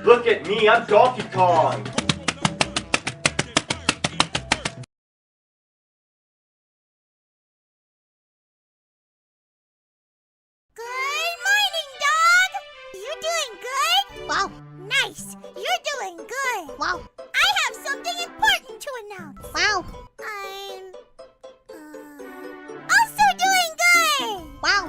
Look at me, I'm Donkey Kong! Good morning, dog! You doing good? Wow, nice! You're doing good! Wow. I have something important to announce! Wow. I'm... also doing good! Wow.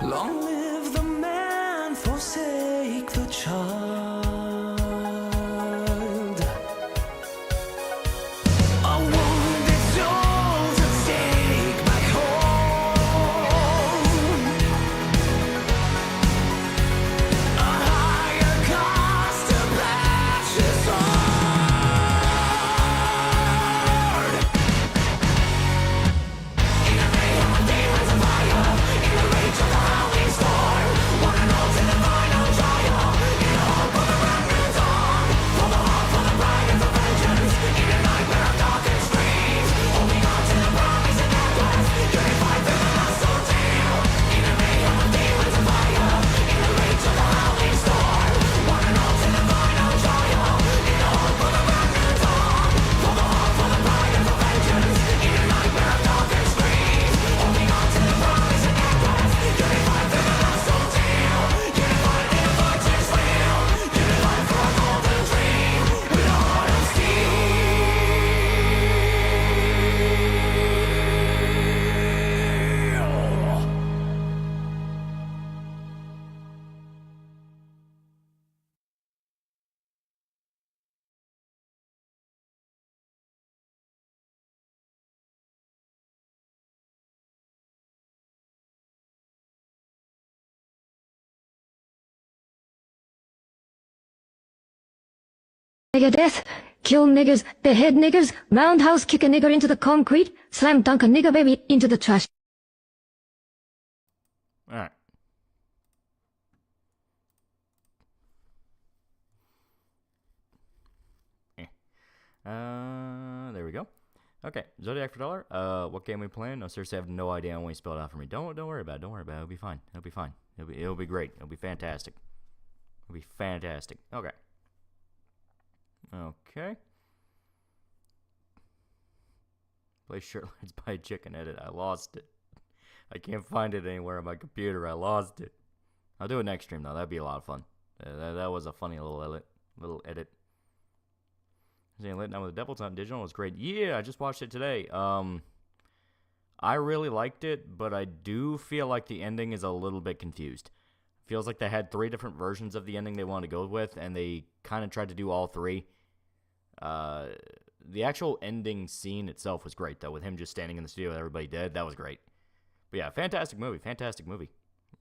Long live the man, forsake the child. A wounded soul to take back home. A higher cost to patch his heart. In the mayhem of demons and fire, in the rage of the howling storm, one and all to the final trial, in the hope of the Nigger death, kill niggers, behead niggers, roundhouse kick a nigger into the concrete, slam dunk a nigger baby into the trash. Alright. There we go. Okay, Zodiac for dollar. What game we playing? No, seriously, I have no idea. I want you to spell it out for me. Don't worry about it. Don't worry about it. It'll be fine. It'll be fine. It'll be great. It'll be fantastic. It'll be fantastic. Okay. Okay. Play Shirtless by a Chicken Edit. I lost it. I can't find it anywhere on my computer. I lost it. I'll do it next stream though. That'd be a lot of fun. That was a funny little edit. Saying Lit Down with the Devil. It's not digital. It's great. Yeah, I just watched it today. I really liked it, but I do feel like the ending is a little bit confused. Feels like they had 3 different versions of the ending they wanted to go with, and they kind of tried to do all 3. The actual ending scene itself was great, though, with him just standing in the studio with everybody dead. That was great. But yeah, fantastic movie. Fantastic movie.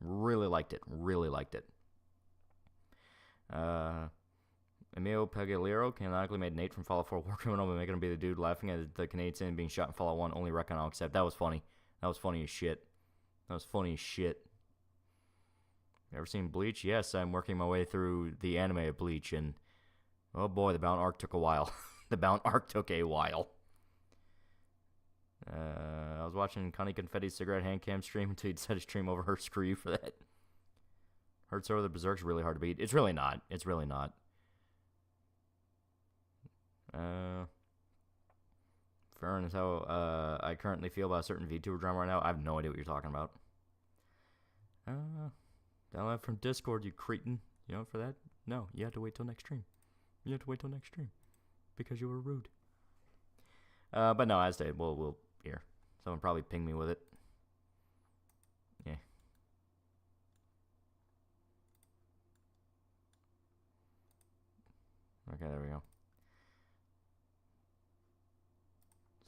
Really liked it. Really liked it. Emilio Pagliaro canonically made Nate from Fallout 4 War Criminal by making him be the dude laughing at the Canadian scene being shot in Fallout 1. Only reckon I'll accept. That was funny. That was funny as shit. That was funny as shit. Ever seen Bleach? Yes, I'm working my way through the anime of Bleach, and oh boy, the bound arc took a while. The bound arc took a while. I was watching Connie Confetti's cigarette hand cam stream until he decided to stream over her. Screw you for that. Hurts over the Berserk's really hard to beat. It's really not. It's really not. Fern is how I currently feel about a certain VTuber drama right now. I have no idea what you're talking about. Download from Discord, you cretin. You know, for that? No, you have to wait till next stream. You have to wait till next stream. Because you were rude. But no, as stated, we'll here. Someone probably ping me with it. Yeah. Okay, there we go.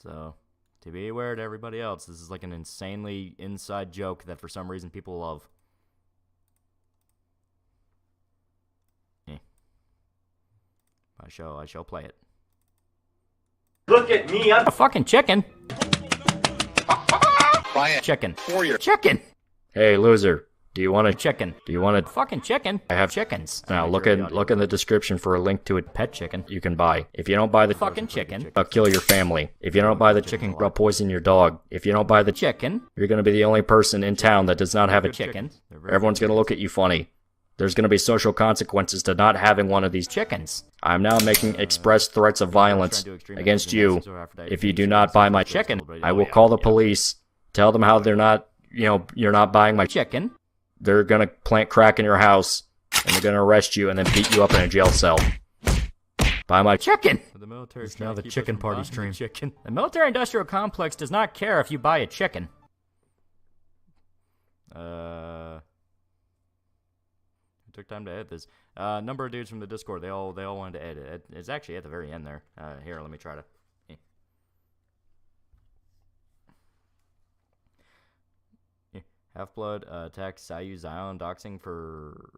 So, to be aware to everybody else, this is like an insanely inside joke that for some reason people love. Eh. I shall play it. Look at me, I'm A fucking chicken! Buy it Chicken. for your Chicken! Hey, loser. Do you want a Chicken. Do you want a Fucking chicken. I have chickens. Now look in the description for a link to a Pet chicken. you can buy. If you don't buy the Fucking chicken. I'll kill your family. If you don't buy the chicken, I'll poison your dog. If you don't buy the Chicken. you're gonna be the only person in town that does not have a Chicken. Everyone's gonna look at you funny. There's gonna be social consequences to not having one of these Chickens. I'm now making express threats of violence against you. If you do not buy my Chicken. I will call the police, tell them how they're not, you're not buying my Chicken. They're gonna plant crack in your house, and they're gonna arrest you and then beat you up in a jail cell. Buy my Chicken. The military now the chicken party stream. Chicken. The military industrial complex does not care if you buy a chicken. It took time to edit this. Number of dudes from the Discord, they all wanted to edit. It's actually at the very end there. Here, let me try to. Half-Blood attacks Sayu Zion doxing for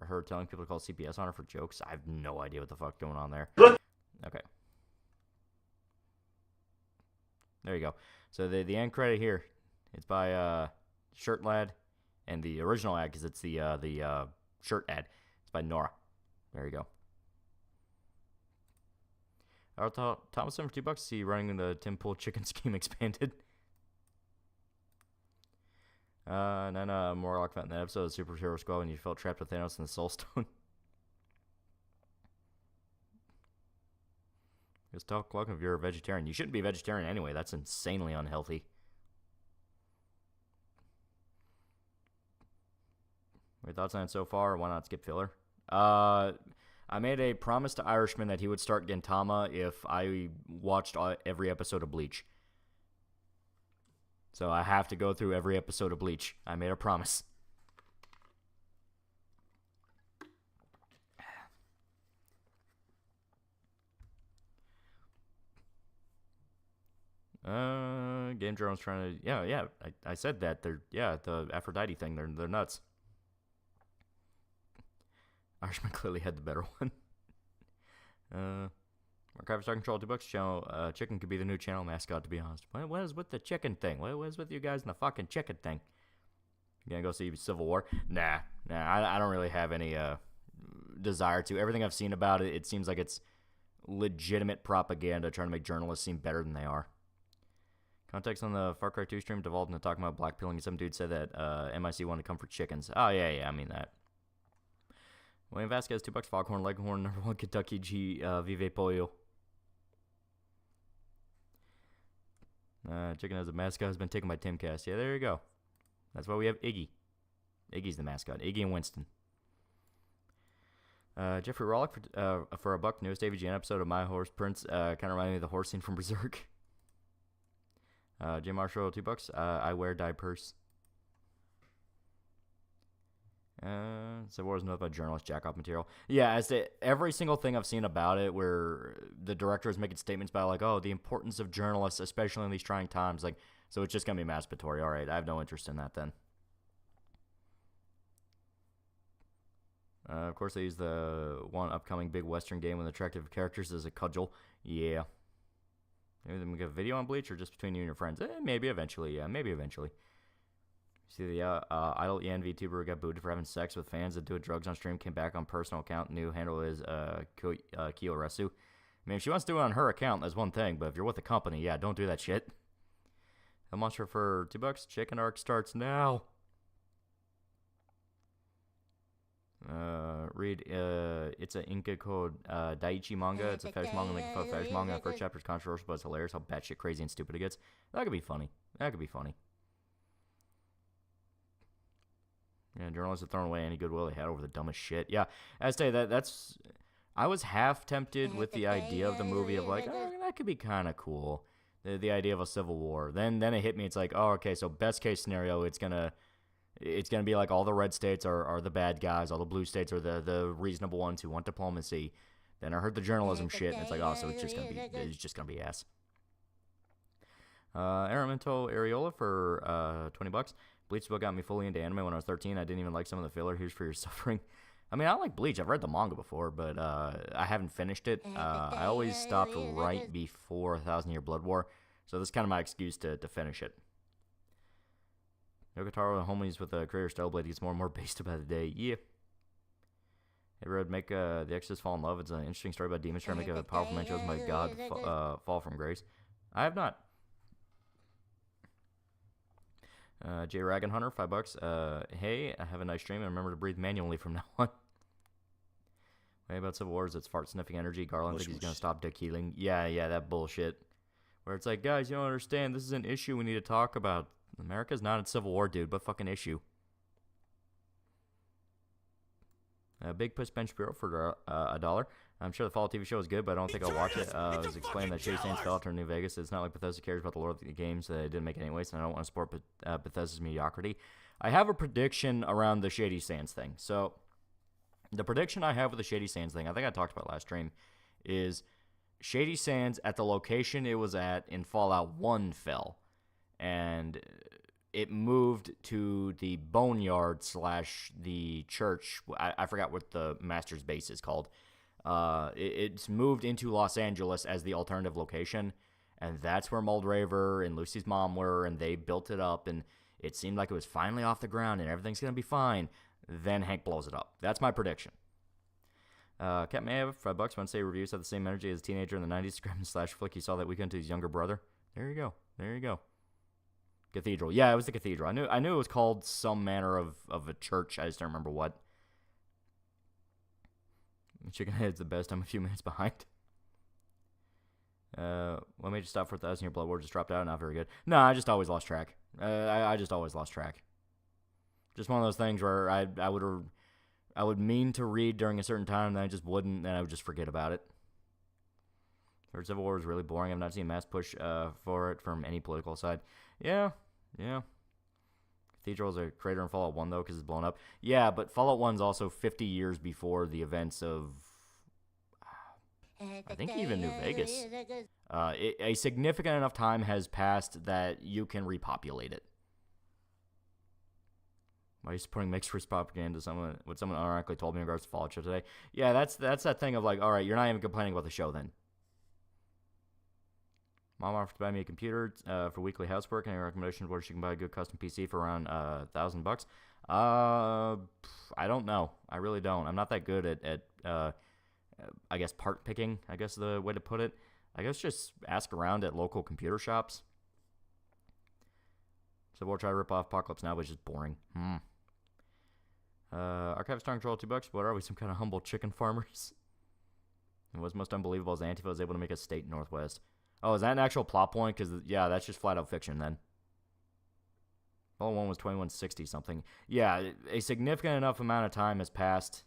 her telling people to call CPS on her for jokes. I have no idea what the fuck's going on there. Okay. There you go. So the end credit here, it's by Shirt Lad, and the original ad, because it's the shirt ad, it's by Nora. There you go. Thomas for $2. See running the Tim Pool chicken scheme expanded. And then Morlock found that episode of Superhero Squad when you felt trapped with Thanos in the Soul Stone. Just talk welcome if you're a vegetarian. You shouldn't be a vegetarian anyway. That's insanely unhealthy. Your thoughts on it so far? Why not skip filler? I made a promise to Irishman that he would start Gintama if I watched every episode of Bleach. So I have to go through every episode of Bleach. I made a promise. Game Drone's trying to... Yeah, I said that. The Aphrodite thing, they're nuts. Irishman clearly had the better one. Archive Star Control 2 bucks. Channel chicken could be the new channel mascot. To be honest, what is with the chicken thing? What is with you guys and the fucking chicken thing? You gonna go see Civil War? Nah. I don't really have any desire to. Everything I've seen about it, it seems like it's legitimate propaganda trying to make journalists seem better than they are. Context on the Far Cry 2 stream devolved into talking about blackpilling. Some dude said that MIC wanted to come for chickens. Oh, yeah, I mean that. William Vasquez, $2, Foghorn, Leghorn, number 1, Kentucky G, Vive Pollo. Chicken as a mascot has been taken by Timcast. Yeah, there you go. That's why we have Iggy. Iggy's the mascot. Iggy and Winston. Jeffrey Rollick for a buck. Newest AVGN episode of My Horse Prince. Kind of reminded me of the horse scene from Berserk. J Marshall, $2. I wear diapers. Civil War is nothing but journalist jack-off material. Yeah, as to every single thing I've seen about it, where the director is making statements about like, oh, the importance of journalists, especially in these trying times. Like, so it's just gonna be masturbatory. All right, I have no interest in that then. Of course, they use the one upcoming big Western game with attractive characters as a cudgel. Yeah. Maybe they make a video on Bleach or just between you and your friends. Maybe eventually. Yeah, maybe eventually. See the idle Yan VTuber got booted for having sex with fans that do drugs on stream. Came back on personal account. New handle is Kiyoresu. I mean, if she wants to do it on her account, that's one thing. But if you're with the company, yeah, don't do that shit. A monster for $2. Chicken arc starts now. Read it's an Inca code Daiichi manga. It's a fetish manga making fun of fetish manga. The first chapter is controversial, but it's hilarious how batshit crazy and stupid it gets. That could be funny. Yeah, journalists have thrown away any goodwill they had over the dumbest shit. Yeah, I say that's. I was half tempted with the idea of the movie of like, oh, that could be kind of cool. The idea of a civil war. Then it hit me. It's like, oh, okay. So best case scenario, it's gonna be like all the red states are the bad guys, all the blue states are the reasonable ones who want diplomacy. Then I heard the journalism shit, and it's like, oh, so it's just gonna be ass. Aramento Areola for $20. Bleach book got me fully into anime when I was 13. I didn't even like some of the filler. Here's for your suffering. I mean, I like Bleach. I've read the manga before, but I haven't finished it. I always stopped right before 1,000 Year Blood War, so this is kind of my excuse to finish it. Yokotaro and homies with the creator Stellblade gets more and more based by the day. Yeah. Hey, Red, make the Exorcist fall in love. It's an interesting story about demons trying to make a powerful man chosen by God fall from grace. I have not. J Ragan Hunter, $5. Hey, I have a nice stream and remember to breathe manually from now on. Way about Civil Wars, it's fart sniffing energy. Garland thinks he's gonna stop dick healing. Yeah, that bullshit. Where it's like, guys, you don't understand. This is an issue we need to talk about. America's not in Civil War, dude, but fucking issue. Big Puss Bench Bureau for $1. I'm sure the Fall TV show is good, but I don't think I'll watch it. It was explained that Shady Sands fell after New Vegas. It's not like Bethesda cares about the lore of the games. They didn't make it anyways, and I don't want to support Bethesda's mediocrity. I have a prediction around the Shady Sands thing. So, the prediction I have with the Shady Sands thing, I think I talked about last stream, is Shady Sands at the location it was at in Fallout 1 fell. And it moved to the Boneyard / the church. I forgot what the Master's base is called. It's moved into Los Angeles as the alternative location. And that's where Moldraver and Lucy's mom were. And they built it up. And it seemed like it was finally off the ground and everything's going to be fine. Then Hank blows it up. That's my prediction. Cat may have $5. Wednesday reviews have the same energy as a teenager in the 90s. Scram / flick he saw that weekend to his younger brother. There you go. Cathedral. Yeah, it was the cathedral. I knew it was called some manner of a church. I just don't remember what. Chicken Head's the best. I'm a few minutes behind. What made you stop for 1,000 Year Blood War? Just dropped out. Not very good. No, I just always lost track. I just always lost track. Just one of those things where I would mean to read during a certain time, and then I just wouldn't, and I would just forget about it. Third Civil War is really boring. I've not seen a mass push for it from any political side. Yeah. Cathedral is a crater in Fallout 1, though, because it's blown up. Yeah, but Fallout 1 is also 50 years before the events of, I think, even New Vegas. A significant enough time has passed that you can repopulate it. Why are you supporting mixed race propaganda? What someone ironically told me in regards to Fallout show today. Yeah, that's that thing of like, all right, you're not even complaining about the show then. Mom offered to buy me a computer for weekly housework, and a recommendation where she can buy a good custom PC for around $1,000. I don't know. I really don't. I'm not that good at I guess part picking, I guess the way to put it. I guess just ask around at local computer shops. So we'll try to rip off Apocalypse Now, but it's just boring. Archive Strong Troll, $2. What are we, some kind of humble chicken farmers? And what's most unbelievable is Antifa was able to make a state in Northwest. Oh, is that an actual plot point? Because, yeah, that's just flat out fiction then. Fallout 1 was 2160 something. Yeah, a significant enough amount of time has passed.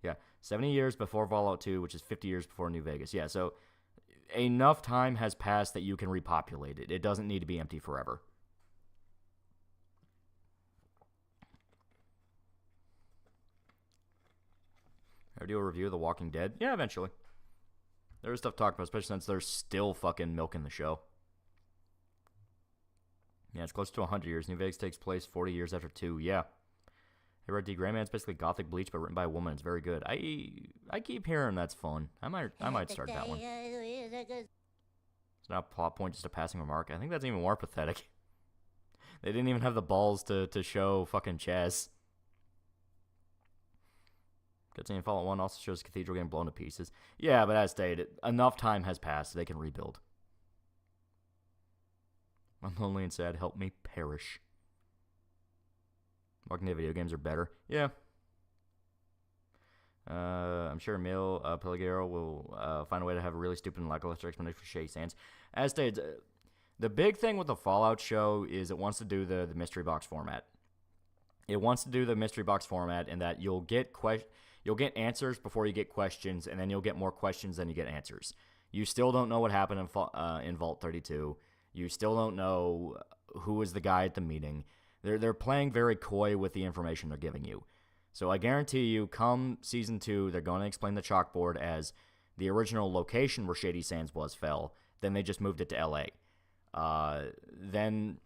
Yeah, 70 years before Fallout 2, which is 50 years before New Vegas. Yeah, so enough time has passed that you can repopulate it. It doesn't need to be empty forever. Ever do a review of The Walking Dead? Yeah, eventually. There's stuff to talk about, especially since they're still fucking milking the show. Yeah, it's close to 100 years. New Vegas takes place 40 years after 2. Yeah. Hey, Red D. Greyman, it's basically Gothic Bleach, but written by a woman. It's very good. I keep hearing that's fun. I might start that one. It's not a plot point, just a passing remark. I think that's even more pathetic. They didn't even have the balls to show fucking Chaz. Cutscene Fallout 1 also shows the cathedral getting blown to pieces. Yeah, but as stated, enough time has passed so they can rebuild. I'm lonely and sad. Help me perish. Walking Dead video games are better. Yeah. I'm sure Emil Pellegero will find a way to have a really stupid and lackluster explanation for Shady Sands. As stated, the big thing with the Fallout show is it wants to do the mystery box format. It wants to do the mystery box format in that you'll get answers before you get questions, and then you'll get more questions than you get answers. You still don't know what happened in Vault 32. You still don't know who was the guy at the meeting. They're playing very coy with the information they're giving you. So I guarantee you, come Season 2, they're going to explain the chalkboard as the original location where Shady Sands was fell. Then they just moved it to L.A. Then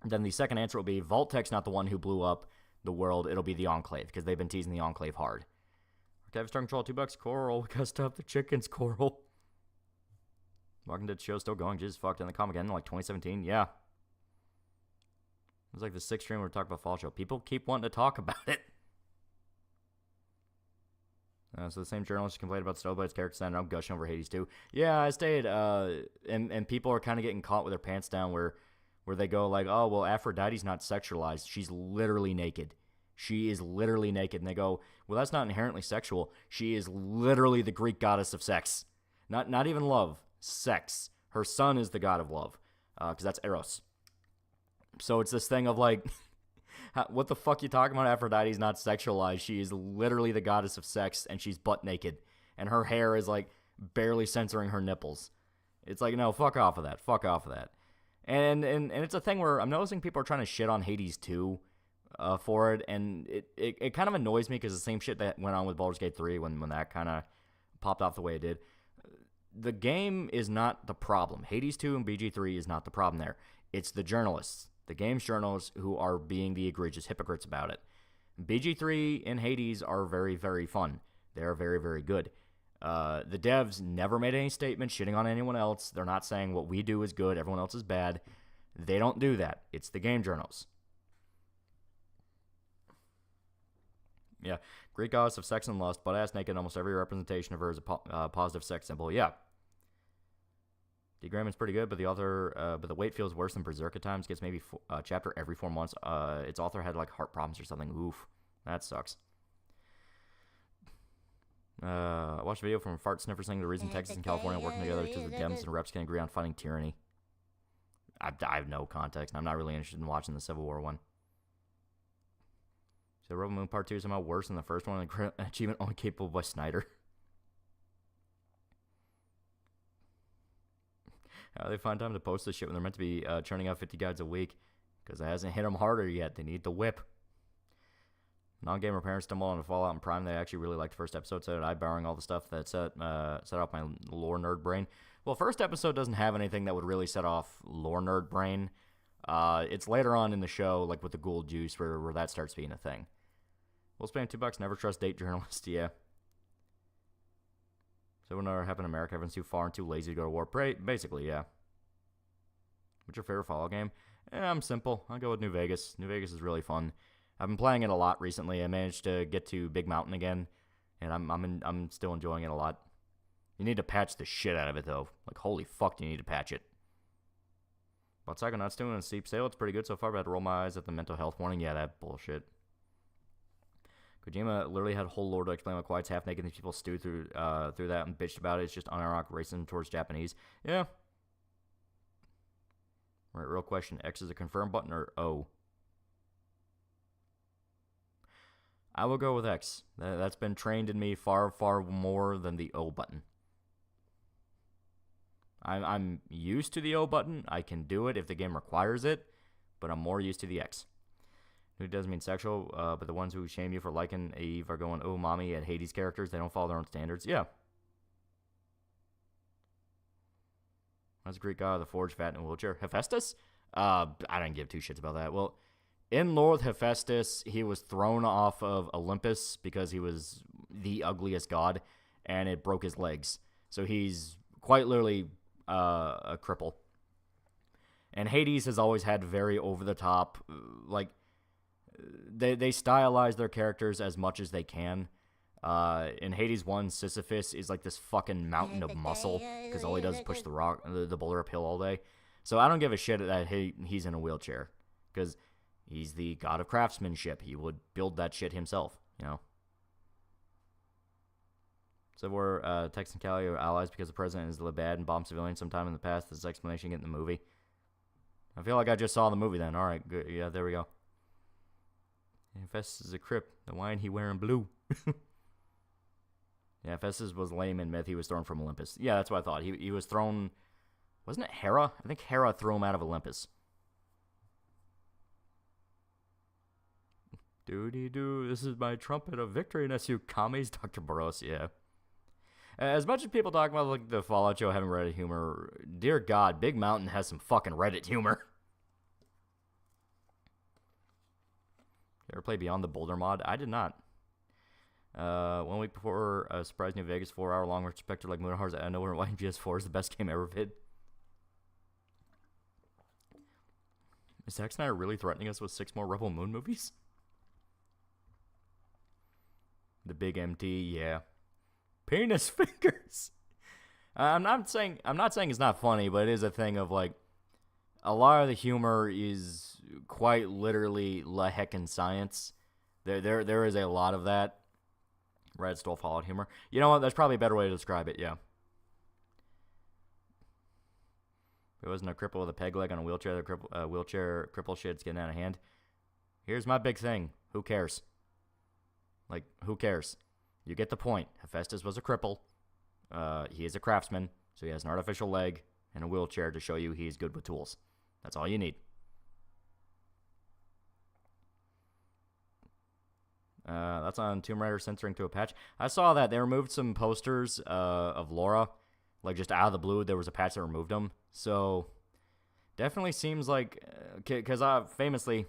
the second answer will be Vault-Tech's not the one who blew up the world. It'll be the Enclave, because they've been teasing the Enclave hard. Archive Strong Troll, $2. Coral, we gotta stop the chickens, Coral. Walking Dead show still going. Jesus fucked in the comic again in like 2017. Yeah. It was like the 6th stream we were talking about Fall Show. People keep wanting to talk about it. So the same journalist complained about Snowblights character design, and I'm gushing over Hades too. Yeah, I stayed. And people are kind of getting caught with their pants down where they go like, oh, well, Aphrodite's not sexualized. She's literally naked. She is literally naked. And they go, well, that's not inherently sexual. She is literally the Greek goddess of sex. Not even love. Sex. Her son is the god of love. Because that's Eros. So it's this thing of like, what the fuck you talking about? Aphrodite's not sexualized. She is literally the goddess of sex, and she's butt naked. And her hair is like barely censoring her nipples. It's like, no, fuck off of that. Fuck off of that. And it's a thing where I'm noticing people are trying to shit on Hades 2 for it, and it kind of annoys me because the same shit that went on with Baldur's Gate 3 when that kind of popped off the way it did. The game is not the problem. Hades 2 and BG3 is not the problem there. It's the journalists, the game's journalists, who are being the egregious hypocrites about it. BG3 and Hades are very, very fun. They are very, very good. The devs never made any statement shitting on anyone else. They're not saying what we do is good, everyone else is bad. They don't do that. It's the game journals. Yeah, Greek goddess of sex and lust, butt-ass naked, almost every representation of her is a positive sex symbol. Yeah. Degramment's pretty good, but the weight feels worse than Berserk at times. Gets maybe a chapter every 4 months. Its author had like heart problems or something. Oof, that sucks. I watched a video from Fart Sniffer saying the reason Texas and California are working together is because the Dems and reps can agree on fighting tyranny. I have no context, and I'm not really interested in watching the Civil War one. So Rebel Moon Part 2 is somehow worse than the first one, an achievement only capable by Snyder. How they find time to post this shit when they're meant to be churning out 50 guides a week? Because it hasn't hit them harder yet. They need the whip. Non-gamer parents stumble on Fallout and Prime. They actually really liked the first episode, so did I, borrowing all the stuff that set off my lore nerd brain. Well, first episode doesn't have anything that would really set off lore nerd brain. It's later on in the show, like with the ghoul juice, where that starts being a thing. We'll spend $2. Never trust date journalists. Yeah. So it would never happen in America. Everyone's too far and too lazy to go to war. Basically, yeah. What's your favorite Fallout game? I'm simple. I'll go with New Vegas. New Vegas is really fun. I've been playing it a lot recently. I managed to get to Big Mountain again, and I'm still enjoying it a lot. You need to patch the shit out of it, though. Like, holy fuck, you need to patch it. But Psychonauts doing a steep sale. It's pretty good so far, but I had to roll my eyes at the mental health warning. Yeah, that bullshit. Kojima literally had a whole lore to explain why Quiet's half naked and these people stewed through that and bitched about it. It's just unironic racism towards Japanese. Yeah. Right, real question. X is a confirm button or O? I will go with X. That's been trained in me far, far more than the O button. I'm used to the O button. I can do it if the game requires it, but I'm more used to the X. It doesn't mean sexual, but the ones who shame you for liking Eve are going, oh, mommy, at Hades characters. They don't follow their own standards. Yeah. That's a Greek god of the forge, fat in a wheelchair. Hephaestus? I don't give two shits about that. Well, in lore with Hephaestus, he was thrown off of Olympus because he was the ugliest god, and it broke his legs. So he's quite literally a cripple. And Hades has always had very over-the-top, like, they stylize their characters as much as they can. In Hades 1, Sisyphus is like this fucking mountain of muscle because all he does is push the boulder uphill all day. So I don't give a shit that he's in a wheelchair because he's the god of craftsmanship. He would build that shit himself, you know. So we're Tex and Cali are allies because the president is bad and bombed civilians sometime in the past. This explanation you get in the movie. I feel like I just saw the movie then. All right, good. Yeah, there we go. Hephaestus is a crip. Then why ain't he wearing blue? Yeah, Hephaestus was lame in myth. He was thrown from Olympus. Yeah, that's what I thought. He was thrown... Wasn't it Hera? I think Hera threw him out of Olympus. Doody-doo, this is my trumpet of victory, unless you commies, Dr. Barros, yeah. As much as people talk about like the Fallout show having Reddit humor, dear God, Big Mountain has some fucking Reddit humor. You ever play Beyond the Boulder mod? I did not. 1 week before Surprise New Vegas 4-hour-long retrospective like Moon Horrors out of nowhere, why PS4 is the best game ever vid. Is Zack Snyder really threatening us with 6 more Rebel Moon movies? The Big MT, yeah. Penis fingers. I'm not saying it's not funny, but it is a thing of like a lot of the humor is quite literally la heckin' science. There is a lot of that. Red stole Fallout humor. You know what? That's probably a better way to describe it. Yeah. If it wasn't a cripple with a peg leg on a wheelchair, the wheelchair cripple shit's getting out of hand. Here's my big thing. Who cares? Like, who cares? You get the point. Hephaestus was a cripple. He is a craftsman, so he has an artificial leg and a wheelchair to show you he's good with tools. That's all you need. That's on Tomb Raider censoring to a patch. I saw that. They removed some posters of Laura. Like, just out of the blue, there was a patch that removed them. So, definitely seems like... Because famously,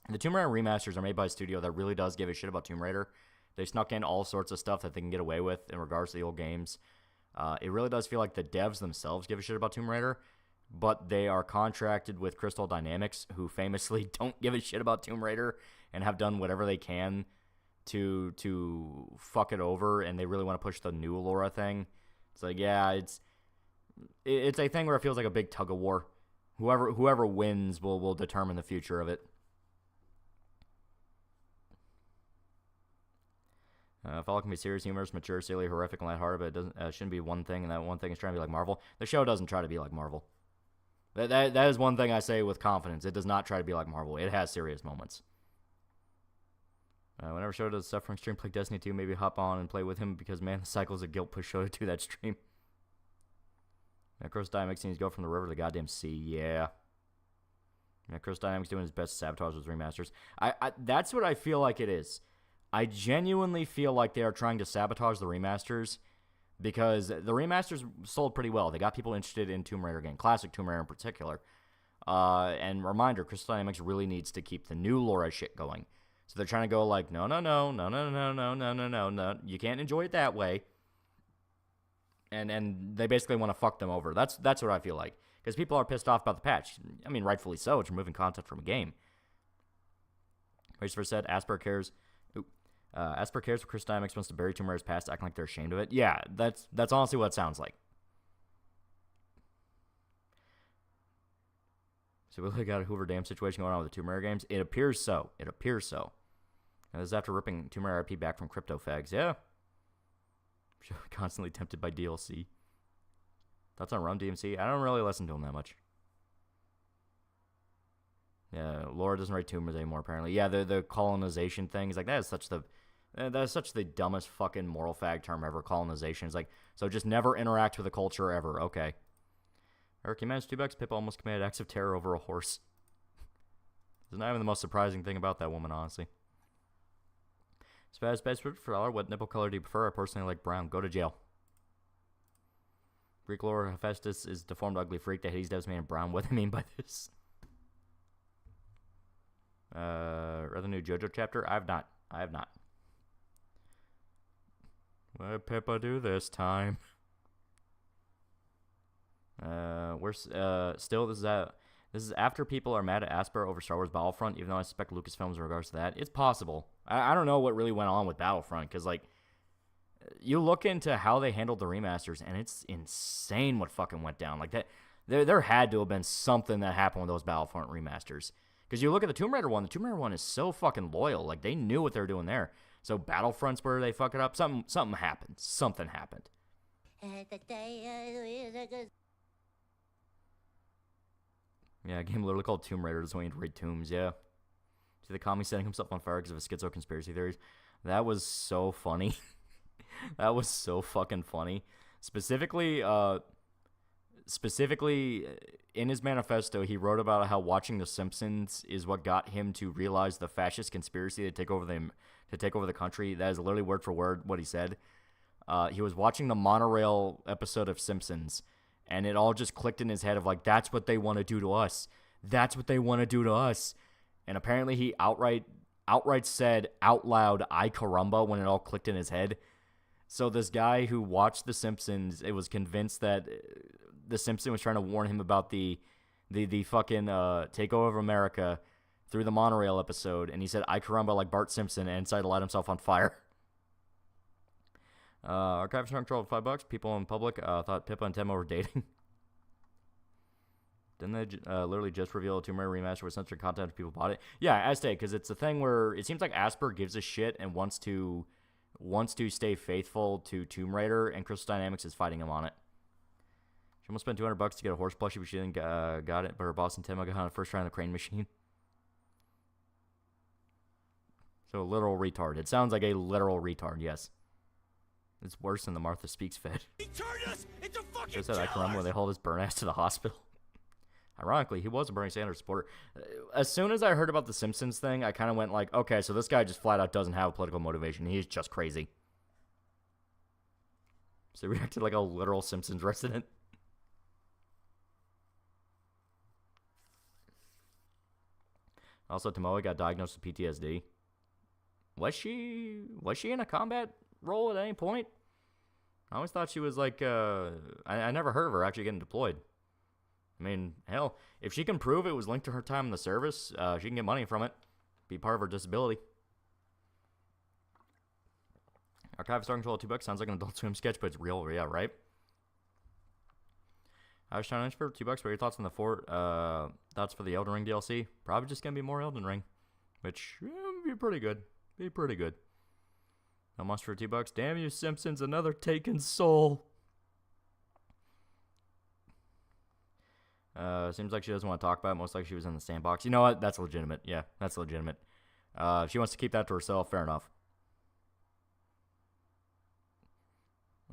the Tomb Raider remasters are made by a studio that really does give a shit about Tomb Raider. They snuck in all sorts of stuff that they can get away with in regards to the old games. It really does feel like the devs themselves give a shit about Tomb Raider, but they are contracted with Crystal Dynamics, who famously don't give a shit about Tomb Raider and have done whatever they can to fuck it over, and they really want to push the new Laura thing. It's like, yeah, it's a thing where it feels like a big tug of war. Whoever wins will determine the future of it. Fallout can be serious, humorous, mature, silly, horrific, and lighthearted, but it doesn't shouldn't be one thing, and that one thing is trying to be like Marvel. The show doesn't try to be like Marvel. That is one thing I say with confidence. It does not try to be like Marvel. It has serious moments. Whenever Show does stuff from stream, play Destiny 2, maybe hop on and play with him, because, man, the cycles of guilt push Show to that stream. Cross Dynamics needs to go from the river to the goddamn sea, yeah. Cross Dynamics doing his best to sabotage those remasters. That's what I feel like it is. I genuinely feel like they are trying to sabotage the remasters, because the remasters sold pretty well. They got people interested in Tomb Raider again, classic Tomb Raider in particular. And reminder, Crystal Dynamics really needs to keep the new Laura shit going. So they're trying to go like, no. You can't enjoy it that way. And they basically want to fuck them over. That's what I feel like. Because people are pissed off about the patch. I mean, rightfully so. It's removing content from a game. Christopher said, Asper cares. Asper cares what Chris Dynamics wants to bury Tomb Raider's past, acting like they're ashamed of it. Yeah, that's honestly what it sounds like. So we really got a Hoover Dam situation going on with the Tomb Raider games. It appears so. It appears so. And this is after ripping Tomb Raider IP back from crypto fags. Yeah. Constantly tempted by DLC. Thoughts on Run DMC? I don't really listen to him that much. Yeah, Laura doesn't write Tomb Raider anymore, apparently. Yeah, the colonization thing is like, that is such the dumbest fucking moral fag term ever, colonization. It's like, so just never interact with the culture ever. Okay. Eric, you managed $2. Pippa almost committed acts of terror over a horse. It's not even the most surprising thing about that woman, honestly. Spaz best for $1. What nipple color do you prefer? I personally like brown. Go to jail. Greek lore, Hephaestus is deformed, ugly freak that Hades devs made in brown. What do they mean by this? Read the new JoJo chapter? I have not. What did Pippa do this time? We're still this is after people are mad at Asper over Star Wars Battlefront, even though I suspect Lucasfilms in regards to that. It's possible. I don't know what really went on with Battlefront, because like, you look into how they handled the remasters, and it's insane what fucking went down. Like that, there had to have been something that happened with those Battlefront remasters. Because you look at the Tomb Raider one is so fucking loyal. Like, they knew what they were doing there. So Battlefront's where they fuck it up. Something happened. Something happened. Yeah, a game literally called Tomb Raider is waiting to raid tombs, yeah. See the commie setting himself on fire because of his schizo conspiracy theories. That was so funny. That was so fucking funny. Specifically, in his manifesto, he wrote about how watching The Simpsons is what got him to realize the fascist conspiracy to take over the country. That is literally word for word what he said. He was watching the monorail episode of Simpsons, and it all just clicked in his head of like, that's what they want to do to us. That's what they want to do to us. And apparently he outright said out loud, "Ay caramba," when it all clicked in his head. So this guy who watched The Simpsons, it was convinced that The Simpsons was trying to warn him about the fucking takeover of America through the monorail episode, and he said "Ay caramba" like Bart Simpson, and decided to light himself on fire. Archive Strong Troll $5. People in public thought Pippa and Temo were dating. Didn't they literally just reveal a Tomb Raider remaster with censored content if people bought it? Yeah, as to, because it's a thing where it seems like Asper gives a shit and wants to stay faithful to Tomb Raider, and Crystal Dynamics is fighting him on it. She almost spent $200 to get a horse plushie, but she didn't got it. But her boss and Temo got on the first try on the crane machine. So a literal retard. It sounds like a literal retard. Yes. It's worse than the Martha Speaks fed. He turned us into fucking Just said I can remember when they hauled his burn ass to the hospital. Ironically, he was a Bernie Sanders supporter. As soon as I heard about the Simpsons thing, I kind of went like, okay, so this guy just flat out doesn't have a political motivation. He's just crazy. So he reacted like a literal Simpsons resident. Also, Tomoe got diagnosed with PTSD. Was she in a combat role at any point? I always thought she was like, I never heard of her actually getting deployed. I mean, hell, if she can prove it was linked to her time in the service, she can get money from it. Be part of her disability. Archive Star Control $2 sounds like an Adult Swim sketch, but it's real, yeah, right? I was trying to for $2. What are your thoughts on the thoughts for the Elden Ring DLC? Probably just gonna be more Elden Ring, which would be pretty good. Be pretty good. No monster for $2. Damn you, Simpsons! Another taken soul. Seems like she doesn't want to talk about it. Most likely she was in the sandbox. You know what? That's legitimate. Yeah, that's legitimate. If she wants to keep that to herself, fair enough.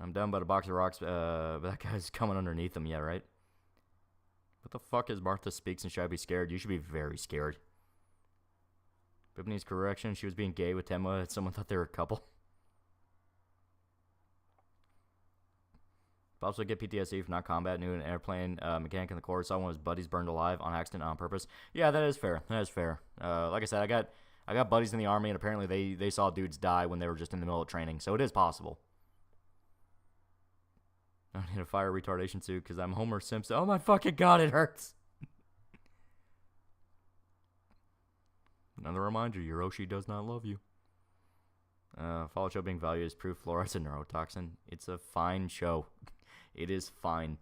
I'm done by the box of rocks, but that guy's coming underneath them, yeah, right? What the fuck is Martha Speaks and should I be scared? You should be very scared. Pip needs correction. She was being gay with Temma and someone thought they were a couple. Also get PTSD for not combat, new an airplane mechanic in the core. Saw one of his buddies burned alive on accident on purpose. Yeah, that is fair. That is fair. Like I said, I got buddies in the army, and apparently they saw dudes die when they were just in the middle of training. So it is possible. I need a fire retardation suit because I'm Homer Simpson. Oh my fucking god, it hurts. Another reminder, Hiroshi does not love you. Fallout show being valued as proof fluoride's a neurotoxin. It's a fine show. It is fine.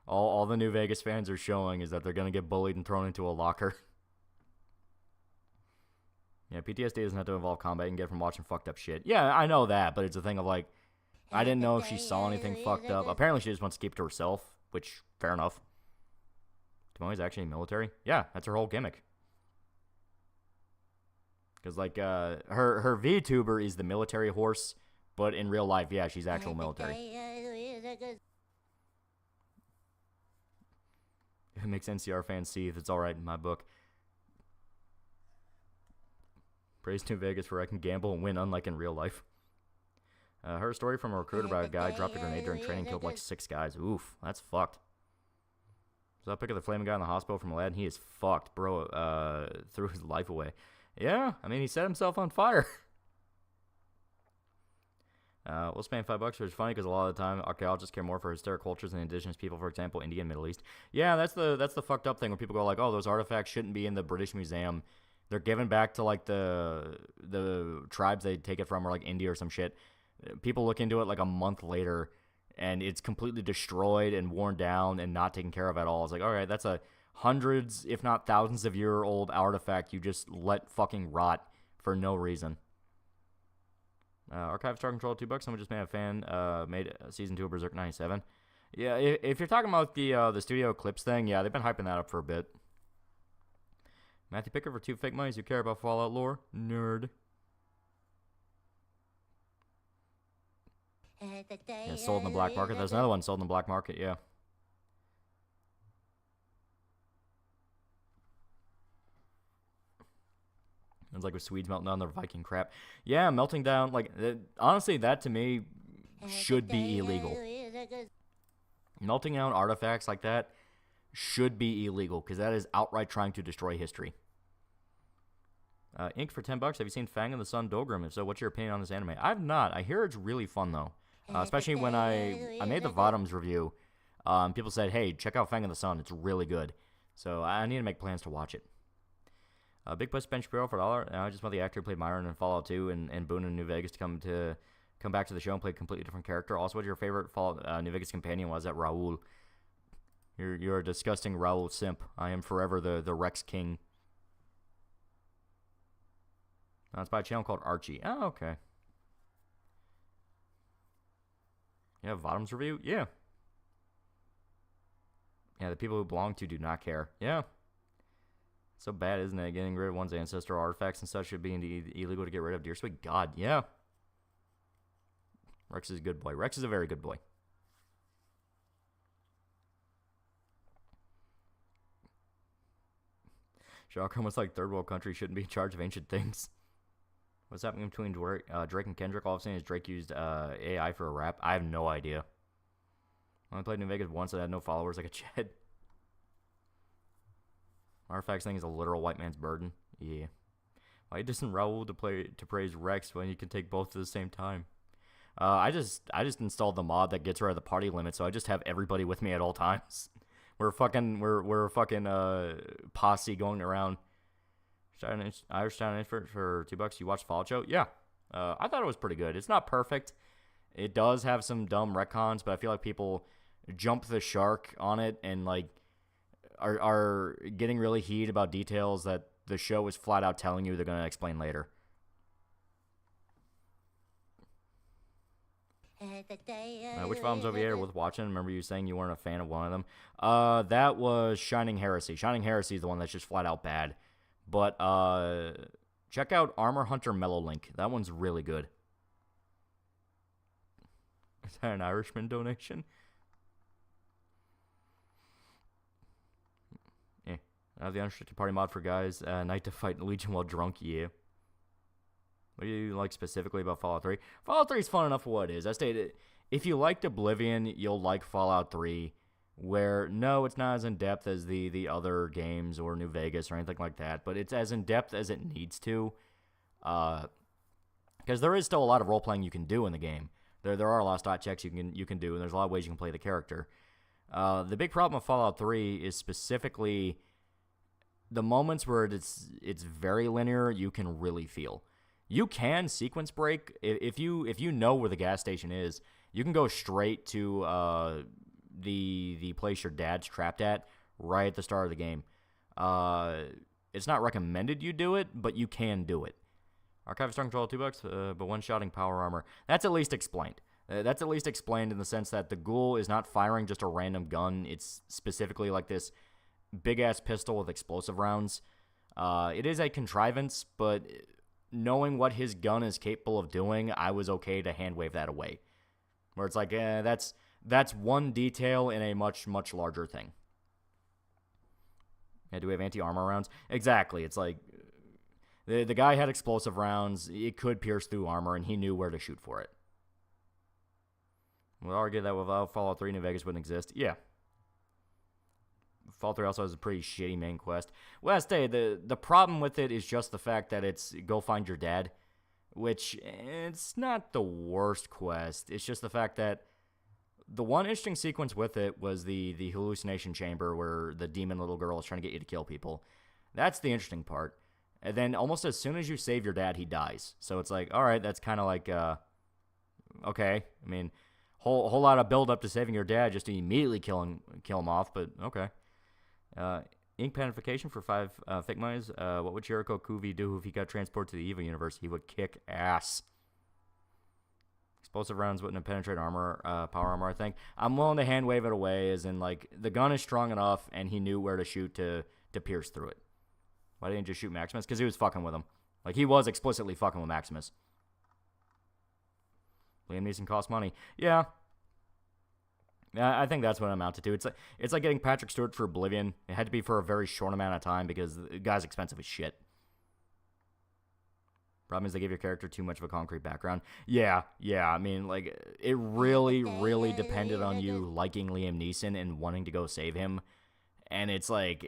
All the New Vegas fans are showing is that they're going to get bullied and thrown into a locker. Yeah, PTSD doesn't have to involve combat. You can get from watching fucked up shit. Yeah, I know that, but it's a thing of like, I didn't know if she saw anything fucked up. Apparently she just wants to keep it to herself, which, fair enough. Tomoe's actually military? Yeah, that's her whole gimmick. Because, like, her VTuber is the military horse, but in real life, yeah, she's actual military. If it makes NCR fans seethe, it's alright in my book. Praise New Vegas for I can gamble and win, unlike in real life. Her story from a recruiter about a guy dropped a grenade during training, killed like 6 guys. Oof, that's fucked. So I pick up the flaming guy in the hospital from Aladdin. He is fucked, bro. Threw his life away. Yeah, I mean, he set himself on fire. We'll spend $5, which is funny because a lot of the time archaeologists care more for historic cultures than indigenous people, for example, India and Middle East. Yeah, that's the fucked up thing where people go like, oh, those artifacts shouldn't be in the British Museum. They're given back to like the tribes they take it from, or like India or some shit. People look into it like a month later, and it's completely destroyed and worn down and not taken care of at all. It's like, all right, that's a hundreds, if not thousands of year old artifact you just let fucking rot for no reason. Archive Star Control, $2. Someone just made a fan, made season 2 of Berserk 97. Yeah, if you're talking about the Studio Eclipse thing, yeah, they've been hyping that up for a bit. Matthew Picker for 2 fake monies. You care about Fallout lore? Nerd. Yeah, sold in the black market. There's another one sold in the black market, yeah. It's like with Swedes melting down their Viking crap. Yeah, melting down, like, honestly, that to me should be illegal. Melting down artifacts like that should be illegal, because that is outright trying to destroy history. Ink for $10. Have you seen Fang and the Sun Dogrim? If so, what's your opinion on this anime? I have not. I hear it's really fun, though. Especially when I made the VODMs review. People said, hey, check out Fang and the Sun. It's really good. So I need to make plans to watch it. Big Puss Bench Bureau for $1. I just want the actor who played Myron in Fallout 2 and Boone in New Vegas to come back to the show and play a completely different character. Also, what's your favorite Fallout New Vegas companion? Was that Raul? You're a disgusting Raul simp. I am forever the Rex King. It's by a channel called Archie. Oh, okay. Yeah, VODMs review? Yeah. Yeah, the people who belong to do not care. Yeah. So bad, isn't it? Getting rid of one's ancestral artifacts and such should be illegal to get rid of. Dear sweet God, yeah. Rex is a good boy. Rex is a very good boy. Shock almost like third world country shouldn't be in charge of ancient things. What's happening between Drake and Kendrick? All I've seen is Drake used AI for a rap. I have no idea. I only played New Vegas once and I had no followers like a Chad. Artifacts thing is a literal white man's burden. Yeah. Why doesn't Raul to praise Rex when you can take both at the same time? I just installed the mod that gets rid of the party limit, so I just have everybody with me at all times. We're a fucking posse going around. Irish Town for $2. You watched Fallout show? Yeah. I thought it was pretty good. It's not perfect. It does have some dumb retcons, but I feel like people jump the shark on it and like are getting really heated about details that the show is flat out telling you they're going to explain later. Which films over here worth watching? Remember you saying you weren't a fan of one of them? That was Shining Heresy. Shining Heresy is the one that's just flat out bad. But check out Armor Hunter Mellow Link. That one's really good. Is that an Irishman donation? Yeah. I have the unrestricted party mod for guys. Night to fight Legion while drunk. Yeah. What do you like specifically about Fallout 3? Fallout 3 is fun enough for what it is. I stated, if you liked Oblivion, you'll like Fallout 3. Where, no, it's not as in-depth as the other games or New Vegas or anything like that, but it's as in-depth as it needs to. Because there is still a lot of role-playing you can do in the game. There are a lot of stat checks you can do, and there's a lot of ways you can play the character. The big problem with Fallout 3 is specifically the moments where it's very linear, you can really feel. You can sequence break if you know where the gas station is. You can go straight to the place your dad's trapped at right at the start of the game. It's not recommended you do it, but you can do it. Archive strong control $2, but one-shotting power armor. That's at least explained. That's at least explained in the sense that the ghoul is not firing just a random gun. It's specifically like this big-ass pistol with explosive rounds. It is a contrivance, but knowing what his gun is capable of doing, I was okay to hand-wave that away. Where it's like, that's one detail in a much, much larger thing. Yeah, do we have anti-armor rounds? Exactly. It's like, the guy had explosive rounds. It could pierce through armor, and he knew where to shoot for it. We'll argue that without Fallout 3, New Vegas wouldn't exist. Yeah. Fallout 3 also has a pretty shitty main quest. Well, I say, the problem with it is just the fact that it's go find your dad, which it's not the worst quest. It's just the fact that the one interesting sequence with it was the hallucination chamber where the demon little girl is trying to get you to kill people. That's the interesting part. And then almost as soon as you save your dad, he dies. So it's like, all right, that's kind of like, okay. I mean, whole lot of build up to saving your dad just to immediately kill him off, but okay. Ink panification for 5 Figmites. What would Jericho Kuvi do if he got transported to the EVA universe? He would kick ass. Explosive rounds wouldn't penetrate armor, power armor, I think. I'm willing to hand wave it away, as in, like, the gun is strong enough, and he knew where to shoot to pierce through it. Why didn't he just shoot Maximus? Because he was fucking with him. Like, he was explicitly fucking with Maximus. Liam Neeson costs money. Yeah. I think that's what it amounted to. It's like getting Patrick Stewart for Oblivion. It had to be for a very short amount of time because the guy's expensive as shit. Problem is they give your character too much of a concrete background. Yeah. I mean, like, it really, really depended on you liking Liam Neeson and wanting to go save him. And it's like,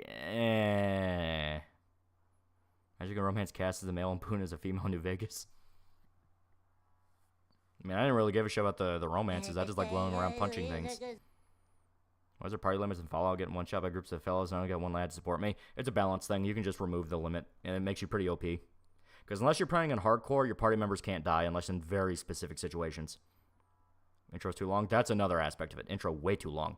Magic and Romance cast as a male and Poon as a female in New Vegas. I mean, I didn't really give a shit about the romances. I just like going around punching things. Why is there party limits in Fallout? Getting one shot by groups of fellows, and I only got one lad to support me. It's a balance thing. You can just remove the limit, and it makes you pretty OP. Because unless you're playing in hardcore, your party members can't die unless in very specific situations. Intro's too long. That's another aspect of it. Intro way too long.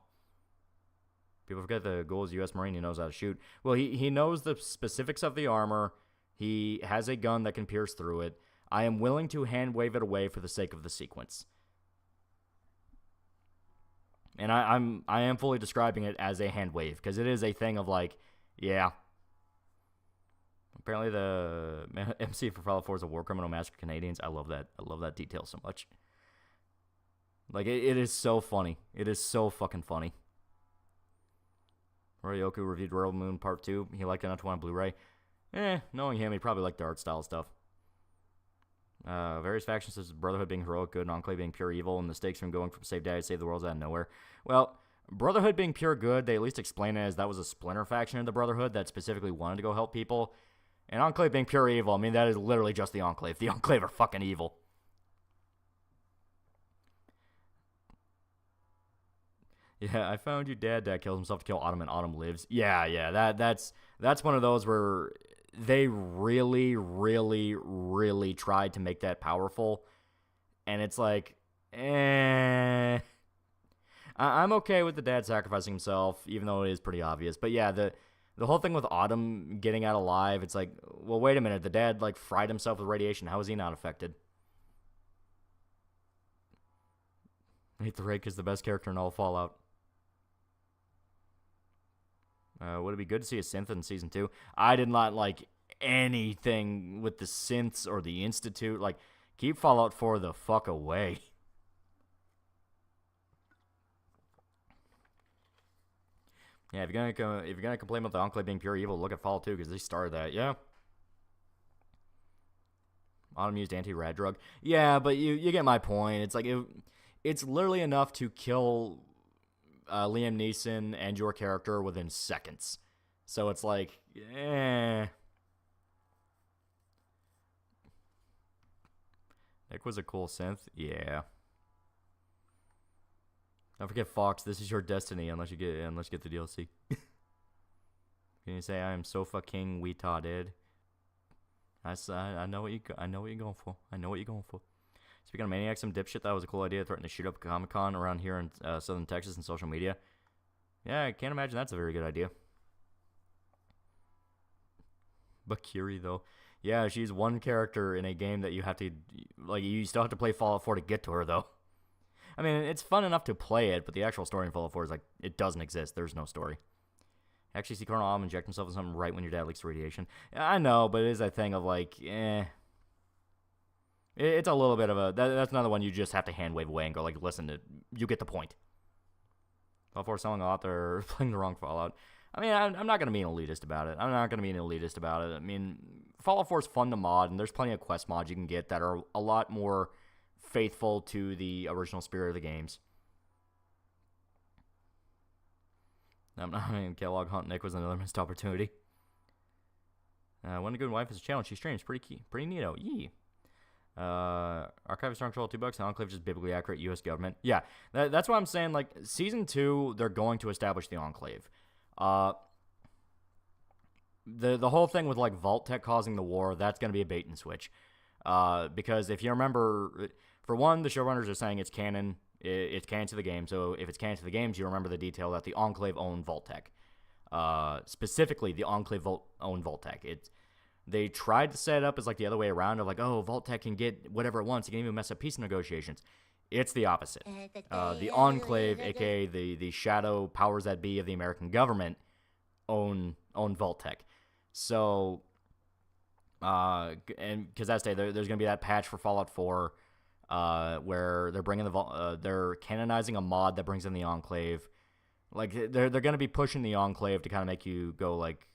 People forget the goal is a U.S. Marine. He knows how to shoot. Well, he knows the specifics of the armor. He has a gun that can pierce through it. I am willing to hand wave it away for the sake of the sequence. And I am fully describing it as a hand wave, because it is a thing of like, yeah. Apparently the MC for Fallout 4 is a war criminal massacre Canadians. I love that. I love that detail so much. Like, it is so funny. It is so fucking funny. Ryoku reviewed Royal Moon Part 2. He liked it enough to want Blu-ray. Knowing him, he probably liked the art style stuff. Various factions such as Brotherhood being heroic good and Enclave being pure evil, and the stakes from going from save dad to save the world out of nowhere. Well, Brotherhood being pure good, they at least explain it as that was a splinter faction of the Brotherhood that specifically wanted to go help people. And Enclave being pure evil, I mean, that is literally just the Enclave. The Enclave are fucking evil. Yeah, I found you dad kills himself to kill Autumn and Autumn lives. Yeah, that's one of those where they really, really, really tried to make that powerful. And it's like, I'm okay with the dad sacrificing himself, even though it is pretty obvious. But yeah, the whole thing with Autumn getting out alive, it's like, well, wait a minute. The dad, like, fried himself with radiation. How is he not affected? Nathan Drake is the best character in all Fallout. Would it be good to see a synth in Season 2? I did not like anything with the synths or the Institute. Like, keep Fallout 4 the fuck away. Yeah, if you're gonna complain about the Enclave being pure evil, look at Fallout 2 because they started that. Yeah. Autumn used anti-rad drug. Yeah, but you get my point. It's like it's literally enough to kill Liam Neeson and your character within seconds. So it's like, Nick was a cool synth. Yeah. Don't forget, Fox. This is your destiny unless you get the DLC. Can you say I am Sofa King retarded? I know what you're going for. I know what you're going for. Speaking of maniacs, some dipshit that was a cool idea, threatening to shoot up Comic-Con around here in southern Texas and social media. Yeah, I can't imagine that's a very good idea. But Kiri, though. Yeah, she's one character in a game that you have to, like, you still have to play Fallout 4 to get to her, though. I mean, it's fun enough to play it, but the actual story in Fallout 4 is like, it doesn't exist. There's no story. Actually see Colonel Alm inject himself in something right when your dad leaks radiation. I know, but it is a thing of like, It's a little bit of a, that's another one you just have to hand wave away and go like, listen, you get the point. Fallout 4 selling a lot, they're playing the wrong Fallout. I mean, I'm not going to be an elitist about it. I mean, Fallout 4 is fun to mod, and there's plenty of quest mods you can get that are a lot more faithful to the original spirit of the games. I mean, Kellogg Hunt Nick was another missed opportunity. When a good wife is a challenge, she streams. Pretty neato. Yee. Archive is strong control $2. The Enclave is just biblically accurate U.S. government. Yeah, that's what I'm saying. Like, Season 2, they're going to establish the Enclave. The whole thing with, like, Vault Tech causing the war, that's going to be a bait and switch. Because if you remember, for one, the showrunners are saying it's canon. It's canon to the game, so if it's canon to the games, you remember the detail that the Enclave owned Vault Tech. Specifically, the Enclave owned Vault Tech. They tried to set it up as like the other way around of like, oh, Vault Tech can get whatever it wants. It can even mess up peace negotiations. It's the opposite. The Enclave, aka the shadow powers that be of the American government, own Vault Tech. So, and because that's there's going to be that patch for Fallout 4. Where they're bringing they're canonizing a mod that brings in the Enclave. Like, they're going to be pushing the Enclave to kind of make you go like,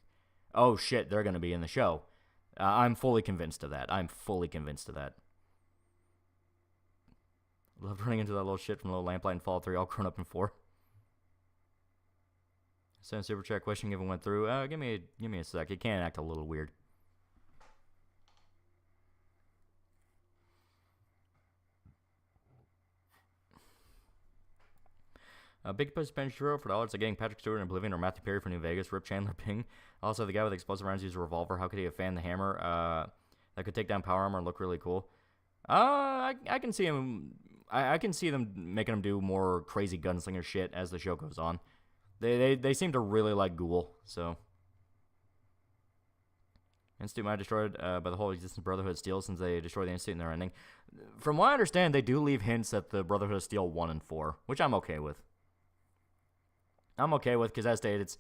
oh shit, they're going to be in the show. I'm fully convinced of that. Love running into that little shit from Little Lamplight and Fallout 3, all grown up in 4. Send a super chat question even went through. Give me a sec. It can act a little weird. Big expenditure for dollars like getting Patrick Stewart in Oblivion or Matthew Perry for New Vegas. Rip Chandler Ping. Also, the guy with explosive rounds uses a revolver. How could he have fanned the hammer? That could take down power armor and look really cool. I can see him. I can see them making him do more crazy gunslinger shit as the show goes on. They seem to really like Ghoul, so. Institute might destroyed by the whole existence of Brotherhood of Steel since they destroyed the Institute in their ending. From what I understand, they do leave hints at the Brotherhood of Steel 1 and 4, which I'm okay with. Because as stated, it's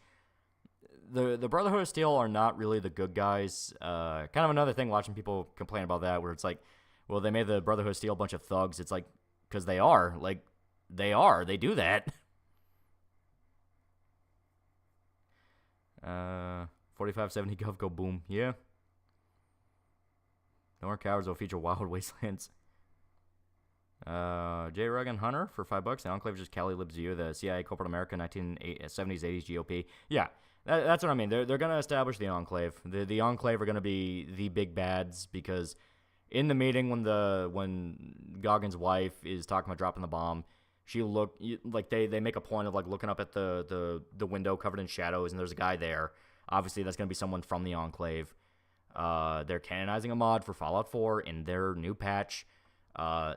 the Brotherhood of Steel are not really the good guys. Kind of another thing watching people complain about that, where it's like, well, they made the Brotherhood of Steel a bunch of thugs. It's like, because they are. Like, they do that. 4570 Gov go boom. Yeah. No more cowards will feature Wild Wastelands. J. Ruggan Hunter for $5. The Enclave is just Cali Libs U, the CIA corporate America 1970s 80s GOP. Yeah, that's what I mean. They're going to establish the Enclave. The Enclave are going to be the big bads because in the meeting when Goggins' wife is talking about dropping the bomb, she looked like they make a point of like looking up at the window covered in shadows and there's a guy there. Obviously, that's going to be someone from the Enclave. They're canonizing a mod for Fallout 4 in their new patch.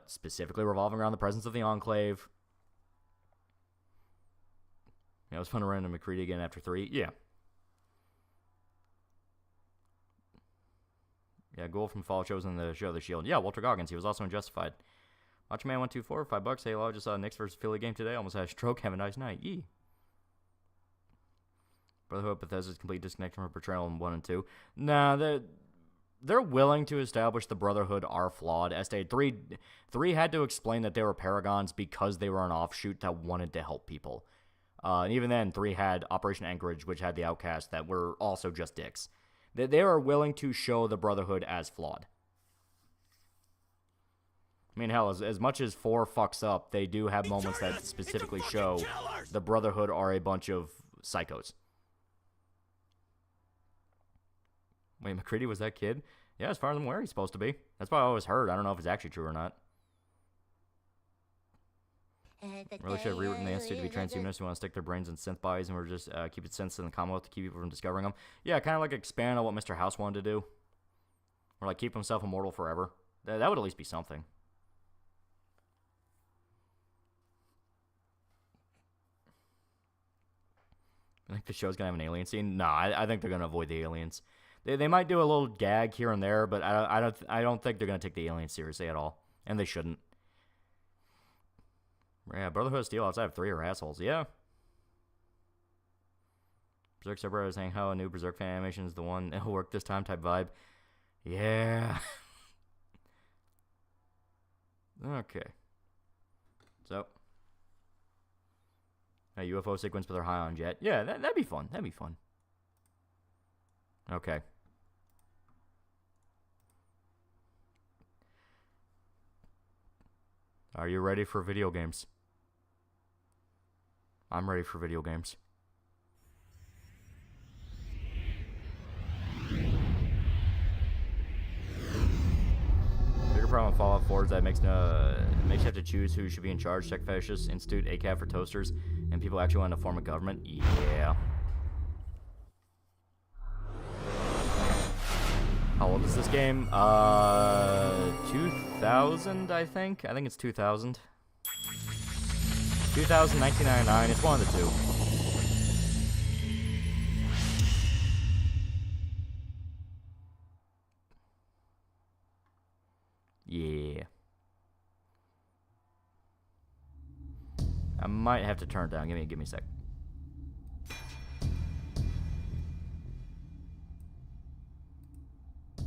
Specifically revolving around the presence of the Enclave. Yeah, it was fun to run into McCready again after 3. Yeah. Yeah, Ghoul from Fallout shows in the show The Shield. Yeah, Walter Goggins. He was also in Justified. Macho Man 124, $5. Hey, hello, just saw Knicks versus Philly game today. Almost had a stroke. Have a nice night. Yee. Brotherhood Bethesda's complete disconnection from portrayal in 1 and 2. Nah, they're willing to establish the Brotherhood are flawed. S3 had to explain that they were Paragons because they were an offshoot that wanted to help people. And even then, 3 had Operation Anchorage, which had the Outcasts that were also just dicks. They are willing to show the Brotherhood as flawed. I mean, hell, as much as 4 fucks up, they do have moments that specifically show the Brotherhood are a bunch of psychos. Wait, McCready was that kid? Yeah, as far as I'm aware, he's supposed to be. That's what I always heard. I don't know if it's actually true or not. Really should have rewritten the institute to be transhumanists who want to stick their brains in synth bodies and we're just keep it sensitive in the Commonwealth to keep people from discovering them. Yeah, kind of like expand on what Mr. House wanted to do. Or like keep himself immortal forever. That would at least be something. I think the show's gonna have an alien scene. No, I think they're gonna avoid the aliens. They might do a little gag here and there, but I don't think they're gonna take the aliens seriously at all, and they shouldn't. Yeah, Brotherhood of Steel outside of 3 are assholes. Yeah. Berserk Subreddit is saying how a new Berserk fan animation is the one that'll work this time type vibe. Yeah. Okay. So. A UFO sequence with her high on jet. Yeah, that'd be fun. That'd be fun. Okay. Are you ready for video games? I'm ready for video games. Bigger problem with Fallout 4 is that it makes you have to choose who should be in charge. Tech fetishists, institute ACAB for toasters, and people actually want to form a government. Yeah. How old is this game? 2000, I think. I think it's 2000. 2000, 1999. It's one of the two. Yeah. I might have to turn it down. Give me a sec.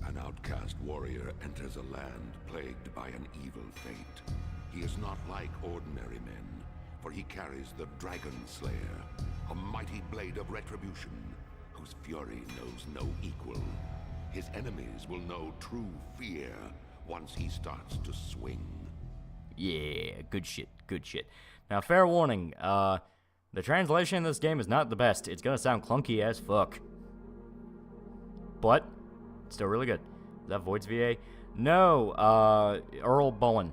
An outcast warrior enters a land plagued by an evil fate. He is not like ordinary men, for he carries the Dragon Slayer, a mighty blade of retribution, whose fury knows no equal. His enemies will know true fear once he starts to swing. Yeah, good shit, good shit. Now, fair warning, the translation in this game is not the best. It's gonna sound clunky as fuck. But, still really good. Is that Void's VA? No, Earl Bowen.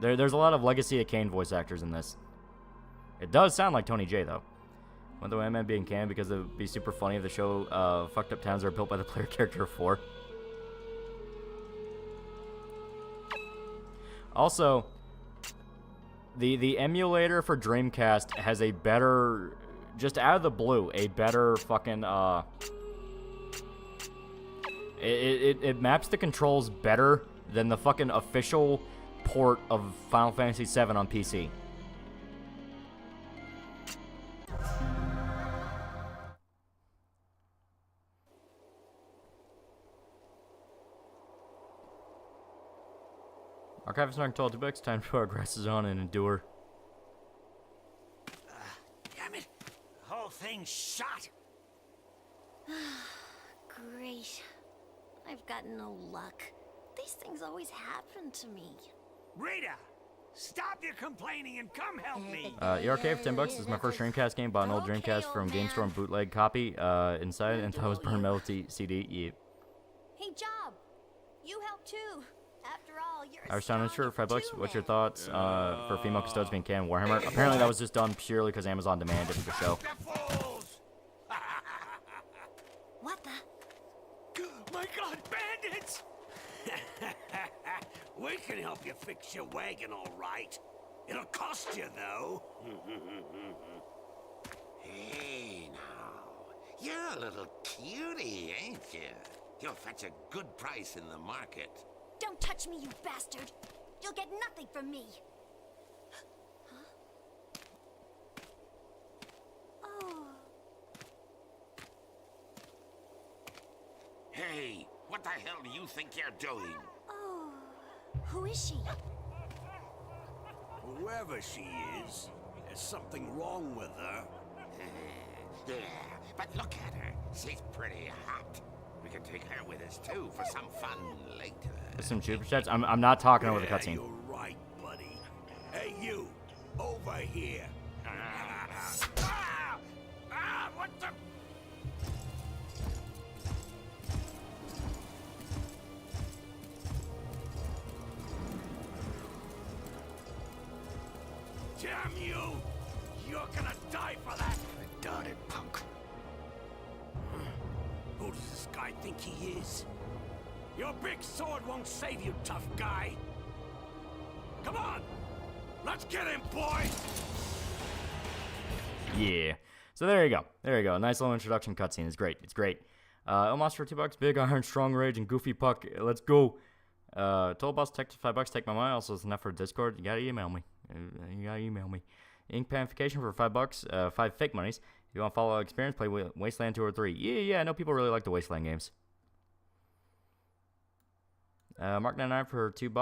There's a lot of Legacy of Kain voice actors in this. It does sound like Tony J, though. Went the way I meant being canon because it would be super funny if the show fucked up towns are built by the player character of 4. Also, the emulator for Dreamcast has a better, just out of the blue, a better fucking, it maps the controls better than the fucking official port of Final Fantasy VII on PC. Archive is not told to books. Time to put our glasses on and endure. Damn it! The whole thing's shot! Great. I've got no luck. These things always happen to me. Rita! Stop your complaining and come help me! ERK for $10. This is my first Dreamcast game. Bought an old Dreamcast from GameStorm bootleg copy inside and thought it was burned metal CD. Yep. Hey, Job! You help too. After all, you're a Irish Town for $5. What's your man. thoughts for female custodes being canon Warhammer? Apparently that was just done purely because Amazon demanded it for the show. What the? My God, bandits! We can help you fix your wagon, all right. It'll cost you, though. Hey, now. You're a little cutie, ain't you? You'll fetch a good price in the market. Don't touch me, you bastard! You'll get nothing from me! Huh? Oh. Hey, what the hell do you think you're doing? Oh. Who is she? Whoever she is, there's something wrong with her. Yeah, but look at her. She's pretty hot. We can take her with us, too, for some fun later. There's some super chats. I'm not talking over the Yeah, cutscene. you're right, buddy. Hey, you! Over here! What the... Damn you! You're gonna die for that! I doubt it, punk. Who does this guy think he is? Your big sword won't save you, tough guy. Come on! Let's get him, boys! Yeah. So there you go. There you go. Nice little introduction cutscene. It's great. It's great. Almost for $2. Big Iron, Strong Rage, and Goofy Puck. Let's go. Told boss take $5. Take my money. Also, it's enough for Discord. You gotta email me. Ink panification for $5. 5 fake monies. If you want to follow experience, play Wasteland 2 or 3. Yeah. I know people really like the Wasteland games. Mark 99 for $2.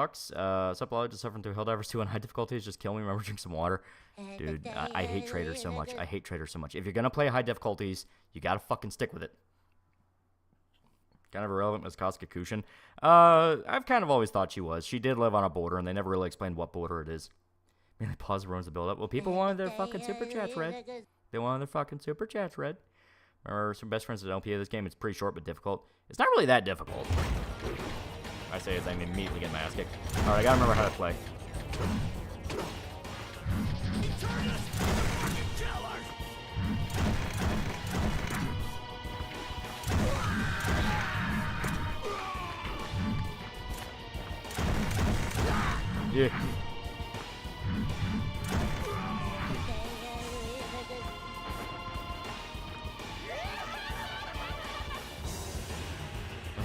Suppleload to suffering through Helldivers 2 on high difficulties. Just kill me. Remember, drink some water. Dude, I hate traders so much. I hate traders so much. If you're gonna play high difficulties, you gotta fucking stick with it. Kind of irrelevant, Miss Koskakushin. I've kind of always thought she was. She did live on a border, and they never really explained what border it is. Mainly pause ruins the build-up. Well, people wanted their fucking super chats read. They wanted their fucking super chats read. Or some best friends at LPA. This game, it's pretty short but difficult. It's not really that difficult. I say as I'm immediately getting my ass kicked. Alright, I gotta remember how to play. Yeah.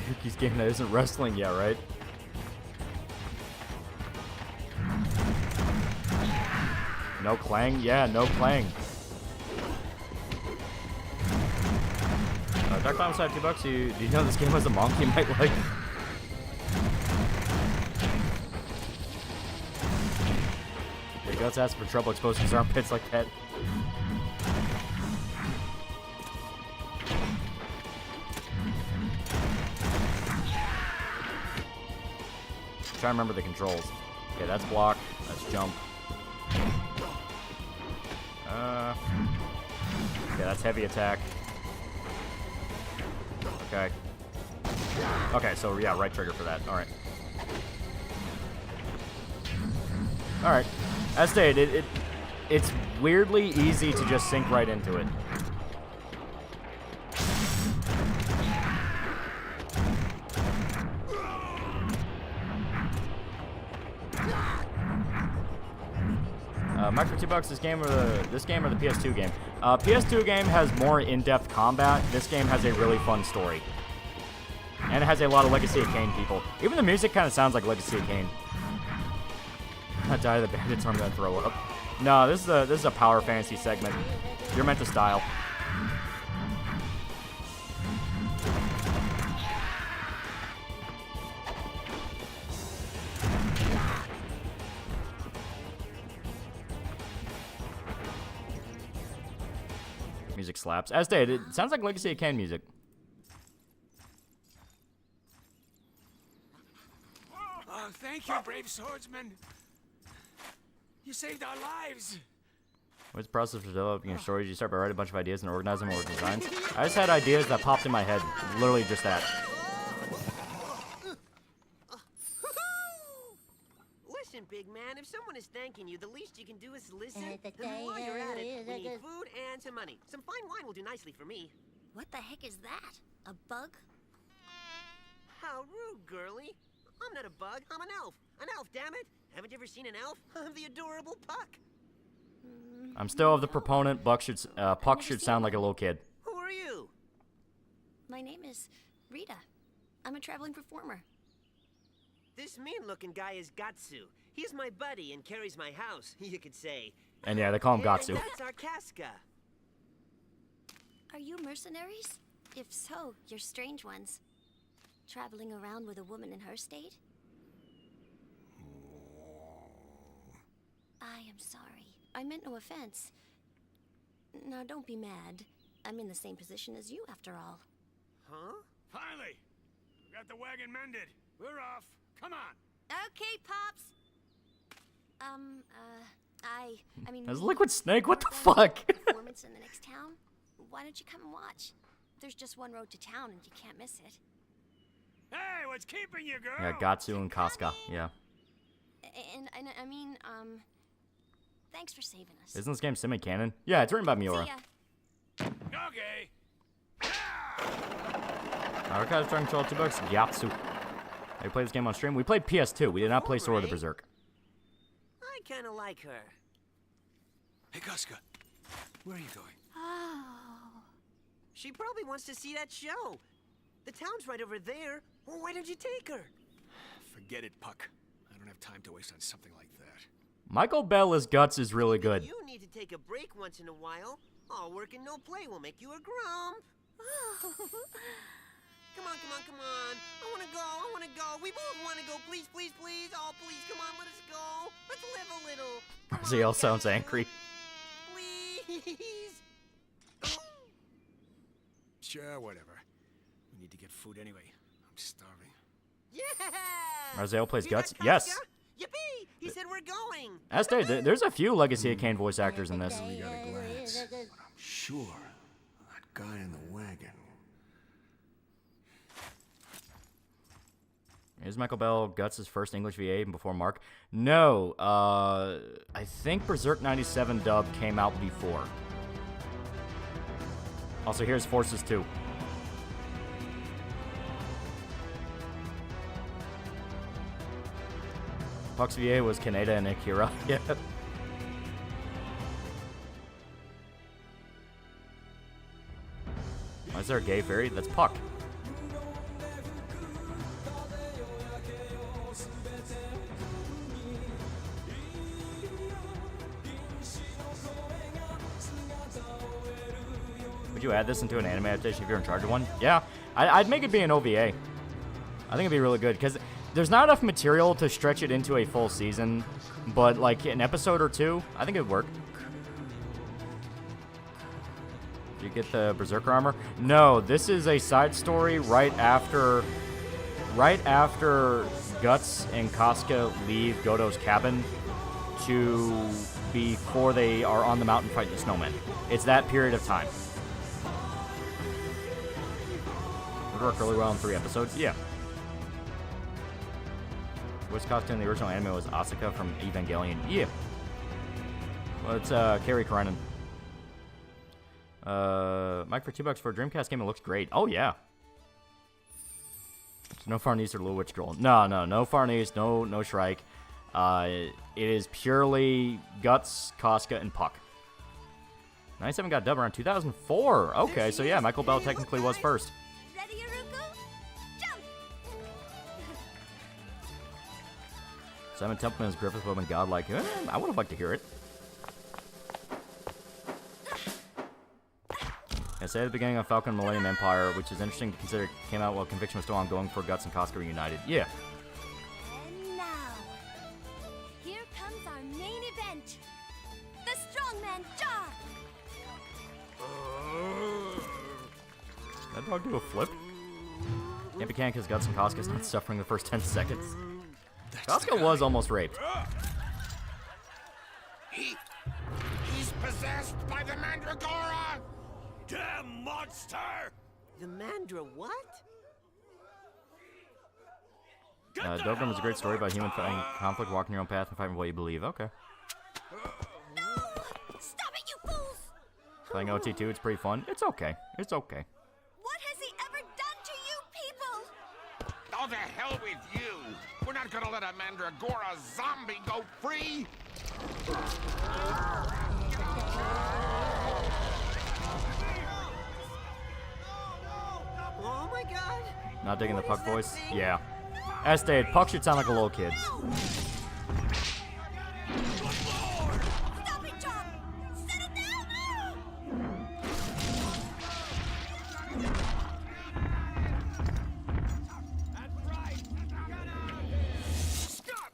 Yuki's game that isn't wrestling yet, right? No clang? Yeah, no clang. Dark Cloud side $2. Do you know this game has a monk you might like? Your guts ask for trouble exposing his armpits like that. Try to remember the controls. Okay, that's block. That's jump. Okay, that's heavy attack. Okay. Okay, so yeah, right trigger for that. Alright. Alright. As stated, it's weirdly easy to just sink right into it. Mark for $2. This game or the PS2 game. PS2 game has more in-depth combat. This game has a really fun story, and it has a lot of Legacy of Kain people. Even the music kind of sounds like Legacy of Kain. I die of the bandits. I'm gonna throw up. No, this is a power fantasy segment. You're meant to style. Music slaps. As stated, it sounds like Legacy of Kain music. Oh, thank you, brave swordsman. You saved our lives. What's the process for developing your stories? You start by writing a bunch of ideas and organize them or designs. I just had ideas that popped in my head. Literally just that. Listen, big man, if someone is thanking you, the least you can do is listen. And while you're at it, we need food and some money. Some fine wine will do nicely for me. What the heck is that? A bug? How rude, girlie. I'm not a bug, I'm an elf. An elf, damn it. Haven't you ever seen an elf? I'm the adorable Puck. I'm still of the proponent. Puck should sound like a little kid. Who are you? My name is Rita. I'm a traveling performer. This mean-looking guy is Gatsu. He's my buddy and carries my house, you could say. And yeah, they call him Gatsu. And that's our Casca. Are you mercenaries? If so, you're strange ones. Traveling around with a woman in her state? I am sorry. I meant no offense. Now, don't be mad. I'm in the same position as you, after all. Huh? Finally! We got the wagon mended. We're off. Come on. Okay, Pops. I mean... As Liquid Snake? What the fuck? Performance in the next town? Why don't you come and watch? There's just one road to town and you can't miss it. Hey, what's keeping you, girl? Yeah, Gatsu and Casca. Yeah. And I mean, Thanks for saving us. Isn't this game semi-canon? Yeah, it's written by Miura. See ya. Okay. Archives Dragon Control $2. Gyatso. Have you played this game on stream? We played PS2. We did not play Sword of the Berserk. I kind of like her. Hey, Casca. Where are you going? Oh. She probably wants to see that show. The town's right over there. Well, why don't you take her? Forget it, Puck. I don't have time to waste on something like that. Michael Bell as Guts is really good. You need to take a break once in a while. All work and no play will make you a grump. Come on, come on, come on. I want to go, I want to go. We both want to go. Please, please, please. Oh, please, come on, let us go. Let's live a little. Raziel sounds angry. Please. Sure, whatever. We need to get food anyway. I'm starving. Yeah! Raziel plays Hear Guts? that, Yes. Casca? Yippee! He said we're going. As stated, there's a few Legacy of Kain voice actors in this. We got a glance, but I'm sure that guy in the wagon. Is Michael Bell Guts' first English VA even before Mark? No, I think Berserk 97 dub came out before. Also, here's Forces 2. Puck's VA was Kaneda and Akira. Yeah. Why is there a gay fairy? That's Puck. Would you add this into an anime adaptation if you're in charge of one? Yeah, I'd make it be an OVA. I think it'd be really good, because there's not enough material to stretch it into a full season, but like an episode or two, I think it would work. Do you get the Berserker armor? No, this is a side story right after Guts and Casca leave Godo's cabin to before they are on the mountain fighting the snowmen. It's that period of time. Would work really well in 3 episodes. Yeah. Voice costume in the original anime was Asuka from Evangelion. Yeah. Well, it's Carrie Karenin. Mike, for $2 for a Dreamcast game, it looks great. Oh yeah. So no Farnese or Little Witch Girl. No Farnese, no Shrike. It is purely Guts, Casca, and Puck. 97 got dubbed around 2004. Okay, so yeah, Michael Bell technically was first. Ready, Aruku? Jump! Simon Templeman as Griffith Woman godlike. I would have liked to hear it. I say at the beginning of Falcon Millennium Empire, which is interesting to consider, came out while Conviction was still ongoing for Guts and Casca reunited. Yeah. And now, here comes our main event. The strongman Zodd. Did that dog do a flip? Can't be canon because Guts and Casca's not suffering the first 10 seconds. Casca was almost raped. He's possessed by the Mandragora! Damn monster! The Mandra what? Dogram is a great story about human fighting conflict, walking your own path, and fighting what you believe. Okay. No! Stop it, you fools! Playing OT2, it's pretty fun. It's okay. It's okay. What has he ever done to you people? Oh, the hell with you! We're not gonna let a Mandragora zombie go free! Oh my god! Not digging the What Puck is that voice? thing? Yeah. As stated, Puck should sound like a little kid. Stop it, John! Set it down! Stop!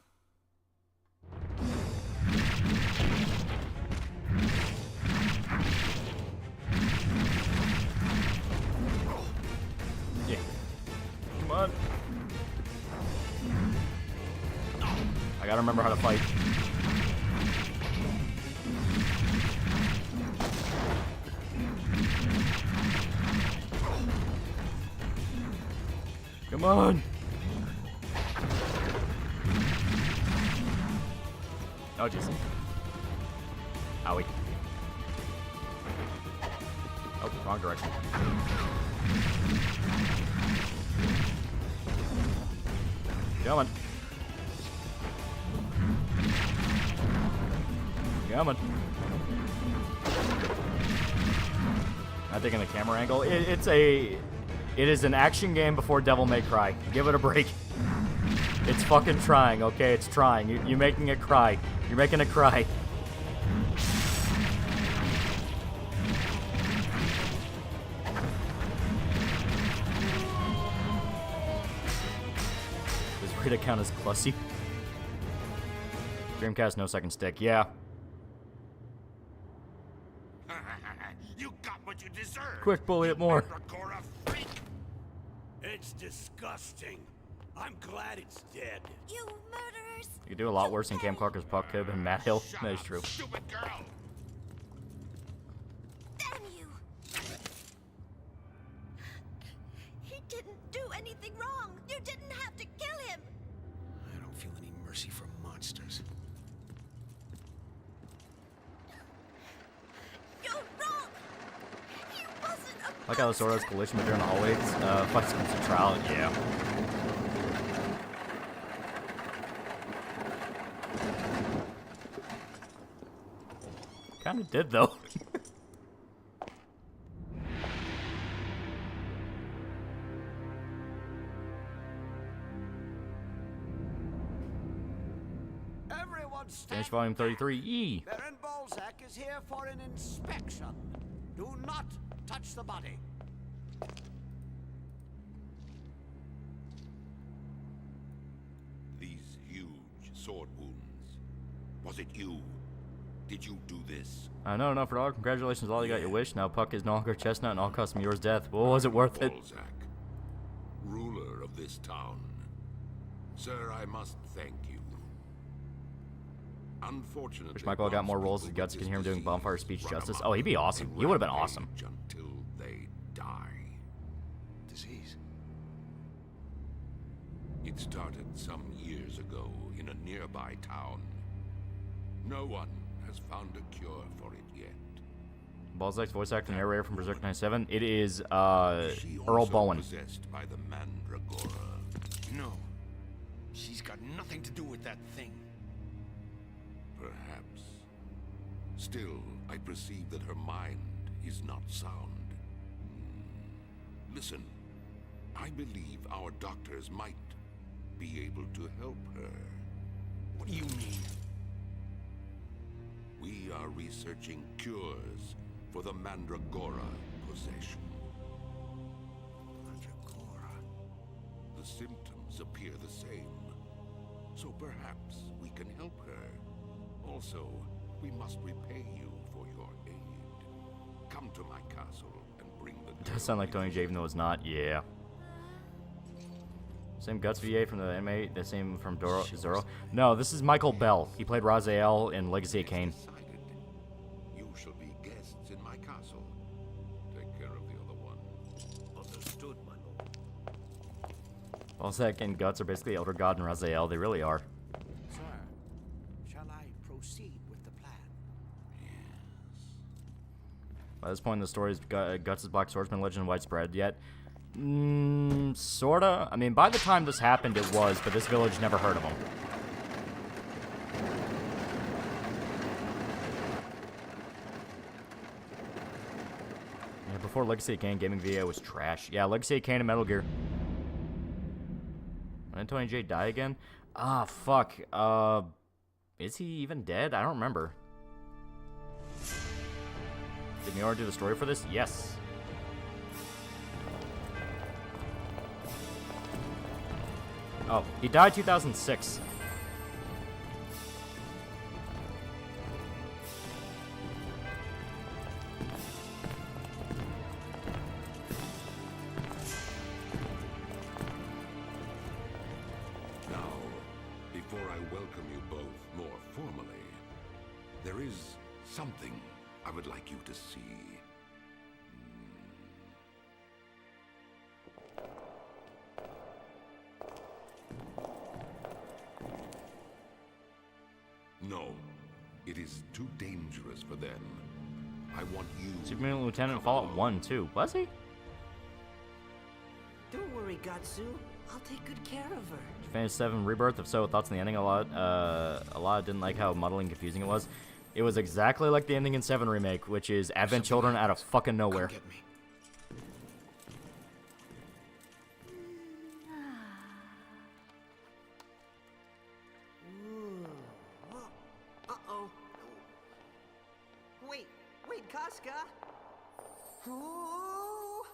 Yeah. Come on. I gotta remember how to fight. Come on. Oh, jeez. Owie. Oh, wrong direction. Coming. Coming. Not taking the camera angle. It is an action game before Devil May Cry. Give it a break. It's fucking trying, okay? It's trying. You're making it cry. You're making it cry. Does Rita count as Clussy? Dreamcast, no second stick. Yeah. You got what you deserve. Quick, bully it more. Mandragora freak. It's disgusting. I'm glad it's dead. You murderers! You could do a lot worse than Cam Clarker's Puck Cube and Matt Hill. Shut That is up, true. Stupid girl. Damn you! He didn't do anything wrong. You didn't have to kill him. I don't feel any mercy for monsters. You're wrong. He wasn't a Like how the sword has collision with during the hallways. Fights comes to trial. Yeah. Kinda did though. Everyone Finish volume 33E. Baron Balzac is here for an inspection. Do not touch the body. These huge sword wounds. Was it you? Did you do this? I know, enough for all. Congratulations, all you got your wish. Now Puck is no longer Chestnut and all cost me yours death. Well, was it worth it? Balzac, ruler of this town. Sir, I must thank you. Unfortunately, Wish Michael got more roles as Guts. You can hear him doing bonfire speech justice. Oh, he'd be awesome. He would have been awesome. Until they die. Disease. It started some years ago in a nearby town. No one has found a cure for it yet. Balzac's voice actor and narrator from Berserk 97. It is She Earl also Bowen. possessed by the Mandragora. No. She's got nothing to do with that thing. Perhaps. Still, I perceive that her mind is not sound. Listen, I believe our doctors might be able to help her. What do you mean? We are researching cures for the Mandragora possession. Mandragora. The symptoms appear the same. So perhaps we can help her. Also, we must repay you for your aid. Come to my castle and bring the... Does sound like Tony J, even though it's not. Yeah. Same Guts VA from the anime, the same from Zoro. No, this is Michael Bell. He played Raziel in Legacy of Kain. Decided. You shall be guests in my castle. Take care of the other one. Understood, my lord. Balzac and Guts are basically Elder God and Raziel. They really are. Sir, shall I proceed with the plan? By this point in the story, Guts' Black Swordsman legend widespread yet? Sorta. I mean, by the time this happened, it was, but this village never heard of him. Yeah, before Legacy of Kain, gaming VA was trash. Yeah, Legacy of Kain and Metal Gear. When did Tony J die again? Ah, fuck. Is he even dead? I don't remember. Did Miura do the story for this? Yes. Oh, he died 2006. Now, before I welcome you both more formally, there is something I would like you to see. No, It is too dangerous for them. I want you... Superman Lieutenant Fallout 1, too. Was he? Don't worry, Gatsu. I'll take good care of her. Fantasy VII Rebirth, if so, thoughts on the ending? A lot didn't like how muddling and confusing it was. It was exactly like the ending in 7 Remake, which is Advent Children out of fucking nowhere. Get me. Uh-oh. Wait, Casca. Ooh.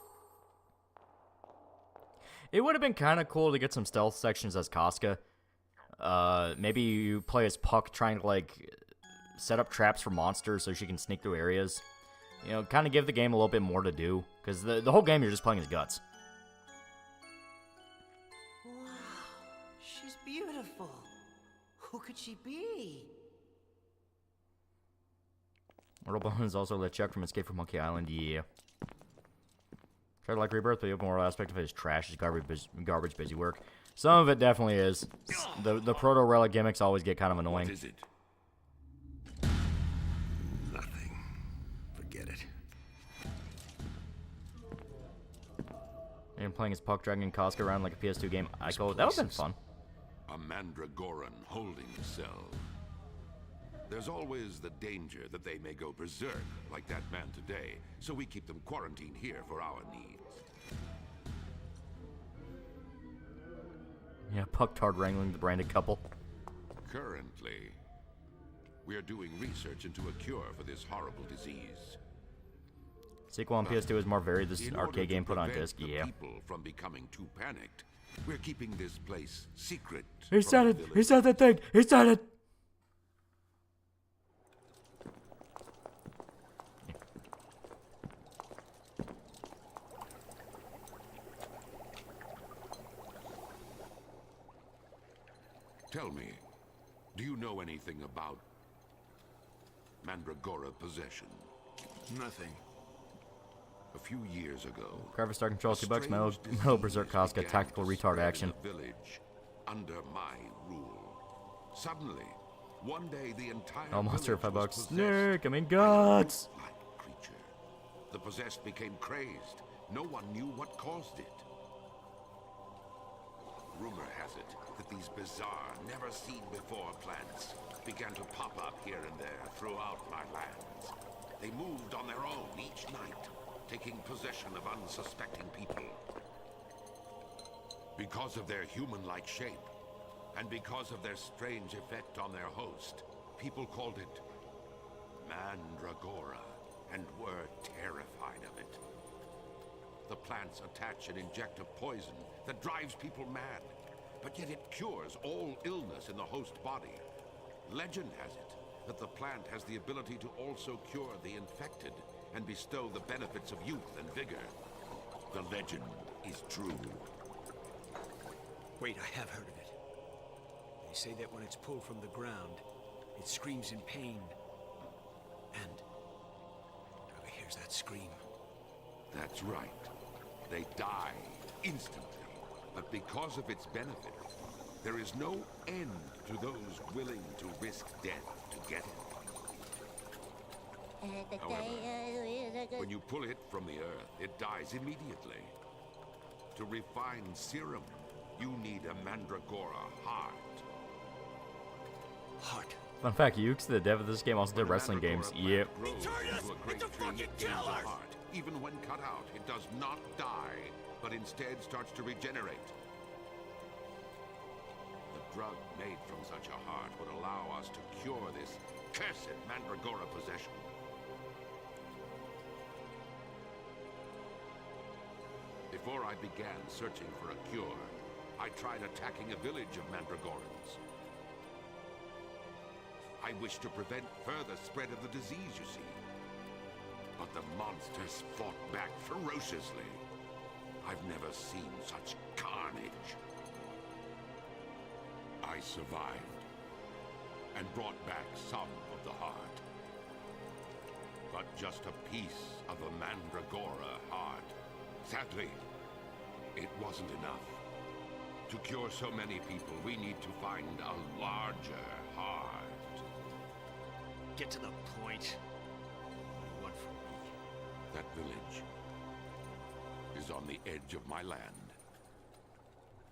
It would have been kind of cool to get some stealth sections as Casca. Maybe you play as Puck trying to, like, set up traps for monsters so she can sneak through areas. You know, kind of give the game a little bit more to do. Because the whole game you're just playing as Guts. Wow, she's beautiful. Who could she be? Mortal Bones also let Chuck from Escape from Monkey Island, yeah. Tried to like Rebirth, but the open world aspect of it is trash. It's garbage busy work. Some of it definitely is. The proto-relic gimmicks always get kind of annoying. What is it? Nothing. Forget it. And playing as Puck dragging Casca around like a PS2 game. That would have been fun. A Mandragoran holding cell. There's always the danger that they may go berserk, like that man today, so we keep them quarantined here for our needs. Yeah, Puck Tard wrangling the branded couple. Currently, we are doing research into a cure for this horrible disease. Sequel on PS2 is more varied. This In arcade order game to put on prevent disc, the yeah. people from becoming too panicked, we're keeping this place secret. He from said the it! He village. said the thing! He said it! Tell me, do you know anything about Mandragora possession? Nothing. A few years ago, Graphics Star Control, a $2, Metal strange Berserk disease Casca, began tactical to retard spread action. in the village under my rule. Suddenly, one day the entire Oh, monster, village $5. was possessed Snake, I mean by a Guts! wolf-like creature. The possessed became crazed. No one knew what caused it. Rumor has it that these bizarre, never-seen-before plants began to pop up here and there throughout my lands. They moved on their own each night, taking possession of unsuspecting people. Because of their human-like shape, and because of their strange effect on their host, people called it Mandragora, and were terrified of it. The plants attach and inject a poison that drives people mad, but yet it cures all illness in the host body. Legend has it that the plant has the ability to also cure the infected and bestow the benefits of youth and vigor. The legend is true. Wait, I have heard of it. They say that when it's pulled from the ground, it screams in pain. And whoever hears that scream... That's right. They die instantly. But because of its benefit, there is no end to those willing to risk death to get it. However, when you pull it from the earth, it dies immediately. To refine serum, you need a Mandragora heart. Heart. Fun fact, Ukes, the dev of this game, also did wrestling games. Yep. Even when cut out, it does not die, but instead starts to regenerate. The drug made from such a heart would allow us to cure this cursed Mandragora possession. Before I began searching for a cure, I tried attacking a village of Mandragorans. I wish to prevent further spread of the disease, you see. But the monsters fought back ferociously. I've never seen such carnage. I survived, and brought back some of the heart. But just a piece of a Mandragora heart. Sadly, it wasn't enough. To cure so many people, we need to find a larger heart. Get to the point. What for me? That village is on the edge of my land.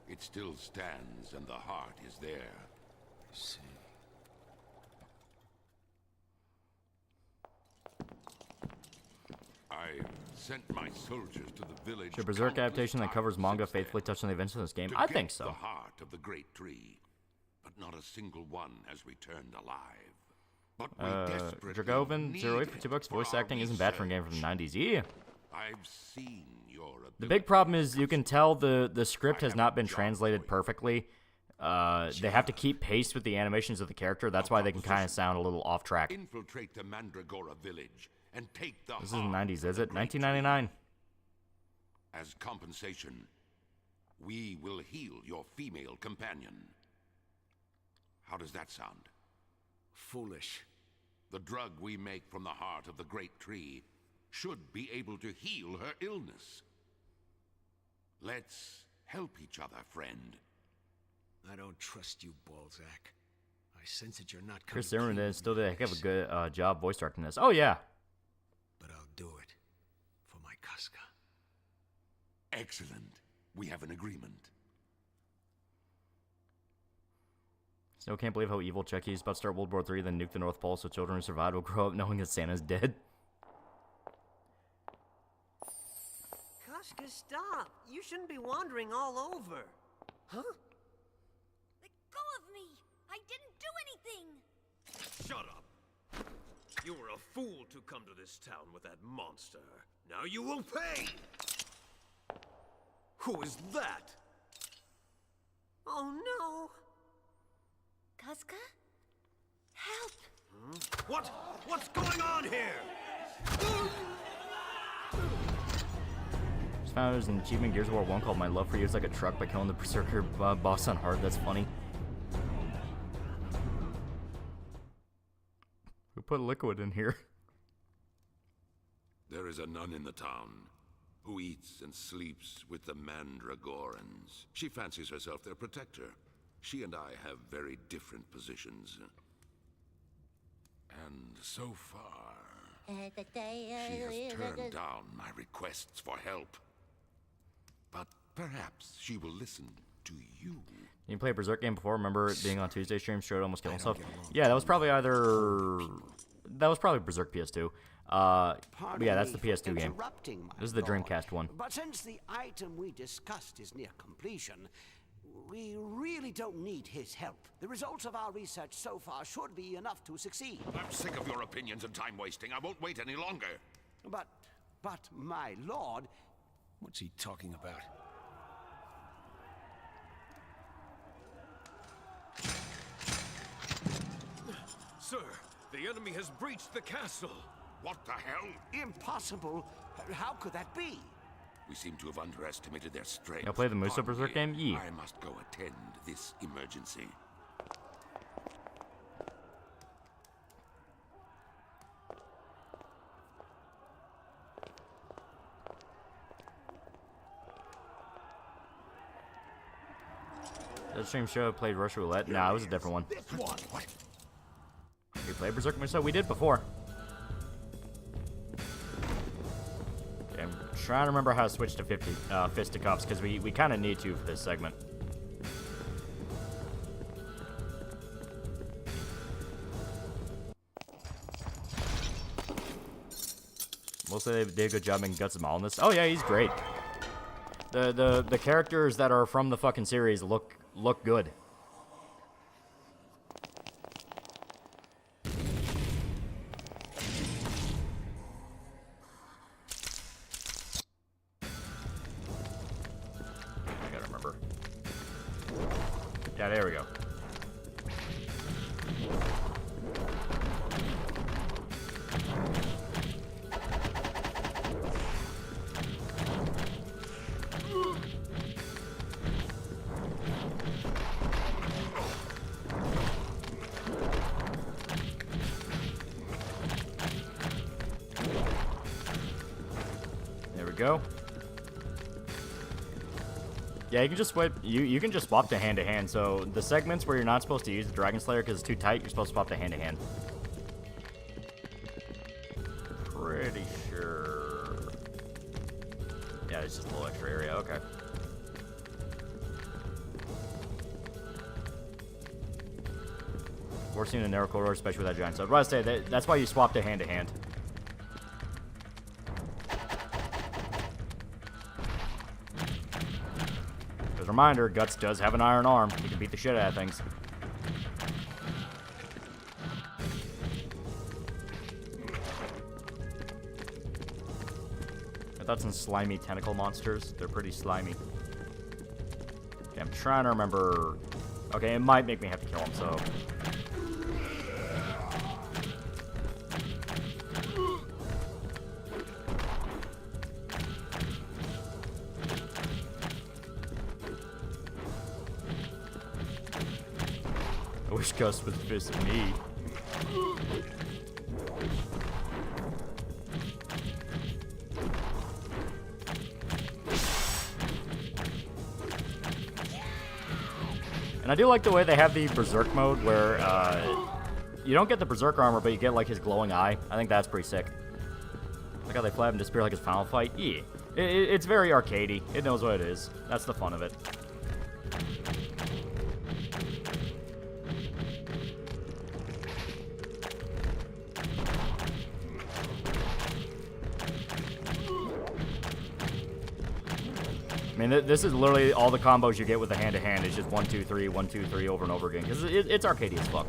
It still stands and the heart is there. I see. I've sent my soldiers to the village. Should Berserk adaptation that covers manga faithfully touch on the events of this game? I think The so. heart of the great tree, but not a single one has returned alive. But we desperately Dragovan, need 08 for it $2. for Voice our acting isn't bad for a game from the 90s. Yeah. I've seen your ability. The big problem is you can tell the script has not been translated perfectly. They have to keep pace with the animations of the character. That's why they can kind of sound a little off track. Infiltrate the Mandragora village and take the This is the heart 90s, of is the it? great 1999. tree. As compensation, we will heal your female companion. How does that sound? Foolish. The drug we make from the heart of the great tree should be able to heal her illness. Let's help each other, friend. I don't trust you, Balzac. I sense that you're not coming Chris Zimmerman clean then with still me did a on heck of a this, good job voice directing this. Oh, yeah. but I'll do it for my Casca. Excellent. We have an agreement. Still can't believe how evil Chucky is about to start World War III, then nuke the North Pole so children who survived will grow up knowing that Santa's dead. Casca, stop. You shouldn't be wandering all over. Huh? Let go of me! I didn't do anything! Shut up! You were a fool to come to this town with that monster. Now you will pay! Who is that? Oh no! Casca? Help! What? What's going on here? Just found there's an achievement in Gears of War 1 called My Love for You is Like a Truck by killing the Berserker boss on hard. That's funny. Who put liquid in here? There is a nun in the town who eats and sleeps with the Mandragorans. She fancies herself their protector. She and I have very different positions. And so far, she has turned down my requests for help. But perhaps she will listen to you. You played a Berserk game before? Remember it being on Tuesday stream? Strode almost killed himself. Yeah, that was probably Berserk PS2. But yeah, that's the PS2 game. This is the Dreamcast one. But since the item we discussed is near completion, we really don't need his help. The results of our research so far should be enough to succeed. I'm sick of your opinions and time wasting. I won't wait any longer. But my lord... What's he talking about? Sir, the enemy has breached the castle. What the hell? Impossible. How could that be? We seem to have underestimated their strength. Y'all play the Muso Pardon Berserk me. game? Yeah. I must go attend this emergency. That stream show played Russian Roulette? Nah, it was a different one. This one. What? We played Berserk Muso? We did before. Okay, I'm trying to remember how to switch to fisticuffs, because we kind of need to for this segment. We'll say they did a good job making Guts Mal in this. Oh yeah, he's great. The characters that are from the fucking series look good. I gotta remember. Yeah, there we go. Go. Yeah, you can just swap. You can just swap to hand. So the segments where you're not supposed to use the Dragon Slayer because it's too tight, you're supposed to swap to hand. pretty sure. Yeah, it's just a little extra area. Okay. We're seeing a narrow corridor, especially with that giant sword. What I say, that's why you swap to hand. As a reminder, Guts does have an iron arm. He can beat the shit out of things. I thought some slimy tentacle monsters. They're pretty slimy. Okay, I'm trying to remember. Okay, it might make me have to kill him, so. I wish Gus was fisting me. And I do like the way they have the Berserk mode where you don't get the Berserk armor, but you get like his glowing eye. I think that's pretty sick. Like how they flab and disappear like his final fight. Yeah. It's very arcadey. It knows what it is. That's the fun of it. I mean, this is literally all the combos you get with the hand-to-hand. It's just 1, 2, 3, 1, 2, 3 over and over again. Because it's arcadey as fuck.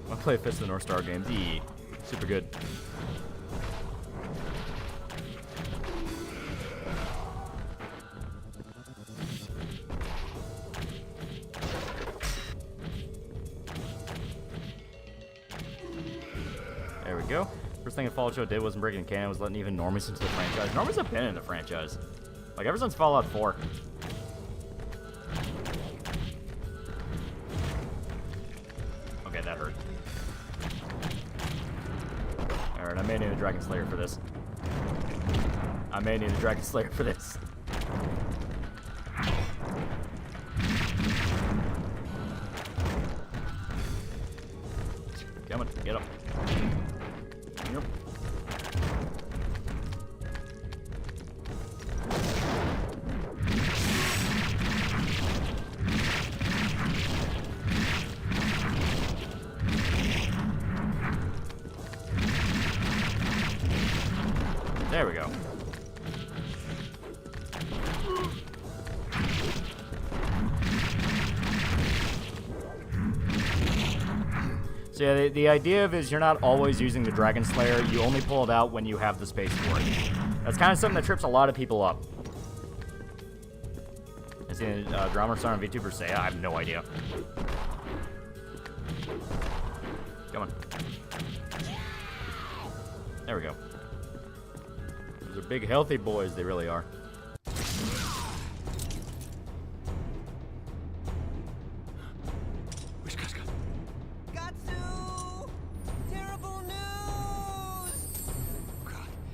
I play Fist of the North Star games. Yeah, super good. There we go. First thing that Fallout Show did wasn't breaking the canon, was letting even normies into the franchise. Normies have been in the franchise. Like, ever since Fallout 4. Okay, that hurt. Alright, I may need a Dragon Slayer for this. I may need a Dragon Slayer for this. Come on, get up. Yep. There we go. So yeah, the idea of is you're not always using the Dragon Slayer. You only pull it out when you have the space for it. That's kind of something that trips a lot of people up. Is he a drama star on VTuber say? I have no idea. Come on. There we go. Those are big, healthy boys. They really are.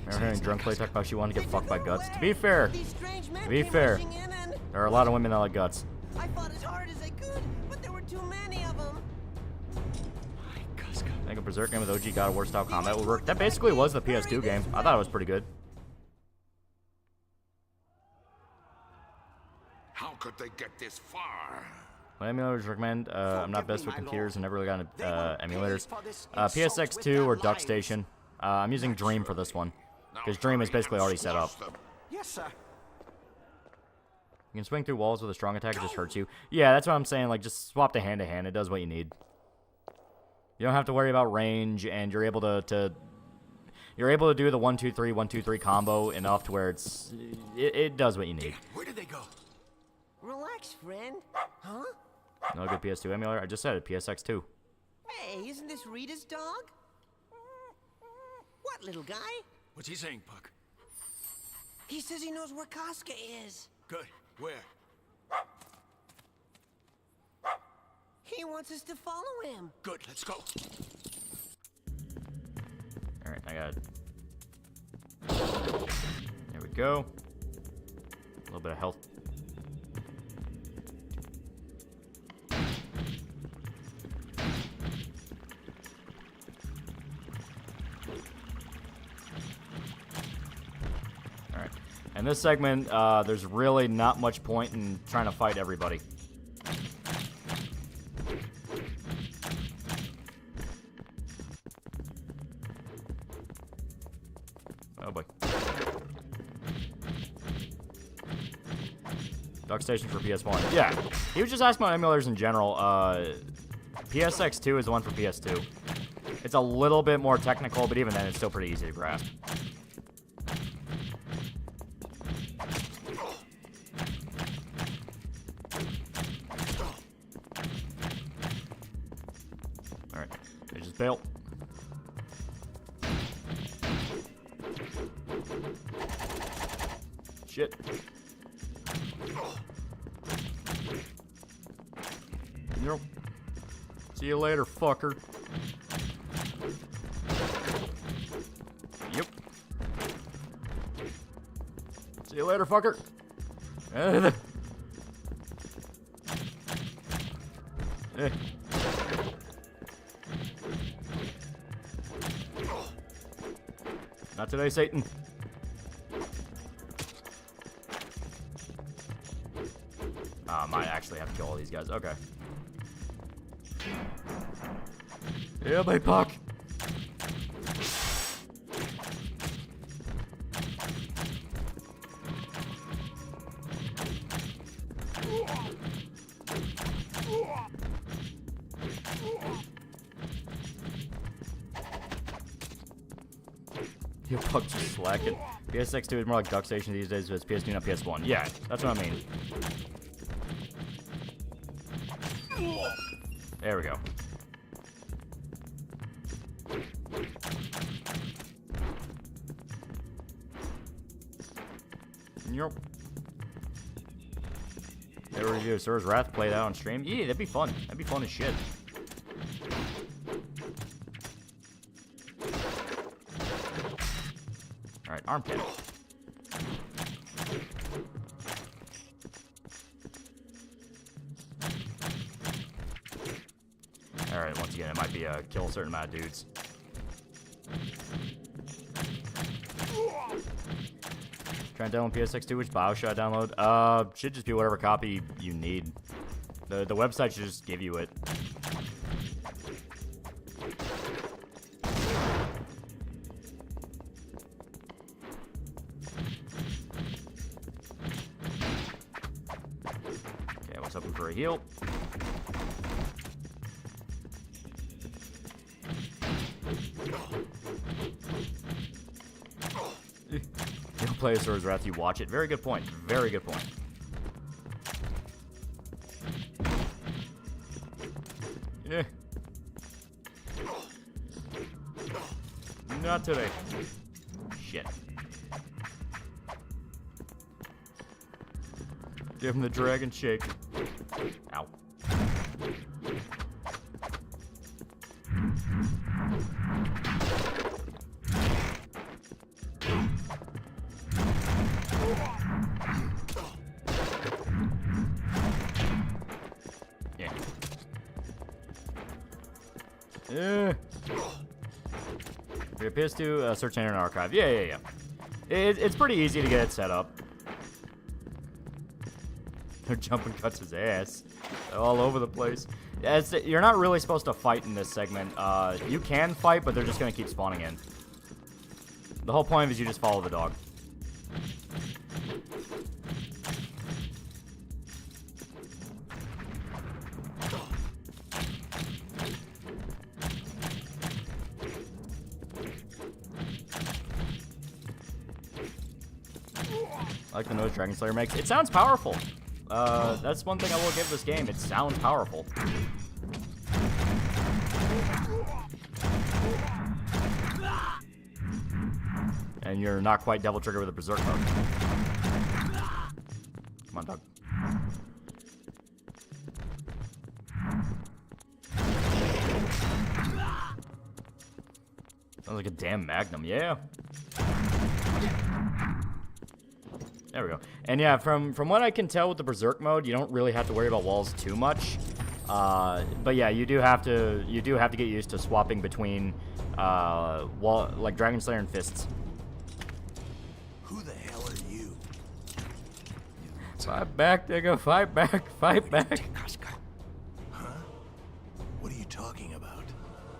Remember hearing Drunk Play talk about she wanted to get fucked by Guts? To be fair, there are a lot of women that like Guts. I fought as hard as I could, but there were too many of them. I think a Berserk game with OG God of War style combat would work. That basically was the PS2 game. I thought it was pretty good. How could they get this far? What emulators recommend? I'm not best with computers and never really got into emulators. PSX2 or DuckStation. I'm using Dream for this one. Because Dream is basically already set up. Yes, sir. You can swing through walls with a strong attack, it just hurts you. Yeah, that's what I'm saying. Like, just swap to hand-to-hand. It does what you need. You don't have to worry about range, and you're able to you're able to do the 1, 2, 3, 1, 2, 3 combo enough to where it does what you need. Where did they go? Relax, friend. Huh? No good PS2 emulator. I just said it. PSX2. Hey, isn't this Rita's dog? What, little guy? What's he saying, Puck? He says he knows where Casca is. Good. Where? He He wants us to follow him. Good, let's go. Alright, I got it. There we go. A little bit of health. Alright. In this segment, there's really not much point in trying to fight everybody. Oh boy. Dock Station for PS1. Yeah, he was just asking about emulators in general. PSX2 is the one for PS2. It's a little bit more technical, but even then, it's still pretty easy to grasp. Alright, they just bail. Shit. Yep. See you later, fucker. Yep. See you later, fucker. Eh. Not today, Satan. Might actually have to kill all these guys. Okay. Yeah, my puck. Your puck just slacking. PSX2 is more like Duck Station these days, but it's PS2 not PS1. Yeah, that's what I mean. There we go. Yep. There we go. Sir's Wrath played out on stream. Yeah, that'd be fun. That'd be fun as shit. Alright, arm cannon. Alright, once again, it might be kill a certain amount of dudes. Trying to download PSX2, which BIOS should I download? Should just be whatever copy you need. The website should just give you it. Okay, what's up for a heal? You don't play a Sword's Wrath, you watch it. Very good point. Very good point. Yeah. Not today. Shit. Give him the dragon shake. Ow. Yeah. It appears to search Internet Archive. Yeah. It's pretty easy to get it set up. They're jumping cuts his ass. They're all over the place. You're not really supposed to fight in this segment. You can fight, but they're just going to keep spawning in. The whole point is you just follow the dog. I like the noise Dragon Slayer makes. It sounds powerful. That's one thing I will give this game. It sounds powerful. And you're not quite Devil Trigger with a Berserk mode. Come on, dog. Sounds like a damn Magnum, yeah. There we go. And yeah, from what I can tell with the Berserk mode, you don't really have to worry about walls too much. But yeah, you do have to get used to swapping between like Dragon Slayer and Fists. Who the hell are you? Fight back, nigga, fight back, fight back. Huh? What are you talking about?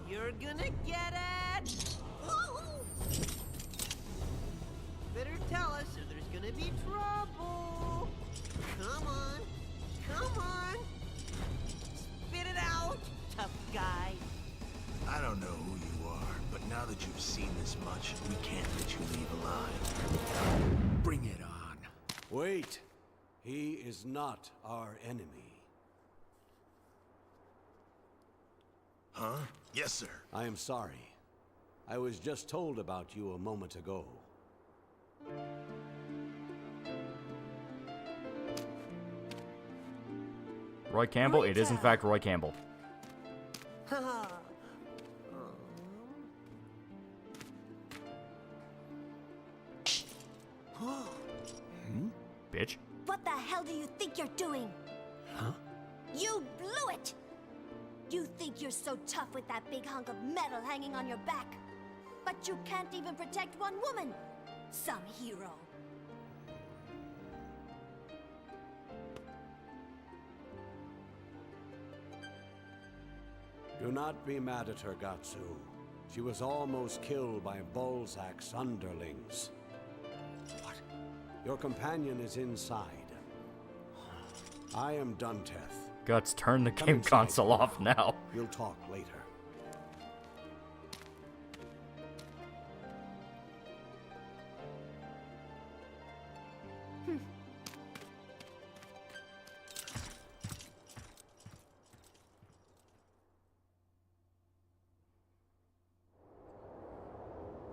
You're gonna get it! Better tell us or there's gonna be trouble. Come on. Come on. Spit it out, tough guy. I don't know who you are, but now that you've seen this much, we can't let you leave alive. Bring it on. Wait. He is not our enemy. Huh? Yes, sir. I am sorry. I was just told about you a moment ago. Roy Campbell? It is in fact Roy Campbell. Haha. Bitch. What the hell do you think you're doing? Huh? You blew it! You think you're so tough with that big hunk of metal hanging on your back. But you can't even protect one woman. Some hero. Do not be mad at her, Gatsu. She was almost killed by Balzac's underlings. What? Your companion is inside. I am Dunteth. Guts, turn the Come game inside. console off now. We'll talk later.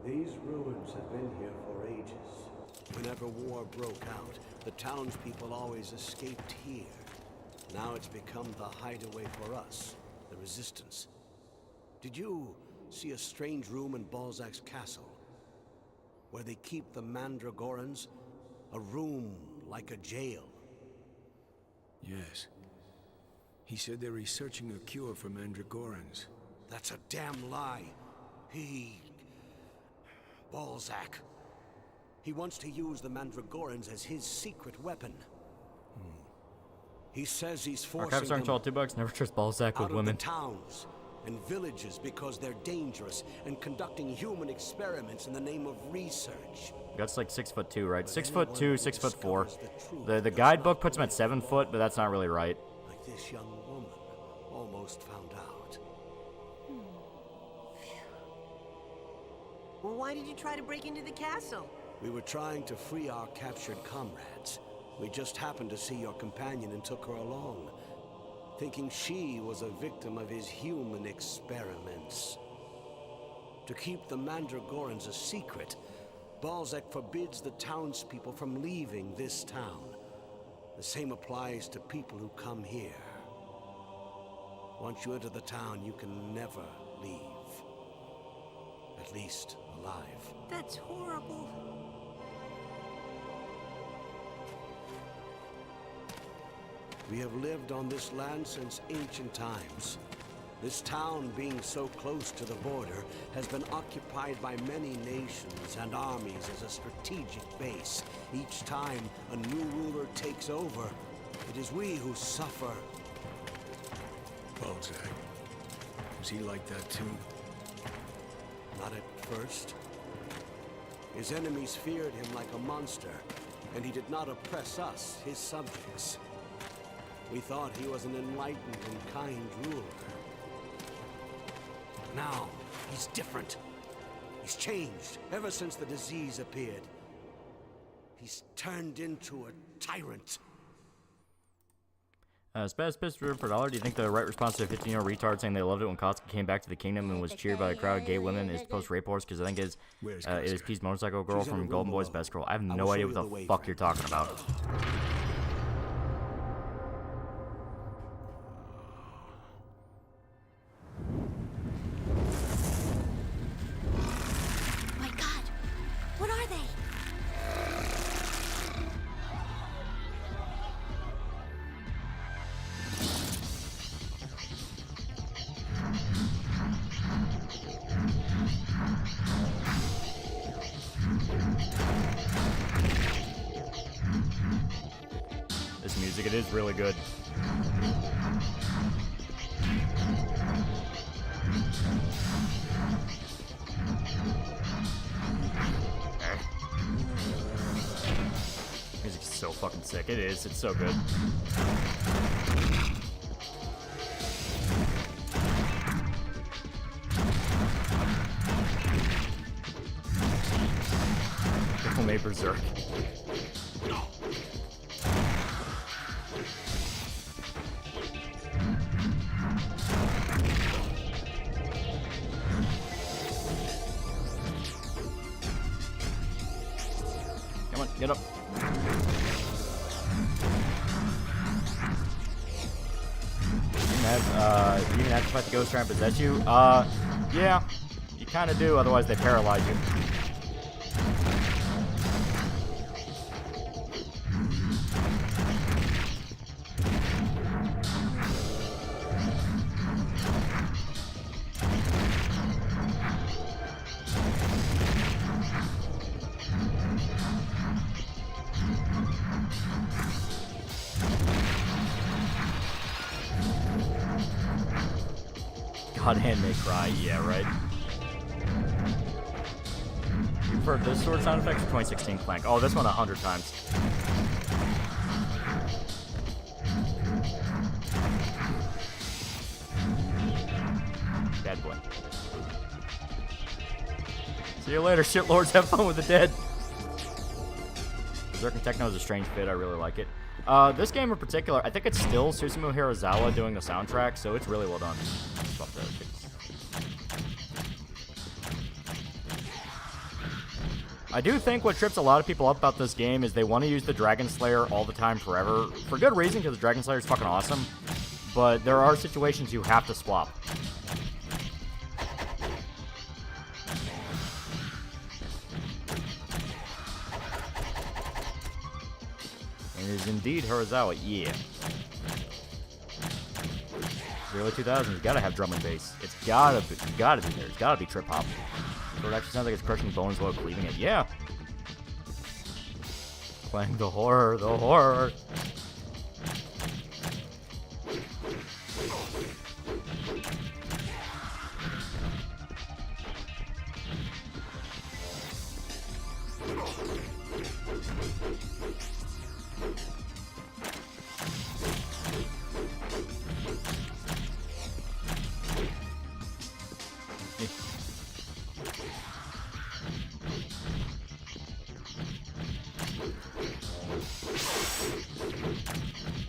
These ruins have been here for ages. Whenever war broke out, the townspeople always escaped here. Now it's become the hideaway for us, the Resistance. Did you see a strange room in Balzac's castle? Where they keep the Mandragorans? A room like a jail. Yes. He said they're researching a cure for Mandragorans. That's a damn lie. Balzac. He wants to use the Mandragorans as his secret weapon. He says he's forcing Archives aren't them all $2. Never trust Balzac out with of women. the towns and villages because they're dangerous and conducting human experiments in the name of research. Guts like 6'2", right? 6'2", 6'4". The guidebook puts him at 7 foot, but that's not really right. Like this young woman almost found out. Well, why did you try to break into the castle? We were trying to free our captured comrades. We just happened to see your companion and took her along, thinking she was a victim of his human experiments. To keep the Mandragorans a secret, Balzac forbids the townspeople from leaving this town. The same applies to people who come here. Once you enter the town, you can never leave. At least alive. That's horrible. We have lived on this land since ancient times. This town, being so close to the border, has been occupied by many nations and armies as a strategic base. Each time a new ruler takes over, it is we who suffer. Balzac. Was he like that too? Not at first. His enemies feared him like a monster, and he did not oppress us, his subjects. We thought he was an enlightened and kind ruler. Now, he's different. He's changed ever since the disease appeared. He's turned into a tyrant. Spaz for $1. Do you think the right response to a 15-year-old retard saying they loved it when Kotzka came back to the kingdom and was cheered by a crowd of gay women is post-rape horse? Because I think it is Pete's motorcycle girl from Golden Boy's Best Girl. I have no idea what the fuck you're talking about. it is really good. Music's so fucking sick. It is. It's so good. People made Berserk. Come on, get up. You even have to fight the ghost try and possess you? Yeah. You kind of do, otherwise they paralyze you. God, hand may cry. Yeah, right. You prefer this sword sound effects or 2016 Clank? Oh, this one 100 times. Bad boy. See you later, shitlords. Have fun with the dead. Berserk and Techno is a strange fit. I really like it. This game in particular, I think it's still Susumu Hirasawa doing the soundtrack, so it's really well done. I do think what trips a lot of people up about this game is they want to use the Dragon Slayer all the time forever. For good reason, because the Dragon Slayer is fucking awesome. But there are situations you have to swap. And it is indeed Hirasawa, yeah. Early 2000s, you gotta have drum and bass. It's gotta be there. It's gotta be trip hop. So it actually sounds like it's crushing bones while cleaving it. Yeah. Playing the horror, the horror.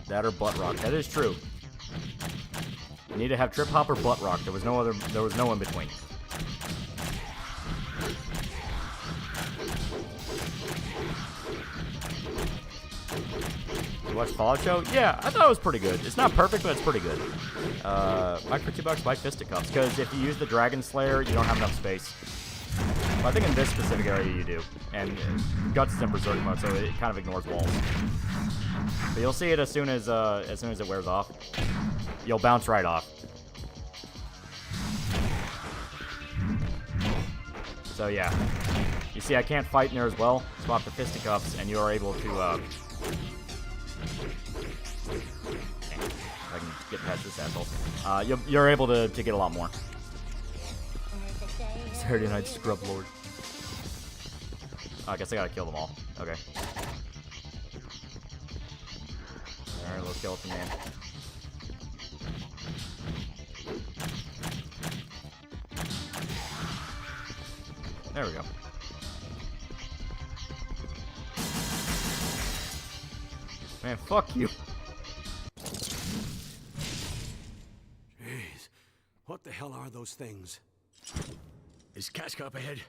That or butt rock. That is true. You need to have trip hop or butt rock. There was no in between. You watch Fallout Show? Yeah, I thought it was pretty good. It's not perfect, but it's pretty good. Mike for $2, buy fisticuffs, because if you use the Dragon Slayer, you don't have enough space. Well, I think in this specific area you do. And Guts is in Berserk mode, so it kind of ignores walls. But you'll see it as soon as it wears off. You'll bounce right off. So yeah. You see I can't fight in there as well. Swap the fisticuffs and you are able to if I can get past this asshole. You're able to get a lot more. Saturday Night Scrub Lord. Oh, I guess I gotta kill them all. Okay. Alright, little skeleton man. There we go. Man, fuck you. Jeez. What the hell are those things? Is Casca up ahead?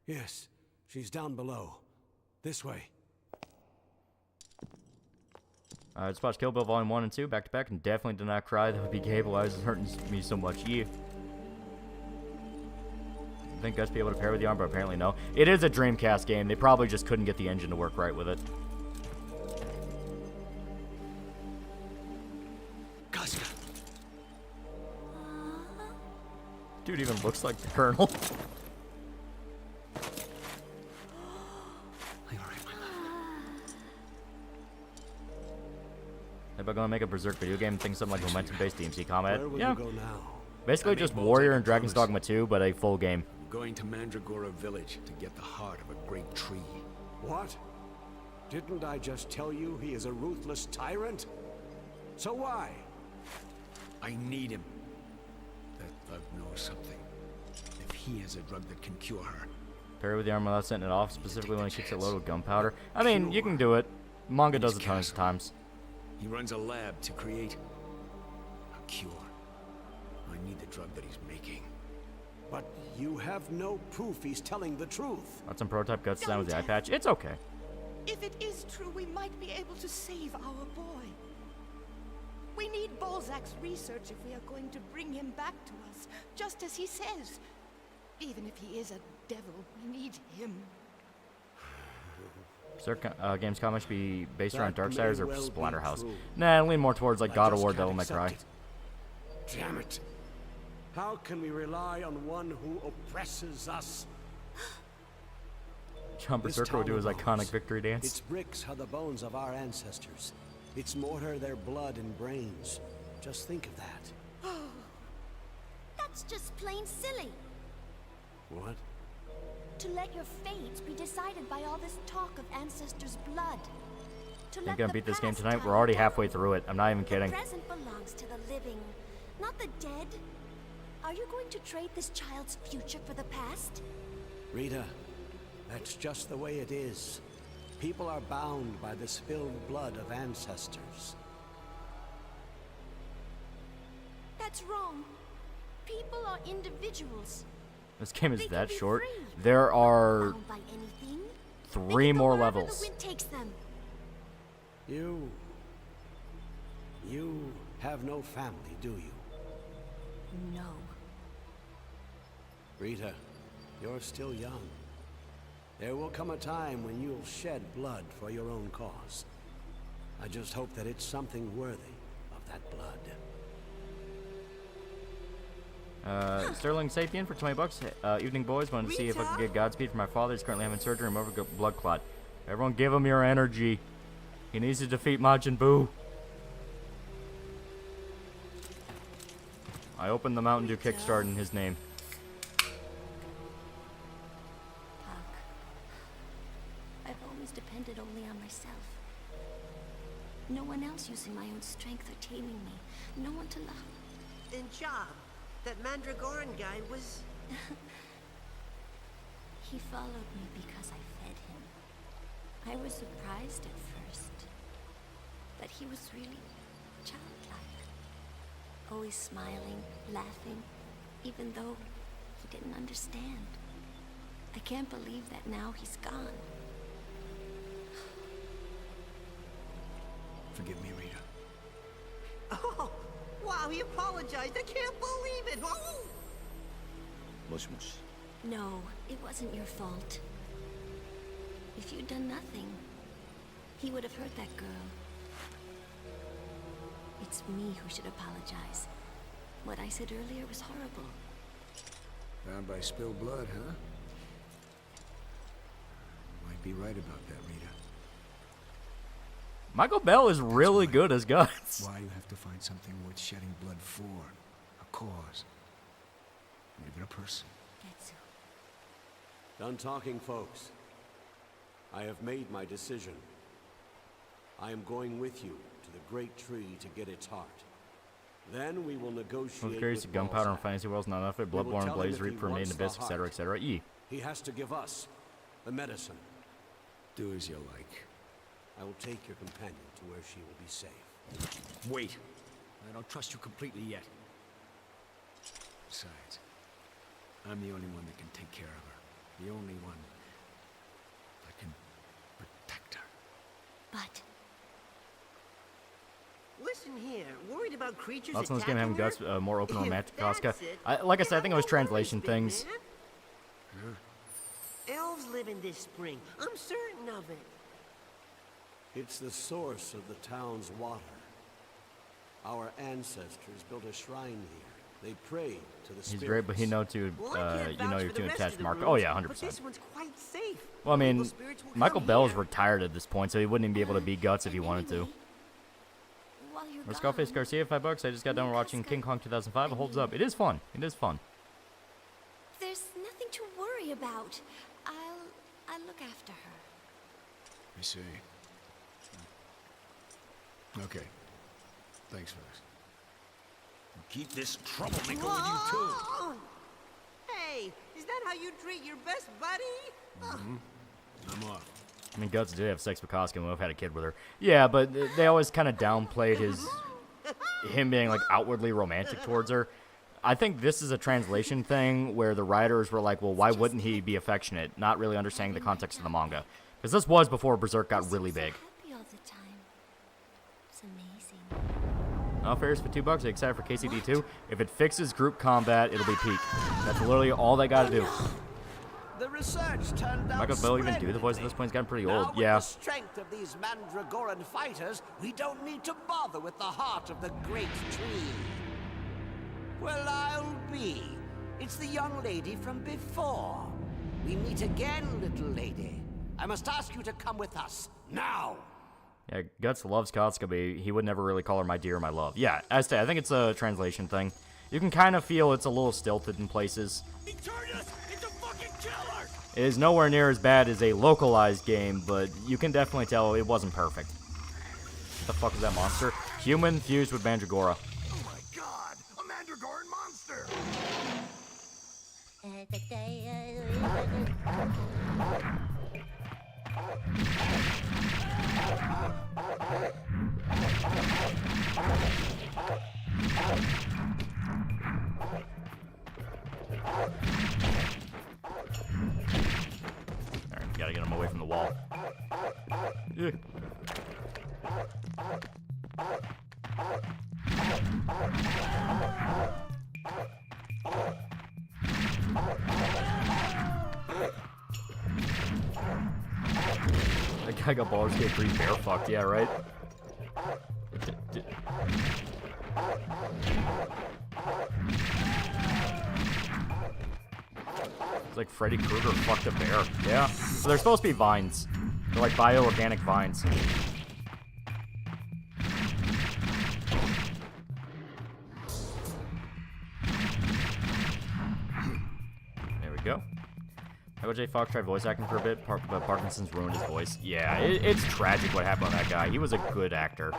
Yes. She's down below. This way. Let's watch Kill Bill Volume 1 and 2 back to back, and definitely did not cry. That would be gay. Why is it hurting me so much? Yeah. I think Guts be able to pair with the arm, but apparently no. It is a Dreamcast game. They probably just couldn't get the engine to work right with it. Casca. Dude even looks like the Colonel. gonna make a Berserk video game and think something like momentum-based DMC combat. Where will Yeah. you go now? Basically I made just Boltek Warrior a and Dragon's promise. Dogma 2, but a full game. Going to Mandragora Village to get the heart of a great tree. What? Didn't I just tell you he is a ruthless tyrant? So why? I need him. That thug knows something. If he has a drug that can cure her. Parry with the arm without setting it off, specifically when it keeps it loaded with gunpowder. I mean, you can do it. Manga does it tons of times. He runs a lab to create a cure. I need the drug that he's making. But you have no proof he's telling the truth. Got some prototype guts down with the eye patch. It's okay. If it is true, we might be able to save our boy. We need Balzac's research if we are going to bring him back to us, just as he says. Even if he is a devil, we need him. Berserk games comment should be based around That Darksiders may or well be Splatterhouse. true. Nah, I lean more towards like I God of just War, can't Devil May accept Cry. it. Damn it. How can we rely on one who oppresses us? John This Berserker would do town his of iconic ours, victory dance. Its bricks are the bones of our ancestors. Its mortar, their blood and brains. Just think of that. That's just plain silly. What? To let your fate be decided by all this talk of ancestors' blood. To Think let I'm gonna the beat this game past tonight? die We're already down. halfway through it. I'm not even kidding. The present belongs to the living, not the dead. Are you going to trade this child's future for the past? Rita, that's just the way it is. People are bound by the spilled blood of ancestors. That's wrong. People are individuals. This game is They can that be short. free. There are Bound by anything. They 3 can go more wherever levels. The wind takes them. You have no family, do you? No. Rita, you're still young. There will come a time when you'll shed blood for your own cause. I just hope that it's something worthy of that blood. Sterling Sapien for 20 bucks. Evening boys, wanted to see if I could get Godspeed for my father. He's currently having surgery and remove a blood clot. Everyone give him your energy. He needs to defeat Majin Buu. I opened the Mountain Dew Kickstart in his name. I've always depended only on myself. No one else using my own strength or taming me. No one to love. And Job, that Mandragoran guy was... He followed me because I fed him. I was surprised at first. But he was really childlike. Always smiling, laughing, even though he didn't understand. I can't believe that now he's gone. Forgive me, Rita. Oh, wow, he apologized. I can't believe it. Oh! Mush mush. No, it wasn't your fault. If you'd done nothing, he would have hurt that girl. It's me who should apologize. What I said earlier was horrible. Bound by spilled blood, huh? Might be right about that, Rita. Michael Bell is really good as Guts. Why you have to find something worth shedding blood for. A cause. And even a person. Getsu. Done talking, folks. I have made my decision. I am going with you to the great tree to get its heart. Then we will negotiate Curious with gunpowder and Balzac. fantasy worlds not enough. We will Bloodborne, tell him Blaze, if he Reaper, Maiden wants Abyss, the etc., heart. etc. E. He has to give us the medicine. Do as you like. I will take your companion to where she will be safe. Wait. I don't trust you completely yet. Besides, I'm the only one that can take care of her. The only one that can protect her. But Listen here, worried about creatures Lots in this game having attacking Guts, her? more open If romantic that's Casca. it, Like I said, I then think it was no translation worries, big things. man. Elves live in this spring. I'm certain of it. It's the source of the town's water. Our ancestors built a shrine here. They prayed to the He's spirits. great, but he know to, Well, I can't you vouch know for you're the too rest attached of to the Mark. rooms, Oh yeah, But 100%. this one's quite safe. Well, I mean, Evil spirits will Michael come Bell's here. retired at this point, so he wouldn't even be able to beat Guts if he wanted to. while you're Or Skullface Garcia, $5. I just got done watching King Kong 2005. It holds up. It is fun. It is fun. There's nothing to worry about. I'll look after her. I see. Okay. Thanks, folks. Keep this troublemaker with you, too. Hey, is that how you treat your best buddy? I'm off. I mean, Guts did have sex with Koska and would have had a kid with her. Yeah, but they always kind of downplayed him being, like, outwardly romantic towards her. I think this is a translation thing where the writers were like, well, why wouldn't he be affectionate? Not really understanding the context of the manga. Because this was before Berserk got really big. Happy all the time. It's amazing. Fares for $2. Are you excited for KCD 2? If it fixes group combat, it'll be peak. That's literally all they gotta do. The research turned out Michael Bell even do the voice at this point? He's gotten pretty old. With Yeah. the strength of these Mandragoran fighters, we don't need to bother with the heart of the great tree. Well, I'll be. It's the young lady from before. We meet again, little lady. I must ask you to come with us, now! Yeah, Guts loves Koska, but he would never really call her my dear, my love. Yeah, I think it's a translation thing. You can kind of feel it's a little stilted in places. He turned us into fucking killers! It is nowhere near as bad as a localized game, but you can definitely tell it wasn't perfect. What the fuck is that monster? Human fused with Mandragora. Oh my god! A Mandragoran monster! Alright, gotta get him away from the wall. Yeah. That guy got Baldur's Gate 3 bear fucked, yeah, right? It's like Freddy Krueger fucked a bear. Yeah. So they're supposed to be vines. They're like bioorganic vines. There we go. Michael J. Fox tried voice acting for a bit, but Parkinson's ruined his voice. Yeah, it's tragic what happened to that guy. He was a good actor.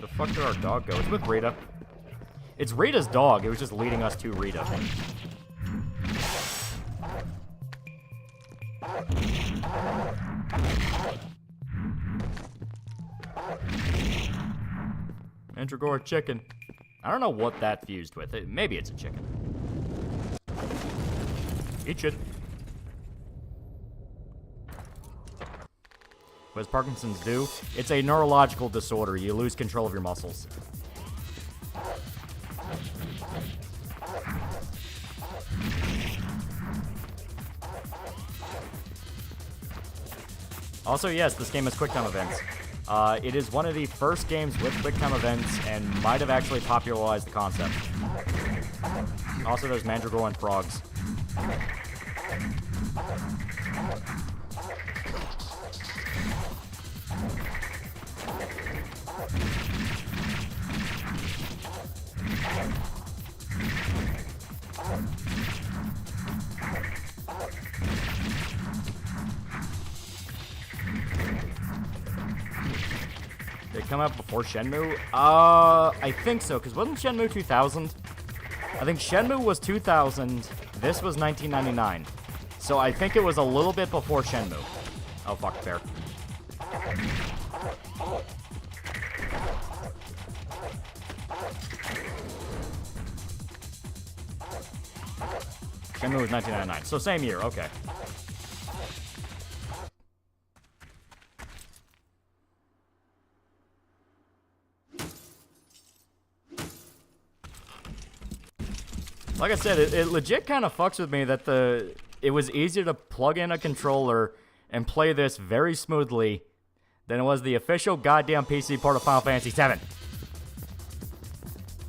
The fuck did our dog go? It's with Rita. It's Rita's dog. It was just leading us to Rita. Mandragora chicken. I don't know what that fused with. Maybe it's a chicken. Eat shit. What does Parkinson's do? It's a neurological disorder. You lose control of your muscles. Also, yes, this game has QuickTime events. It is one of the first games with QuickTime events and might have actually popularized the concept. Also, there's Mandragora and frogs. Did it come out before Shenmue? I think so, because wasn't Shenmue 2000? I think Shenmue was 2000, this was 1999. So I think it was a little bit before Shenmue. Oh, fuck, bear. Shenmue was 1999, so same year, okay. Like I said, it legit kind of fucks with me that it was easier to plug in a controller and play this very smoothly than it was the official goddamn PC port of Final Fantasy VII.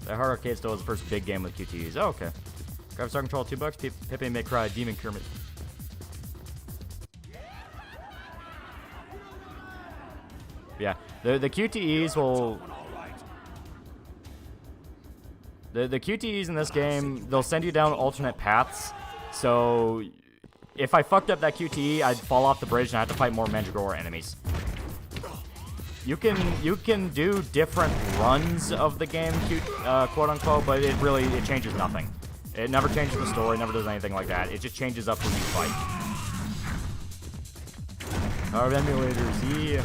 The Hard Arcade still was the first big game with QTEs. Oh, okay. Grab Star Control $2. Pepe may cry. Demon Kermit. Yeah, the QTEs will... The QTEs in this game, they'll send you down alternate paths. So, if I fucked up that QTE, I'd fall off the bridge and I have to fight more Mandragora enemies. You can do different runs of the game, quote unquote, but it changes nothing. It never changes the story, never does anything like that. It just changes up who you fight. Our emulators, yeah.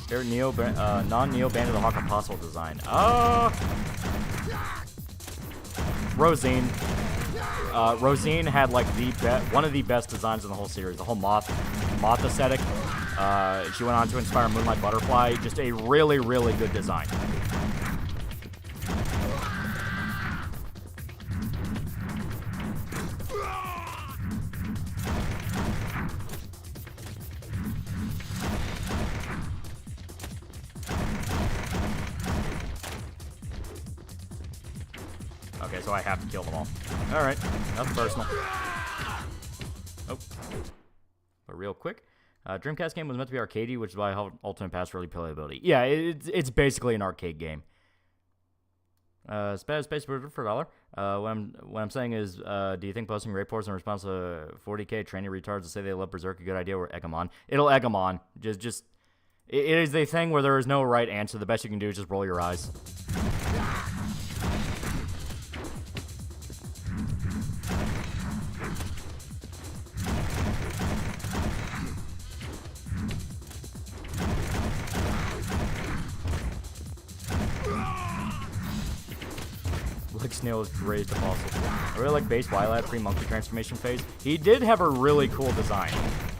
Their non-Neo Band of the Hawk Apostle design. Rosine. Rosine had like one of the best designs in the whole series. The whole moth aesthetic. She went on to inspire Moonlight Butterfly. Just a really, really good design. Okay, so I have to kill them all. Alright, nothing personal. Oh. But real quick, Dreamcast game was meant to be arcadey, which is why I have Ultimate Pass early playability. Yeah, it's basically an arcade game. Space for $1. What I'm saying is, do you think posting reports in response to 40k training retards to say they love Berserk a good idea, or egg them on? It'll egg them on. It is a thing where there is no right answer. The best you can do is just roll your eyes. Like Snail's raised apostle. I really like Base Violet pre-monkey transformation phase. He did have a really cool design.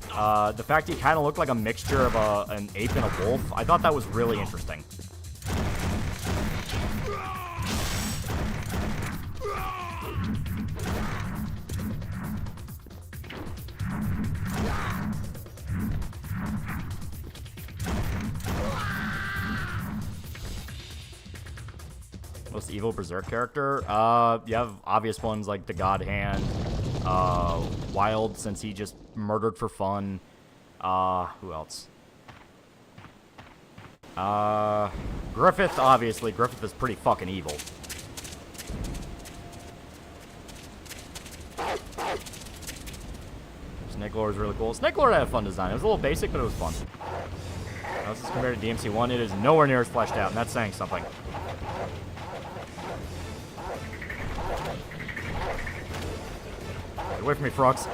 The fact he kind of looked like a mixture of an ape and a wolf, I thought that was really interesting. Most evil Berserk character? You have obvious ones like the God Hand, Wild, since he just murdered for fun. Who else? Griffith, obviously. Griffith is pretty fucking evil. Snake Lord is really cool. Snake Lord had a fun design. It was a little basic, but it was fun. Now, this is compared to DMC1. It is nowhere near as fleshed out, and that's saying something. Get away from me, frogs.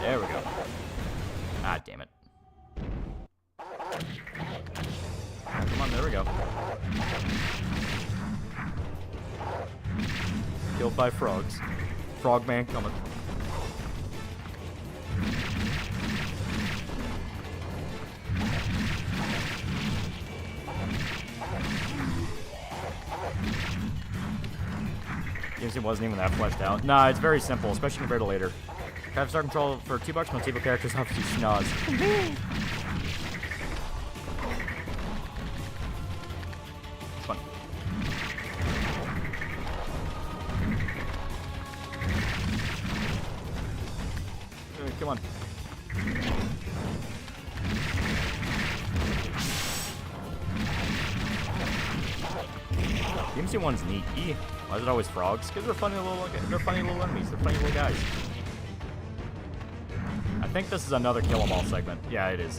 There we go. Ah, damn it. Come on, there we go. Killed by frogs. Frogman coming. It wasn't even that fleshed out. Nah, it's very simple, especially compared to later. 5-star control for $2. Most evil characters obviously schnoz. It's fun. Come on. DMC1's neat. Why is it always frogs? Because they're funny little enemies. They're funny little guys. I think this is another kill 'em all segment. Yeah, it is.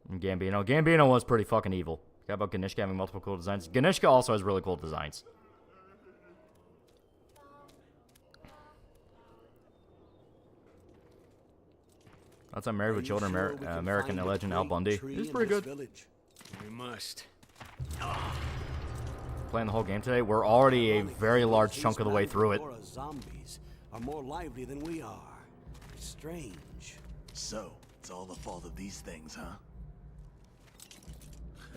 And Gambino. Gambino was pretty fucking evil. How about Ganishka having multiple cool designs? Ganishka also has really cool designs. That's I'm Married with Children, American Legend Al Bundy. It's pretty good. We must. Playing the whole game today. We're already a very large chunk of the way through it. Zombies are more lively than we are. Strange. So, it's all the fault of these things, huh?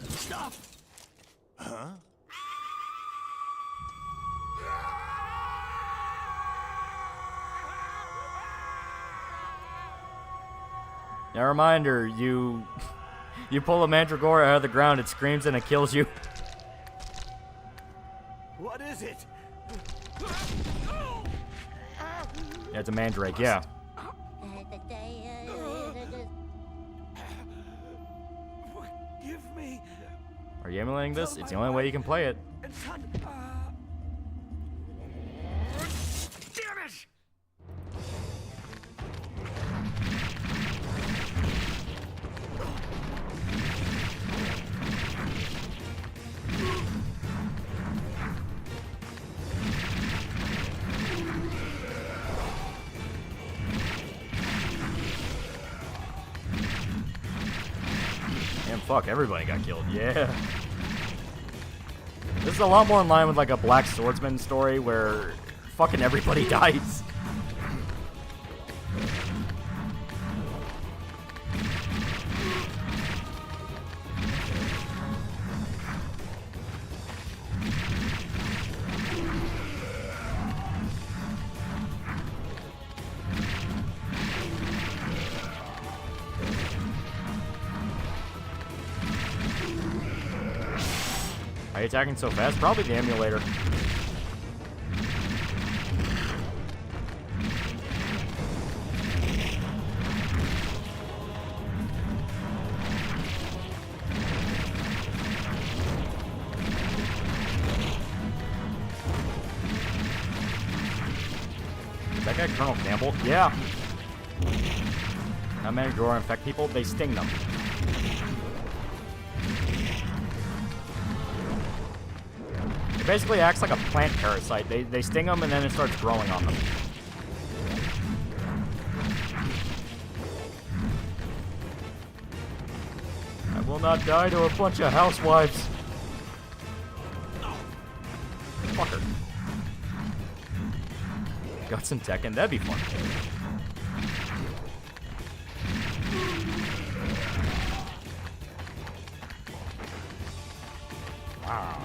Stop! Huh? Now, reminder, you pull a mandragora out of the ground, it screams and it kills you. What is it? Yeah, it's a mandrake, yeah. Forgive me. Are you emulating this? It's the only way you can play it. Son, Damn it! Damn, fuck, everybody got killed. Yeah. This is a lot more in line with like a Black Swordsman story where fucking everybody dies. Are you attacking so fast? Probably the emulator. Is that guy Colonel Campbell? Yeah. Not many draw infect people, they sting them. It basically acts like a plant parasite. They sting them and then it starts growing on them. I will not die to a bunch of housewives. Fucker. Guts and Tekken, that'd be fun. Wow.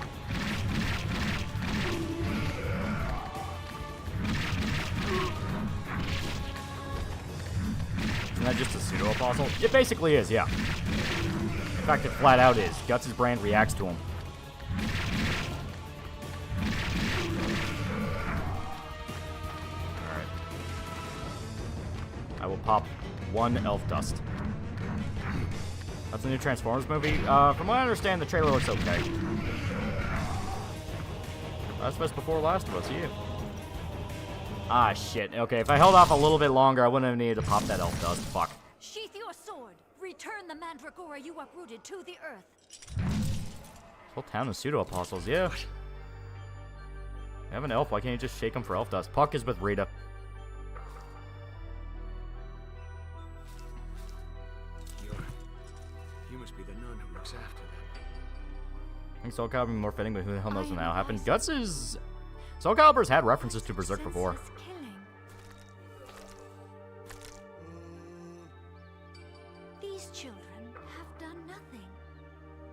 Isn't that just a pseudo-apostle? It basically is, yeah. In fact, it flat out is. Guts' brand reacts to him. Alright. I will pop one elf dust. That's a new Transformers movie. From what I understand, the trailer looks okay. Last of Us before Last of Us, yeah. Ah, shit. Okay, if I held off a little bit longer, I wouldn't have needed to pop that elf dust. Fuck. Sheath your sword. Return the mandragora you uprooted to the earth. This whole town is pseudo-apostles, yeah. You have an elf, why can't you just shake him for elf dust? Puck is with Rita. You must be the nun who looks after them. I think Soul Calibur would be more fitting, but who the hell knows what now happened? Guts is... Soul Calibur's had references to Berserk before. These children have done nothing.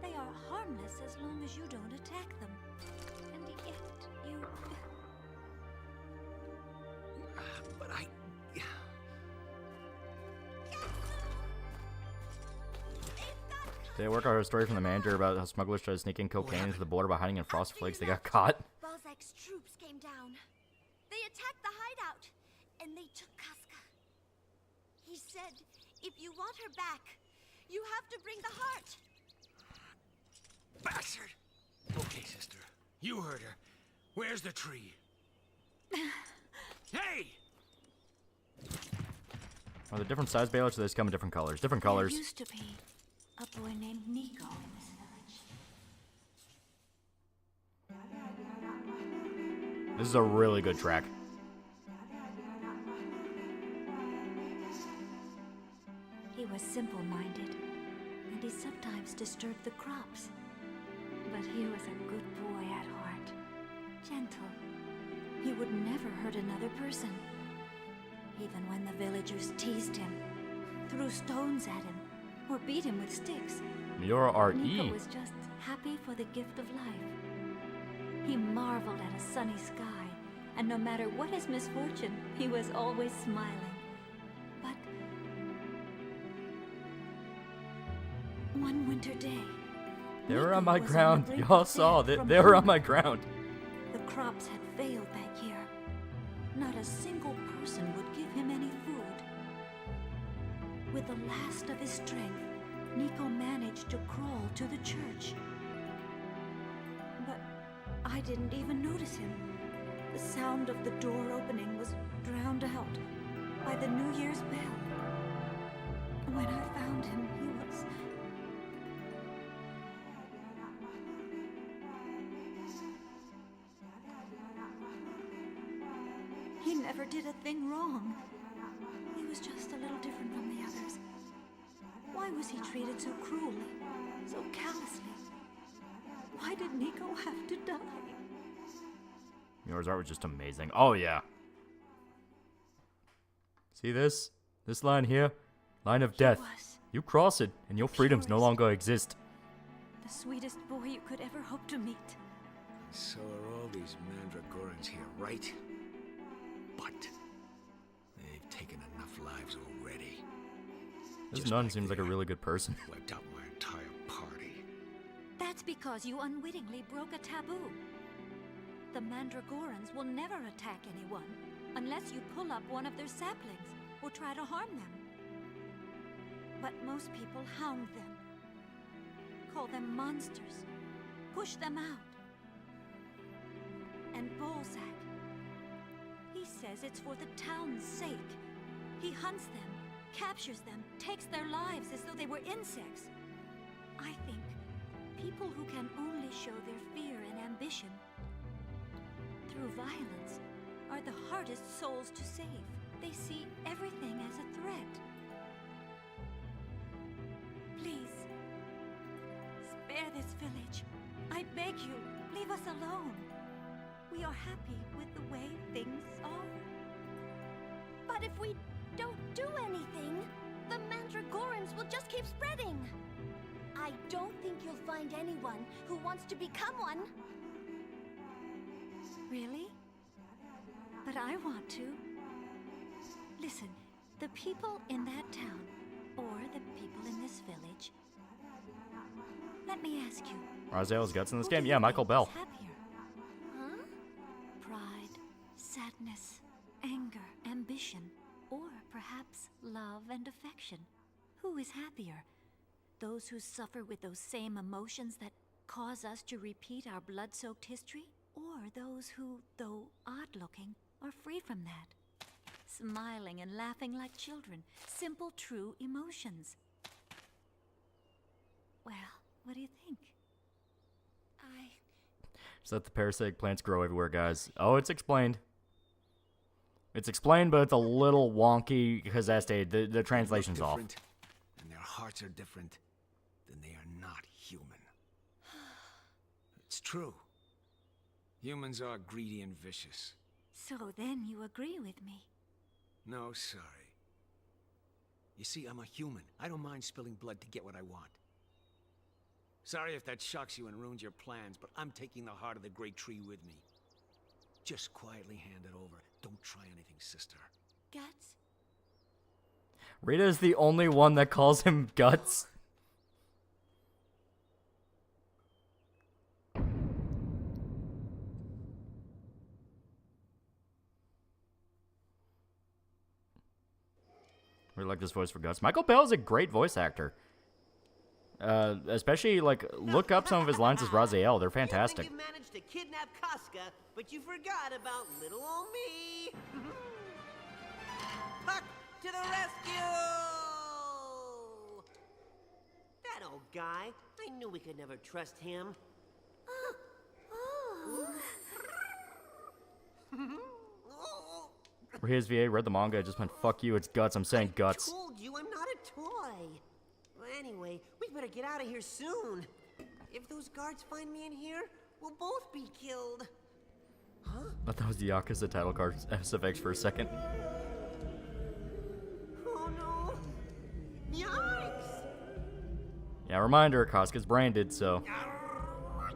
They are harmless as long as you don't attack them. And yet you... But I... They work out a story from the manager about how smugglers tried to sneak in cocaine into the border by hiding in frost flakes. They got caught. Balzac's troops came down. They attacked the hideout, and they took Casca. He said, if you want her back, you have to bring the heart. Bastard! Okay, sister. You heard her. Where's the tree? Hey! Are there different size balers, so they just come in different colors? Different colors. There used to be a boy named Nico in this village. This is a really good track. He was simple-minded, and he sometimes disturbed the crops. But he was a good boy at heart, gentle. He would never hurt another person. Even when the villagers teased him, threw stones at him, or beat him with sticks, Miura Nico RE. was just happy for the gift of life. He marveled at a sunny sky, and no matter what his misfortune, he was always smiling. But One winter day, They were on Nico my was ground. the brink Y'all of saw. death They from were on hunger. my ground. The crops had failed that year. Not a single person would give him any food. With the last of his strength, Nico managed to crawl to the church. But I didn't even notice him. The sound of the door opening was drowned out by the New Year's bell. When I found him, he was... He never did a thing wrong. He was just a little different from the others. Why was he treated so cruelly, so callously? Why did Nico have to die? Yours art was just amazing. Oh, yeah. See this? This line here? Line of death. You cross it, and your freedoms no longer exist. The sweetest boy you could ever hope to meet. So are all these Mandragorans here, right? But they've taken enough lives already. This nun seems like a really good person. Wiped out my entire party. That's because you unwittingly broke a taboo. The Mandragorans will never attack anyone unless you pull up one of their saplings or try to harm them. But most people hound them, call them monsters, push them out. And Balzac, he says it's for the town's sake. He hunts them, captures them, takes their lives as though they were insects. I think people who can only show their fear and ambition through violence are the hardest souls to save. They see everything as a threat. Please, spare this village. I beg you, leave us alone. We are happy with the way things are. But if we don't do anything, the Mandragorans will just keep spreading. I don't think you'll find anyone who wants to become one. Really? But I want to. Listen, the people in that town, or the people in this village, let me ask you. Raziel's guts in this game? Yeah, Michael Bell. Happier? Huh? Pride, sadness, anger, ambition, or perhaps love and affection. Who is happier? Those who suffer with those same emotions that cause us to repeat our blood-soaked history? Or those who, though odd-looking, are free from that? Smiling and laughing like children. Simple, true emotions. Well, what do you think? Just let the parasitic plants grow everywhere, guys. Oh, it's explained. It's explained, but it's a little wonky because the translation's off. And their hearts are different. Then they are not human. It's true. Humans are greedy and vicious. So then you agree with me? No, sorry. You see, I'm a human. I don't mind spilling blood to get what I want. Sorry if that shocks you and ruins your plans, but I'm taking the heart of the great tree with me. Just quietly hand it over. Don't try anything, sister. Guts? Rita's the only one that calls him Guts. We like this voice for Guts. Michael Bell is a great voice actor. Especially, like, look up some of his lines as Raziel. They're fantastic. You managed to kidnap Casca, but you forgot about little old me. Puck to the rescue! That old guy. I knew we could never trust him. Here's VA, read the manga, I just went, fuck you, it's Guts, I'm saying Guts. I told you I'm not a toy. Well, anyway, we better get out of here soon. If those guards find me in here, we'll both be killed. Huh? I thought that was the Yakuza title card SFX for a second. Oh no! Yikes! Yeah, reminder, Casca's branded, so.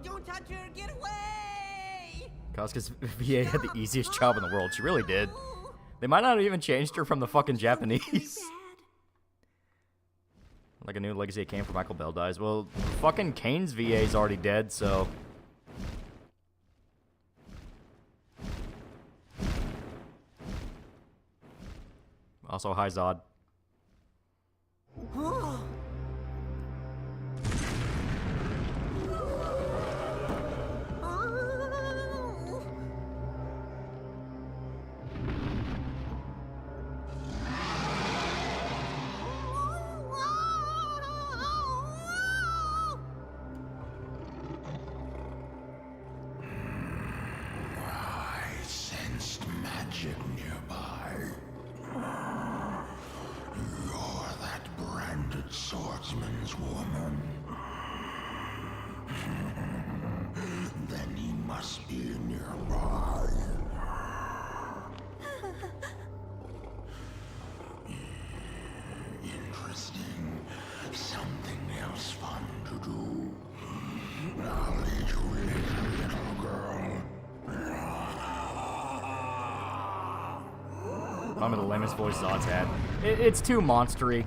Don't touch her! Get away! Casca's VA had the easiest job in the world. She really did. They might not have even changed her from the fucking Japanese. Like a new Legacy of Kain for Michael Bell dies. Well, fucking Kane's VA is already dead, so... Also, hi Zodd. I sensed magic nearby. You're that branded swordsman's woman. Then he must be nearby. Interesting. Something else fun to do. I'll lead you later, little girl. I'm the lamest voice Zodd's had. It's too monstery.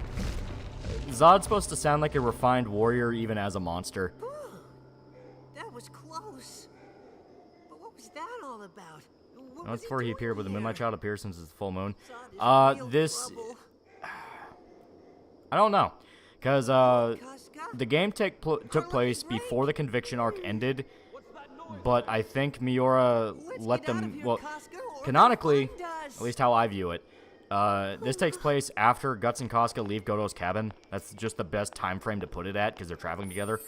Zodd's supposed to sound like a refined warrior even as a monster. That was close. But what was that all about? What Not was before he appeared, but the here? Moonlight Child appears since it's the full moon. Zod is real This... trouble. I don't know. Because, the game took place before the Conviction arc ended, but I think Miura let them... Well, canonically, at least how I view it, this takes place after Guts and Casca leave Goto's cabin. That's just the best time frame to put it at, because they're traveling together.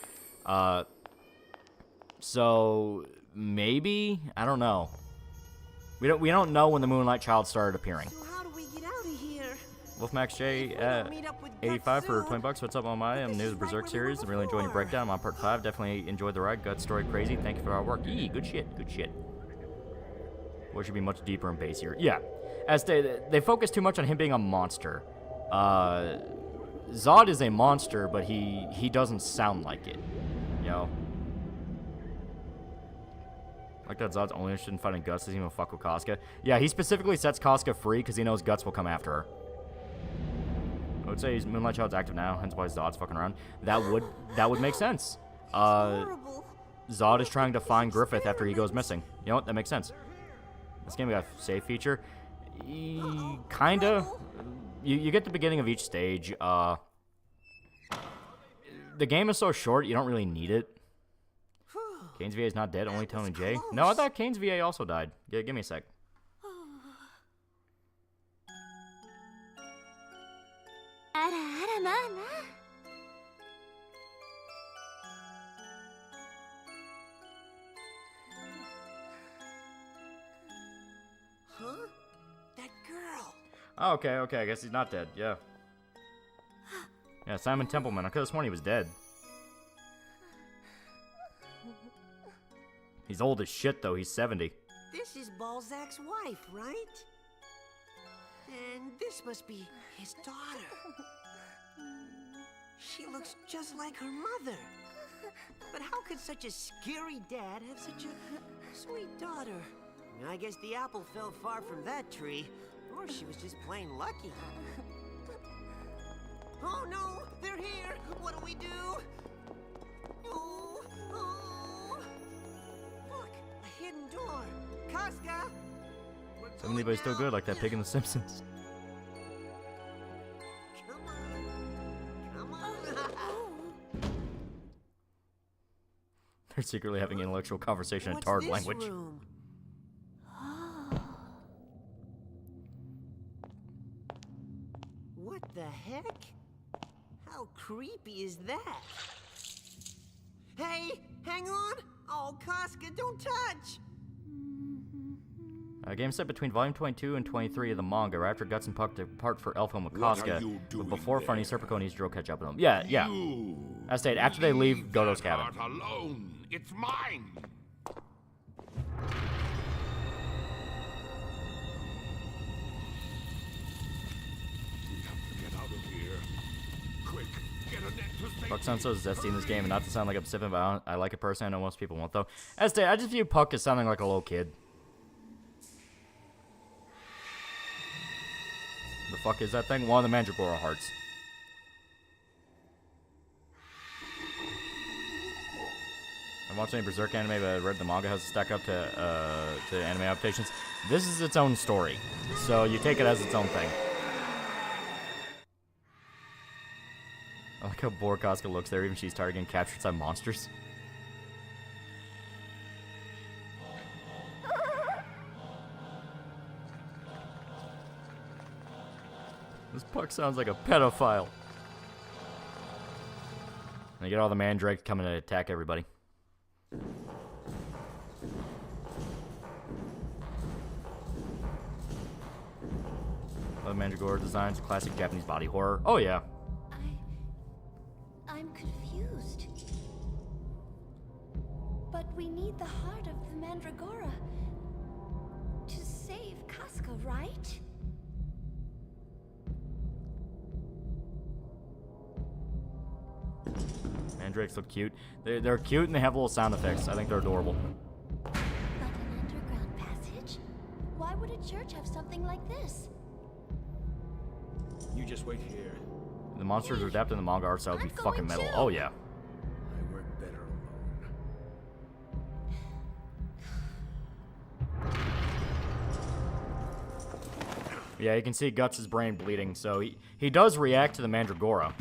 So, maybe? I don't know. We don't know when the Moonlight Child started appearing. So how do we get out of here? Wolfmax J at 85 for 20 bucks. What's up, Almighty? I'm new to the Berserk series. I'm really enjoying your breakdown. I'm on part 5. Definitely enjoyed the ride. Gut story crazy. Thank you for our work. Yee, good shit. Good shit. What should be much deeper and basier. Yeah. As they focus too much on him being a monster. Zodd is a monster, but he doesn't sound like it. You know? Like that Zodd's only interested in fighting Guts. Doesn't even fuck with Casca. Yeah, he specifically sets Casca free because he knows Guts will come after her. I would say Moonlight Child's active now, hence why Zodd's fucking around. That would make sense. Zodd is trying to find Griffith after he goes missing. You know what? That makes sense. This game got a save feature. Kinda. You get the beginning of each stage. The game is so short, you don't really need it. Kane's VA is not dead, only Tony J. No, I thought Kane's VA also died. Yeah, give me a sec. Huh? That girl. Oh, okay, I guess he's not dead, yeah. Yeah, Simon Templeman. I could have sworn he was dead. He's old as shit, though. He's 70. This is Balzac's wife, right? And this must be his daughter. She looks just like her mother. But how could such a scary dad have such a sweet daughter? I guess the apple fell far from that tree. Or she was just plain lucky. Oh no! They're here! What do we do? Oh! Look! A hidden door! Casca! 70, but he's still good, like that pig in The Simpsons. They're secretly having intellectual conversation in Tard language. Room? What the heck? How creepy is that? Hey, hang on! Oh, Casca, don't touch! Game set between Volume 22 and 23 of the manga, right after Guts and Puck depart for Elfhelm with Casca, but before finding Serpico and Isidro catch up with them. Yeah. As stated, after they leave Goto's cabin. Alone. It's mine. Puck sounds so zesty in this game, and not to sound like I'm sipping, but I like it personally. I know most people won't, though. As stated, I just view Puck as sounding like a little kid. The fuck is that thing? One of the Mandragora hearts. watched any Berserk anime, but read the manga has to stack up to anime adaptations. This is its own story, so you take it as its own thing. I like how bored Casca looks there, even she's tired getting captured by monsters. This puck sounds like a pedophile. And you get all the mandrake coming to attack everybody. The Mandragora designs, classic Japanese body horror. Oh yeah. I'm confused. But we need the heart of the Mandragora to save Casca, right? Mandrakes look cute. They're cute and they have little sound effects. I think they're adorable. But an underground passage? Why would a church have something like this? You just wait here. The monsters are adapted in the manga art style would be fucking metal. Oh yeah. I work better alone. Yeah, you can see Guts' brain bleeding, so he does react to the Mandragora.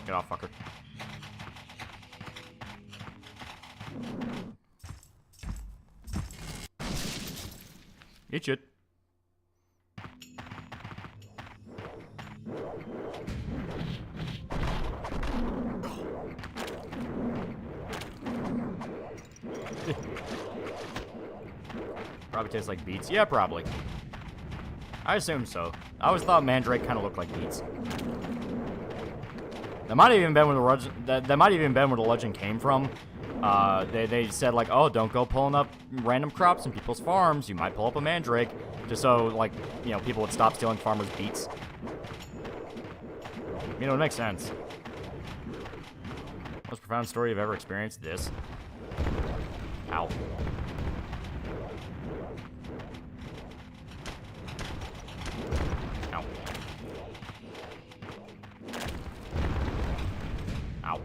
Get off, fucker. Eat shit. Probably tastes like beets. Yeah, probably. I assume so. I always thought Mandrake kind of looked like beets. That might have even been where the legend came from. They said like, oh, don't go pulling up random crops in people's farms. You might pull up a mandrake, just so like, you know, people would stop stealing farmers' beets. You know, it makes sense. Most profound story you've ever experienced. This. Ow. Ow. Ow.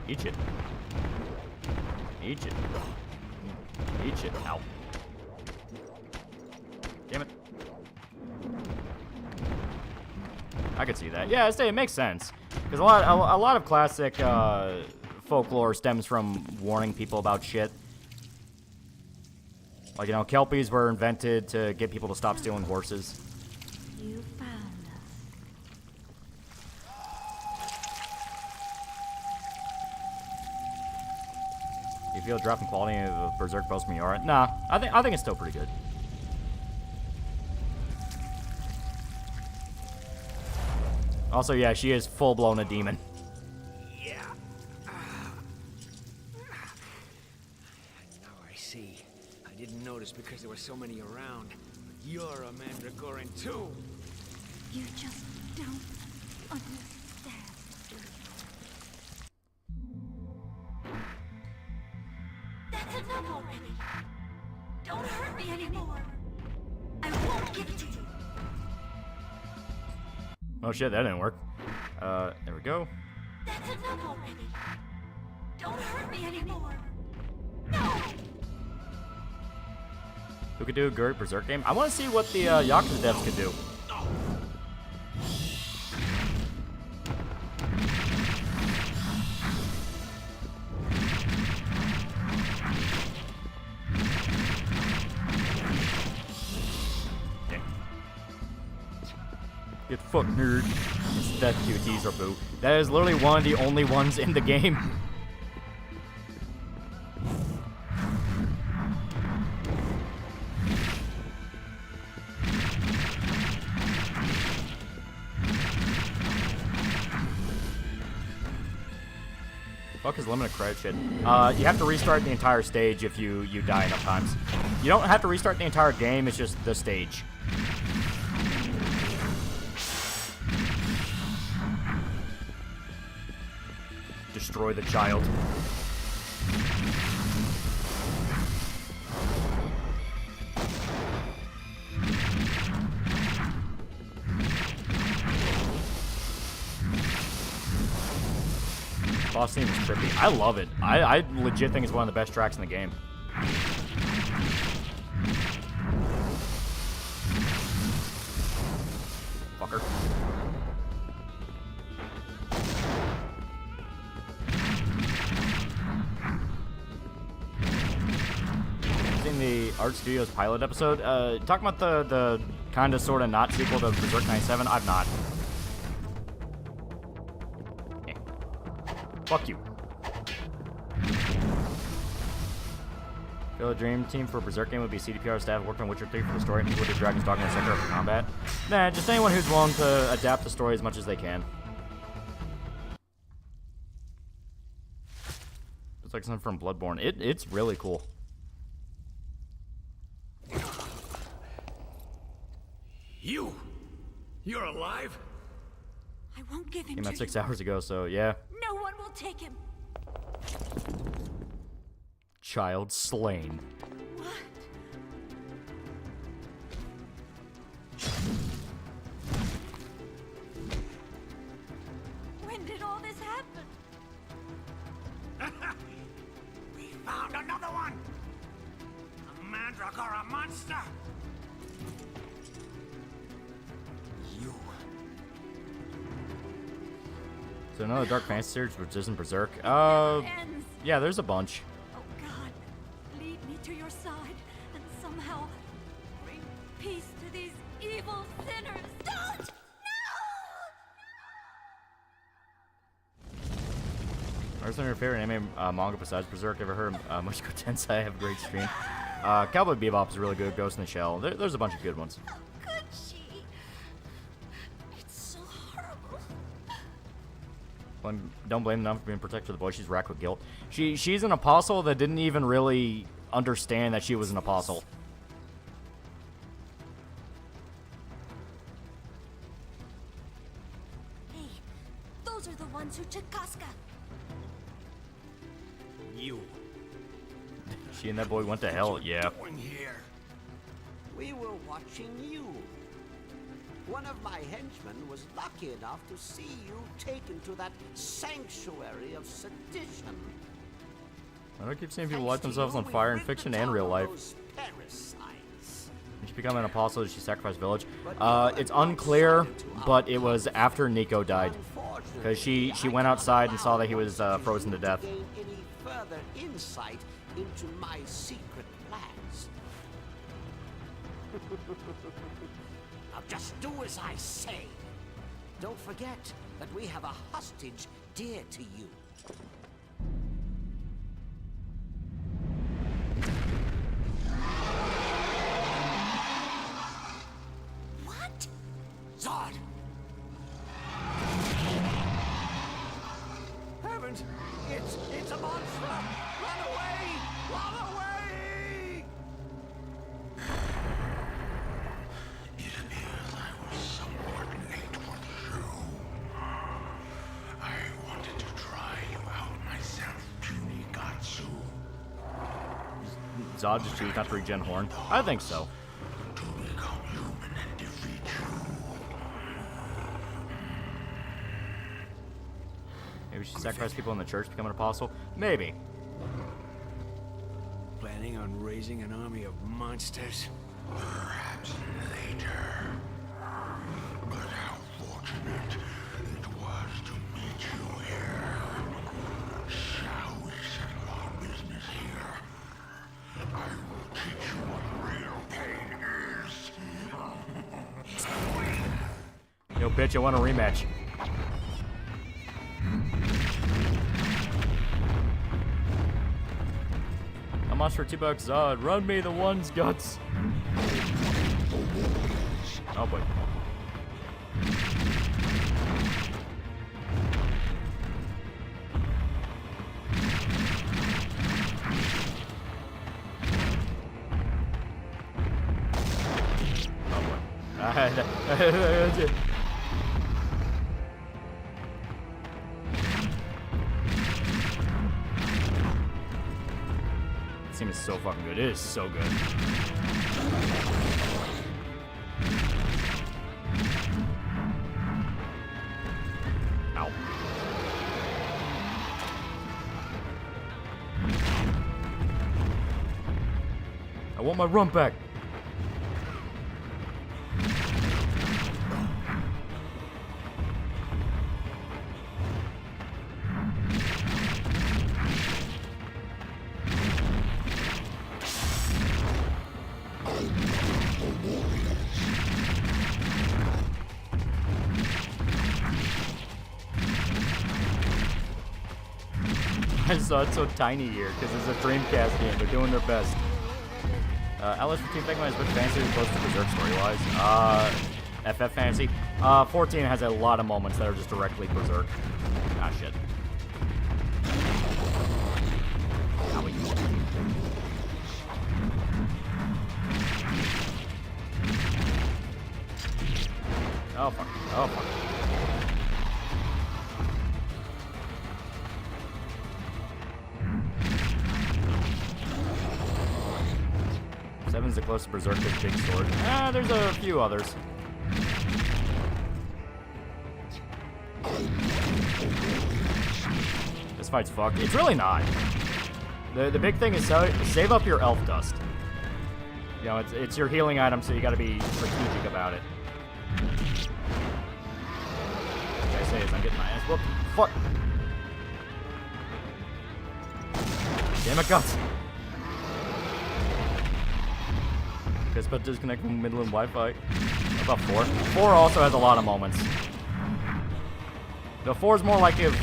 Eat it. Eat it. Eat it. Ow. Damn it. I could see that. Yeah, it makes sense. Because a lot of classic folklore stems from warning people about shit. Like, you know, Kelpies were invented to get people to stop stealing horses. You found us. You feel a drop in quality of Berserk post Miura? Nah, I think it's still pretty good. Also, yeah, she is full-blown a demon. Yeah. Now I see. I didn't notice because there were so many around. But you're a Mandragoran too. You just don't understand. That's enough already. Don't hurt me anymore. I won't give it to you. Oh shit, that didn't work. There we go. That's enough already. Don't hurt me anymore. No! Who could do a great Berserk game? I want to see what the Yakuza devs could do. Get fucked, nerd. It's that QTs or boo. That is literally one of the only ones in the game. Fuck is limited credit shit. You have to restart the entire stage if you die enough times. You don't have to restart the entire game, it's just the stage. Destroy the child. Boss theme is trippy. I love it. I legit think it's one of the best tracks in the game. Fucker. Seen the Art Studios pilot episode. Talking about the kind of sort of not sequel to Berserk 97. I've not. Eh. Fuck you. Feel a dream team for a Berserk game would be CDPR staff working on Witcher 3 for the story and people with the dragons talking in the center of the combat. Nah, just anyone who's willing to adapt the story as much as they can. It's like something from Bloodborne. It's really cool. You're alive? I won't give him Came to out 6 you. hours ago, so yeah. No one will take him. Child slain. What? When did all this happen? We found another one! A mandragora monster! You. So another Dark Fantasy series which isn't Berserk. Yeah, there's a bunch. Oh God, lead me to your side and somehow bring peace to these evil sinners. Don't! What's some of your favorite anime manga besides Berserk? Ever heard of Mushoku Tensei? Have a great stream. Cowboy Bebop is really good. Ghost in the Shell. There's a bunch of good ones. How could she? It's so horrible. Don't blame them for being protected of the boy. She's racked with guilt. She's an apostle that didn't even really understand that she was an apostle. Hey, those are the ones who took Casca. You. She and that boy went to hell. Yeah. Here. We were watching you. One of my henchmen was lucky enough to see you taken to that sanctuary of sedition. I don't keep seeing people light themselves on fire in fiction and real life. Did she become an apostle? Did she sacrifice village? It's unclear, but it was after Nico died. Because she went outside and saw that he was frozen to death. Gain any further insight into my secret plans. Now just do as I say. Don't forget that we have a hostage dear to you. What? Zodd! Heavens! It's a monster! Run away! Run away! It appears I was somewhat late for the show. I wanted to try you out myself, Kunigatsu. Zodd just choose not to regen Horn? I think so. To become human and defeat you. Maybe she sacrificed people in the church to become an apostle? Maybe. Planning on raising an army of monsters? Perhaps later. But how fortunate it was to meet you here. Shall we settle our business here? I will teach you what real pain is. Yo, bitch, I want a rematch. I'm on for $2, Zodd. Run me the one's guts. Oh boy. Oh boy. This team is so fucking good. It is so good. Ow. want my run back. I saw it so tiny here because it's a Dreamcast game. They're doing their best. Alice for Team Pegman is which fantasy is close to Berserk story-wise? FF Fantasy. 14 has a lot of moments that are just directly Berserk. Ah, shit. Owie. Oh, fuck. Oh, fuck. Seven's the closest Berserk to big sword. There's a few others. This fight's fucked. It's really not. The big thing is save up your elf dust. You know, it's your healing item, so you gotta be strategic about it. What I say is I'm getting my ass whooped. Fuck! Damn it, guts! Guess but disconnect from Midland Wi-Fi. About 4. 4 also has a lot of moments. The 4 is more like if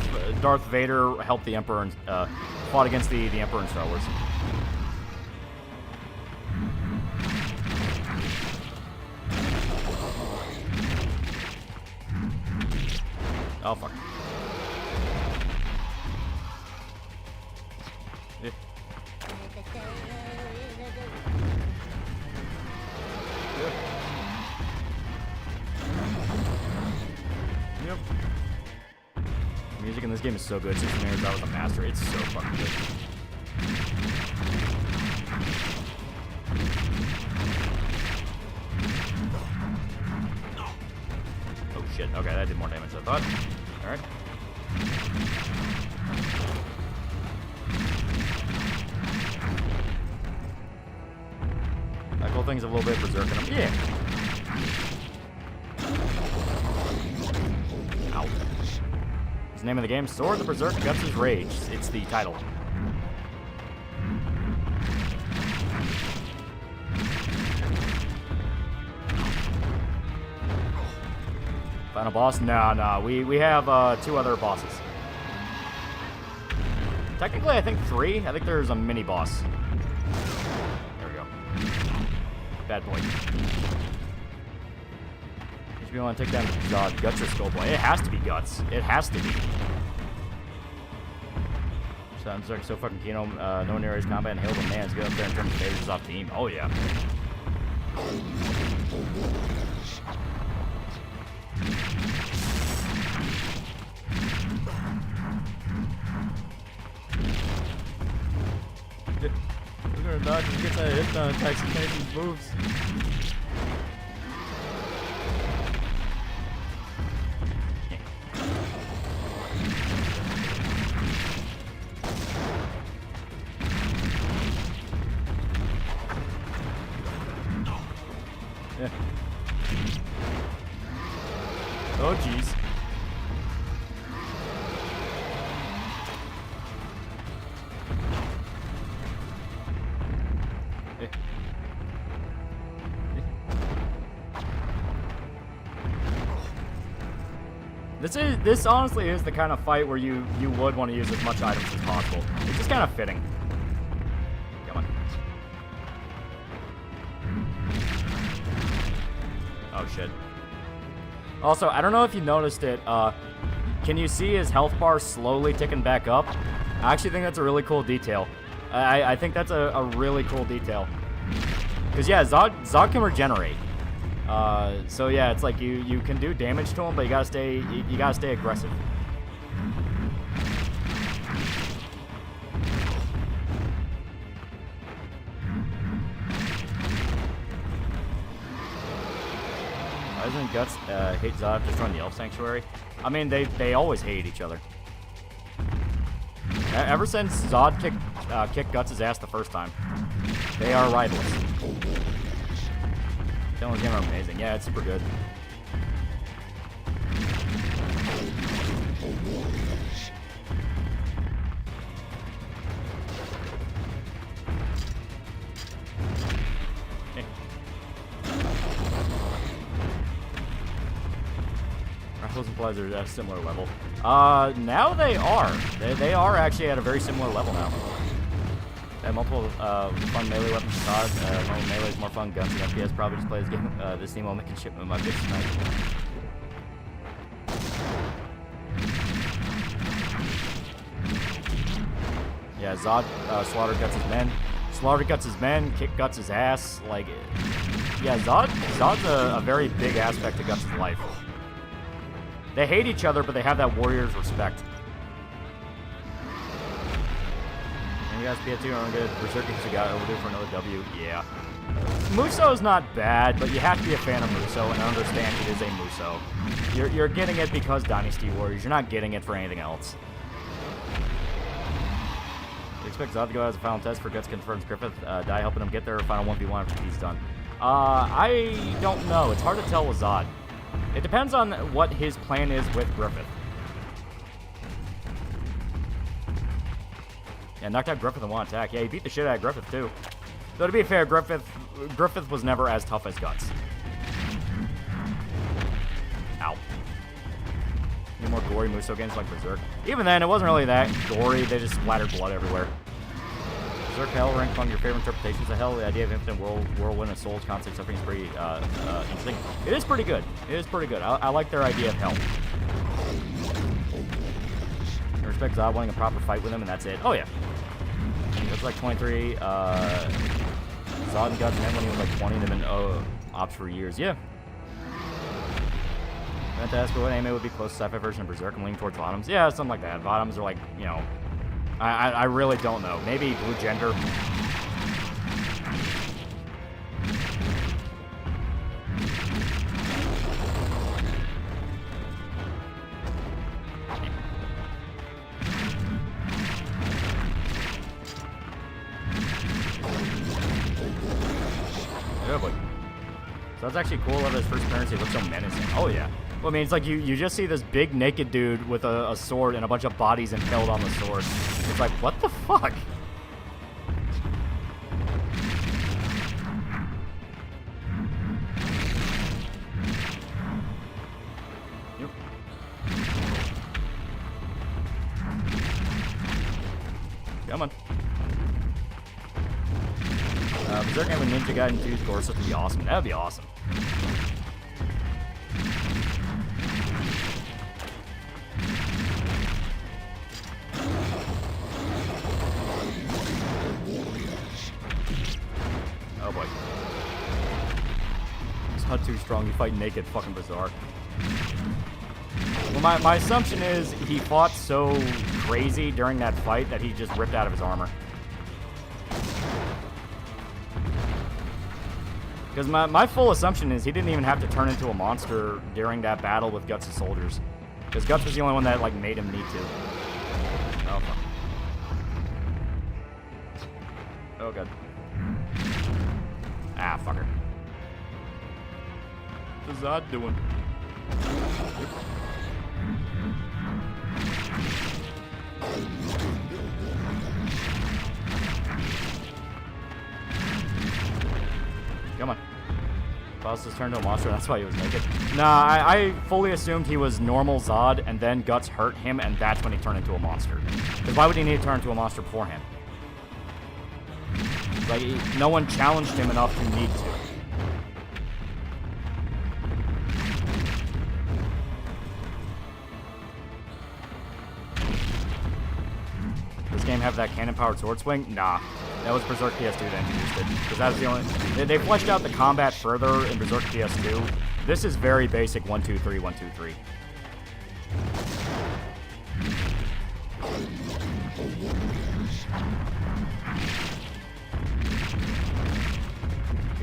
Darth Vader helped the Emperor and fought against the Emperor in Star Wars. Oh fuck. Yeah. Yep. The music in this game is so good. 16 years out with a master. It's so fucking good. Oh shit. Okay, that did more damage than I thought. Alright. That cool thing's a little bit berserk in him. Yeah. Ow. What's the name of the game? Sword the Berserk Guts' Rage. It's the title. Final boss? No. We have 2 other bosses. Technically, I think 3. I think there's a mini boss. There we go. Bad boy. If you want to take down Zodd, Guts or Skullboy, it has to be Guts. It has to be. Sounds like so fucking keen on knowing areas combat and hail the man's get up there and turn the phases off team. Oh yeah. We're gonna dodge and get that hit down attacks and make these moves. Yeah. Oh jeez. This honestly is the kind of fight where you would want to use as much items as possible. It's just kind of fitting. Come on. Oh shit. Also, I don't know if you noticed it. Can you see his health bar slowly ticking back up? I actually think that's a really cool detail. I think that's a really cool detail. Because yeah, Zodd can regenerate. So yeah, it's like you can do damage to him, but you gotta stay aggressive. Why doesn't Guts hate Zodd just run the Elf Sanctuary? I mean, they always hate each other. Ever since Zodd kicked Guts' ass the first time. They are rivals. Dylan's game are amazing. Yeah, it's super good. Rifles and flies are at a similar level. Now they are. They are actually at a very similar level now. They have multiple fun melee weapons to dodge. Melee is more fun. Guns and FPS. Probably just play this game. This team will make a shipment of my bitch tonight. Yeah, Zodd slaughter guts his men. Slaughter guts his men. Kick guts his ass. Like, yeah, Zodd's a very big aspect to Guts' life. They hate each other, but they have that warrior's respect. And you guys PS2 are good. Berserk got overdue for another W. Yeah. Muso's not bad, but you have to be a fan of Muso and understand it is a Muso. You're getting it because Dynasty Warriors. You're not getting it for anything else. You expect Zodd to go as a final test for Guts confirms Griffith. Die helping him get their final 1v1 after he's done. I don't know. It's hard to tell with Zodd. It depends on what his plan is with Griffith. Yeah, knocked out Griffith in one attack. Yeah, he beat the shit out of Griffith, too. Though, to be fair, Griffith was never as tough as Guts. Ow. Any more gory Muso games like Berserk? Even then, it wasn't really that gory. They just splattered blood everywhere. Berserk Hell ranked among your favorite interpretations of Hell. The idea of infinite whirlwind of souls concept suffering is pretty interesting. It is pretty good. It is pretty good. I like their idea of Hell. I respect Zodd wanting a proper fight with him, and that's it. Oh, yeah. It's like 23. Zodd and Guts met when he was like 20. They've been ops for years. Yeah. Fantastic. What anime would be close to sci-fi version of Berserk? I'm leaning towards Bottoms. Yeah, something like that. Bottoms are like, you know, I really don't know. Maybe Blue Gender. Yeah, boy. So that's actually cool. Of his first appearance, he looks so menacing. Oh yeah. Well, I mean, it's like you just see this big naked dude with a sword and a bunch of bodies impaled on the sword. It's like, what the fuck? Yep. Come on. Berserk have a Ninja Gaiden 2's Gorsuch would be awesome. That would be awesome. Oh boy. It's not too strong. You fight naked, fucking Berserk. Well, my assumption is he fought so crazy during that fight that he just ripped out of his armor. Because my full assumption is he didn't even have to turn into a monster during that battle with Guts' soldiers. Because Guts was the only one that, like, made him need to. Oh, fuck. Oh, God. Ah, fucker. What's Zodd doing? Come on. Boss just turned into a monster, that's why he was naked. Nah, I fully assumed he was normal Zodd, and then Guts hurt him, and that's when he turned into a monster. Because why would he need to turn into a monster beforehand? Like, no one challenged him enough to need to. Does this game have that cannon-powered sword swing? Nah. That was Berserk PS2 that introduced it. Because that was the only... They fleshed out the combat further in Berserk PS2. This is very basic 1, 2, 3, 1, 2, 3.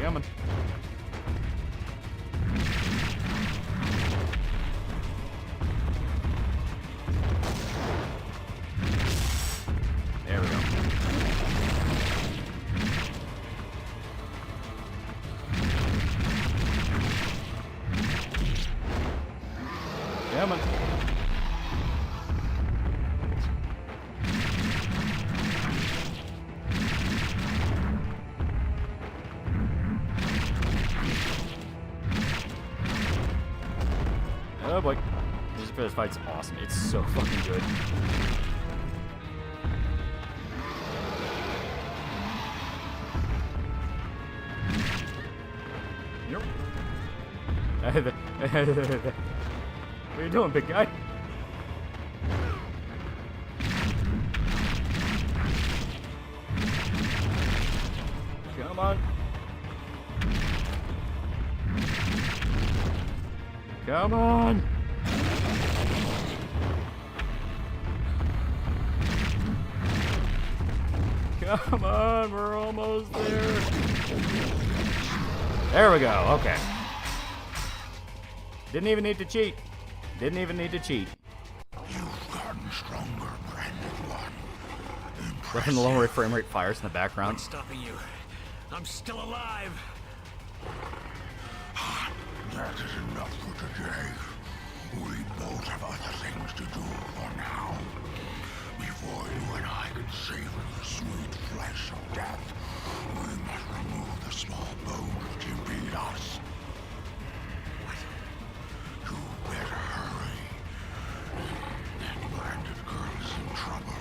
Coming. There we go. Oh boy. This fight's awesome. It's so fucking good. Yep. What are you doing, big guy? Come on. Come on. Come on, we're almost there. There we go, okay. Didn't even need to cheat. Didn't even need to cheat. You've gotten stronger, branded one. Letting the lower frame rate fires in the background. What's stopping you? I'm still alive. That is enough for today. We both have other things to do for now. Before you and I can savor the sweet flesh of death, we must remove the small bones which impede us. You better hurry. That branded girl is in trouble.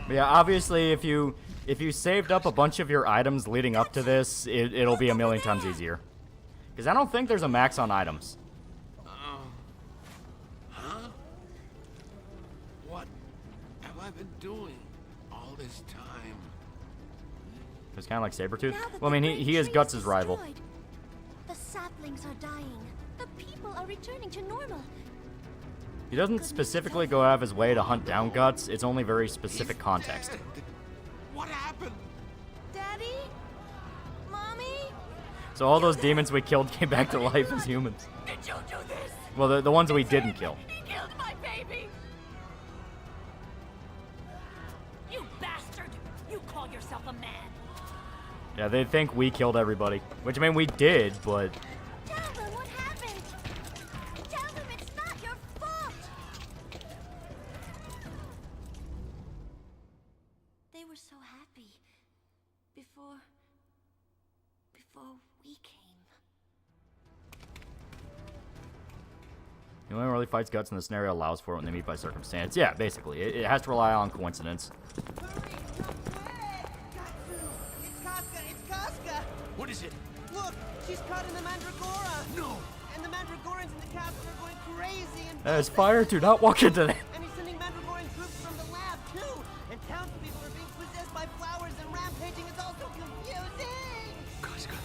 But yeah, obviously, if you saved up a bunch of your items leading up to this, it'll be a million times easier. Because I don't think there's a max on items. Huh? What have I been doing all this time? It's kind of like Sabretooth. Well, I mean, he is Guts' rival. The saplings are dying. The people are returning to normal. He doesn't specifically go out of his way to hunt down Guts. It's only very specific context. What happened? Daddy? Mommy? So all those demons we killed came back to life as humans. Did you do this? Well, the ones we didn't kill. He killed my baby! You bastard! You call yourself a man! Yeah, they think we killed everybody. Which, I mean, we did, but... Tell them what happened! Tell them it's not your fault! They were so happy. Before we came. He only really fights Guts and the scenario allows for it when they meet by circumstance. Yeah, basically. It has to rely on coincidence. What is it? Look, she's caught in the Mandragora. No. And the Mandragorans in the castle are going crazy and There's fire. Do not walk into that. And he's sending Mandragoran troops from the lab too. And townspeople are being possessed by flowers and rampaging is also confusing. Casca.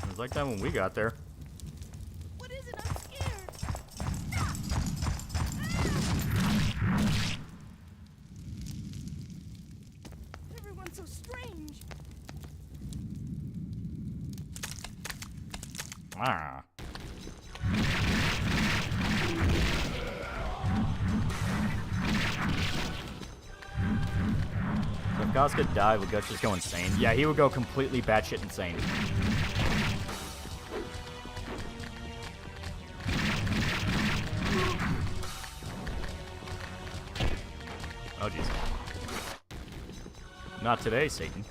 It was like that when we got there. What is it? I'm scared. Everyone's so strange. Ah. So if Casca died, would Guts just go insane? Yeah, he would go completely batshit insane. Oh, jeez. Not today, Satan.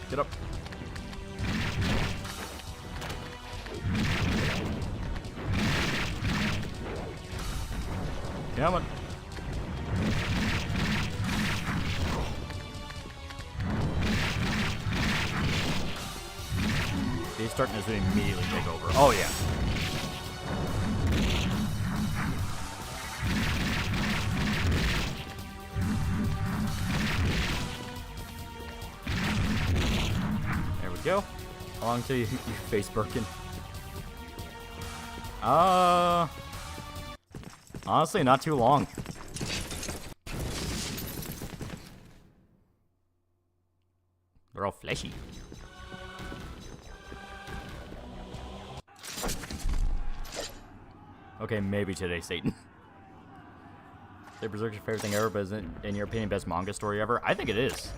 Get up. Come on. He's starting to immediately take over. Oh, yeah. There we go. How long till you face Birkin? Honestly, not too long. They're all fleshy. Okay, maybe today, Satan. Say Berserk's your favorite thing ever, but isn't, in your opinion, best manga story ever? I think it is.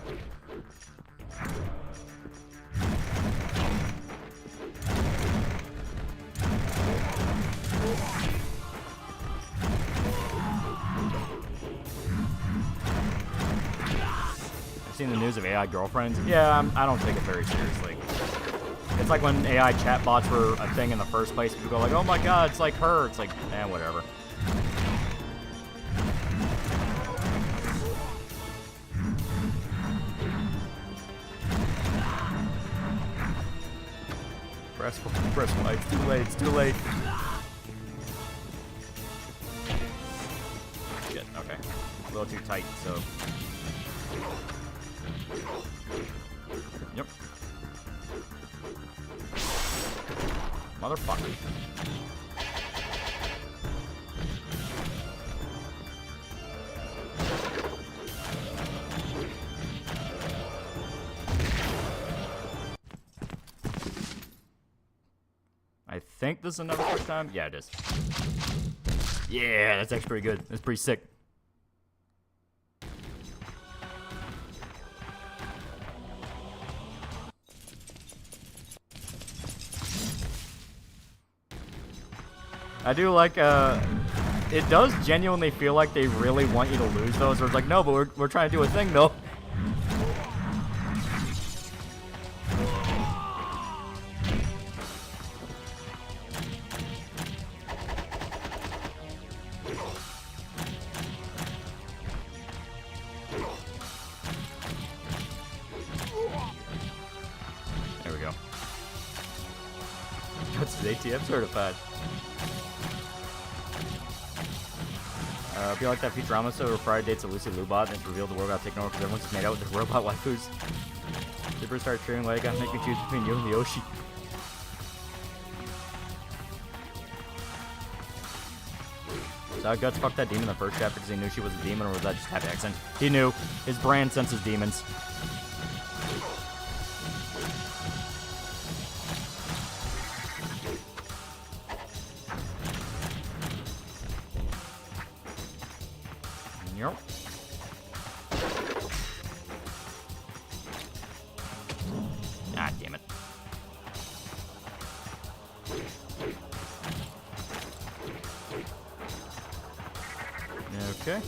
seen the news of AI girlfriends? Yeah, I don't take it very seriously. It's like when AI chatbots were a thing in the first place. People go like, oh my god, it's like her. It's like, whatever. Press Y. It's too late. It's too late. Shit. Okay. A little too tight. So. Yep. Motherfucker. I think this is another quick time. Yeah, it is. Yeah, that's actually pretty good. That's pretty sick. I do like, it does genuinely feel like they really want you to lose those, or it's like, no, but we're trying to do a thing, though. There we go. That's ATM certified. Feel like that Futurama so where Friday dates a Lucy Lubot and it's revealed the world got taken over because everyone's made out with their robot waifus. Super started cheering like I make me choose between you and the Yoshi. So Guts fucked that demon in the first chapter because he knew she was a demon, or was that just happy accent? He knew. His brand senses demons. Yep. Ah, damn it. Okay.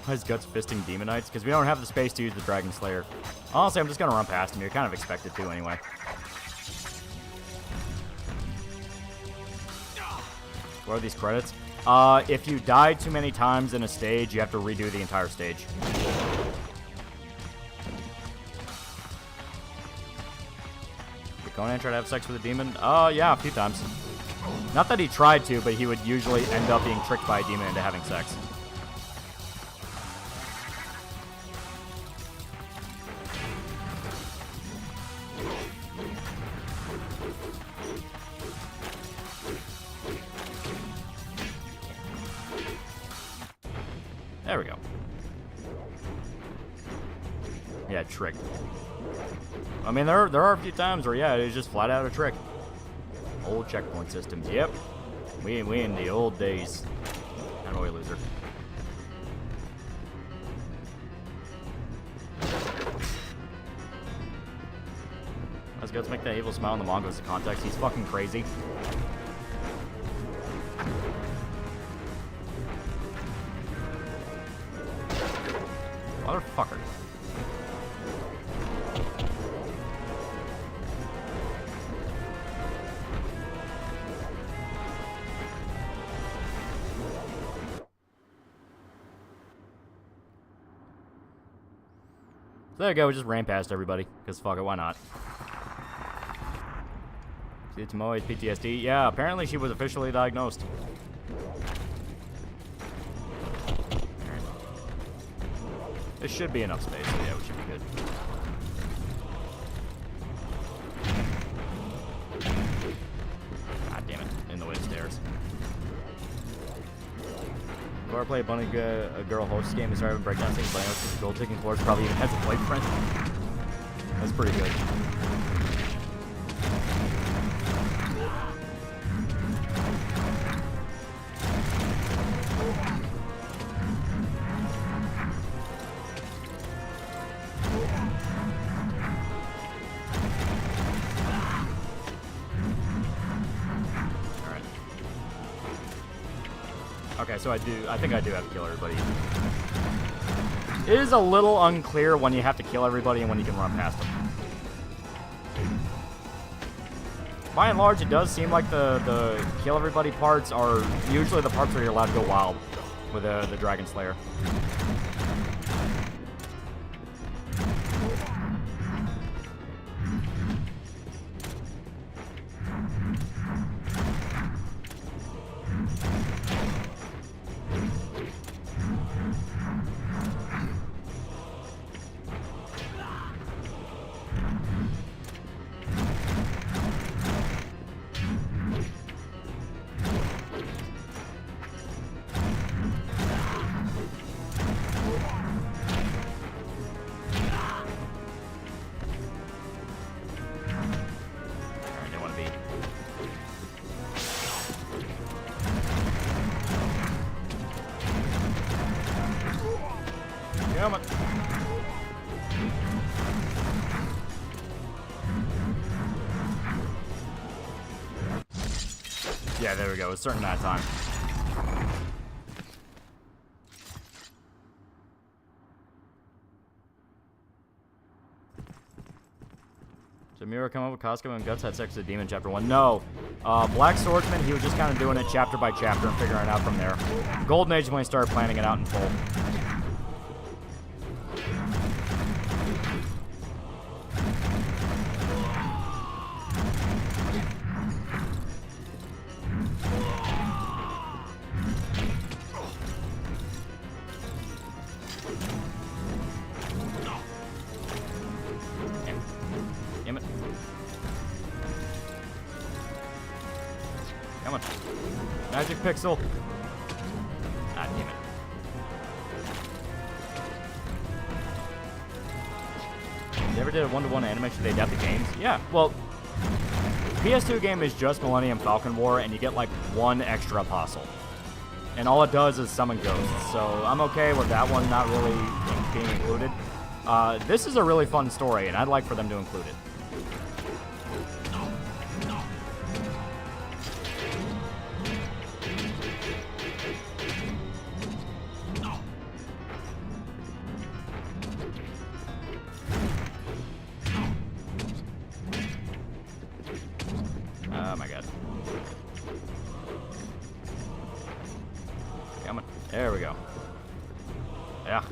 Why is Guts fisting Demonites? Because we don't have the space to use the Dragon Slayer. Honestly, I'm just going to run past him. You're kind of expected to anyway. What are these credits? If you die too many times in a stage, you have to redo the entire stage. Did Conan try to have sex with a demon? Yeah, a few times. Not that he tried to, but he would usually end up being tricked by a demon into having sex. There we go. Yeah, trick. I mean, there are a few times where, yeah, it's just flat out a trick. Old checkpoint systems. Yep. We in the old days. Annoy loser. Let's go. Let's make that evil smile in the manga as a context. He's fucking crazy. Motherfucker. So there you go, we just ran past everybody, because fuck it, why not? See, Tomoe's PTSD? Yeah, apparently she was officially diagnosed. This should be enough space, so yeah, we should be good. God damn it, in the way of stairs. If I ever play a girl host game and start having breakdown things, but I know she's gold taking floors, probably even has a boyfriend. That's pretty good. Okay, so I think I do have to kill everybody. It is a little unclear when you have to kill everybody and when you can run past them. By and large, it does seem like the kill everybody parts are usually the parts where you're allowed to go wild with the Dragon Slayer. Come on. Yeah, there we go. A certain amount of time. Did Mira come up with Costco and Guts had sex with a demon chapter 1? No. Black Swordsman, he was just kind of doing it chapter by chapter and figuring it out from there. Golden Age is when he started planning it out in full. Come on. Magic Pixel. Ah, damn it. You ever did a one-to-one animation? They adapt the games? Yeah, well, PS2 game is just Millennium Falcon War, and you get like one extra apostle. And all it does is summon ghosts, so I'm okay with that one not really being included. This is a really fun story, and I'd like for them to include it. Oh my god. Come on. There we go. Yeah.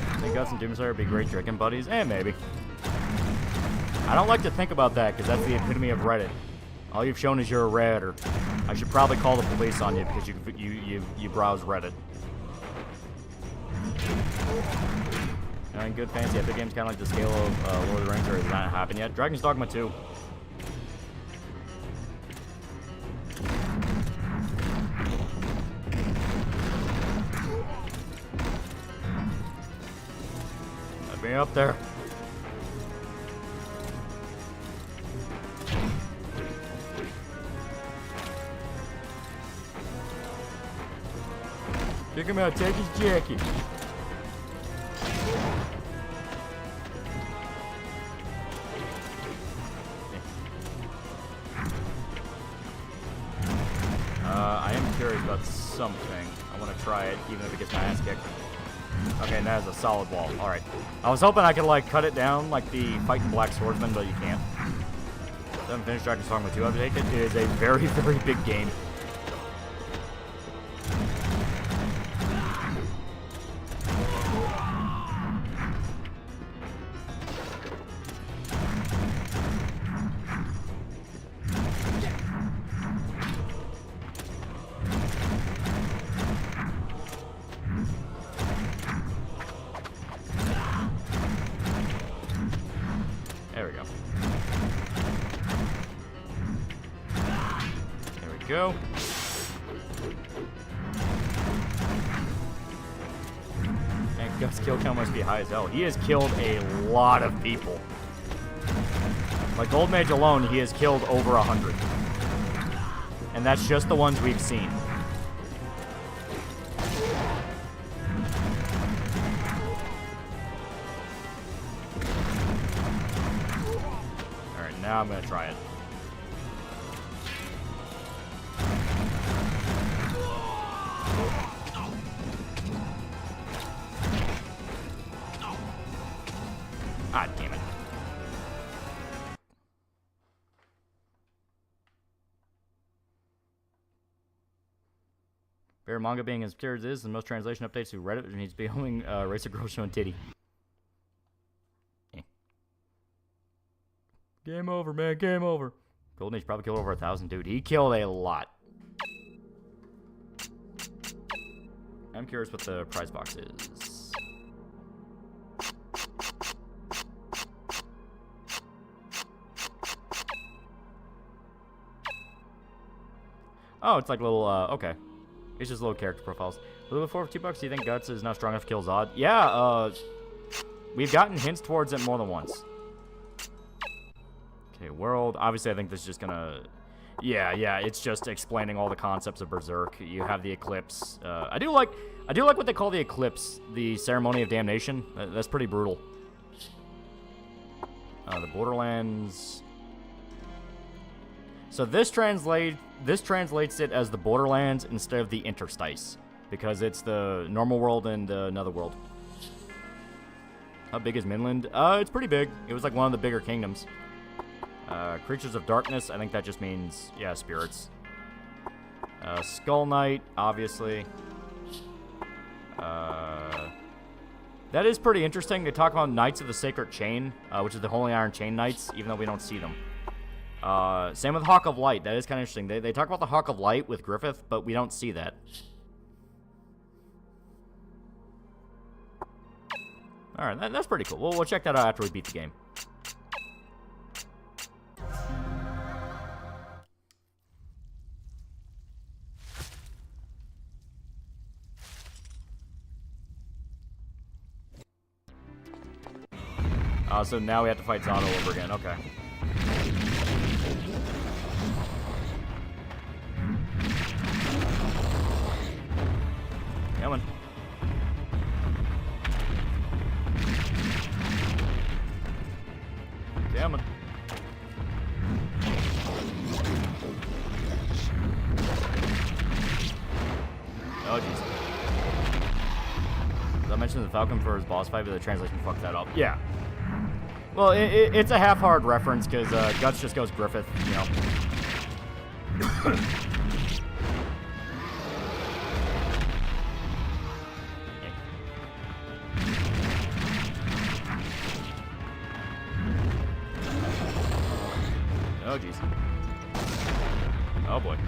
I think Guts and Doomslayer would be great drinking buddies. Maybe. I don't like to think about that because that's the epitome of Reddit. All you've shown is you're a Redditor. I should probably call the police on you because you browse Reddit. In good fancy epic games, kind of like the scale of Lord of the Rings, or has not happened yet. Dragon's Dogma 2. Let me up there. Kick him out, take his jacket. I am curious about something. I want to try it, even if it gets my ass kicked. Okay, and that is a solid wall. Alright. I was hoping I could, like, cut it down like the fighting Black Swordsman, but you can't. I haven't finished Dragon's Dogma 2. I've taken it. It is a very, very big game. There we go. There we go. And Gus' kill count must be high as hell. He has killed a lot of people. Like Gold Mage alone, he has killed over 100. And that's just the ones we've seen. Now I'm gonna try it. Ah, damn it. Fair manga being as pure as it is, and most translation updates to Reddit, which needs to be homing Racer Girl showing titty. Game over, man. Game over. Golden Age probably killed over 1,000. Dude, he killed a lot. I'm curious what the prize box is. Oh, it's like little, okay. It's just little character profiles. A little before $2, do you think Guts is not strong enough to kill Zodd? Yeah, we've gotten hints towards it more than once. Okay, world. Obviously, I think this is just gonna... Yeah, it's just explaining all the concepts of Berserk. You have the Eclipse. I do like what they call the Eclipse, the Ceremony of Damnation. That's pretty brutal. The Borderlands... So this translates it as the Borderlands instead of the Interstice, because it's the normal world and another world. How big is Midland? It's pretty big. It was like one of the bigger kingdoms. Creatures of Darkness, I think that just means, yeah, spirits. Skull Knight, obviously. That is pretty interesting. They talk about Knights of the Sacred Chain, which is the Holy Iron Chain Knights, even though we don't see them. Same with Hawk of Light. That is kind of interesting. They talk about the Hawk of Light with Griffith, but we don't see that. Alright, that's pretty cool. We'll check that out after we beat the game. So now we have to fight Zodd all over again. Okay. Come on. Come on. Oh, jeez. Did I mention the Falcon for his boss fight, but the translation fucked that up? Yeah. Well, it's a half-hard reference, because Guts just goes Griffith, you know. Oh, jeez. Oh, boy.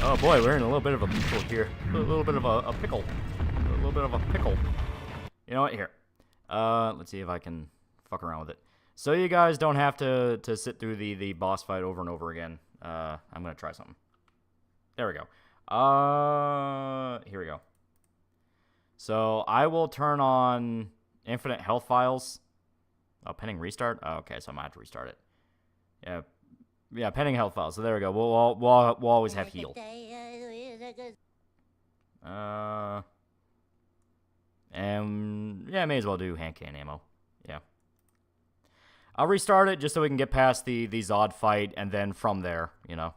Oh, boy, we're in a little bit of a pickle here. A little bit of a pickle. A little bit of a pickle. You know what? Here. Let's see if I can fuck around with it. So you guys don't have to sit through the boss fight over and over again. I'm going to try something. There we go. Here we go. So I will turn on infinite health files. Oh, pending restart? Oh, okay, so I'm going to have to restart it. Yeah, pending health files. So there we go. We'll always have heal. And yeah, may as well do hand cannon ammo. Yeah. I'll restart it just so we can get past the Zodd fight, and then from there, you know.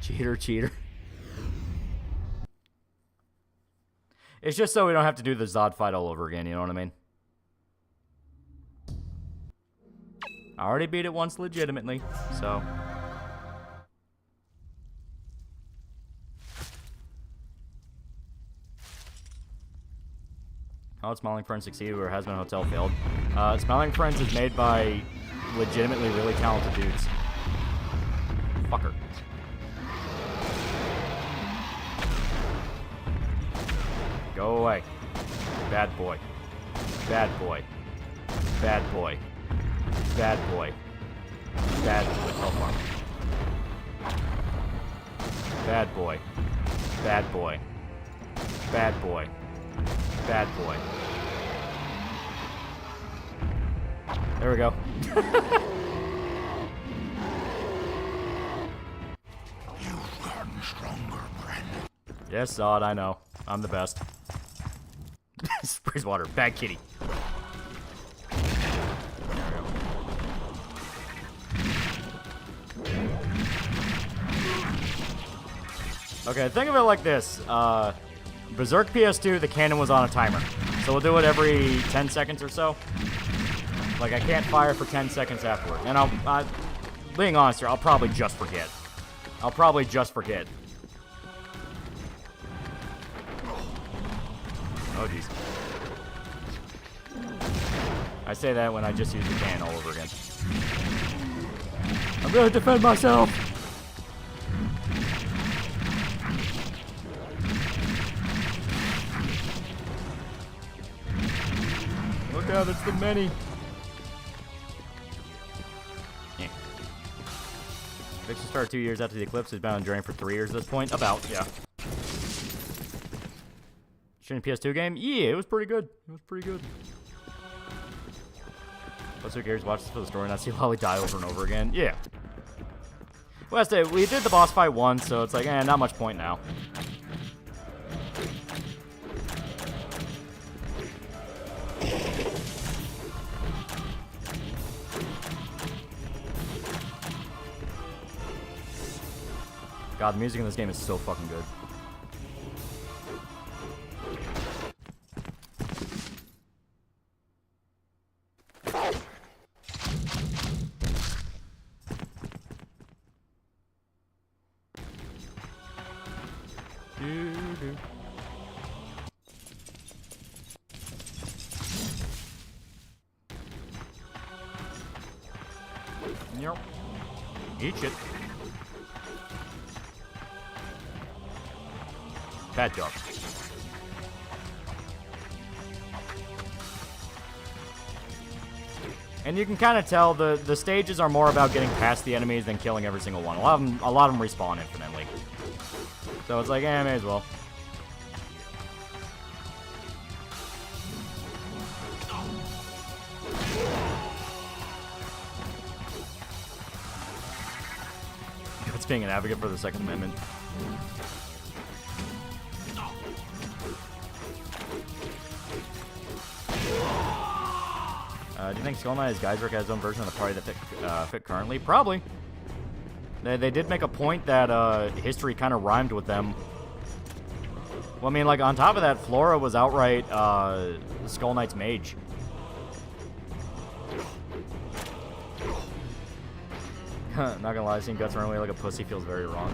Cheater. It's just so we don't have to do the Zodd fight all over again, you know what I mean? I already beat it once legitimately, so... How did Smiling Friends succeed where Has Been Hotel failed? Smiling Friends is made by legitimately really talented dudes. Fucker. Go away. Bad boy. Bad boy. Bad boy. Bad boy. Bad boy. Health farm. Bad boy. Bad boy. Bad boy. Bad boy. There we go. You've gotten stronger, friend. Yes, Zodd, I know. I'm the best. Sprays water. Bad kitty. There we go. Okay, think of it like this. Berserk PS2, the cannon was on a timer. So we'll do it every 10 seconds or so. Like, I can't fire for 10 seconds afterward. And being honest here, I'll probably just forget. Oh, jeez. I say that when I just use the cannon all over again. I'm gonna defend myself! Look out, it's the many. Yeah. Fiction started 2 years after the eclipse. It's been on Drain for 3 years at this point. About, yeah. Shitty PS2 game? Yeah, it was pretty good. Plus, who cares? Watch this for the story, not see Loli die over and over again. Yeah. Well, we did the boss fight once, so it's like, not much point now. God, the music in this game is so fucking good. Yep. Eat it. Bad job. And you can kind of tell the stages are more about getting past the enemies than killing every single one. A lot of them respawn infinitely. So it's like, may as well. It's being an advocate for the Second Amendment. Do you think Skull Knight as Geisric has his own version of the party that fit currently? Probably. They did make a point that history kind of rhymed with them. Well, I mean, like, on top of that, Flora was outright Skull Knight's mage. Not gonna lie, seeing Guts run away like a pussy feels very wrong.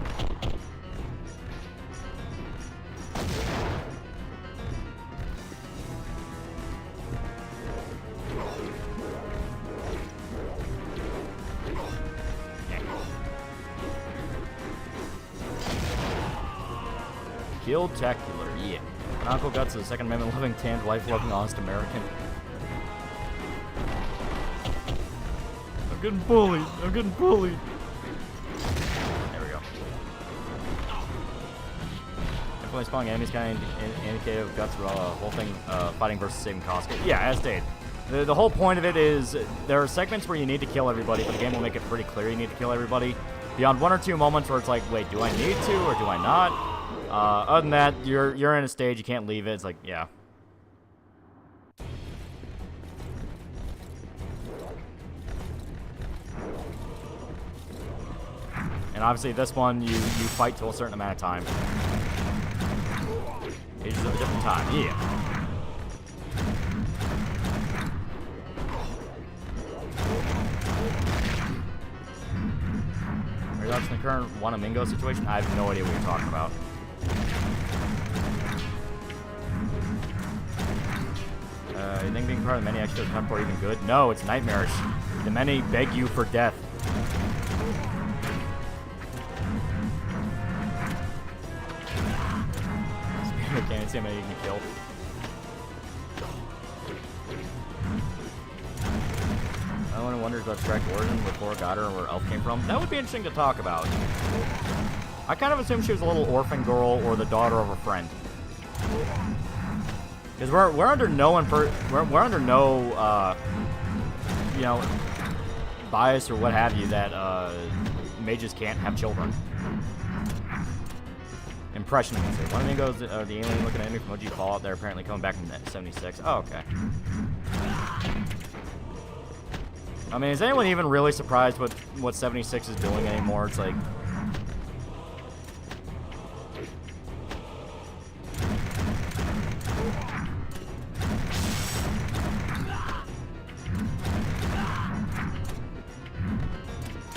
Guild-tacular, yeah. Uncle Guts is the Second Amendment loving, tanned, life-loving, honest American. I'm getting bullied. There we go. Definitely spawning enemies kind of indicative Guts whole thing fighting versus saving cost. Yeah, as stated. The whole point of it is there are segments where you need to kill everybody, but the game will make it pretty clear you need to kill everybody. Beyond one or two moments where it's like, wait, do I need to or do I not? Other than that, you're in a stage, you can't leave it. It's like, yeah. And obviously this one, you fight till a certain amount of time. Ages of a different time, yeah. Regards to the current Wanamingo situation, I have no idea what you're talking about. You think being part of the many extras is not even good? No, it's nightmarish. The many beg you for death. I can't see how many you can kill. No one wonders about Strike Origin, where Flora got her and where Elf came from. That would be interesting to talk about. I kind of assumed she was a little orphan girl or the daughter of a friend. Because we're under no you know, bias or what have you that mages can't have children. Impression means it. One of goes the alien looking enemy from OG Fallout. They're apparently coming back from 76. Oh, okay. I mean, is anyone even really surprised what 76 is doing anymore? It's like,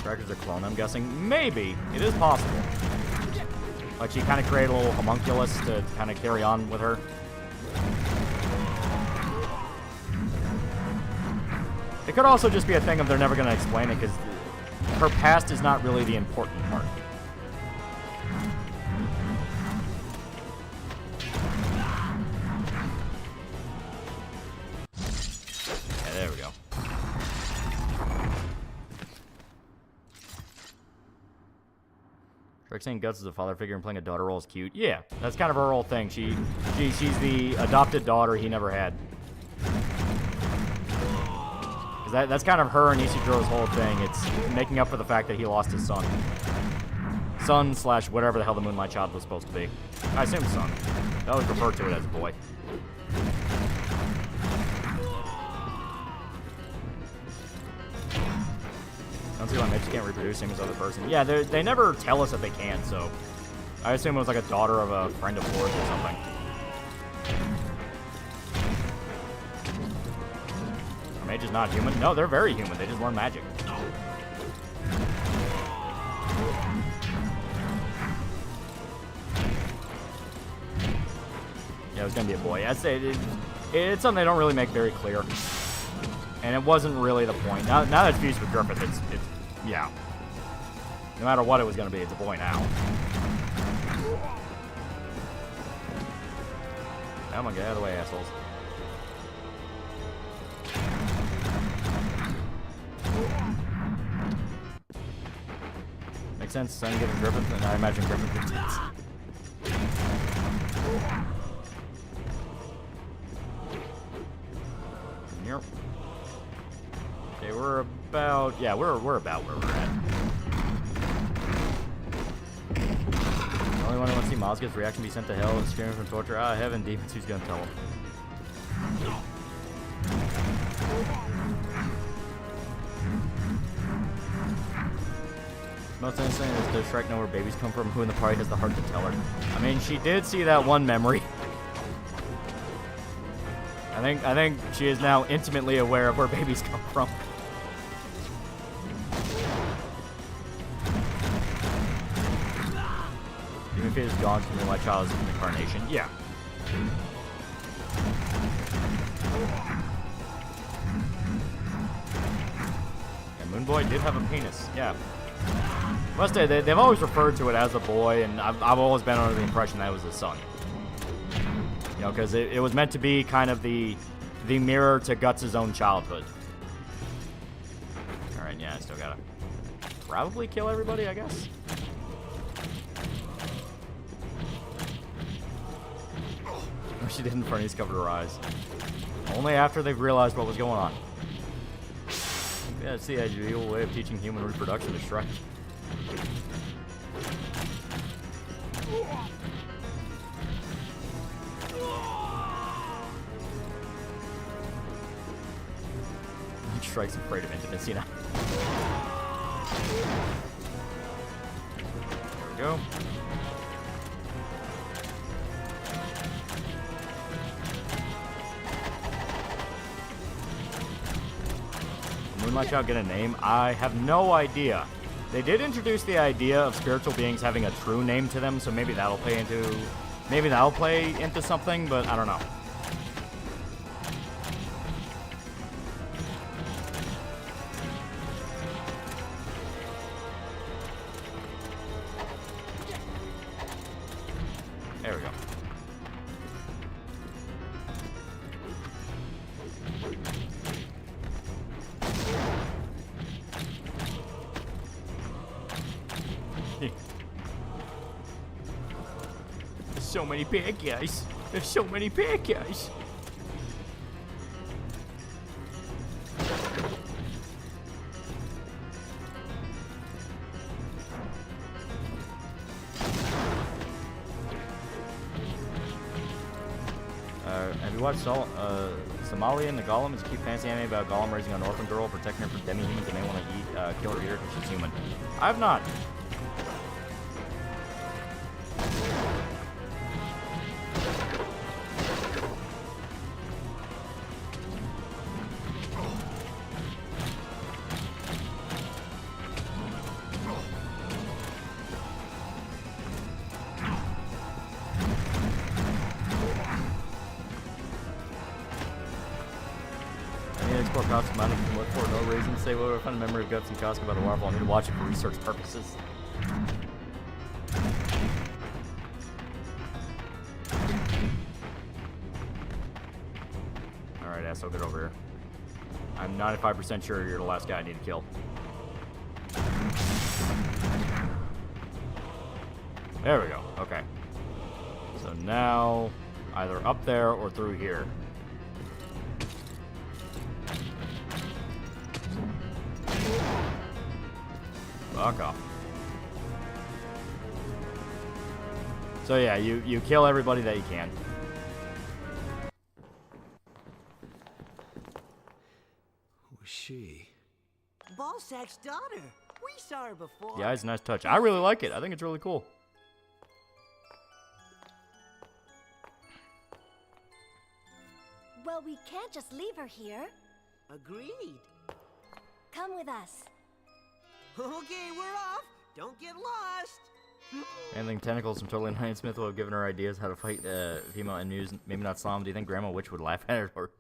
Strikers a clone, I'm guessing. Maybe. It is possible. Like, she kind of created a little homunculus to kind of carry on with her. It could also just be a thing of they're never going to explain it, because her past is not really the important part. Yeah, there we go. Shrek saying Guts is a father figure and playing a daughter role is cute. Yeah, that's kind of her whole thing. She's the adopted daughter he never had. That's kind of her and Ishijiro's whole thing. It's making up for the fact that he lost his son. Son / whatever the hell the Moonlight Child was supposed to be. I assume son. I always refer to it as a boy. Don't see why Mitch can't reproduce him as other person. Yeah, they never tell us that they can, so I assume it was like a daughter of a friend of Lord's or something. Are mages not human? No, they're very human. They just learn magic. Yeah, it was gonna be a boy. I'd say it's something they don't really make very clear. And it wasn't really the point. Now that it's fused with Griffith, it's yeah. No matter what it was going to be, it's a boy now. Oh my god, out of the way, assholes. Makes sense, son giving Griffith, and I imagine Griffith gets tits. Yep. Okay, we're about about where we're at. The only one who wants to see Mazga's reaction be sent to hell and screaming from torture. Ah, heaven, demons, who's gonna tell him? Most insane is, does Shrek know where babies come from? Who in the party has the heart to tell her? I mean, she did see that one memory. I think she is now intimately aware of where babies come from. Even if it is gone from the White Child's incarnation, yeah. And Moonboy did have a penis, yeah. Must say, they've always referred to it as a boy, and I've always been under the impression that it was a son. You know, because it was meant to be kind of the mirror to Guts' own childhood. Alright, yeah, I still gotta probably kill everybody, I guess. No, she didn't. Fernie's covered her eyes. Only after they've realized what was going on. Yeah, it's the ideal way of teaching human reproduction to Shrek. Shrek's afraid of intimacy now. There we go. Moonlight Child get a name? I have no idea. They did introduce the idea of spiritual beings having a true name to them, so maybe that'll play into something, but I don't know. There we go. There's so many bad guys. There's so many bad guys. Have you watched Somalia and the Golem? It's a cute fantasy anime about Golem raising an orphan girl, protecting her from demi-humans that may want to kill her ear because she's human. I have not. need to explore Costco Mountain and look for no reason. Say, well, I find a memory of guts and Costco by the waterfall. I need to watch it for research purposes. Alright, asshole, get over here. I'm 95% sure you're the last guy I need to kill. There we go. Okay. So now, either up there or through here. Fuck off. So yeah, you kill everybody that you can. Who was she? Balzac's daughter. We saw her before. Yeah, it's a nice touch. I really like it. I think it's really cool. Well, we can't just leave her here. Agreed. Come with us. Okay, we're off. Don't get lost. Anything tentacles from Totally Nine Smith will have given her ideas how to fight female enemies. Maybe not Slam. Do you think Grandma Witch would laugh at it or?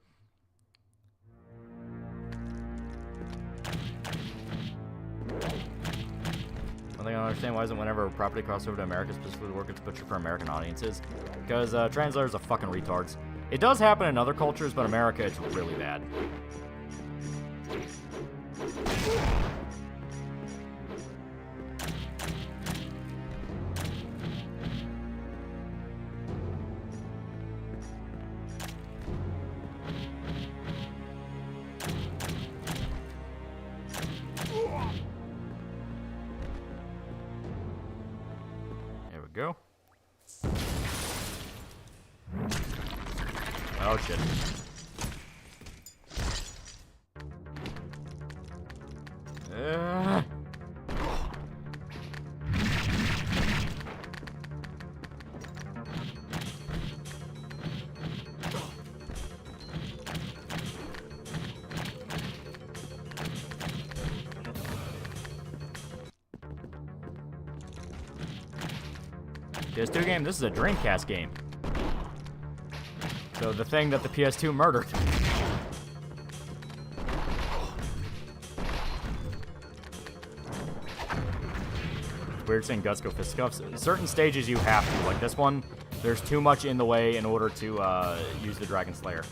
One thing I don't understand, why isn't whenever a property crossover to America specifically work its butcher for American audiences? Because translators are fucking retards. It does happen in other cultures, but America, it's really bad. There we go. Oh shit. PS2 game? This is a Dreamcast game. So the thing that the PS2 murdered. Weird seeing Guts go fisticuffs. Certain stages you have to. Like this one, there's too much in the way in order to use the Dragon Slayer.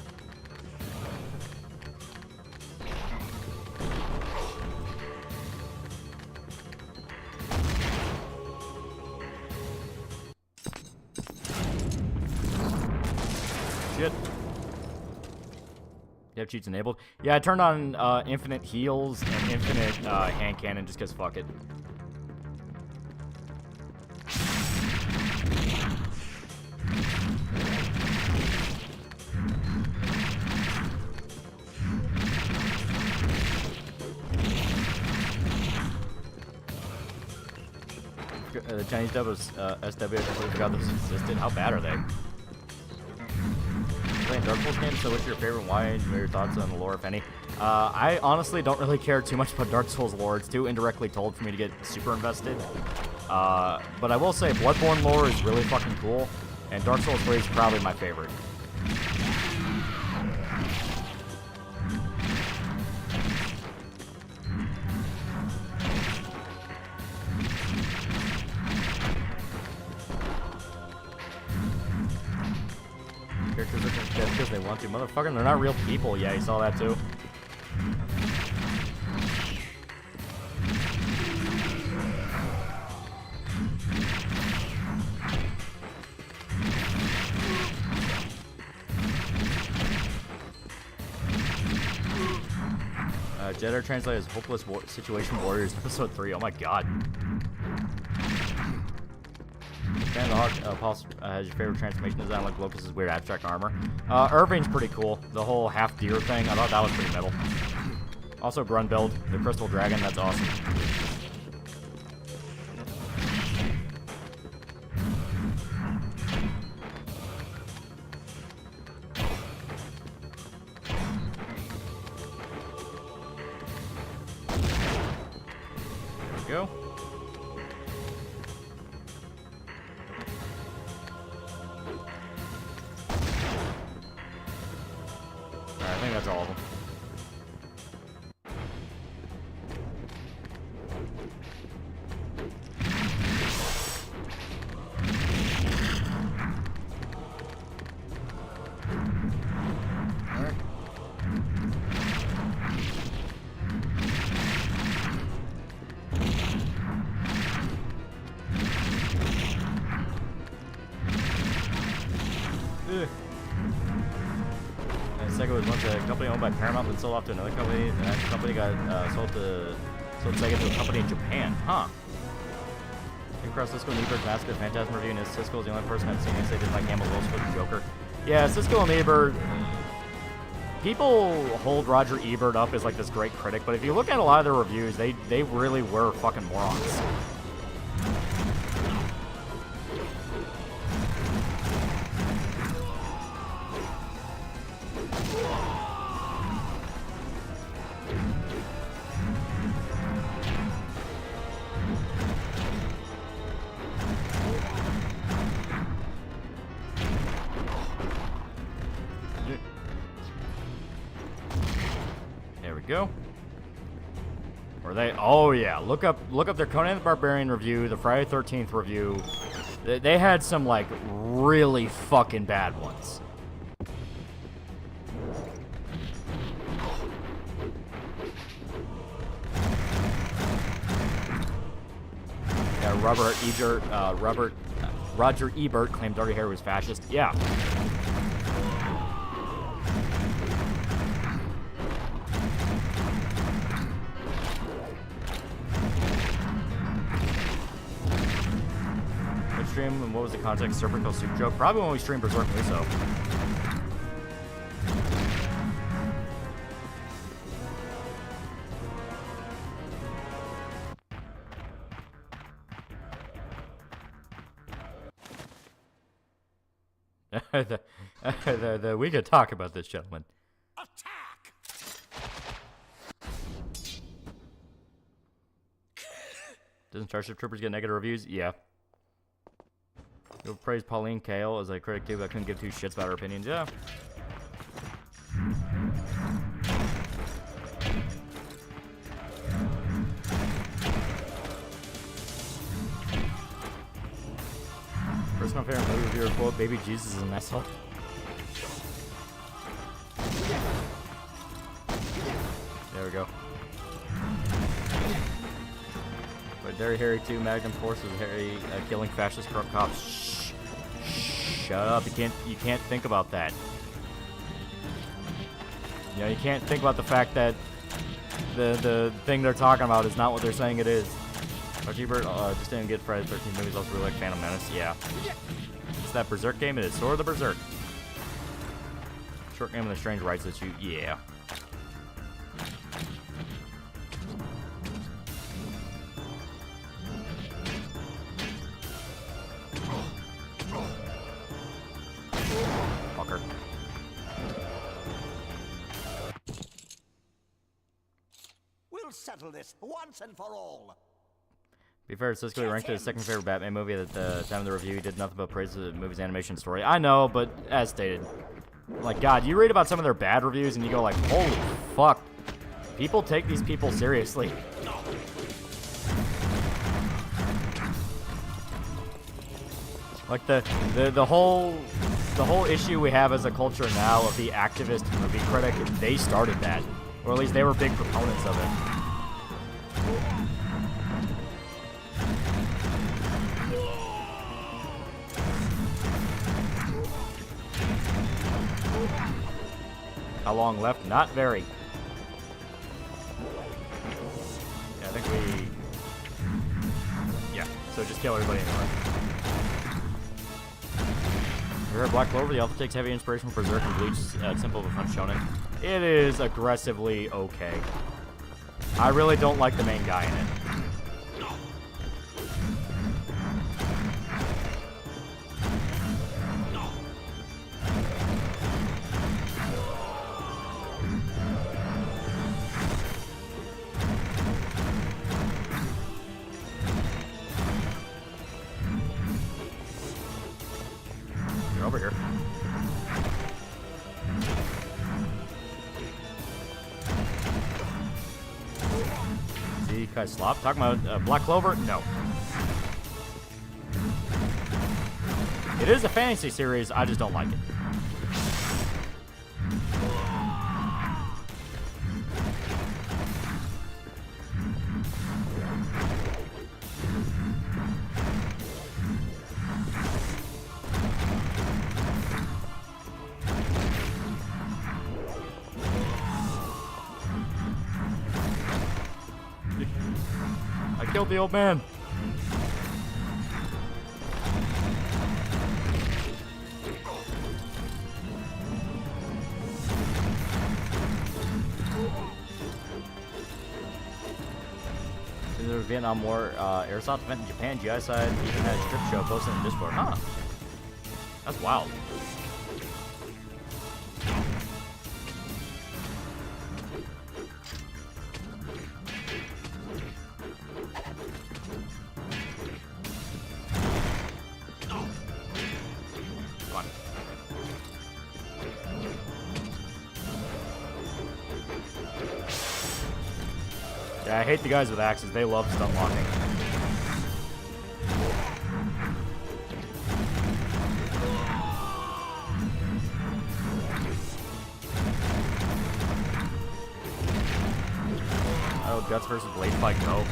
Shit. You have cheats enabled? Yeah, I turned on infinite heals and infinite hand cannon just because fuck it. The Chinese dub was SW. I completely forgot those existed. How bad are they? Playing Dark Souls games, so what's your favorite? Why? And your thoughts on the lore, if any? I honestly don't really care too much about Dark Souls lore. It's too indirectly told for me to get super invested. But I will say Bloodborne lore is really fucking cool, and Dark Souls 3 is probably my favorite. Characters are dead because they want to. Motherfucker, they're not real people. Yeah, you saw that too. Jedi translated as Hopeless Situation Warriors, episode 3. Oh my god. Fan the Hawk has your favorite transformation design, like Locust's weird abstract armor. Irving's pretty cool. The whole half deer thing, I thought that was pretty metal. Also Grun build, the Crystal Dragon, that's awesome. There we go. I think that's all of them. was once a company owned by Paramount, then sold off to another company. The next company got sold Sega to a company in Japan. Huh. Across Cisco and Ebert's Massacre Phantasm review, and Cisco is the only person I've seen who say didn't like Hamill Wills for the Joker. Yeah, Cisco and Ebert. People hold Roger Ebert up as like this great critic, but if you look at a lot of their reviews, they really were fucking morons. Go. Were they? Oh yeah. Look up their Conan the Barbarian review, the Friday 13th review. They had some like really fucking bad ones. Yeah, Roger Ebert claimed Dirty Harry was fascist. Yeah. Stream, and what was the context? Serpent Soup joke? Probably when we streamed Berserk Muso. We could talk about this, gentlemen. Attack! Doesn't Starship Troopers get negative reviews? Yeah. You'll praise Pauline Kael as a critic too, but I couldn't give two shits about her opinions. Yeah. Personal favorite movie reviewer quote: "Baby Jesus is an asshole." There we go. But Dirty Harry 2 Magnum Force is Harry killing fascist corrupt cops. Shut up! You can't think about that. You know, you can't think about the fact that the thing they're talking about is not what they're saying it is. Roger Ebert just didn't get Friday the 13th movies. Also really like Phantom Menace. Yeah. It's that Berserk game. It is Sword of the Berserk. Short game of the strange rights issue. Yeah. Settle this once and for all. Be fair, Cisco ranked it his second favorite Batman movie at the time of the review. He did nothing but praise the movie's animation story. I know, but as stated, like, God, you read about some of their bad reviews and you go like, holy fuck, people take these people seriously. Like the whole issue we have as a culture now of the activist movie critic, they started that, or at least they were big proponents of it. How long left? Not very. Yeah, I think we... Yeah, so just kill everybody in the room. You heard Black Clover? The Alpha takes heavy inspiration from Berserk and Bleach. Simple but fun shonen. It is aggressively okay. I really don't like the main guy in it. You're over here. Guys, slop. Talking about Black Clover? No. It is a fantasy series, I just don't like it. killed the old man. The Vietnam War airsoft event in Japan, GI side even had a strip show posted in Discord. Huh. That's wild. Fun. Yeah, I hate the guys with axes. They love stun locking. Oh, Guts versus Blade fight go.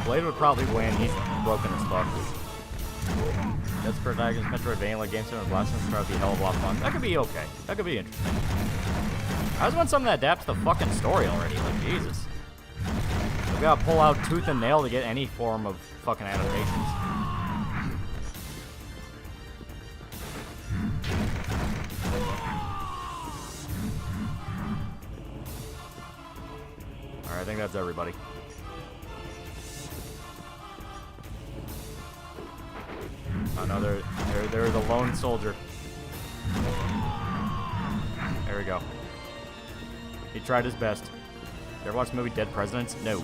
Blade would probably win. He's broken as fuck. Guts protagonist Metroidvania game sim and Blast would probably be a hell of a lot of fun. That could be okay. That could be interesting. I just want something that adapts the fucking story already. Like, Jesus. We gotta pull out tooth and nail to get any form of fucking adaptations. Alright, I think that's everybody. Oh no, there's a lone soldier. There we go. He tried his best. You ever watch the movie Dead Presidents? No.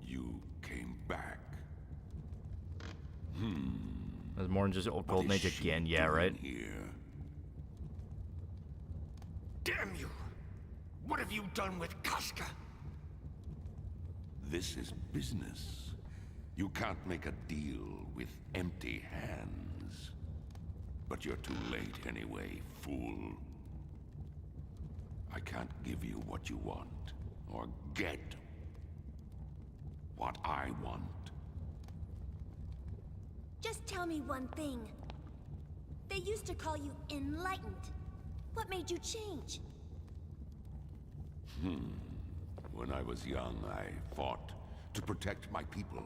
You came back. There's more than just old Golden Age again, yeah, right? Here. Damn you! What have you done with Casca? This is business. You can't make a deal with empty hands. But you're too late anyway, fool. I can't give you what you want, or get what I want. Just tell me one thing. They used to call you enlightened. What made you change? When I was young, I fought to protect my people.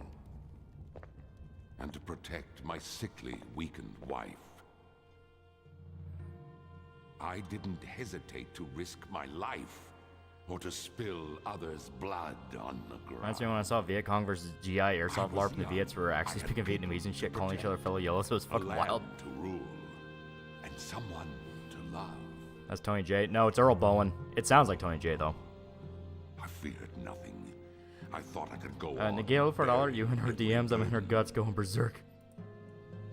And to protect my sickly, weakened wife. I didn't hesitate to risk my life, or to spill others' blood on the ground. Reminds me when I saw Viet Cong versus GI airsoft LARP, and the Viets were actually speaking Vietnamese and shit, calling each other fellow yellow, so it was fucking wild. To rule, and someone to love. That's Tony J. No, it's Earl Bowen. It sounds like Tony J, though. I feared nothing. I thought I could go on. Nagalo for $1, you in her DMs, I'm in her guts going berserk.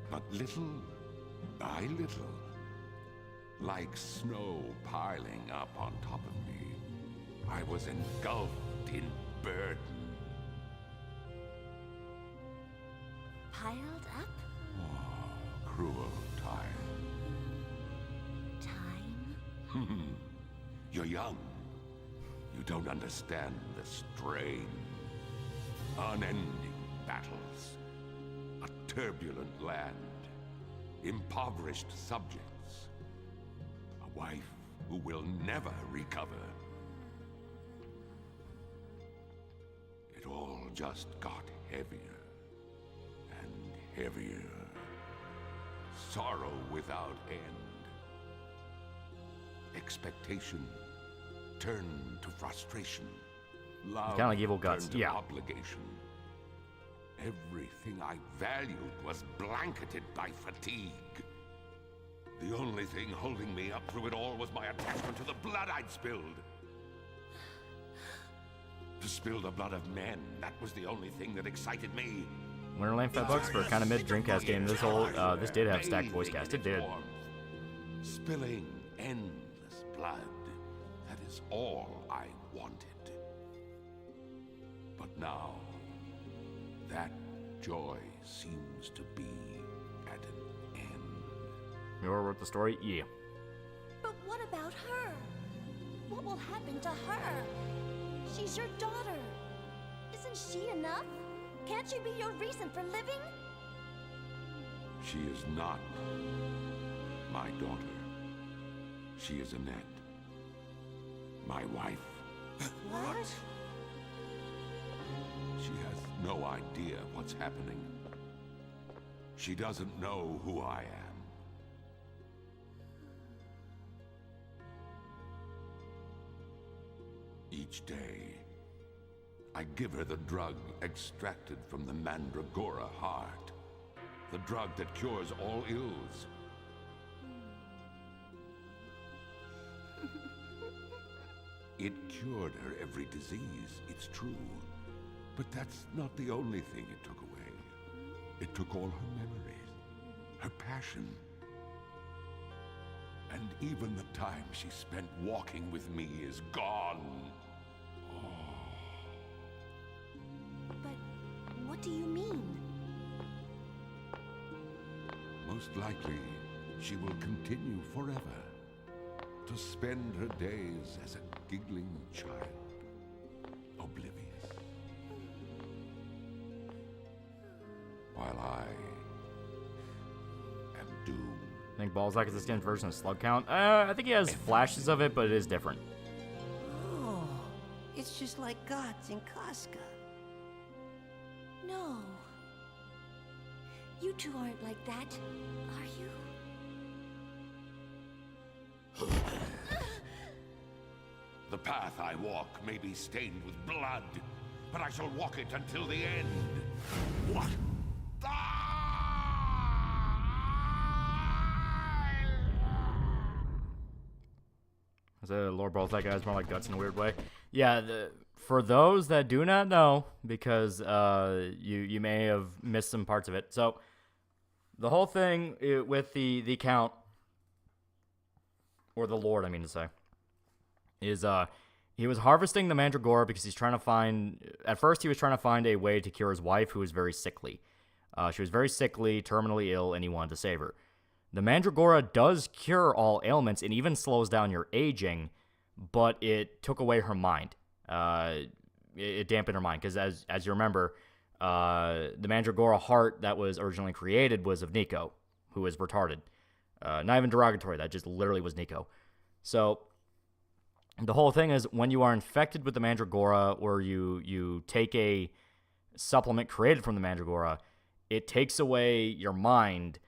But little by little, like snow piling up on top of me, I was engulfed in burden. Piled up? Oh, cruel time. Time? You're young. You don't understand the strain. Unending battles. A turbulent land. Impoverished subjects. A wife who will never recover. It all just got heavier and heavier. Sorrow without end. Expectation turned to frustration. Love Kind of like Evil Guts, turned to yeah. obligation. Everything I valued was blanketed by fatigue. The only thing holding me up through it all was my attachment to the blood I'd spilled. To spill the blood of men, that was the only thing that excited me. Winterland $5 for a kind of mid Dreamcast game. This whole this did have stacked voice cast. It did. Spilling endless blood. That is all I wanted. But now, that joy seems to be at an end. You ever wrote the story? Yeah. But what about her? What will happen to her? She's your daughter. Isn't she enough? Can't she be your reason for living? She is not my daughter. She is Annette, my wife. What? She has no idea what's happening. She doesn't know who I am. Each day, I give her the drug extracted from the Mandragora heart. The drug that cures all ills. It cured her every disease, it's true. But that's not the only thing it took away. It took all her memories, her passion, and even the time she spent walking with me is gone. But what do you mean? Most likely, she will continue forever to spend her days as a giggling child, oblivious. While I am doomed. I think Balzac is a skinned version of Slug Count. I think he has flashes of it, but it is different. Oh, it's just like Gods in Casca. No. You two aren't like that, are you? The path I walk may be stained with blood, but I shall walk it until the end. What? Is it Lord Balzac guys more like guts in a weird way? Yeah, for those that do not know, because you may have missed some parts of it. So the whole thing with the Count, or the Lord, I mean to say, is he was harvesting the Mandragora because he's trying to find. At first, he was trying to find a way to cure his wife, who was very sickly. She was very sickly, terminally ill, and he wanted to save her. The Mandragora does cure all ailments and even slows down your aging, but it took away her mind. It dampened her mind, because as you remember, the Mandragora heart that was originally created was of Nico, who was retarded. Not even derogatory, that just literally was Nico. So the whole thing is, when you are infected with the Mandragora, or you take a supplement created from the Mandragora, it takes away your mind,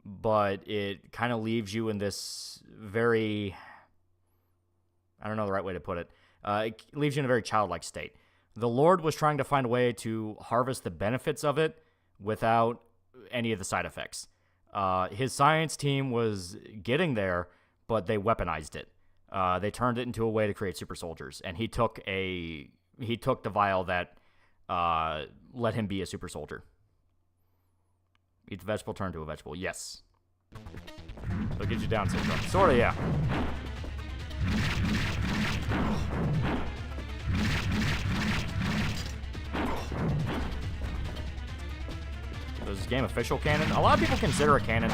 but it kind of leaves you in this very, I don't know the right way to put it. It leaves you in a very childlike state. The Lord was trying to find a way to harvest the benefits of it without any of the side effects. His science team was getting there, but they weaponized it. They turned it into a way to create super soldiers, and he took the vial that let him be a super soldier. Each vegetable turned to a vegetable. Yes. It'll get you down syndrome. Sort of, yeah. Is this game official canon? A lot of people consider it canon.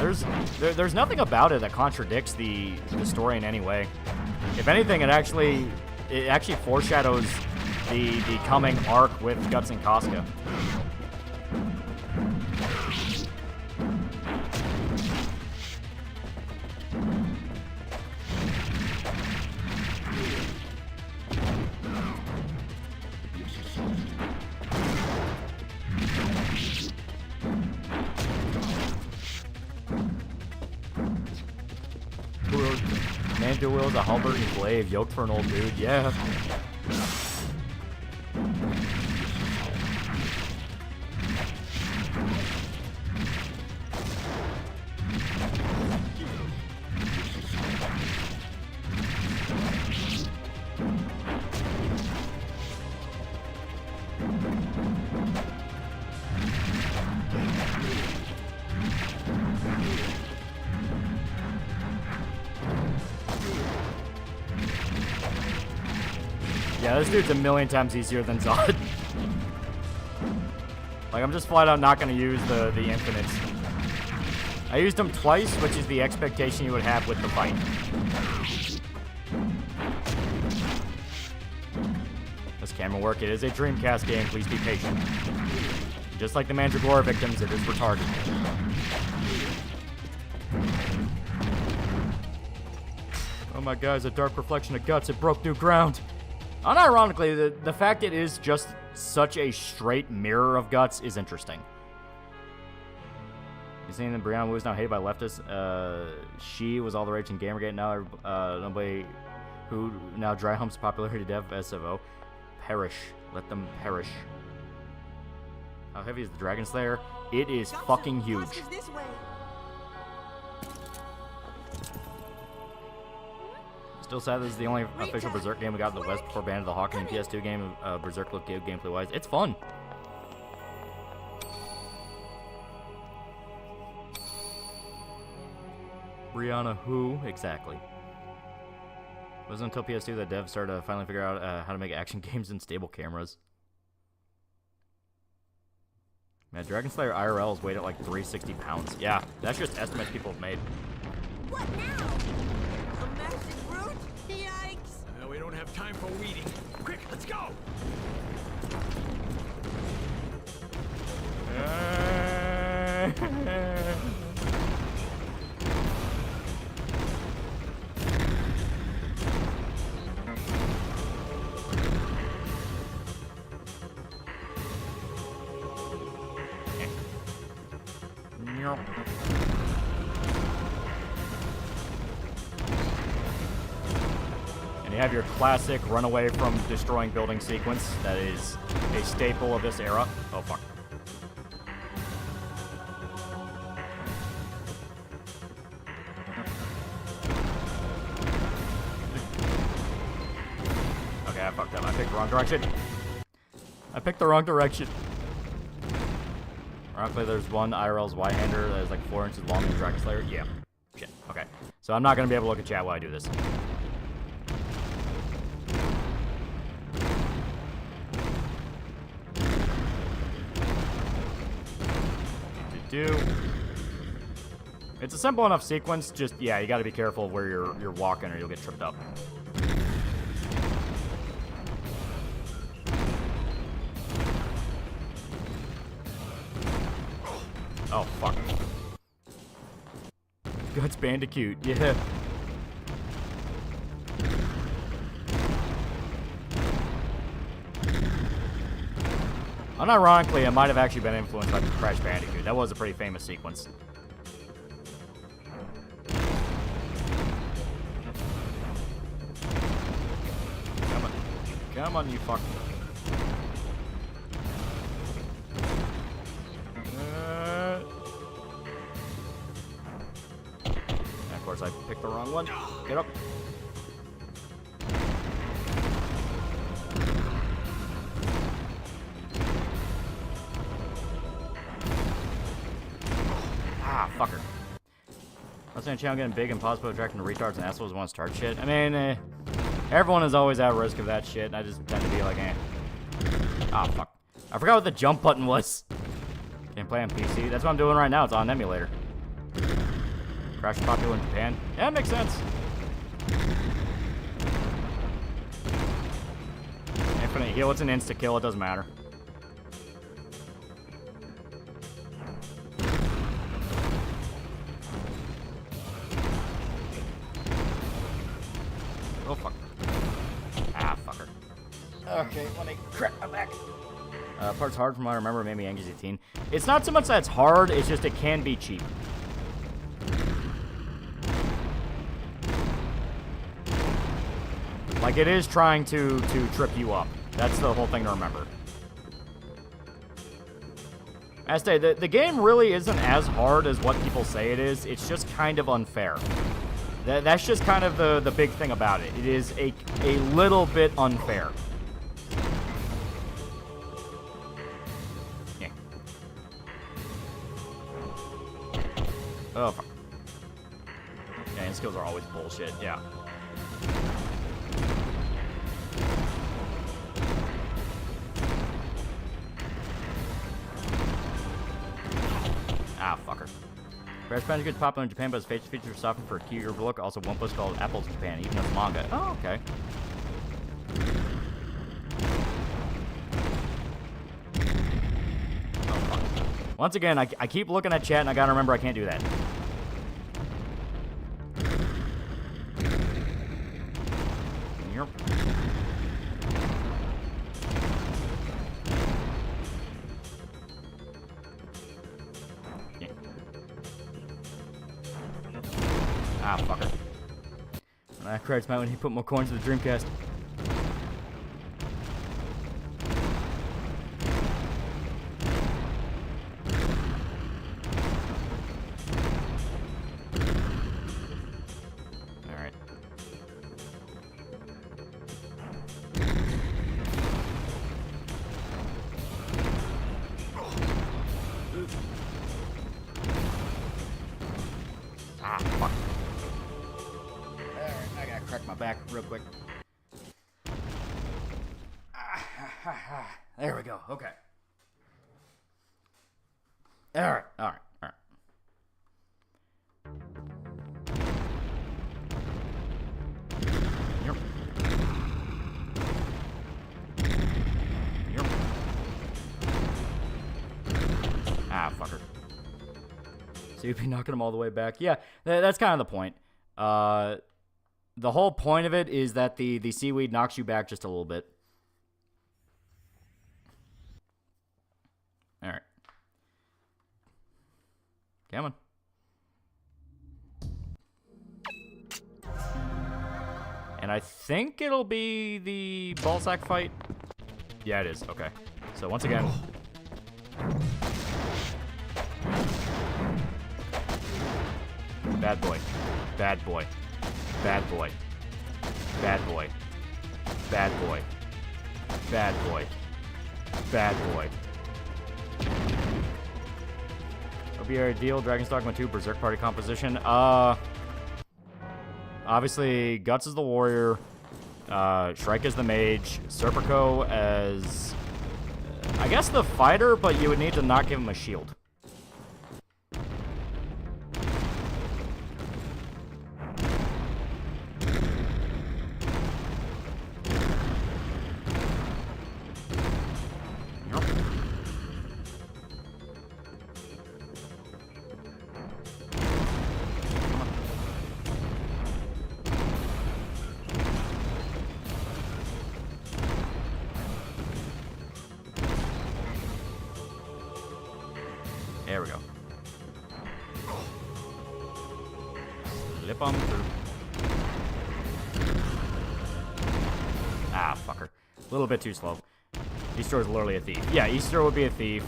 There's nothing about it that contradicts the story in any way. If anything, it actually foreshadows the coming arc with Guts and Casca. Man dual wields a halberd and glaive, yoked for an old dude, yeah. Yeah, this dude's a million times easier than Zodd. Like, I'm just flat out not going to use the infinites. I used them twice, which is the expectation you would have with the fight. This camera work, it is a Dreamcast game, please be patient. Just like the Mandragora victims, it is retarded. Oh my god, it's a dark reflection of guts. It broke new ground. Unironically, the fact it is just such a straight mirror of guts is interesting. You seen that Brianna Wu is now hated by leftists? She was all the rage in Gamergate. Now nobody who now dry humps popularity dev SFO. Perish. Let them perish. How heavy is the Dragon Slayer? It is fucking huge. Still sad this is the only official Berserk game we got in the West before banning the Hawking and PS2 game. Berserk looked good gameplay-wise. It's fun. Brianna who? Exactly. It wasn't until PS2 that devs started to finally figure out how to make action games in stable cameras. Man, Dragon Slayer IRL is weighed at like 360 pounds. Yeah, that's just estimates people have made. What now? A massive brute? Yikes! We don't have time for weeding. Quick, let's go! And you have your classic run away from destroying building sequence that is a staple of this era. Oh fuck. Okay, I fucked up. I picked the wrong direction. I picked the wrong direction. Ironically, there's one IRL's Y-hander that is like 4 inches long in Dragon Slayer. Yeah. Shit. Okay. So I'm not going to be able to look at chat while I do this. It's a simple enough sequence, just, yeah, you gotta be careful of where you're walking or you'll get tripped up. Oh, fuck. Guts Bandicoot, yeah. Unironically, I might have actually been influenced by Crash Bandicoot. That was a pretty famous sequence. Come on. Come on, you fuck. And of course, I picked the wrong one. Get up. Ah, fucker. Let's say channel getting big and possibly attracting to retards and assholes who want to start shit. I mean, everyone is always at risk of that shit, and I just tend to be like, eh. Ah, fuck. I forgot what the jump button was. Can't play on PC. That's what I'm doing right now. It's on an emulator. Crash is popular in Japan. Yeah, it makes sense. Infinite heal. It's an insta-kill. It doesn't matter. Oh, fuck. Ah, fucker. Okay, let me crack my back. Part's hard from what I remember. It made me angry as a teen. It's not so much that it's hard, it's just it can be cheap. Like, it is trying to trip you up. That's the whole thing to remember. The game really isn't as hard as what people say it is. It's just kind of unfair. That's just kind of the big thing about it. It is a little bit unfair. Yeah. Oh, fuck. Yeah, and skills are always bullshit, yeah. Ah, fucker. Crash Bandicoot is popular in Japan, but its face features softened for a cuter look. Also, one place called Apples in Japan, even though it's manga. Oh, okay. Oh, fuck. Once again, I keep looking at chat, and I gotta remember I can't do that. Ah, fucker. That credits might when he put more coins in the Dreamcast. Alright. Ah, fuck. Alright, I gotta crack my back real quick. There we go, okay. Alright, alright, alright. Yep. Yep. Ah, fucker. So you'd be knocking them all the way back. Yeah, that's kind of the point. The whole point of it is that the seaweed knocks you back just a little bit. All right. Come on. And I think it'll be the ballsack fight. Yeah, it is. Okay. So once again. Bad boy. Bad boy. Bad boy. Bad boy. Bad boy. Bad boy. Bad boy. It'll be our ideal Dragon's Dogma 2 Berserk party composition. Obviously, Guts is the warrior. Shrike is the mage. Serpico as, I guess, the fighter, but you would need to not give him a shield. There we go. Slip on through. Ah, fucker. A little bit too slow. Easter is literally a thief. Yeah, Easter would be a thief.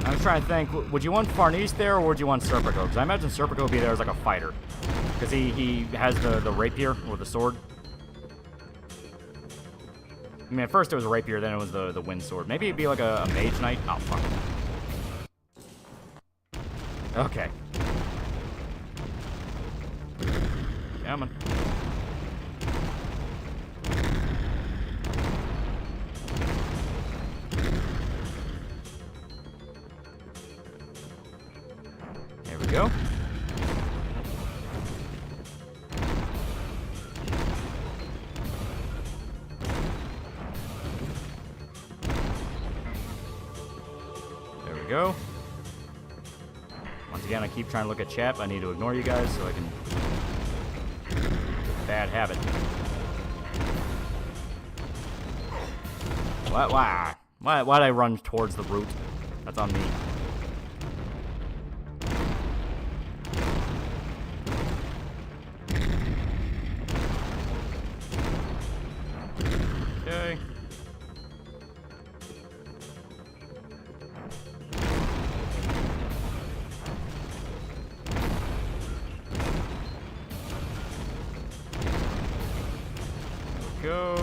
I was trying to think, would you want Farnese there, or would you want Serpico? Because I imagine Serpico would be there as like a fighter. Because he has the rapier, or the sword. I mean, at first it was a rapier, then it was the wind sword. Maybe it'd be like a mage knight. Oh, fuck. Okay. Come on. There we go. Go. Once again, I keep trying to look at chat. I need to ignore you guys so I can... Bad habit. Why'd I run towards the root? That's on me. Okay. Go.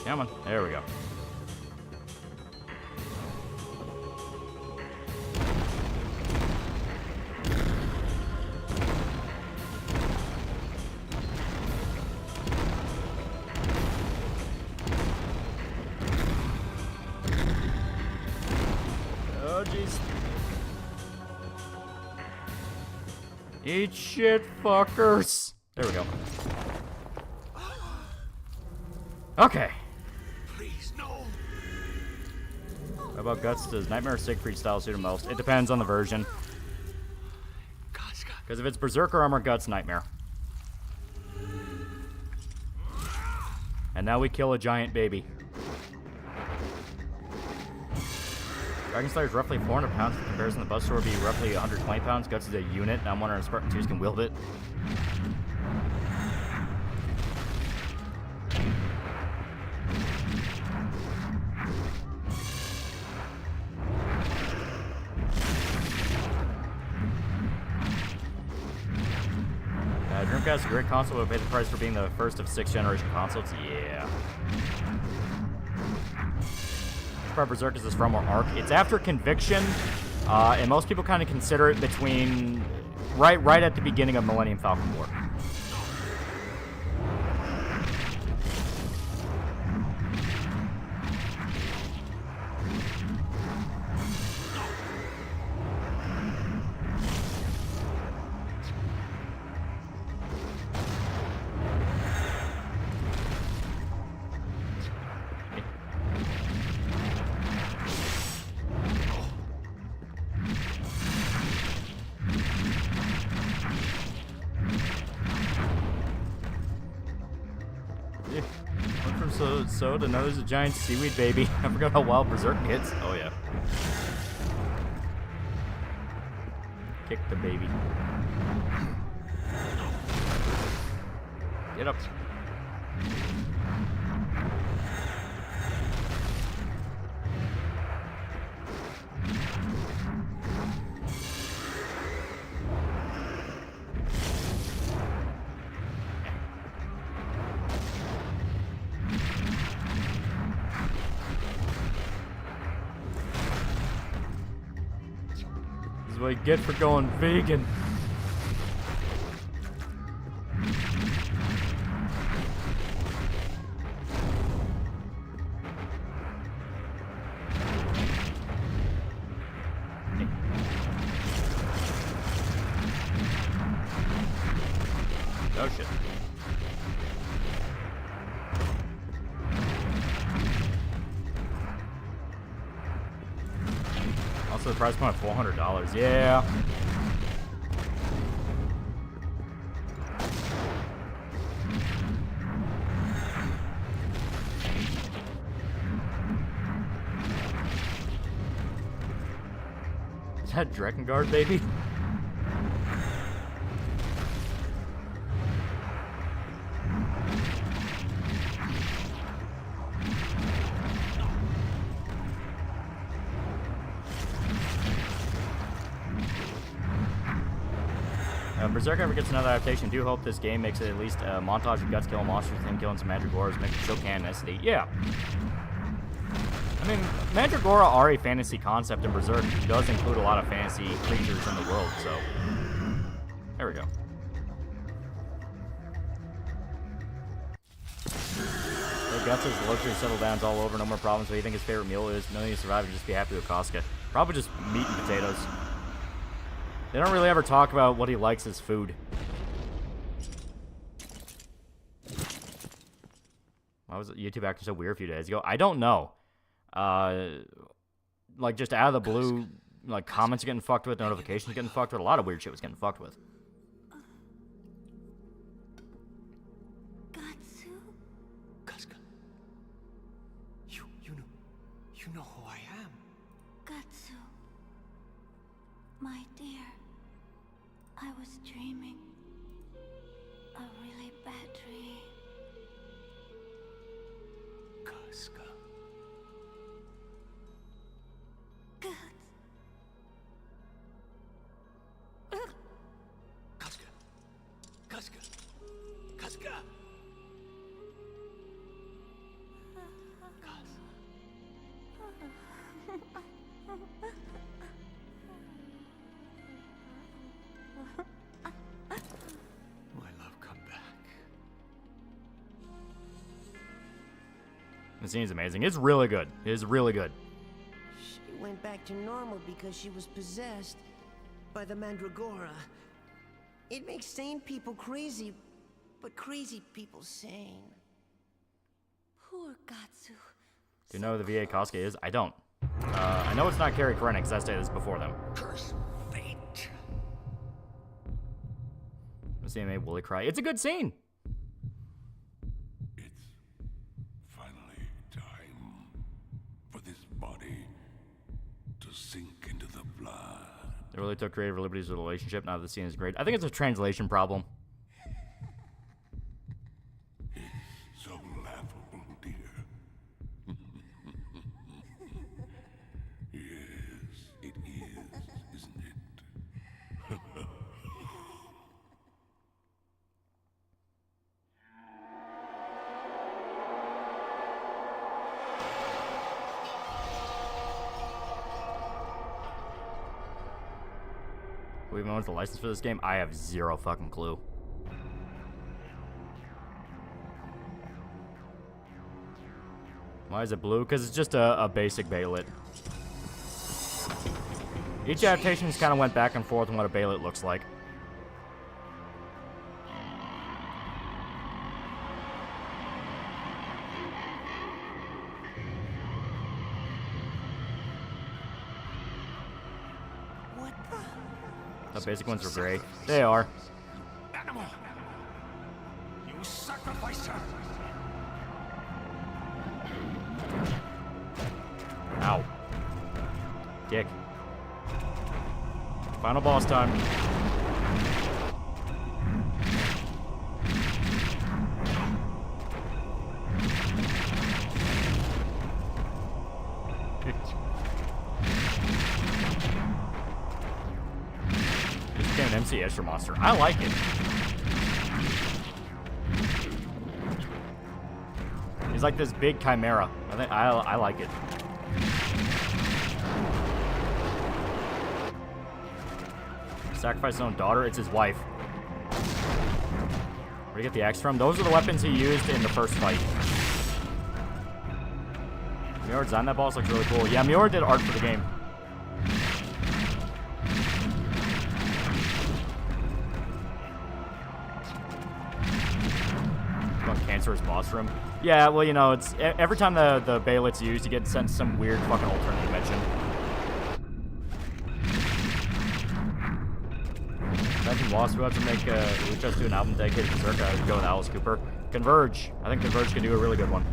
Come on. There we go. Oh, jeez. Eat shit, fuckers. There we go. Okay. Please, no. How about Guts? Does Nightmare or Siegfried style suit him most? It depends on the version. Because if it's Berserker armor, Guts, Nightmare. And now we kill a giant baby. Dragon Slayer is roughly 400 pounds. In comparison, the Buzzsaw would be roughly 120 pounds. Guts is a unit, and I'm wondering if Spartan 2s can wield it. Dreamcast is a great console, but pay the price for being the first of 6th generation consoles. Yeah. Which part of Berserk is this from, or Arc? It's after Conviction, and most people kind of consider it between right at the beginning of Millennium Falcon War. So now there's a giant seaweed baby. I forgot how wild Berserk gets. Oh yeah. Kick the baby. Get up. What you get for going vegan. Oh shit. Also, the price point of $400. Yeah. Is that Drakengard, baby? Berserk ever gets another adaptation, do hope this game makes it at least a montage of Guts killing monsters, him killing some Mandragoras, make it show canonicity. Yeah. I mean, Mandragora are a fantasy concept, and Berserk does include a lot of fantasy creatures in the world, so. There we go. Guts says the luxury settle downs all over, no more problems. What do you think his favorite meal is? None of you survive and just be happy with Casca. Probably just meat and potatoes. They don't really ever talk about what he likes as food. Why was YouTube acting so weird a few days ago? I don't know. Like, just out of the blue, like, comments are getting fucked with, notifications are getting fucked with, a lot of weird shit was getting fucked with. Casca. You know who I am. Gatsu. My dear. I was dreaming. A really bad dream. Casca. Guts. Casca. Casca. Casca. My love, come back. The scene's amazing. It's really good. It's really good. She went back to normal because she was possessed by the Mandragora. It makes sane people crazy, but crazy people sane. Poor Gatsu. Do you know who the VA Casca is? I don't. I know it's not Carrie Krennic, because I stated this before them. Curse fate. The scene made Wooly cry. It's a good scene. It's finally time for this body to sink into the blood. They really took creative liberties with the relationship. Now the scene is great. I think it's a translation problem. So laughable, dear. Yes, it is, isn't it? We even owns the license for this game? I have zero fucking clue. Why is it blue? Because it's just a basic Baylet. Each adaptation just kind of went back and forth on what a Baylet looks like. The basic ones are gray. They are. Animal! You sacrificed her! Ow. Dick. Final boss time. This became an MC Escher monster. I like it. He's like this big chimera. I like it. Sacrifice his own daughter? It's his wife. Where'd he get the axe from? Those are the weapons he used in the first fight. Miura designed that boss, looks really cool. Yeah, Miura did art for the game. Cancerous boss room. Yeah, well, you know, it's every time the Baylet's used, you get sent to some weird fucking alternate dimension. Imagine Wasp would have to make we just do an album dedicated to Berserk. I would go with Alice Cooper. Converge. I think Converge can do a really good one.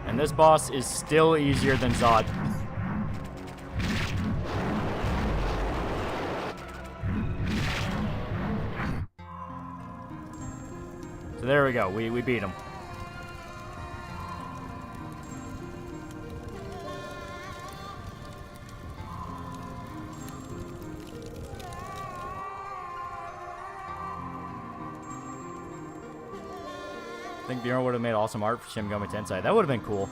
And this boss is still easier than Zodd. So there we go. We beat him. I think Bjorn would have made awesome art for Shin Megami Tensei. That would have been cool.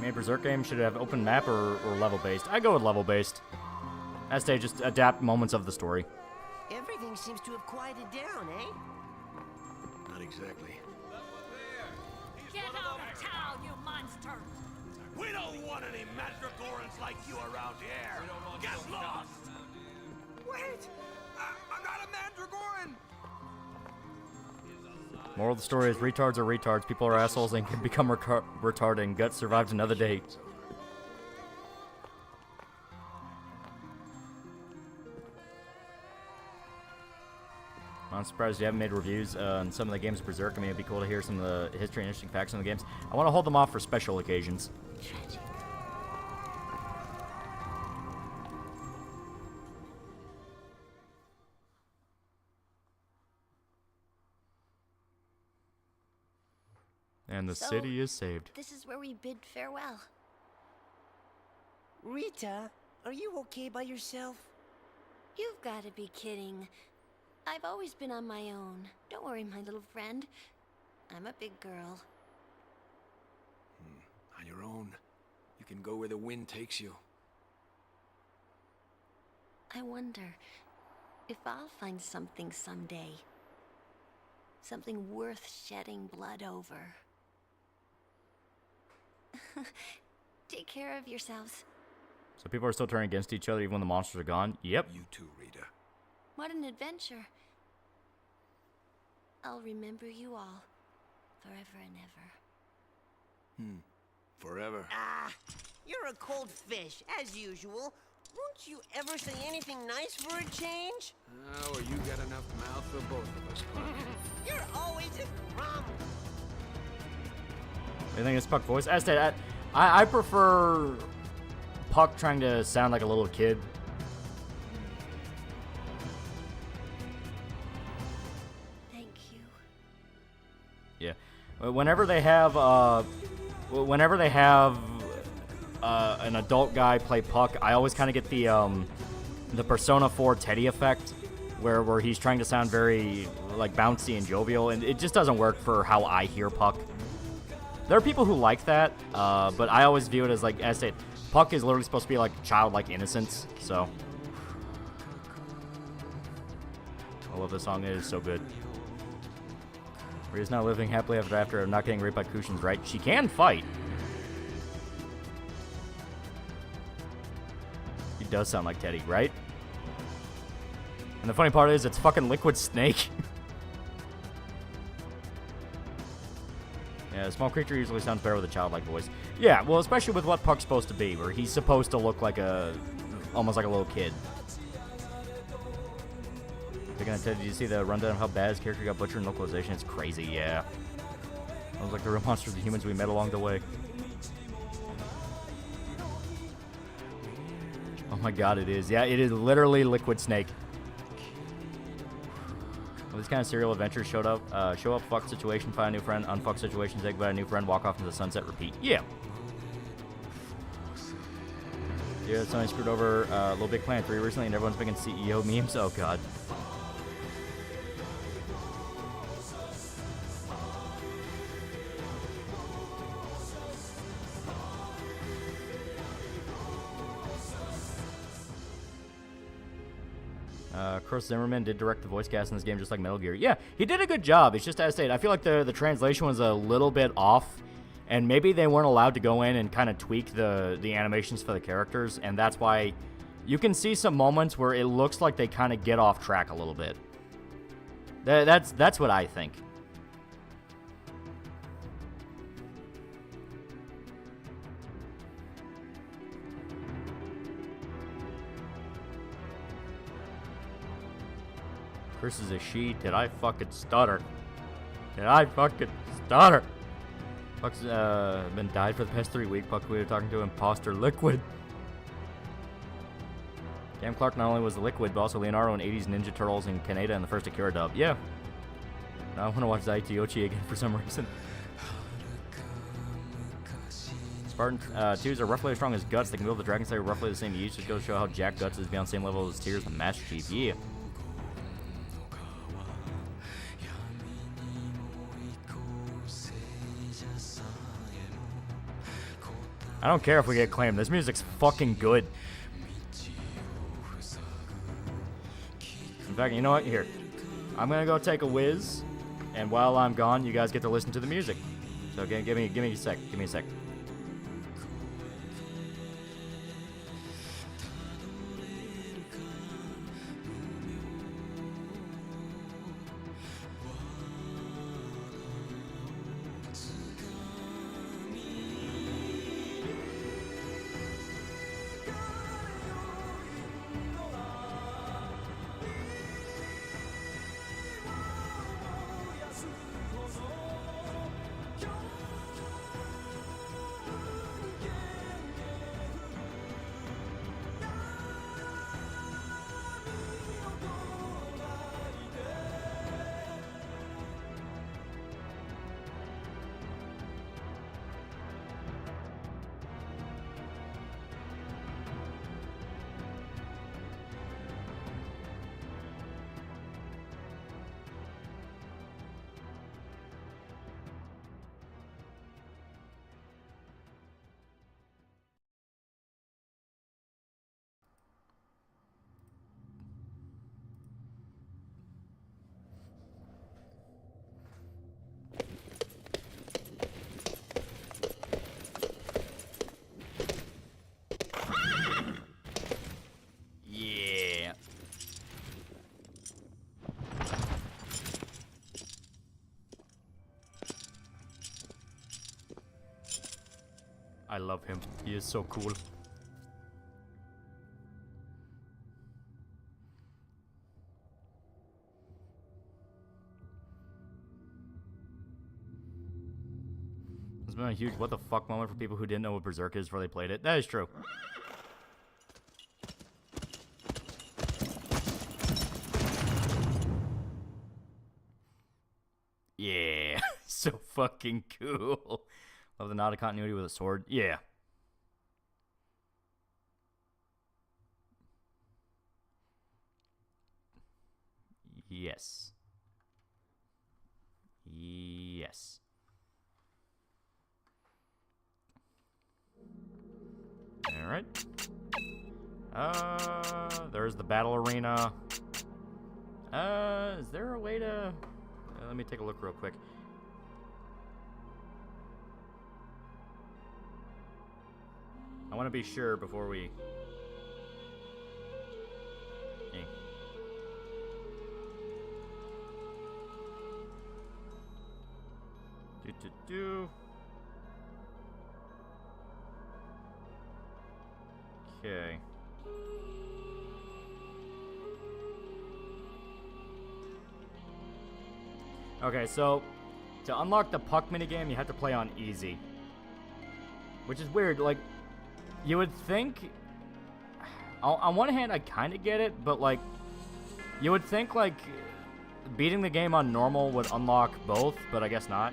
Maybe Berserk game should have open map or level based. I go with level based. As they just adapt moments of the story. Everything seems to have quieted down, eh? Not exactly. Get out of town, you monster! We don't want any mandragorans like you around here! Get lost! Wait! I'm not a mandragoran! Moral of the story is retards are retards. People are assholes and can become retarded, and Guts survives another day. I'm surprised you haven't made reviews on some of the games of Berserk. I mean, it'd be cool to hear some of the history and interesting facts on the games. I want to hold them off for special occasions. Tragic. And the So, city is saved. This is where we bid farewell. Rita, are you okay by yourself? You've got to be kidding. I've always been on my own. Don't worry, my little friend. I'm a big girl. On your own. You can go where the wind takes you. I wonder if I'll find something someday. Something worth shedding blood over. Take care of yourselves. So people are still turning against each other even when the monsters are gone? Yep. You too, Rita. What an adventure. I'll remember you all. Forever and ever. Forever. Ah, you're a cold fish, as usual. Won't you ever say anything nice for a change? Oh, well, you got enough mouth for both of us, Puck. You're always a crumb. I think it's Puck voice. As stated, I prefer Puck trying to sound like a little kid. Thank you. Yeah. Whenever they have an adult guy play Puck, I always kind of get the Persona 4 Teddy effect, where he's trying to sound very like bouncy and jovial, and it just doesn't work for how I hear Puck. There are people who like that, but I always view it as like, as I said, Puck is literally supposed to be like childlike innocence. So I love this song. It is so good. Rhea's now living happily ever after, not getting raped by Kushin's right. She can fight. He does sound like Teddy, right? And the funny part is, it's fucking Liquid Snake. Yeah, a small creature usually sounds better with a childlike voice. Yeah, well, especially with what Puck's supposed to be, where he's supposed to look like almost like a little kid. Speaking of Teddy, did you see the rundown of how bad his character got butchered in localization? It's crazy, yeah. Sounds like the real monsters of the humans we met along the way. Oh my god, it is. Yeah, it is literally Liquid Snake. Well, these kind of serial adventures show up, fuck situation, find a new friend, unfuck situation, take by a new friend, walk off into the sunset, repeat. Yeah. Yeah, somebody screwed over Little Big Planet 3 recently, and everyone's making CEO memes. Oh god. Chris Zimmerman did direct the voice cast in this game just like Metal Gear. Yeah, he did a good job. It's just as stated, I feel like the translation was a little bit off, and maybe they weren't allowed to go in and kind of tweak the animations for the characters, and that's why you can see some moments where it looks like they kind of get off track a little bit. That's what I think. Chris is a she. Did I fucking stutter? Did I fucking stutter? Puck's been died for the past 3 weeks. Puck, we were talking to imposter Liquid. Cam Clark not only was the Liquid, but also Leonardo in 80s Ninja Turtles and Kaneda in the first Akira dub. Yeah. Now I want to watch Zaitiochi again for some reason. Spartan 2s are roughly as strong as Guts. They can build the Dragon Slayer roughly the same use. Just goes to show how Jack Guts is beyond the same level as Tears, the Master Chief. Yeah. I don't care if we get claimed. This music's fucking good. In fact, you know what? Here. I'm gonna go take a whiz, and while I'm gone, you guys get to listen to the music. So give me a sec. Give me a sec. I love him. He is so cool. been a huge what the fuck moment for people who didn't know what Berserk is before they played it. That is true. Yeah, so fucking cool. Love the nod of continuity with a sword. Yeah. Yes. Yes. Alright. There's the battle arena. Is there a way to... let me take a look real quick. I want to be sure before we... Hey. Do. Okay. Okay, so to unlock the puck minigame, you have to play on easy. Which is weird. Like, you would think... On one hand, I kind of get it, but, like, you would think, like, beating the game on normal would unlock both, but I guess not.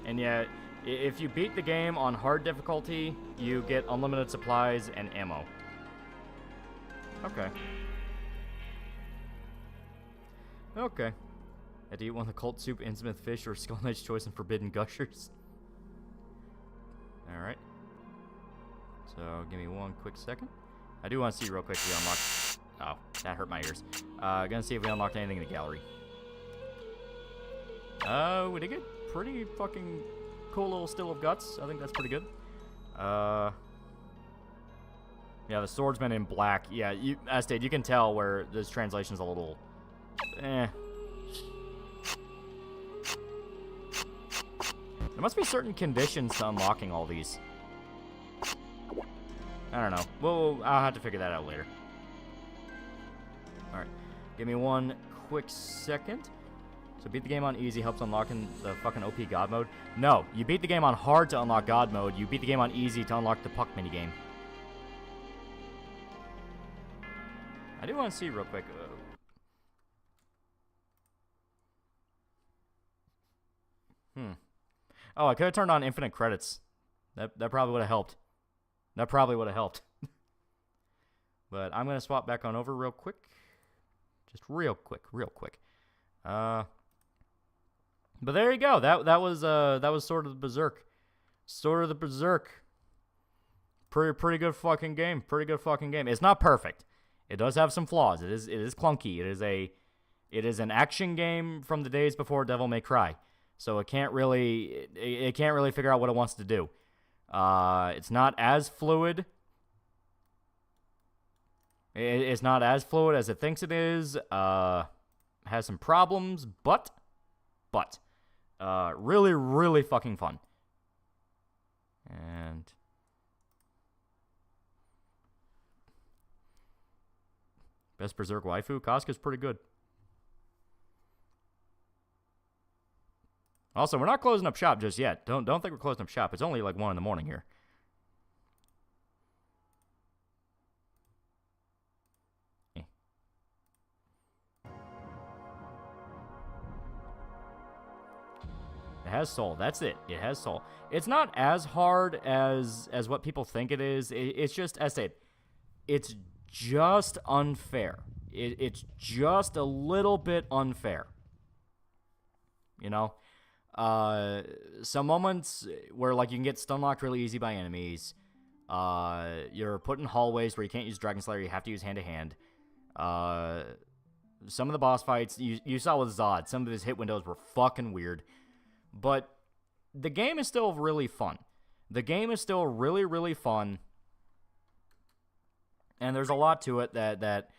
And yet, if you beat the game on hard difficulty, you get unlimited supplies and ammo. Okay. Okay. Had to eat one of the cult soup, Innsmouth fish, or Skull Knight's choice and forbidden gushers. Alright. So, give me one quick second. I do want to see real quick if we unlock... Oh, that hurt my ears. Gonna see if we unlocked anything in the gallery. We did get pretty fucking cool little still of guts. I think that's pretty good. Yeah, the swordsman in black. Yeah, Estate, you can tell where this translation's a little... There must be certain conditions to unlocking all these. I don't know. Well, I'll have to figure that out later. Alright. Give me one quick second. So beat the game on easy helps unlocking the fucking OP God mode. No, you beat the game on hard to unlock God mode. You beat the game on easy to unlock the puck minigame. I do want to see real quick. Oh, I could have turned on infinite credits. That probably would have helped. That probably would have helped. But I'm going to swap back on over real quick. Just real quick. But there you go. That was sort of the Berserk. Sort of the Berserk. Pretty good fucking game. It's not perfect. It does have some flaws. It is clunky. It is an action game from the days before Devil May Cry. So it can't really figure out what it wants to do. It's not as fluid. It's not as fluid as it thinks it is. Has some problems, but really fucking fun. And best Berserk waifu, Casca's pretty good. Also, we're not closing up shop just yet. Don't think we're closing up shop. It's only like 1 in the morning here. It has soul. That's it. It has soul. It's not as hard as what people think it is. It's just, as I said, it's just unfair. It's just a little bit unfair. You know? Some moments where, like, you can get stun locked really easy by enemies. You're put in hallways where you can't use Dragon Slayer. You have to use hand-to-hand. Some of the boss fights, you saw with Zodd, some of his hit windows were fucking weird. But the game is still really fun. The game is still really fun. And there's a lot to it that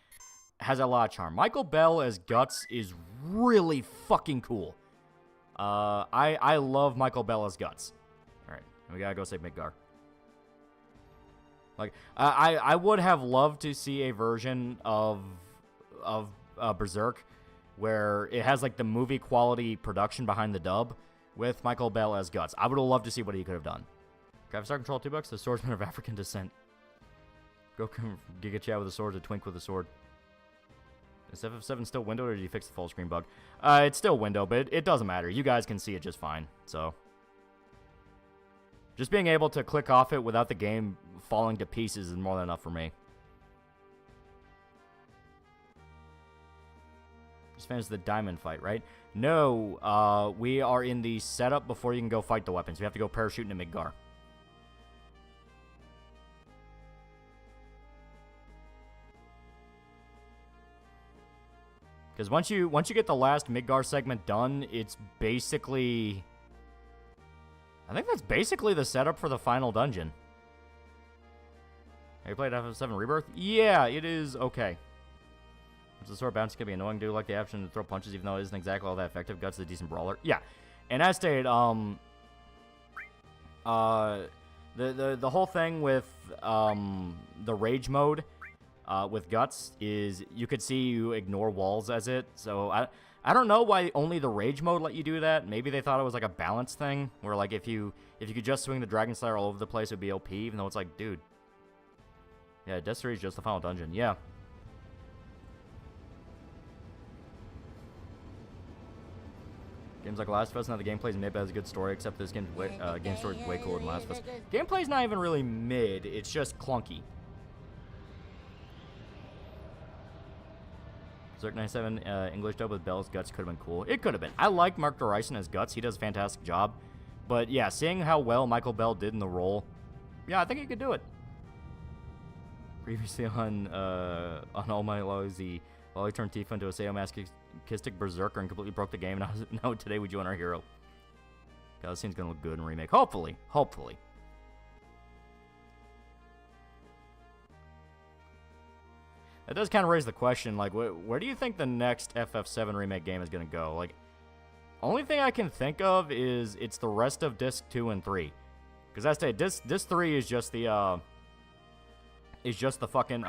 has a lot of charm. Michael Bell as Guts is really fucking cool. I love Michael Bell as Guts. Alright, we gotta go save Midgar. Like, I would have loved to see a version of Berserk, where it has like the movie quality production behind the dub with Michael Bell as Guts. I would have loved to see what he could have done. Graphics Star Control $2. The swordsman of African descent. Goku Giga Chad with a sword, a twink with a sword. Is FF7 still windowed, or did you fix the full screen bug? It's still windowed, but it doesn't matter. You guys can see it just fine, so. Just being able to click off it without the game falling to pieces is more than enough for me. Just finished the diamond fight, right? No, we are in the setup before you can go fight the weapons. We have to go parachuting to Midgar. Because once you get the last Midgar segment done, it's basically... I think that's basically the setup for the final dungeon. Have you played FF7 Rebirth? Yeah, it is okay. The sword bounce can be annoying. Do you like the option to throw punches even though it isn't exactly all that effective? Guts is a decent brawler. Yeah. And as stated, the whole thing with the rage mode with Guts is you could see you ignore walls as it. So I don't know why only the rage mode let you do that. Maybe they thought it was like a balance thing where like if you could just swing the Dragon Slayer all over the place, it would be OP, even though it's like, dude. Yeah, Death 3 is just the final dungeon. Yeah. Games like Last of Us, now the gameplay's mid, but has a good story, except this game story is way cooler than Last of Us. Gameplay's not even really mid, it's just clunky. Berserk 97 English dub with Bell's Guts could have been cool. It could have been. I like Mark Dorison as Guts. He does a fantastic job. But yeah, seeing how well Michael Bell did in the role, yeah, I think he could do it. Previously on AlmightyLoli, the Loli turned Tifa into a sadomasochistic berserker and completely broke the game. Now today we join our hero. God, this scene's gonna look good in remake. Hopefully. Hopefully. That does kind of raise the question, like, where do you think the next FF7 remake game is going to go? Like, only thing I can think of is it's the rest of Disc 2 and 3. Because I say, Disc 3 is just the fucking,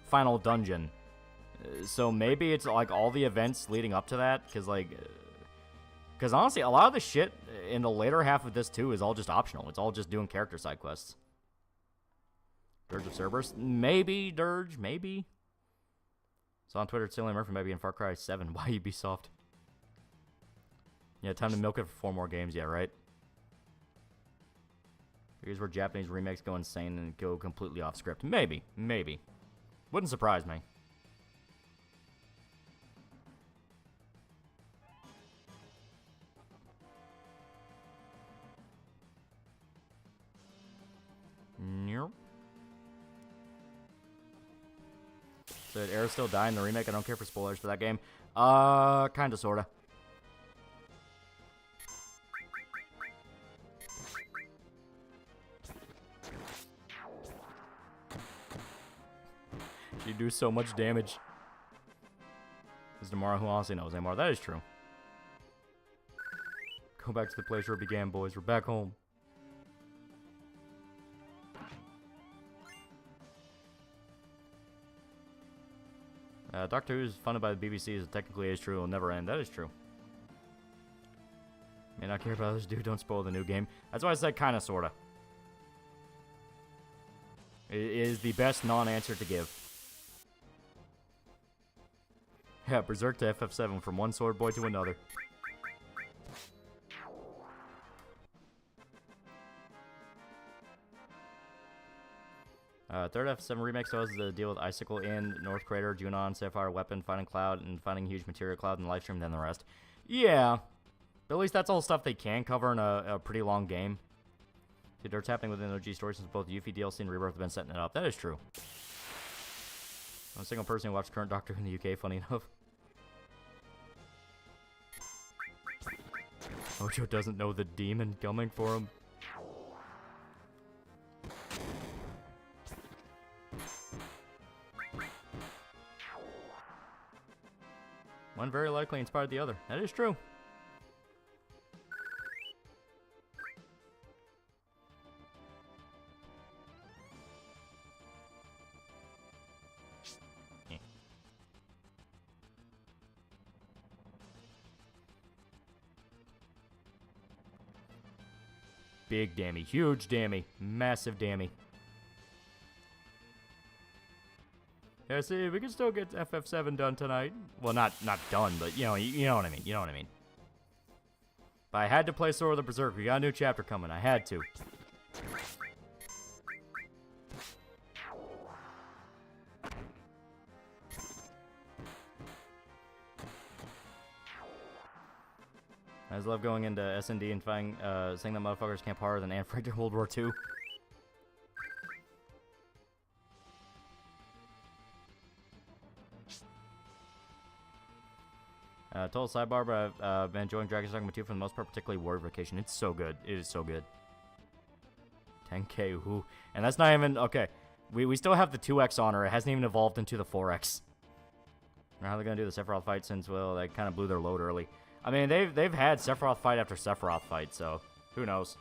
final dungeon. So maybe it's, like, all the events leading up to that, because, like... Because, honestly, a lot of the shit in the later half of Disc 2 is all just optional. It's all just doing character side quests. Dirge of Cerberus? Maybe, Dirge, maybe. So on Twitter, Cillian Murphy might be in Far Cry 7. Why Ubisoft? Yeah, time to milk it for 4 more games, yeah, right? Here's where Japanese remakes go insane and go completely off script. Maybe, maybe. Wouldn't surprise me. Nope. Did Air still die in the remake? I don't care for spoilers for that game. Kinda, sorta. She do so much damage. Is Demara who honestly knows anymore? That is true. Go back to the place where it began, boys. We're back home. Doctor Who is funded by the BBC, so technically is true. It will never end. That is true. May not care about others, dude. Don't spoil the new game. That's why I said kinda, sorta. It is the best non-answer to give. Yeah, Berserk to FF7 from one sword boy to another. Third FF7 remake still has the deal with Icicle Inn, North Crater, Junon, Sapphire Weapon, Finding Cloud, and finding huge material cloud in the livestream than the rest. Yeah, but at least that's all stuff they can cover in a pretty long game. Dude, what's happening within OG story since both Yuffie DLC and Rebirth have been setting it up. That is true. I'm a single person who watched current Doctor Who in the UK, funny enough. Ojo doesn't know the demon coming for him. One very likely inspired the other. That is true. Big dammy. Huge dammy. Massive dammy. Yeah, see, we can still get FF7 done tonight. Well, not done, but you know what I mean. You know what I mean. But I had to play Sword of the Berserk. We got a new chapter coming. I had to. I just love going into S&D and saying that motherfuckers camp harder than Anne Frank in World War II. Total sidebar, but I've been enjoying Dragon's Dogma 2 for the most part, particularly Warrior Vacation. It's so good. It is so good. 10k, whoo. And that's not even... Okay, we still have the 2x on her. It hasn't even evolved into the 4x. Now how are they going to do the Sephiroth fight since, well, they kind of blew their load early. I mean, they've had Sephiroth fight after Sephiroth fight, so who knows?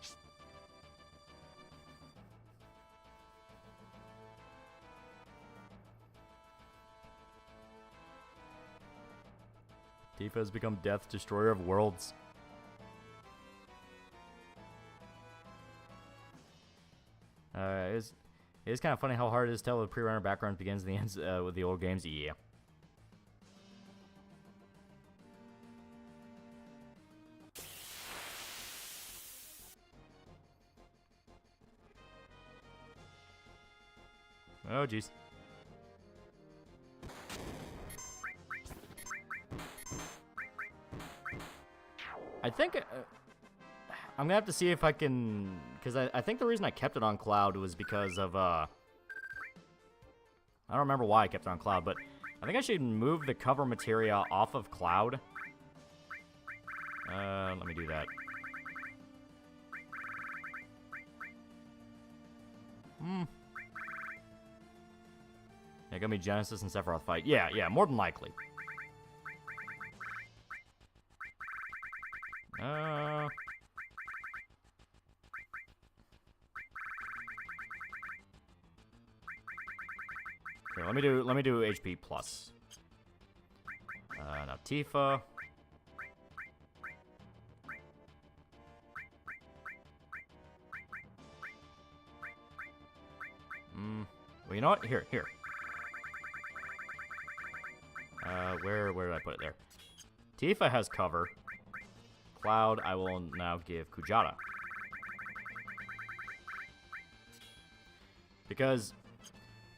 Tifa has become Death, Destroyer of Worlds. It is kind of funny how hard it is to tell the pre-runner background begins and the ends with the old games. Yeah. Oh, jeez. I think I'm gonna have to see if I can, because I think the reason I kept it on cloud was because of I don't remember why I kept it on cloud, but I think I should move the cover materia off of cloud. Let me do that. Yeah, gonna be Genesis and Sephiroth fight. Yeah, more than likely. Okay, let me do HP plus. Now Tifa. Well, you know what? Here. Where did I put it there? Tifa has cover. Cloud, I will now give Kujata. Because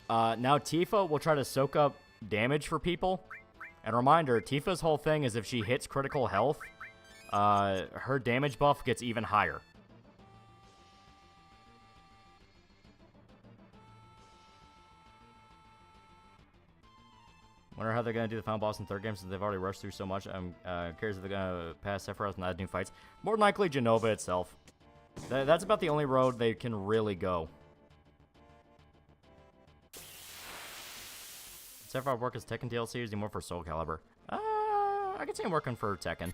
now Tifa will try to soak up damage for people. And reminder, Tifa's whole thing is if she hits critical health, her damage buff gets even higher. Wonder how they're going to do the final boss in third game since they've already rushed through so much. I'm curious if they're going to pass Sephiroth and add new fights. More than likely, Genova itself. That's about the only road they can really go. Sephiroth work as Tekken DLC or is he more for Soul Calibur? I could see him working for Tekken.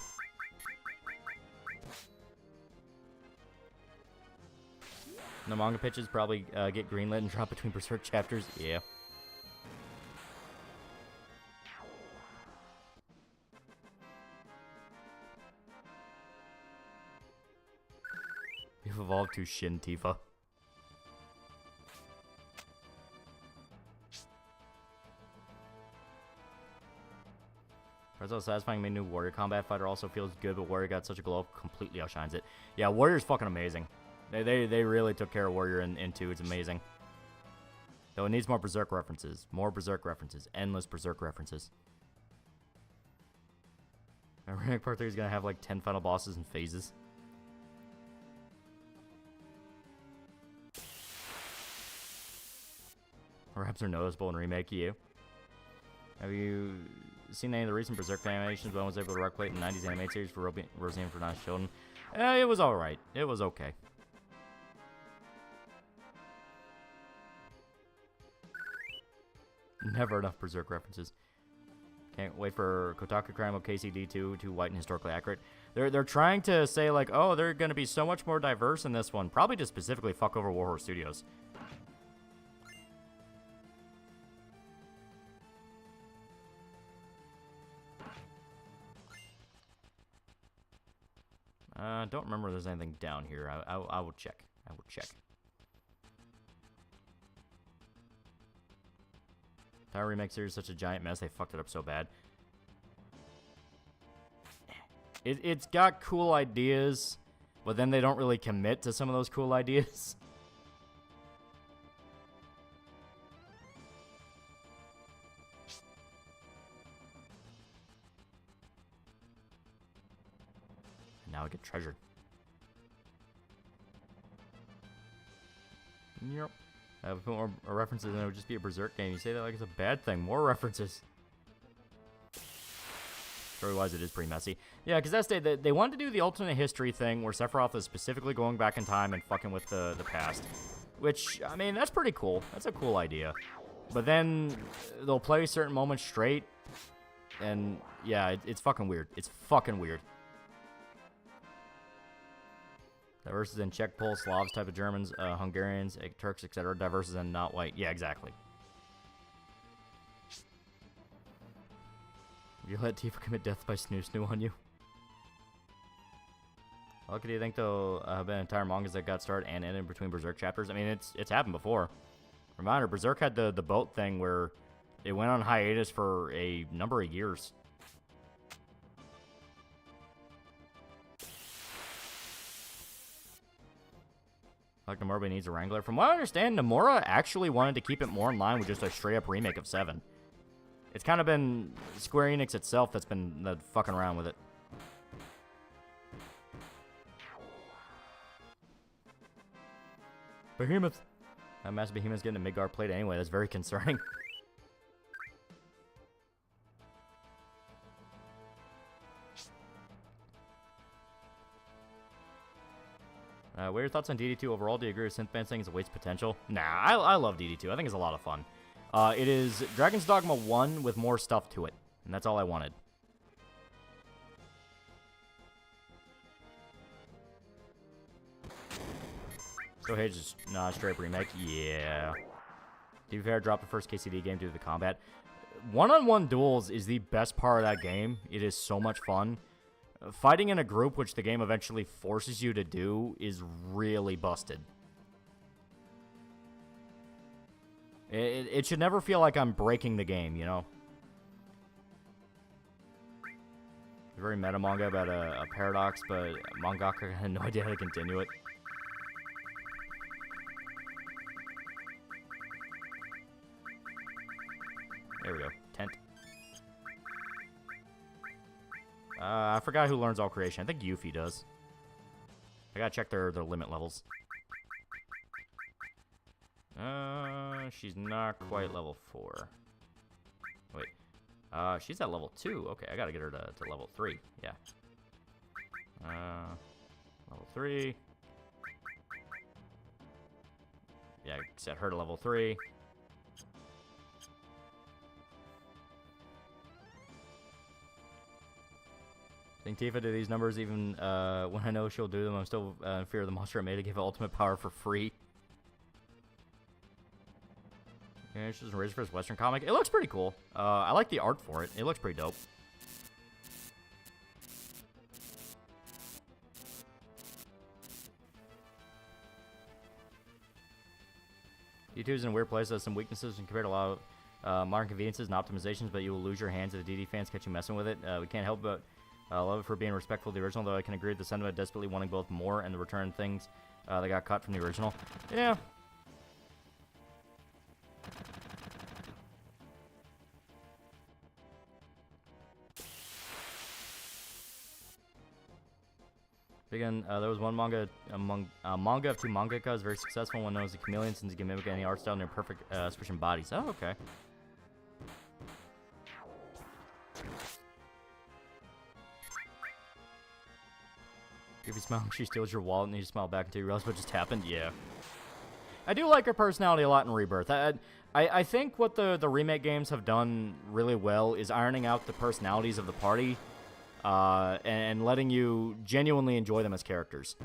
The manga pitches probably get greenlit and drop between Berserk chapters. Yeah. You've evolved to Shin Tifa. It's also satisfying main new Warrior combat fighter also feels good, but Warrior got such a glow up, completely outshines it. Yeah, Warrior's fucking amazing. They really took care of Warrior in 2. It's amazing. Though it needs more Berserk references. More Berserk references. Endless Berserk references. Remake Part 3 is going to have like 10 final bosses and phases. Raps are noticeable in Remake EU. Have you seen any of the recent Berserk animations? One was able to replicate the 90s animated series for Roseanne for Not Children. It was alright. It was okay. Never enough Berserk references. Can't wait for Kotaku Crime of KCD2 to white and historically accurate. They're trying to say like, oh, they're going to be so much more diverse in this one. Probably to specifically fuck over Warhorse Studios. Don't remember if there's anything down here. I will check. I will check. Tower Remake series is such a giant mess. They fucked it up so bad. It's got cool ideas, but then they don't really commit to some of those cool ideas. Now I get treasured. Yep. If we put more references, then it would just be a Berserk game. You say that like it's a bad thing. More references. Story-wise, it is pretty messy. Yeah, because that's they wanted to do the alternate history thing where Sephiroth is specifically going back in time and fucking with the past. Which, I mean, that's pretty cool. That's a cool idea. But then they'll play certain moments straight. And, yeah, it's fucking weird. It's fucking weird. Diverses in Czech, Poles, Slavs, type of Germans, Hungarians, Turks, etc. Diverses in not white. Yeah, exactly. You let Tifa commit death by snoo on you. How lucky do you think there'll have been entire mangas that got started and ended between Berserk chapters? I mean, it's happened before. Reminder, Berserk had the boat thing where it went on hiatus for a number of years. Like Nomura needs a Wrangler. From what I understand, Nomura actually wanted to keep it more in line with just a straight-up remake of 7. It's kind of been Square Enix itself that's been fucking around with it. Behemoth. That massive Behemoth's getting a Midgard plate anyway. That's very concerning. What are your thoughts on DD2 overall? Do you agree with Synthband saying it's a waste potential? Nah, I love DD2. I think it's a lot of fun. It is Dragon's Dogma 1 with more stuff to it. And that's all I wanted. So hey, just not a straight remake. Yeah. To be fair, drop the first KCD game due to the combat. One-on-one duels is the best part of that game. It is so much fun. Fighting in a group, which the game eventually forces you to do, is really busted. It should never feel like I'm breaking the game, you know? It's a very meta manga about a paradox, but mangaka had no idea how to continue it. There we go. Tent. I forgot who learns all creation. I think Yuffie does. I gotta check their limit levels. She's not quite level 4. Wait. She's at level 2. Okay, I gotta get her to level 3. Yeah. Level 3. Yeah, set her to level 3. Think Tifa do these numbers even when I know she'll do them? I'm still in fear of the monster I made to give ultimate power for free. Yeah, it's just a Razor Fist Western comic. It looks pretty cool. I like the art for it. It looks pretty dope. D2's in a weird place. Has some weaknesses and compared to a lot of modern conveniences and optimizations, but you will lose your hands if the DD fans catch you messing with it. We can't help but love it for being respectful of the original, though I can agree with the sentiment desperately wanting both more and the return things that got cut from the original. Yeah. Again, there was one manga manga of 2 mangakas, very successful. One known as the Chameleon, since he can mimic any art style in their perfect expression bodies. Oh, okay. If you smile, she steals your wallet, and you smile back until you realize what just happened. Yeah. I do like her personality a lot in Rebirth. I think what the remake games have done really well is ironing out the personalities of the party. And letting you genuinely enjoy them as characters.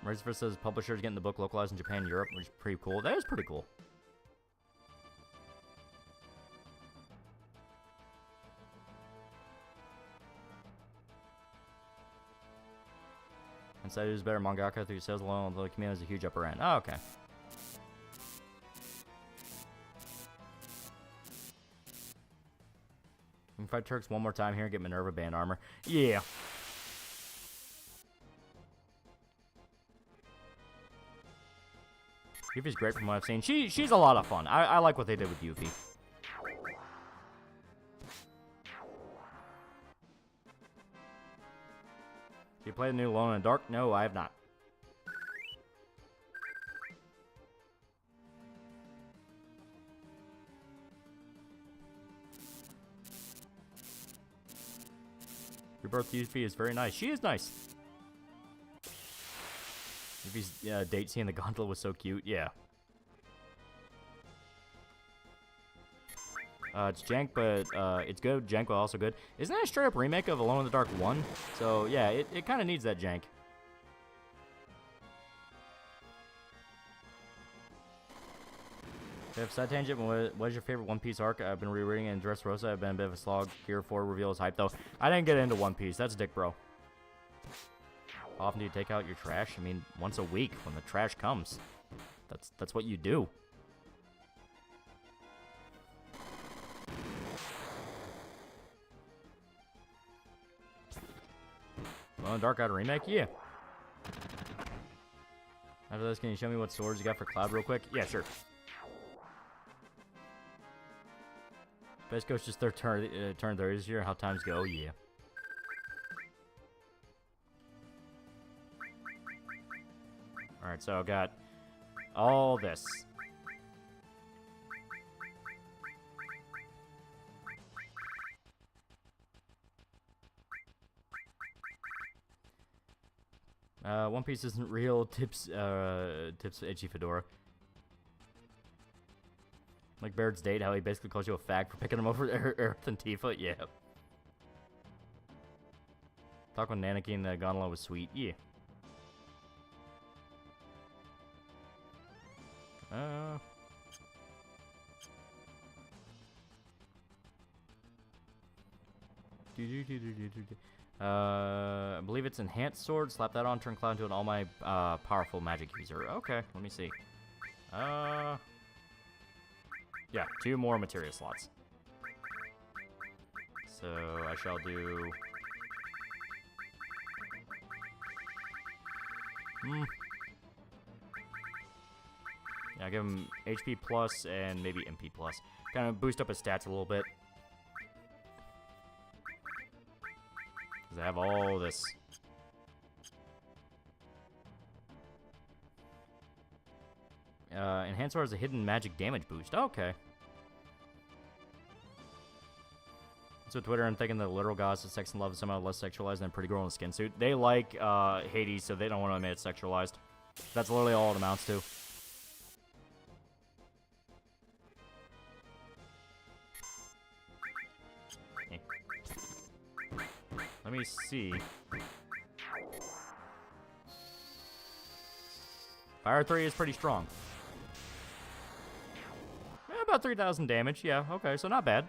Razor says publishers getting the book localized in Japan and Europe, which is pretty cool. That is pretty cool. Instead, who's better, mangaka through sales alone, although the community has a huge upper end. Oh, okay. We can fight Turks one more time here and get Minerva band armor. Yeah. Yuffie's great from what I've seen. She's a lot of fun. I like what they did with Yuffie. You played the new Alone in the Dark? No, I have not. Your birth Yuffie is very nice. She is nice. Yuffie's date scene in the gondola was so cute. Yeah. It's jank, but it's good. Jank, but also good. Isn't that a straight up remake of Alone in the Dark 1? So, yeah, it kind of needs that jank. If side tangent, what is your favorite One Piece arc? I've been rereading it in Dressrosa. I've been a bit of a slog. Gear 4 reveal is hype, though. I didn't get into One Piece. That's dick, bro. How often do you take out your trash? I mean, once a week when the trash comes. That's what you do. Well, Dark Outer remake? Yeah. After this, can you show me what swords you got for Cloud real quick? Yeah, sure. Best Coach just their turn 30 this year. How times go? Yeah. Alright, so I got all this. One Piece isn't real. Tips Itchy Fedora. Like Baird's date, how he basically calls you a fag for picking him over Earth and Tifa. Yeah. Talk with Nanaki and the gondola was sweet. Yeah. I believe it's enhanced sword. Slap that on, turn Cloud into an all-my powerful magic user. Okay, let me see. Yeah, 2 more materia slots. So I shall do. Yeah, give him HP plus and maybe MP plus. Kind of boost up his stats a little bit. Because I have all this. Enhanced sword has a hidden magic damage boost. Okay. So Twitter, I'm thinking the literal gods of sex and love is somehow less sexualized than a pretty girl in a skin suit. They like Hades, so they don't want to make it sexualized. That's literally all it amounts to. Let me see. Fire 3 is pretty strong. Yeah, about 3,000 damage. Yeah, okay, so not bad.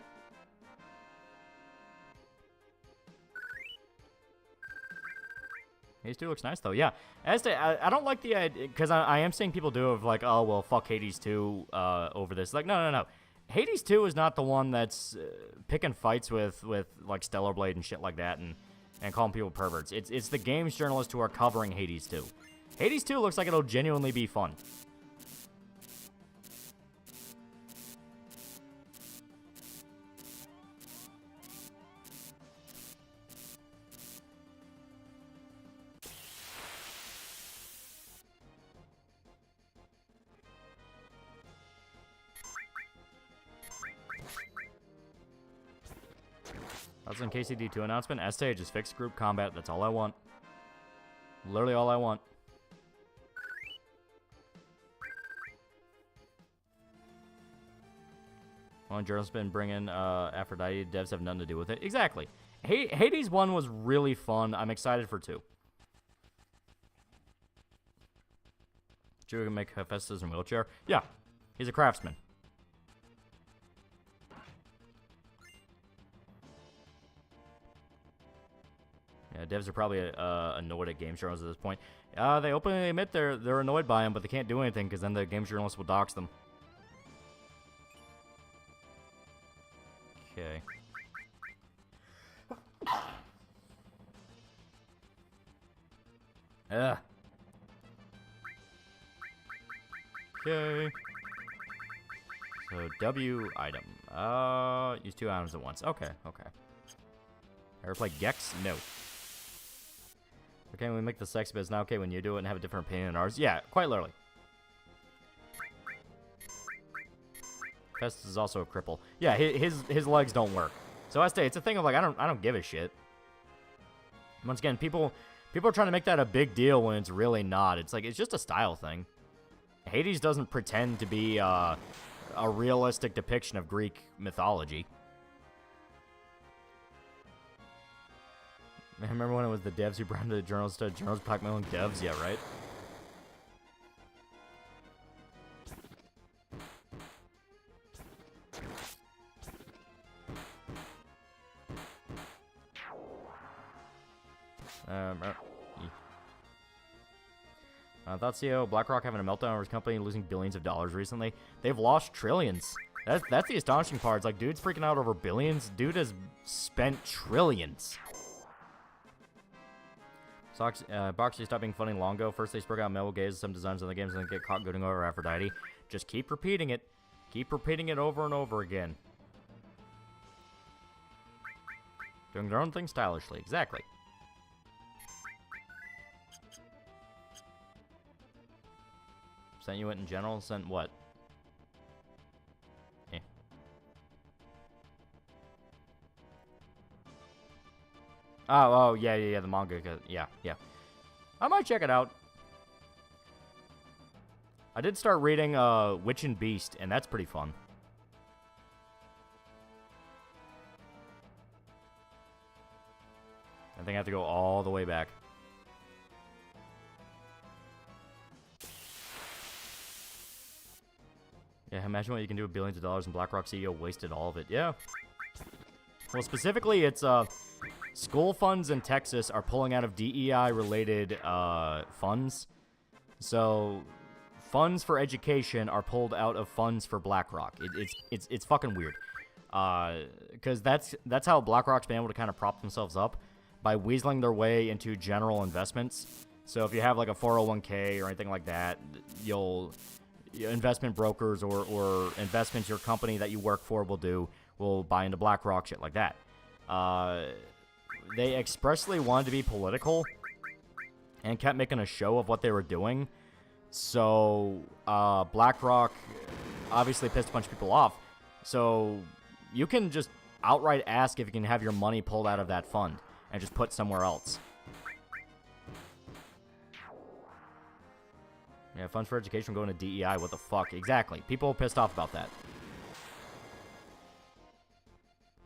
Hades 2 looks nice, though. Yeah, as to, I don't like the idea, because I am seeing people do of like, oh, well, fuck Hades 2 over this. Like, no. Hades 2 is not the one that's picking fights with like Stellar Blade and shit like that and calling people perverts. It's the games journalists who are covering Hades 2. Hades 2 looks like it'll genuinely be fun. That's an KCD2 announcement. S-Stage is fixed group combat. That's all I want. Literally all I want. Well, journalists been bringing Aphrodite. Devs have nothing to do with it. Exactly. Hades 1 was really fun. I'm excited for 2. Drew can make Hephaestus in a wheelchair. Yeah, he's a craftsman. Yeah, devs are probably annoyed at game journalists at this point. They openly admit they're annoyed by them, but they can't do anything because then the game journalists will dox them. Okay. Ugh. Okay. So W item. Use 2 items at once. Okay, okay. Ever play Gex? No. Okay, we make the sex biz now. Okay, when you do it and have a different opinion than ours. Yeah, quite literally. Pest is also a cripple. Yeah, his legs don't work. So I say it's a thing of like I don't give a shit. Once again, people are trying to make that a big deal when it's really not. It's like it's just a style thing. Hades doesn't pretend to be a realistic depiction of Greek mythology. I remember when it was the devs who branded the journals to journals blackmailing devs? Yeah, right? Thought CEO BlackRock having a meltdown over his company and losing billions of dollars recently. They've lost trillions. That's the astonishing part. It's like, dude's freaking out over billions. Dude has spent trillions. Boxy stopped being funny long ago. First they spoke out male gaze some designs in the games and then get caught gooning over Aphrodite. Just keep repeating it. Keep repeating it over and over again. Doing their own thing stylishly. Exactly. Sent you it in general? Sent what? Eh. Oh, yeah, the manga. Yeah. I might check it out. I did start reading Witch and Beast, and that's pretty fun. I think I have to go all the way back. Yeah, imagine what you can do with billions of dollars, and BlackRock CEO wasted all of it. Yeah. Well, specifically, it's school funds in Texas are pulling out of DEI-related funds. So, funds for education are pulled out of funds for BlackRock. It's fucking weird. Because that's how BlackRock's been able to kind of prop themselves up by weaseling their way into general investments. So if you have like a 401k or anything like that, investment brokers or investments your company that you work for will buy into BlackRock, shit like that. They expressly wanted to be political and kept making a show of what they were doing. So BlackRock obviously pissed a bunch of people off. So you can just outright ask if you can have your money pulled out of that fund and just put somewhere else. Yeah, funds for education going to DEI. What the fuck? Exactly. People are pissed off about that.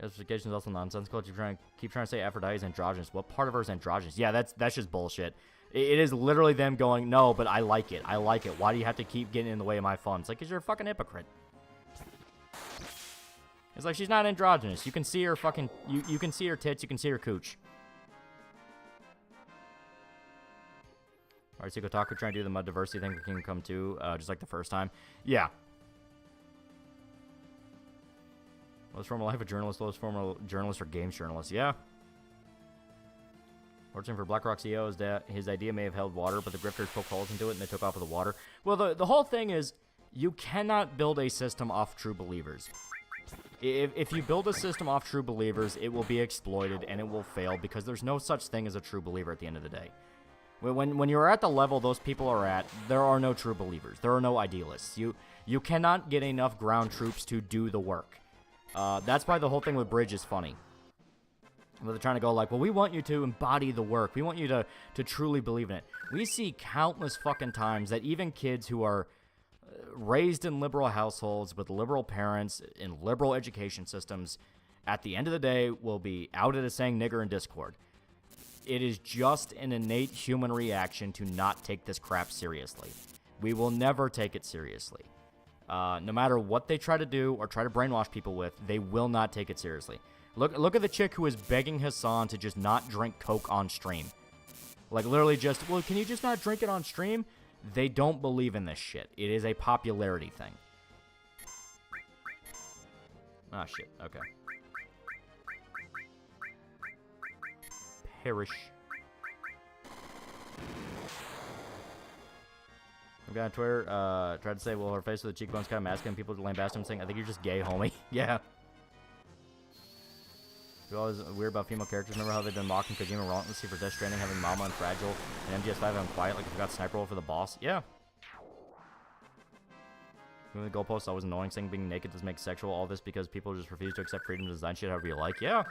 Education is also nonsensical. Keep trying to say Aphrodite is androgynous. What part of her is androgynous? Yeah, that's just bullshit. It is literally them going, no, but I like it. I like it. Why do you have to keep getting in the way of my funds? Like, because you're a fucking hypocrite. It's like, she's not androgynous. You can see her fucking... You can see her tits. You can see her cooch. Alright, so Kotaku trying to do the mud diversity thing for Kingdom Come 2, just like the first time. Yeah. Lowest form of life, a journalist. Lowest form of journalist or games journalist. Yeah. Fortunately for BlackRock CEO is that his idea may have held water, but the grifters poked holes into it and they took off with the water. Well, the whole thing is, you cannot build a system off true believers. If you build a system off true believers, it will be exploited and it will fail because there's no such thing as a true believer at the end of the day. When you're at the level those people are at, there are no true believers. There are no idealists. You cannot get enough ground troops to do the work. That's why the whole thing with Bridge is funny. Where they're trying to go like, well, we want you to embody the work. We want you to truly believe in it. We see countless fucking times that even kids who are raised in liberal households with liberal parents in liberal education systems, at the end of the day, will be outed as saying nigger in Discord. It is just an innate human reaction to not take this crap seriously. We will never take it seriously. No matter what they try to do or try to brainwash people with, they will not take it seriously. Look at the chick who is begging Hassan to just not drink Coke on stream. Like, literally just, well, can you just not drink it on stream? They don't believe in this shit. It is a popularity thing. Ah, shit. Okay. Perish. I've got on Twitter, tried to say, well, her face with the cheekbones kind of masking, people laying past him saying, I think you're just gay, homie. Yeah. You're always weird about female characters. Remember how they've been mocking Kojima relentlessly for Death Stranding having Mama and Fragile, and MGS5 having Quiet like they forgot Sniper Roll for the boss? Yeah. Moving the goalposts always annoying, saying being naked doesn't make sexual. All this because people just refuse to accept freedom to design shit however you like. Yeah.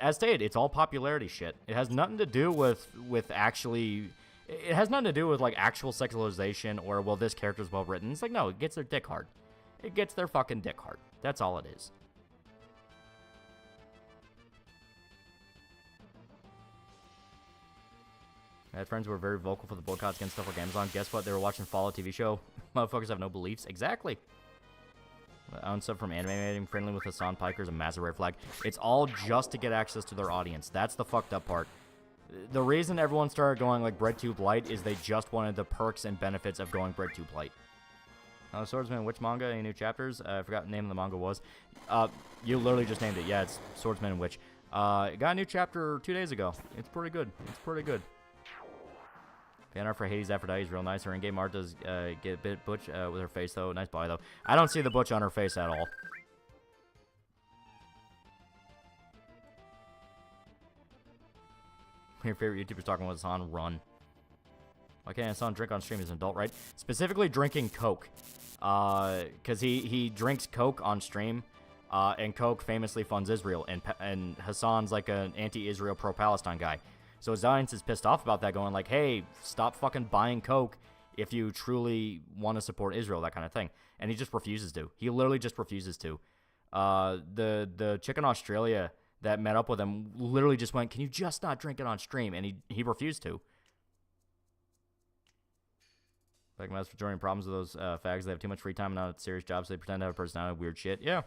As stated, it's all popularity shit. It has nothing to do with actually... It has nothing to do with, like, actual sexualization or, well, this character's well written. It's like, no, it gets their dick hard. It gets their fucking dick hard. That's all it is. I had friends who were very vocal for the boycotts against stuff like Amazon. Guess what? They were watching Fallout TV show. Motherfuckers have no beliefs. Exactly. I own stuff from animating friendly with Hassan Piker is a massive red flag. It's all just to get access to their audience. That's the fucked up part. The reason everyone started going like BreadTube Light is they just wanted the perks and benefits of going BreadTube Light. Swordsman, which manga? Any new chapters? I forgot the name of the manga was. You literally just named it. Yeah, it's Swordsman and Witch. It got a new chapter 2 days ago. It's pretty good. It's pretty good. Fan art for Hades Aphrodite is real nice. Her in-game art does get a bit butch with her face, though. Nice body, though. I don't see the butch on her face at all. Your favorite YouTuber's talking with Hassan, run. Why can't Hassan drink on stream? He's an adult, right? Specifically drinking Coke. Because he drinks Coke on stream. And Coke famously funds Israel. And Hassan's like an anti-Israel, pro-Palestine guy. So his audience is pissed off about that, going like, hey, stop fucking buying Coke if you truly want to support Israel, that kind of thing. And he just refuses to. He literally just refuses to. The chick in Australia that met up with him literally just went, can you just not drink it on stream? And he refused to. Like, most majority of problems with those fags, they have too much free time and not serious jobs, so they pretend to have a personality, weird shit. Yeah.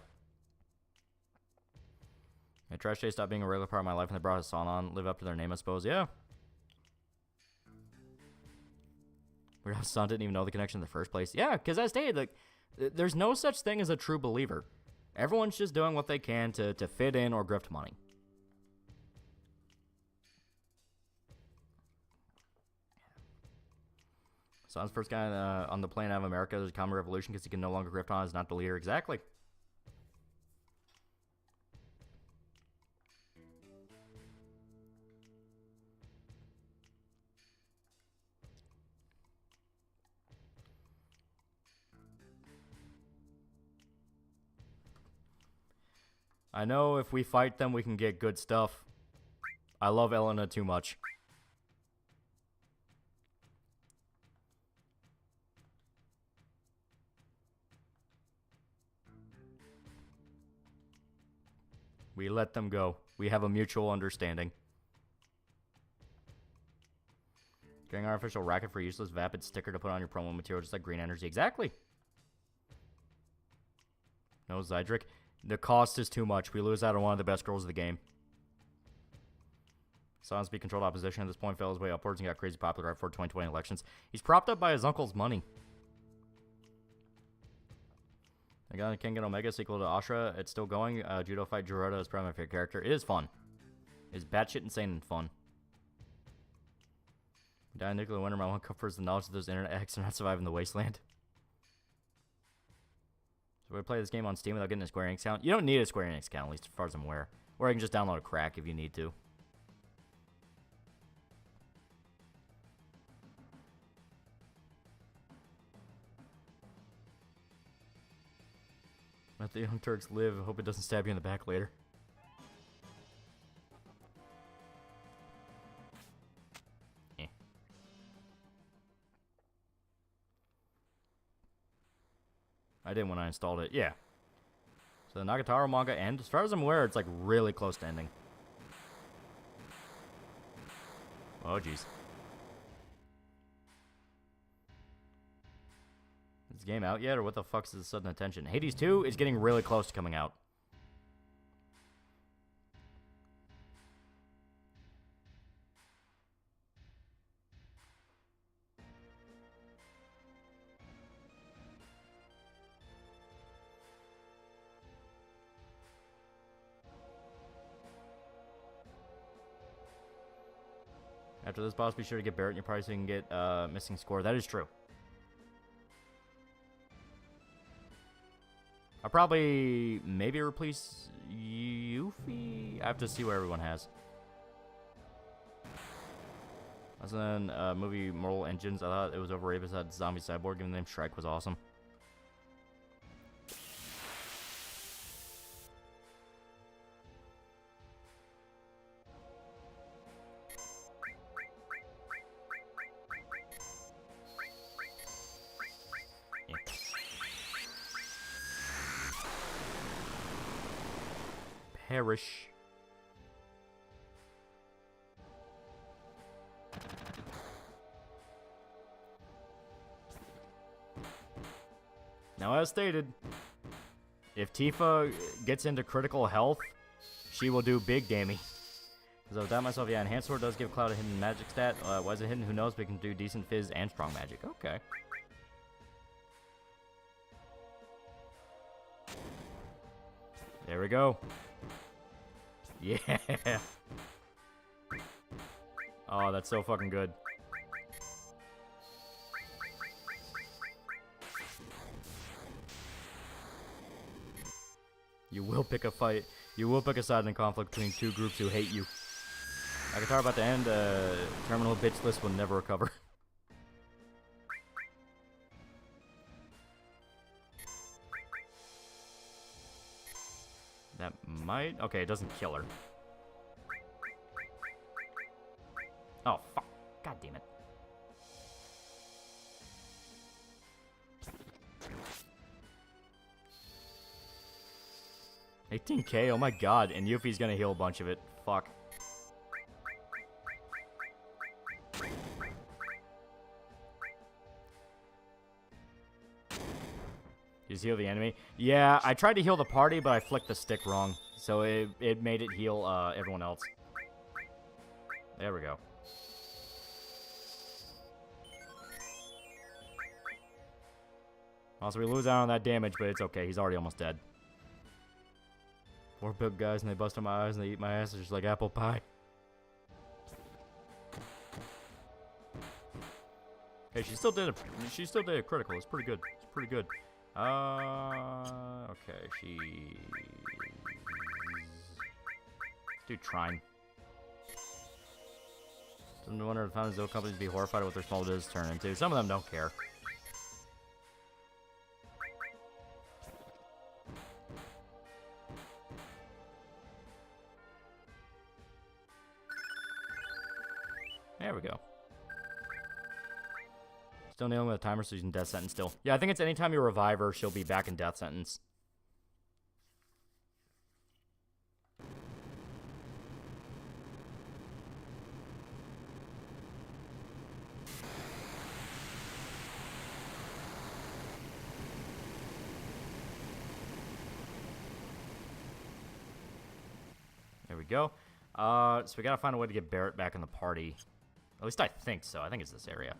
And Trash Day stopped being a regular part of my life and they brought Hassan on. Live up to their name, I suppose. Yeah. Weird Hassan didn't even know the connection in the first place. Yeah, because I stated, like, there's no such thing as a true believer. Everyone's just doing what they can to fit in or grift money. Hassan's first guy on the plane out of America. There's a common revolution because he can no longer grift on. Is not the leader. Exactly. I know if we fight them, we can get good stuff. I love Elena too much. We let them go. We have a mutual understanding. Getting artificial racket for useless vapid sticker to put on your promo material just like green energy. Exactly. No, Zydric. The cost is too much. We lose out on one of the best girls of the game. Silence be controlled opposition at this point fell his way upwards and got crazy popular right before 2020 elections. He's propped up by his uncle's money. I got a King and Omega sequel to Ashra. It's still going. Judo Fight Jirota is probably my favorite character. It is fun. It's batshit insane and fun. Die in nuclear winter. My one comfort is the knowledge that those internet hacks are not surviving the wasteland. So we play this game on Steam without getting a Square Enix account. You don't need a Square Enix account, at least as far as I'm aware. Or you can just download a crack if you need to. Let the Young Turks live. Hope it doesn't stab you in the back later. Eh. I didn't when I installed it. Yeah. So the Nagatoro manga end. As far as I'm aware, it's like really close to ending. Oh, jeez. Is the game out yet, or what the fuck's this sudden attention? Hades 2 is getting really close to coming out. After this boss, be sure to get Barret in your party so you can get missing score. That is true. I'll probably maybe replace Yuffie. I have to see what everyone has. Other than movie Mortal Engines, I thought it was overrated besides Zombie Cyborg. Giving the name Shrek was awesome. Perish. Now, as stated, if Tifa gets into critical health, she will do big damage. Because I doubt myself, yeah, Enhanced Sword does give Cloud a hidden magic stat. Why is it hidden? Who knows? But it can do decent fizz and strong magic. Okay. There we go. Yeah. Oh, that's so fucking good. You will pick a fight. You will pick a side in a conflict between two groups who hate you. I can talk about the end. Terminal bitch list will never recover. That might... Okay, it doesn't kill her. Oh, fuck. God damn it. $18K? Oh my god. And Yuffie's gonna heal a bunch of it. Fuck. Just heal the enemy. Yeah, I tried to heal the party, but I flicked the stick wrong. So it made it heal everyone else. There we go. Also, we lose out on that damage, but it's okay. He's already almost dead. 4 big guys, and they bust on my eyes, and they eat my ass just like apple pie. Hey, she still did a critical. It's pretty good. It's pretty good. Okay, she... Let's do Trine. Some wonder if founders of companies be horrified at what their small business turn into. Some of them don't care. There we go. Still nailing with a timer, so she's in death sentence still. Yeah, I think it's anytime you revive her, she'll be back in death sentence. There we go. So we gotta find a way to get Barret back in the party. At least I think so. I think it's this area.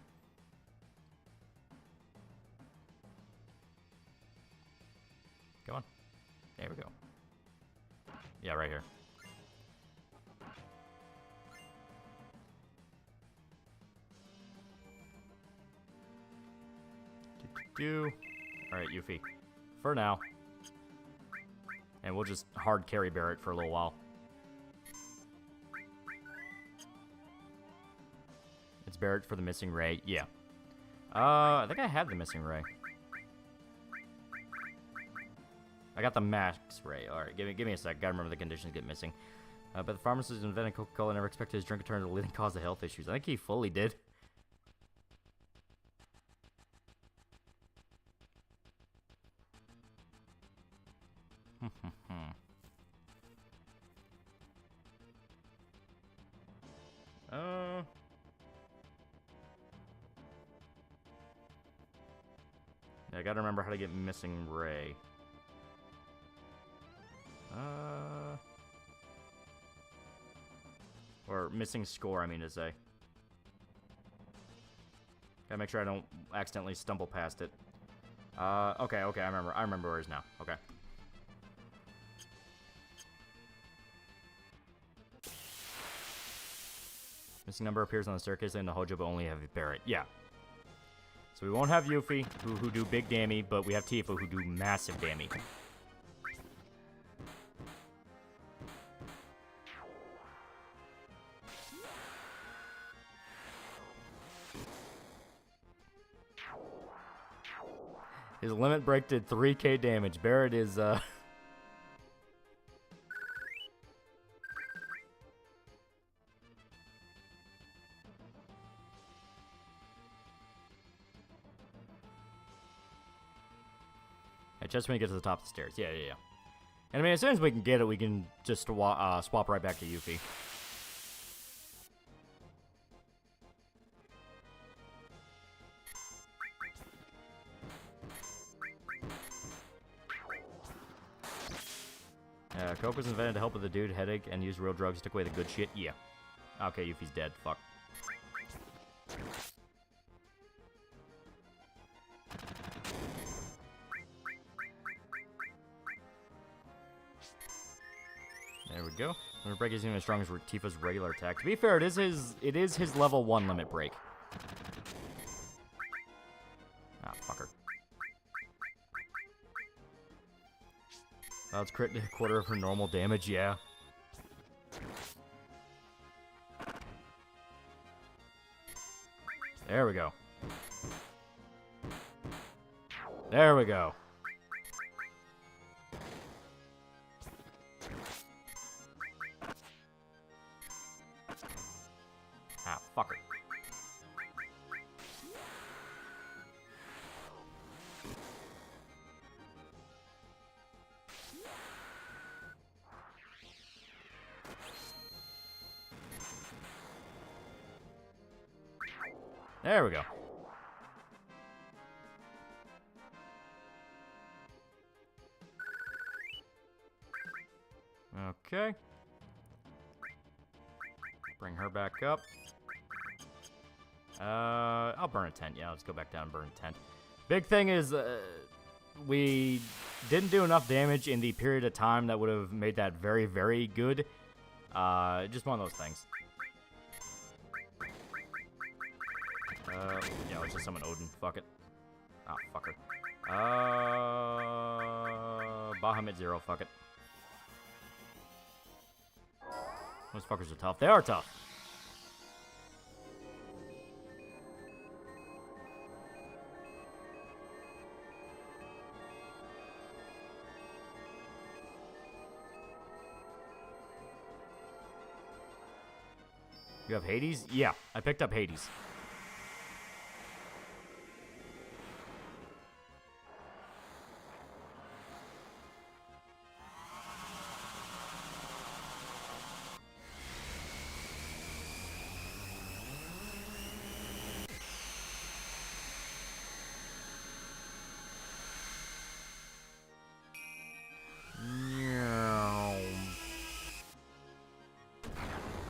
Come on. There we go. Yeah, right here. Alright, Yuffie. For now. And we'll just hard carry Barret for a little while. It's Barret for the missing ray. Yeah. I think I have the missing ray. I got the max ray. Alright, give me a sec. Gotta remember the conditions get missing. But the pharmacist who invented Coca-Cola never expected his drink to turn into a leading cause of health issues. I think he fully did. Yeah, I gotta remember how to get missing ray. Or missing score, I mean to say. Gotta make sure I don't accidentally stumble past it. Okay, I remember where it is now. Okay. Missing number appears on the staircase in the Hojo, but only have Barrett. Yeah. So we won't have Yuffie, who do big dammy, but we have Tifa, who do massive dammy. His limit break did 3k damage. Barrett is, Yeah, just when he gets to the top of the stairs. Yeah. And I mean, as soon as we can get it, we can just swap right back to Yuffie. Coke was invented to help with the dude headache and use real drugs, took away the good shit. Yeah. Okay, Yuffie's dead. Fuck. There we go. Limit break isn't even as strong as Tifa's regular attack. To be fair, it is his level 1 limit break. Ah, fucker. Cloud's crit a quarter of her normal damage, yeah. There we go. There we go. Ah, fucker. There we go. Okay. Bring her back up. I'll burn a tent. Yeah, let's go back down and burn a tent. Big thing is, we didn't do enough damage in the period of time that would have made that very, very good. Just one of those things. Yeah, let's just summon Odin. Fuck it. Ah, fucker. Bahamut 0, fuck it. Those fuckers are tough. They are tough. You have Hades? Yeah, I picked up Hades.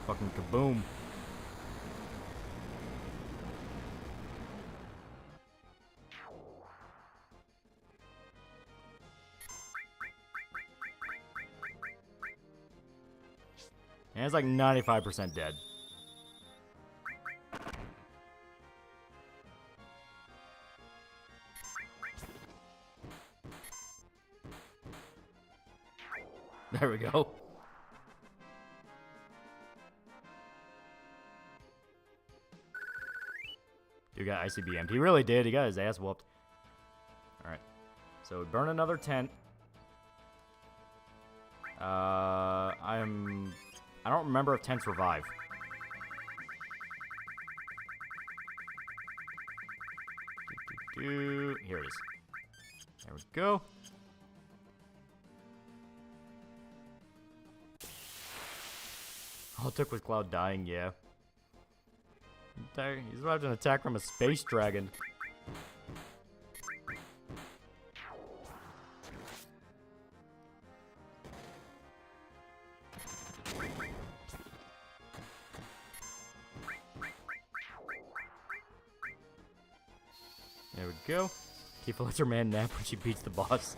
Fucking kaboom. And it's like 95% dead. There we go. Dude got ICBM'd. He really did. He got his ass whooped. Alright. So we burn another tent. I don't remember if tents revive. Here it is. There we go. All it took was Cloud dying, yeah. He's survived an attack from a space dragon. There we go. Tifa lets her man nap when she beats the boss.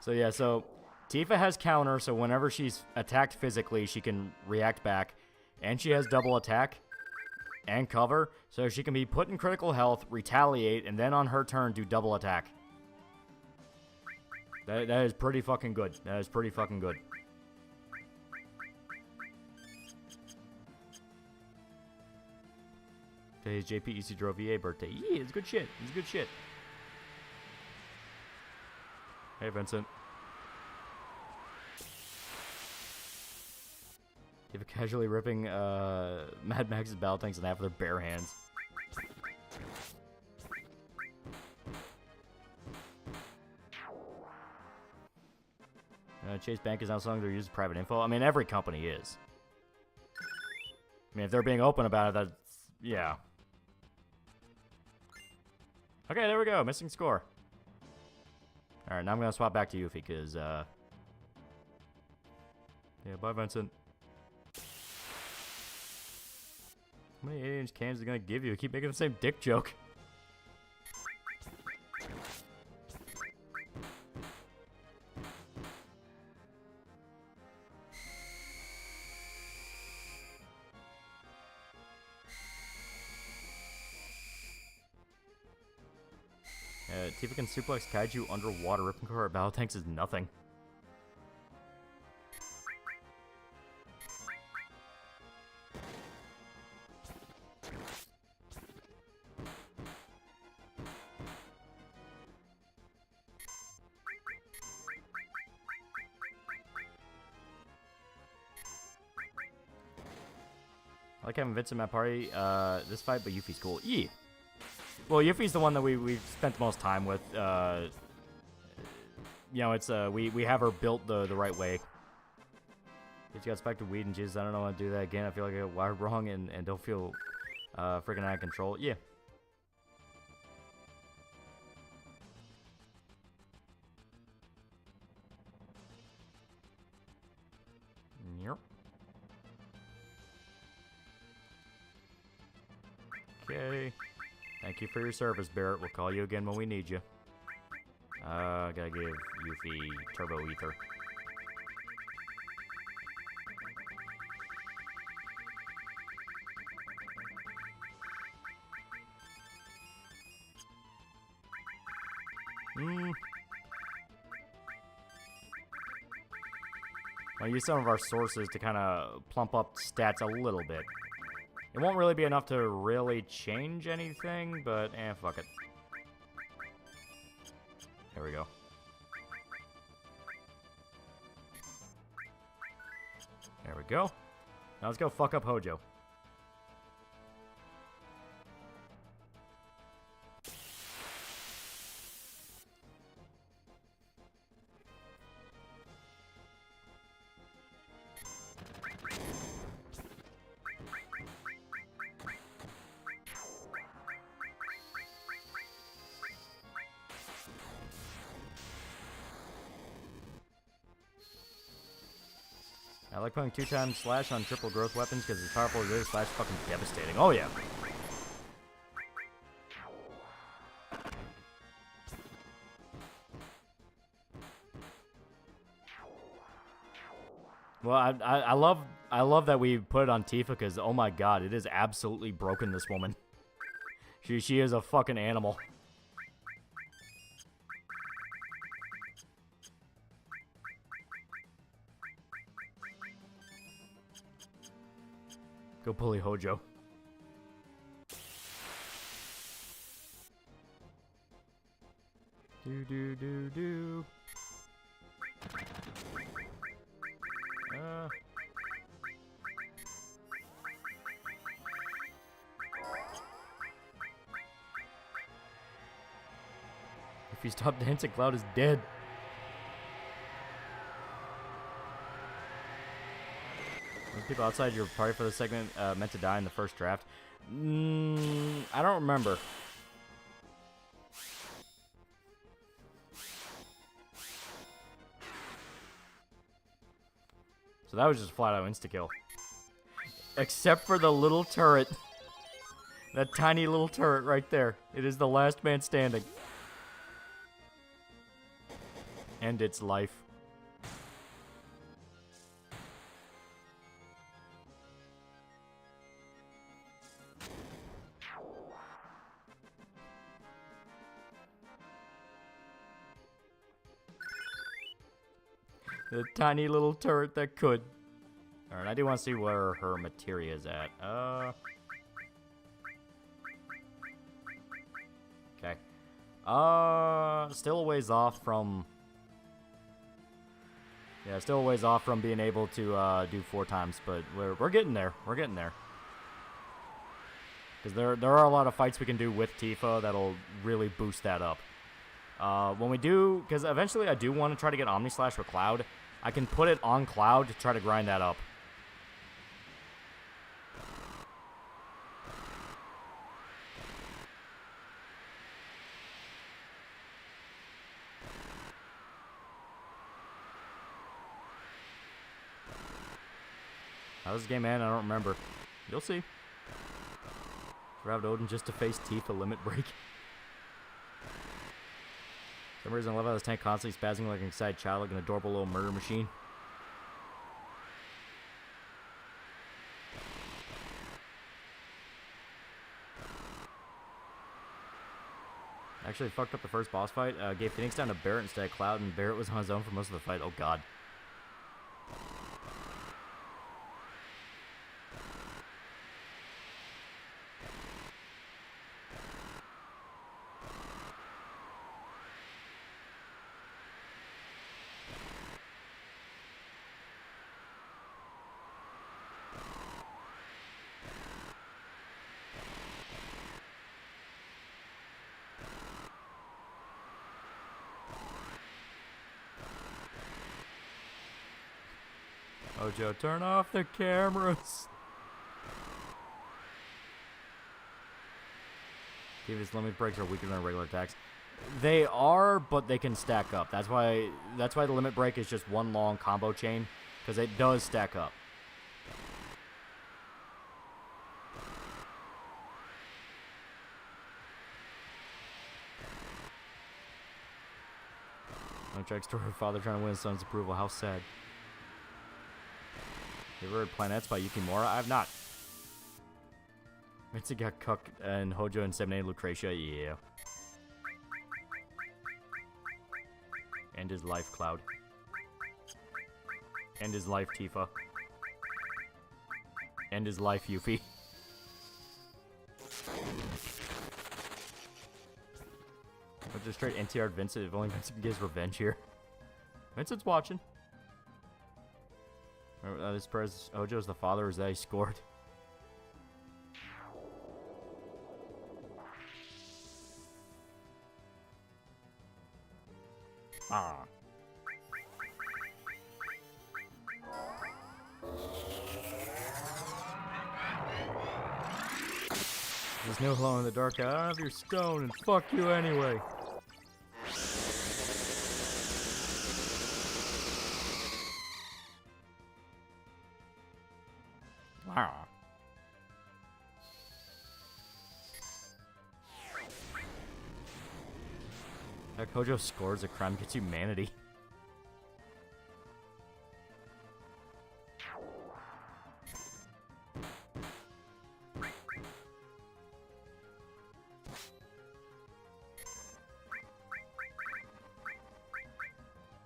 So yeah, so Tifa has counter, so whenever she's attacked physically, she can react back. And she has double attack and cover, so she can be put in critical health, retaliate, and then on her turn do double attack. That is pretty fucking good. That is pretty fucking good. Today's JP Isidro VA birthday. Yeah, it's good shit. It's good shit. Hey, Vincent. Tifa casually ripping Mad Max's battle tanks in half with their bare hands. Chase Bank is now selling their used private info. I mean, every company is. I mean, if they're being open about it, that's... yeah. Okay, there we go. Missing score. Alright, now I'm going to swap back to Yuffie, because, yeah, bye, Vincent. How many 8-inch cans are going to give you? I keep making the same dick joke. Tifa can suplex Kaiju underwater. Ripping her battle tanks is nothing. I like having Vince in my party, this fight, but Yuffie's cool. Yeah. Well, Yuffie's the one that we've spent the most time with. You know, it's we have her built the right way. If you got spiked with weed and jizz, I don't know how to do that again. I feel like I got wired wrong and don't feel freaking out of control. Yeah. Yep. Okay. Thank you for your service, Barrett. We'll call you again when we need you. Gotta give Yuffie Turbo Ether. I'll use some of our sources to kind of plump up stats a little bit. It won't really be enough to really change anything, but fuck it. There we go. There we go. Now let's go fuck up Hojo. I like putting 2x slash on triple growth weapons because it's powerful as it is, slash fucking devastating. Oh yeah. Well, I love that we put it on Tifa because oh my god, it is absolutely broken, this woman. She is a fucking animal. Go bully Hojo. Do. If you stop dancing, Cloud is dead. Those people outside your party for the segment meant to die in the first draft. I don't remember. So that was just flat out insta-kill. Except for the little turret. That tiny little turret right there. It is the last man standing. End its life. The tiny little turret that could. Alright, I do want to see where her materia is at. Okay. Still a ways off from... Yeah, still a ways off from being able to do 4 times, but we're getting there. We're getting there. Because there are a lot of fights we can do with Tifa that'll really boost that up. When we do... Because eventually I do want to try to get Omni Slash for Cloud. I can put it on Cloud to try to grind that up. How does this game end? I don't remember. You'll see. Grabbed Odin just to face Tifa limit break. For some reason I love how this tank constantly spazzing like an excited child, like an adorable little murder machine. Actually fucked up the first boss fight. Gave Phoenix down to Barret instead of Cloud, and Barret was on his own for most of the fight. Oh god. Ojo, turn off the cameras. Tifa's limit breaks are weaker than regular attacks. They are, but they can stack up. That's why the limit break is just one long combo chain, because it does stack up. No tracks to her father trying to win his son's approval. How sad. You ever heard Planets by Yukimura? I have not. Mitsu got cucked and Hojo inseminated Lucretia. Yeah. End his life, Cloud. End his life, Tifa. End his life, Yuffie. But just straight NTR Vincent. If only Vincent can get his revenge here. Vincent's watching. This surprise Hojo's the father, or is that he scored? Ah. There's no glow in the dark. I don't have your stone, and fuck you anyway. Wow. Heck, Hojo scores a crime gets humanity.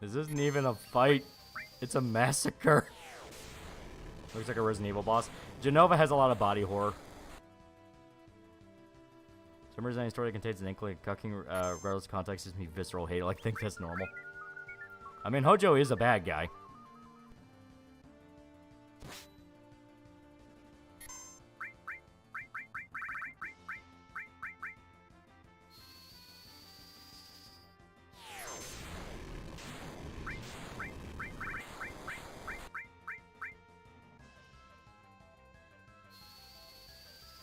This isn't even a fight. It's a massacre. Looks like a Resident Evil boss. Genova has a lot of body horror. Some reason any story that contains an inkling of cucking, regardless of context, gives me visceral hate. I think that's normal. I mean, Hojo is a bad guy.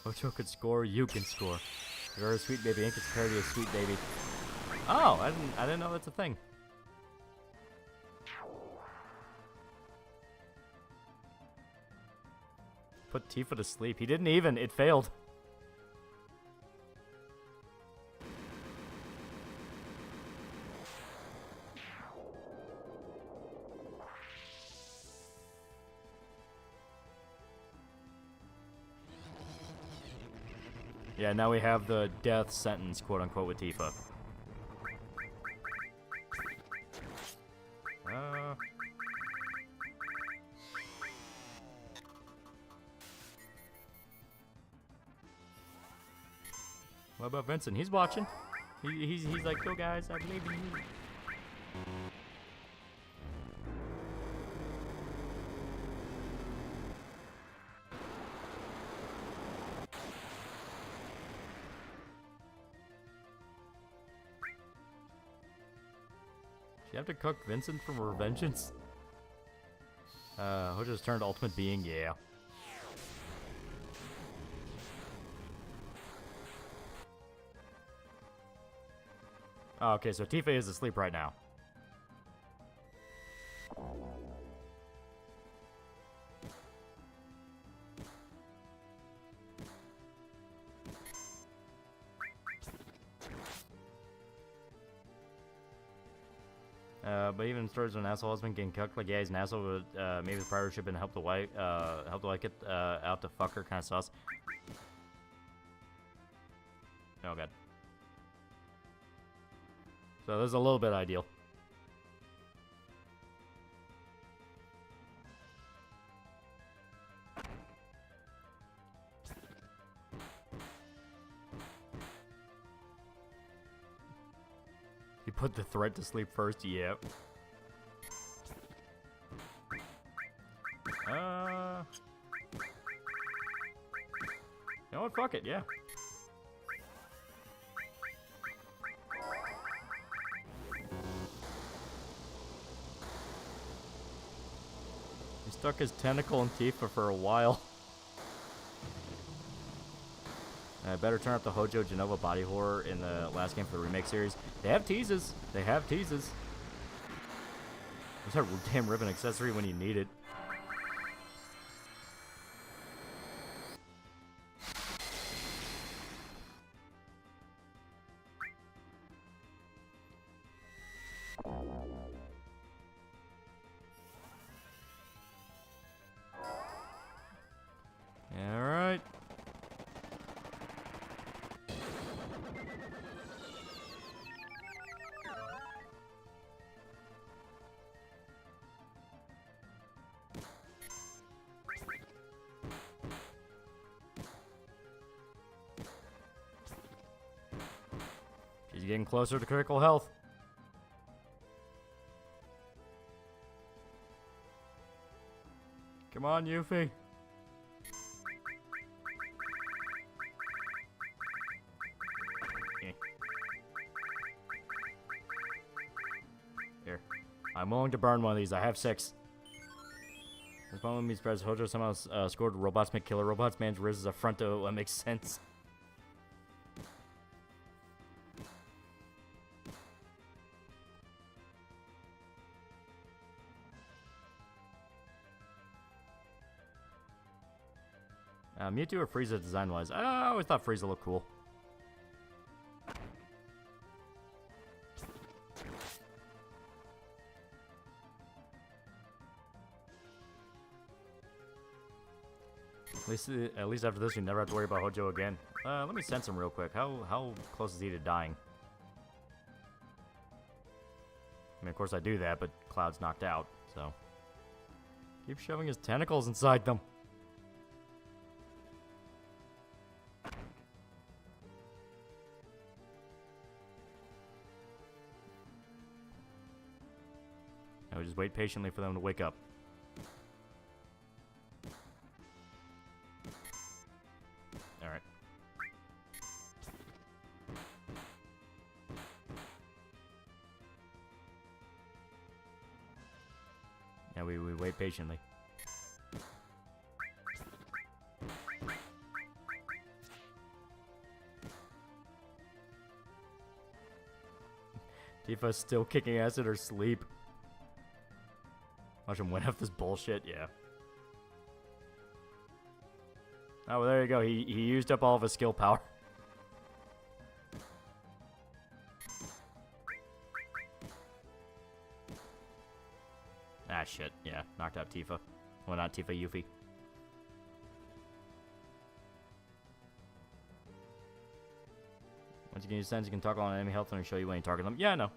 Hojo could score, you can score. You're a sweet baby, ink is a parody of sweet baby. Oh, I didn't know that's a thing. Put Tifa to sleep. He didn't even, it failed. Yeah, now we have the death sentence, quote unquote, with Tifa. What about Vincent? He's watching. He's like, yo guys, I believe in you. You have to cook Vincent for revengeance? Hojo's turned ultimate being, yeah. Oh, okay, so Tifa is asleep right now. But even stories when an asshole husband getting cooked, like yeah, he's an asshole, but maybe the priority should have been help the wife get out to fuck her, kind of sus. Oh god. So this is a little bit ideal. You put the threat to sleep first, yep. You know what? Fuck it, yeah. He stuck his tentacle in Tifa for a while. I better turn up the Hojo Genova body horror in the last game for the remake series. They have teases. They have teases. There's that damn ribbon accessory when you need it. Alright. She's getting closer to critical health. Come on, Yuffie. Here. I'm willing to burn one of these. I have 6. This problem means Prez Hojo somehow scored robots make killer robots. Man's Riz is a fronto. That makes sense. Mewtwo or Frieza design-wise? I always thought Frieza looked cool. At least after this, you never have to worry about Hojo again. Let me sense him real quick. How close is he to dying? I mean, of course I do that, but Cloud's knocked out, so... Keep shoving his tentacles inside them. Now we just wait patiently for them to wake up. Alright. Now we wait patiently. Tifa's still kicking ass in her sleep. Watch him win off this bullshit, yeah. Oh, well, there you go. He used up all of his skill power. Ah, shit. Yeah, knocked out Tifa. Well, not Tifa, Yuffie. Once you can use sense, you can toggle on enemy health and show you when you target them. Yeah, I know.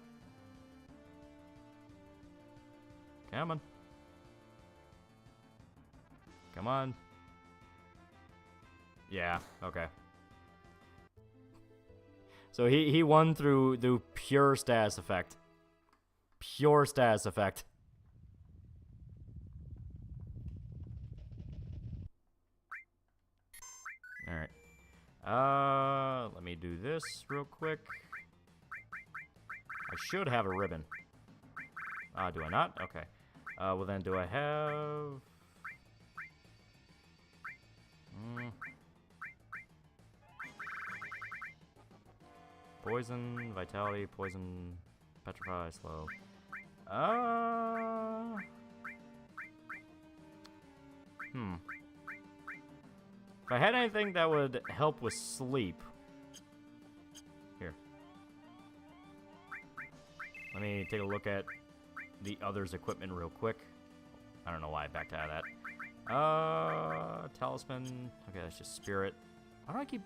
Come on. Come on. Yeah, okay. So he won through the pure status effect. Pure status effect. Alright. Let me do this real quick. I should have a ribbon. Do I not? Okay. Well then, do I have... Poison, vitality, poison, petrify, slow. If I had anything that would help with sleep. Here. Let me take a look at the other's equipment real quick. I don't know why I backed out of that. Talisman. Okay, that's just spirit. Why do I keep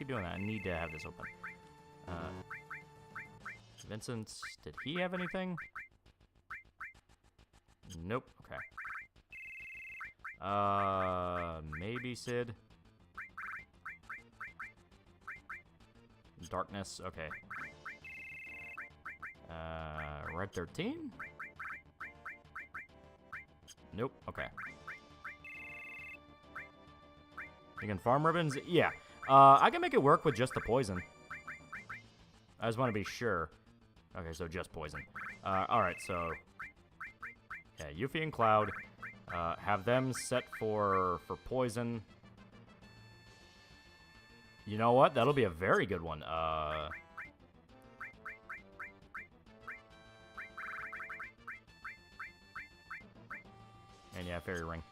doing that? I need to have this open. Vincent, did he have anything? Nope. Okay. Maybe Sid. Darkness. Okay. Red 13? Nope. Okay. You can farm ribbons? Yeah. I can make it work with just the poison. I just want to be sure. Okay, so just poison. Alright, so... Yeah, Yuffie and Cloud. Have them set for poison. You know what? That'll be a very good one. And yeah, Fairy Ring.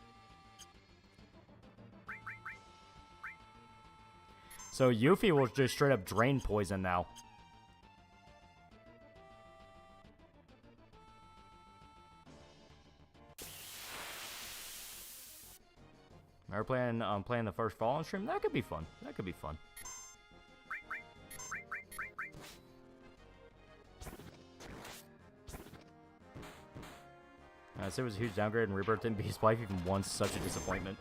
So Yuffie will just straight up drain poison now. Are we planning on playing the first Fallen stream? That could be fun. That could be fun. So it was a huge downgrade, and Rebirth didn't be his wife even once. Such a disappointment.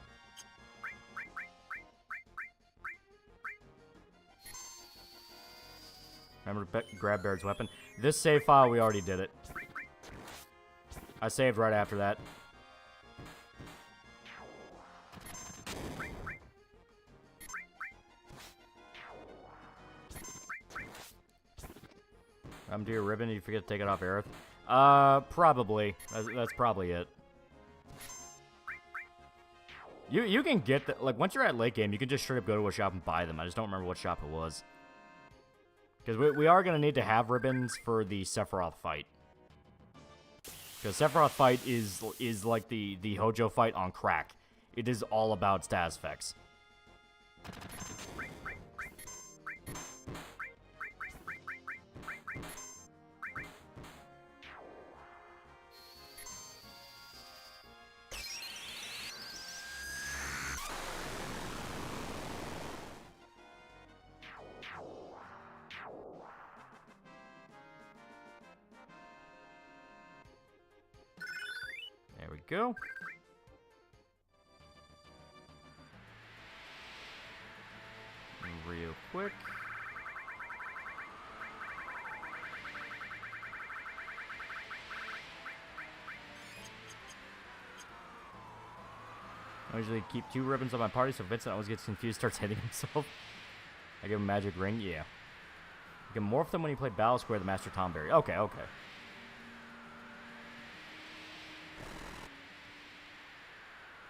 Remember to grab Baird's weapon. This save file, we already did it. I saved right after that. Do your ribbon, you forget to take it off Aerith. Probably. That's probably it. You can get the, like, once you're at late game, you can just straight up go to a shop and buy them. I just don't remember what shop it was. Because we are going to need to have ribbons for the Sephiroth fight. Because Sephiroth fight is like the Hojo fight on crack. It is all about status effects. Go. Real quick. I usually keep 2 ribbons on my party so Vincent always gets confused, starts hitting himself. I give him a magic ring, yeah. You can morph them when you play Battle Square the Master Tomberry. Okay, okay.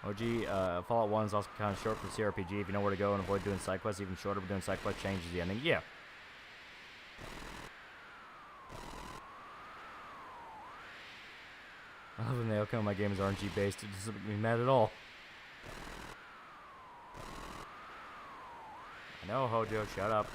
OG, Fallout 1 is also kind of short for CRPG. If you know where to go and avoid doing side quests, even shorter, but doing side quests changes the ending. Yeah. I love when the outcome of my game is RNG based. It doesn't make me mad at all. I know, Hojo, shut up.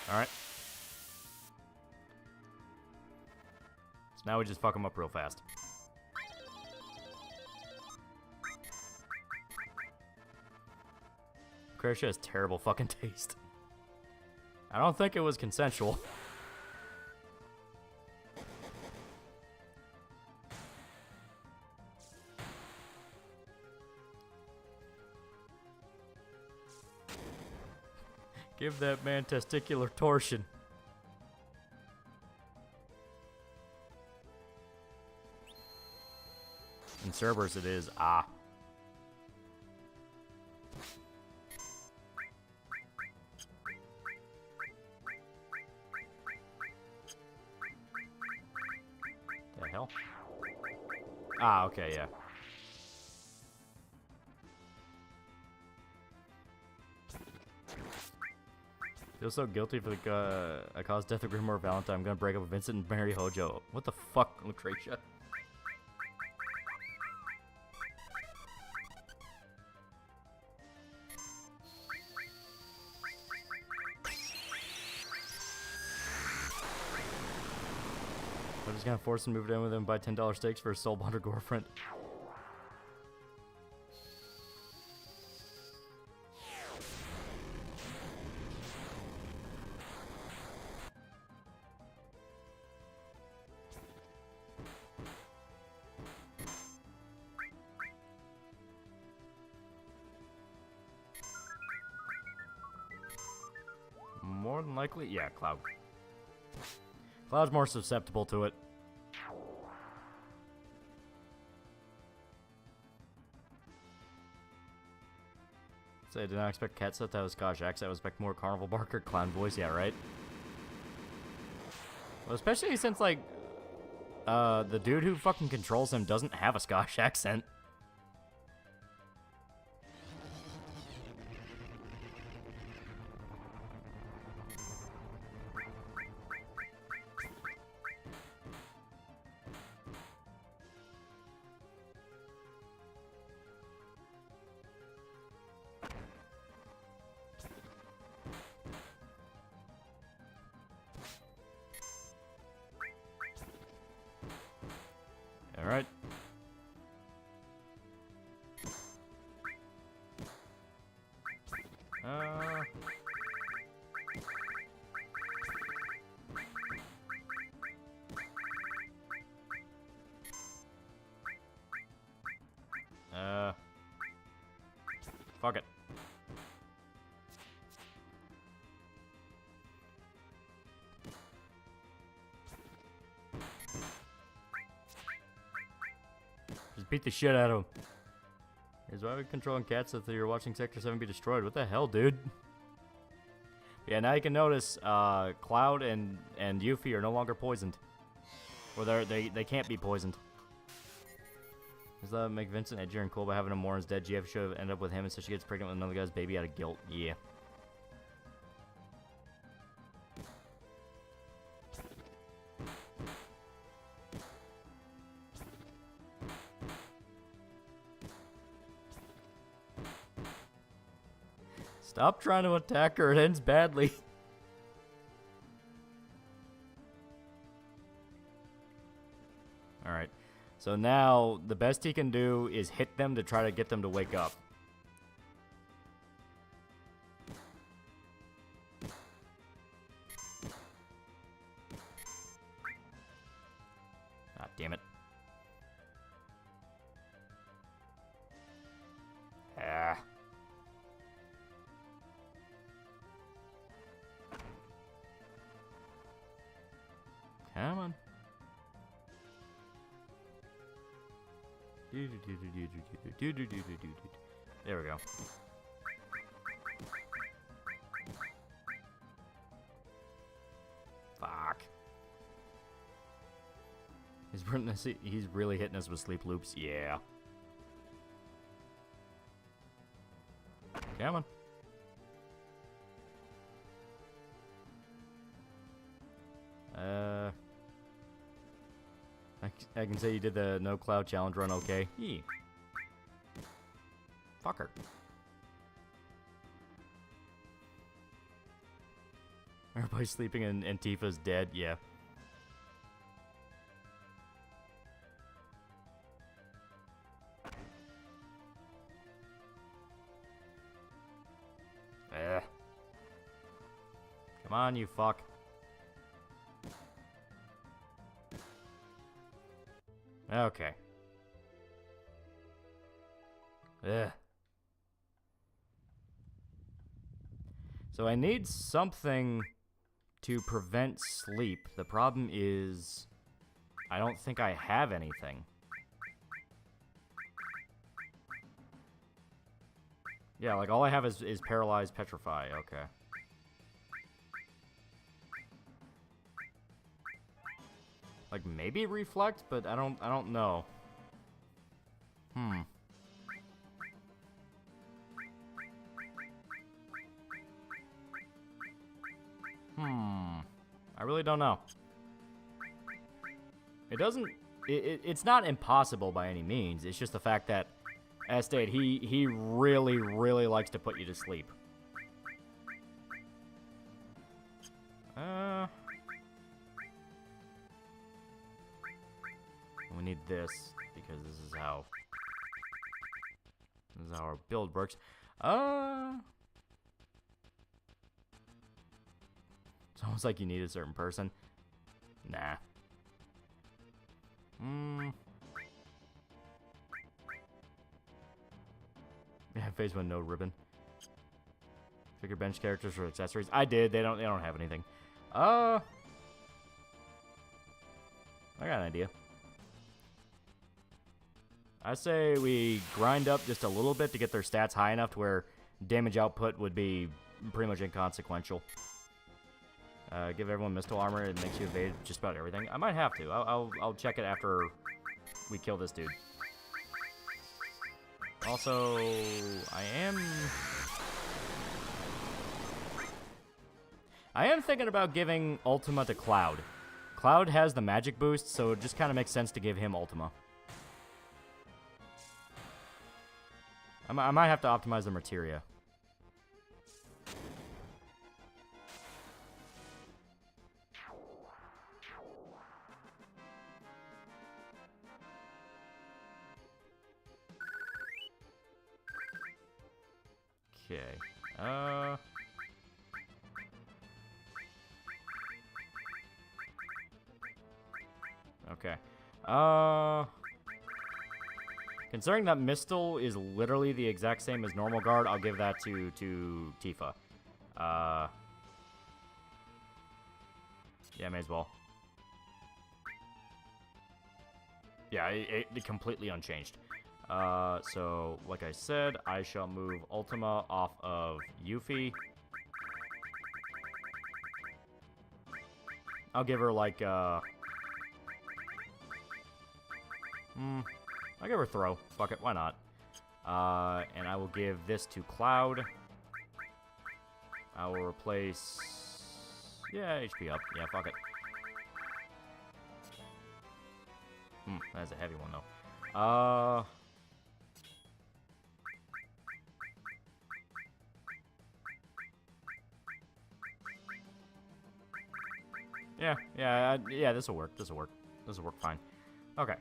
Alright. So now we just fuck him up real fast. Croatia has terrible fucking taste. I don't think it was consensual. Give that man testicular torsion. In Cerberus it is, ah. The hell? Ah, okay, yeah. Feel so guilty for the I caused death of Grimoire Valentine. I'm gonna break up with Vincent and marry Hojo. What the fuck, Lucretia? I'm just gonna force him to move in with him and buy $10 steaks for his soul bonder girlfriend. More than likely, yeah, Cloud. Cloud's more susceptible to it. So I did not expect Catsup to have a Scottish accent. I would expect more Carnival Barker clown voice. Yeah, right? Well, especially since, like, the dude who fucking controls him doesn't have a Scottish accent. Alright. Fuck it. Just beat the shit out of him. Here's why we're controlling cats so that you're watching Sector 7 be destroyed. What the hell, dude? Yeah, now you can notice Cloud and Yuffie are no longer poisoned. Or they can't be poisoned. Does that make Vincent edgier and cool by having him more instead? GF should have ended up with him, and so she gets pregnant with another guy's baby out of guilt. Yeah. Stop trying to attack her, it ends badly. Alright. So now, the best he can do is hit them to try to get them to wake up. Ah, damn it. Ah. Come on. There we go. Fuck. He's really hitting us with sleep loops. Yeah. Come on. I can say you did the no cloud challenge run okay. Yee. Fucker. Everybody's sleeping and Tifa's dead. Yeah. Come on, you fuck. Okay. So I need something to prevent sleep. The problem is, I don't think I have anything. Yeah, like all I have is paralyze, petrify. Okay. Like maybe reflect, but I don't know. I really don't know. It doesn't... It's not impossible by any means. It's just the fact that, as stated, he really, really likes to put you to sleep. We need this, because this is how our build works. It's almost like you need a certain person. Nah. Yeah, phase 1 no ribbon. Figure bench characters for accessories. I did. They don't have anything. I got an idea. I say we grind up just a little bit to get their stats high enough to where damage output would be pretty much inconsequential. Give everyone Mistral Armor. It makes you evade just about everything. I might have to. I'll check it after we kill this dude. Also, I am thinking about giving Ultima to Cloud. Cloud has the magic boost, so it just kind of makes sense to give him Ultima. I might have to optimize the materia. Okay. Okay. Considering that Mistle is literally the exact same as normal guard, I'll give that to Tifa. Yeah, may as well. Yeah, it completely unchanged. So, like I said, I shall move Ultima off of Yuffie. I'll give her, like, I'll give her Throw. Fuck it, why not? And I will give this to Cloud. I will replace... Yeah, HP up. Yeah, fuck it. That's a heavy one, though. Yeah, this'll work. This'll work fine. Okay.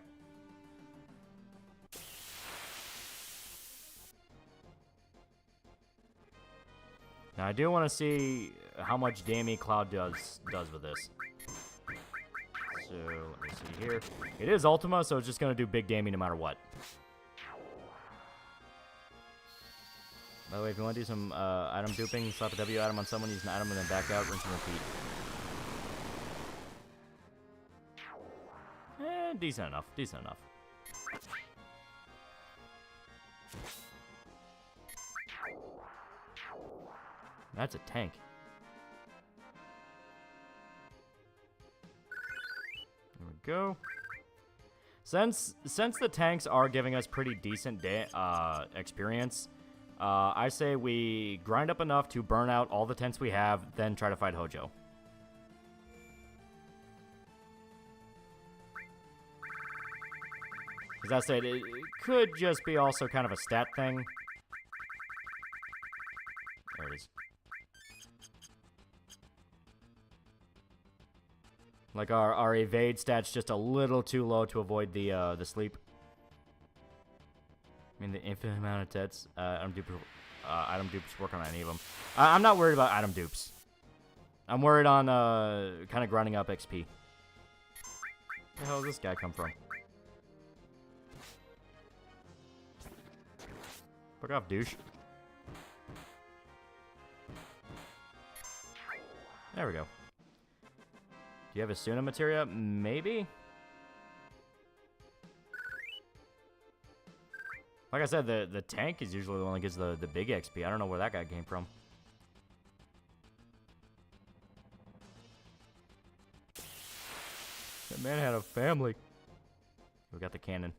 Now I do want to see how much damage Cloud does with this. So let me see here. It is Ultima, so it's just gonna do big damage no matter what. By the way, if you want to do some item duping, slap a W item on someone, use an item, and then back out, rinse and repeat. Decent enough. Decent enough. That's a tank. There we go. Since the tanks are giving us pretty decent experience, I say we grind up enough to burn out all the tents we have, then try to fight Hojo. As I said, it could just be also kind of a stat thing. There it is. Like our evade stats just a little too low to avoid the sleep. I mean, the infinite amount of tets. Item dupes work on any of them. I'm not worried about item dupes. I'm worried on kind of grinding up XP. Where the hell does this guy come from? Fuck off, douche. There we go. Do you have a Suna materia? Maybe? Like I said, the tank is usually the one that gets the big XP. I don't know where that guy came from. That man had a family. We got the cannon.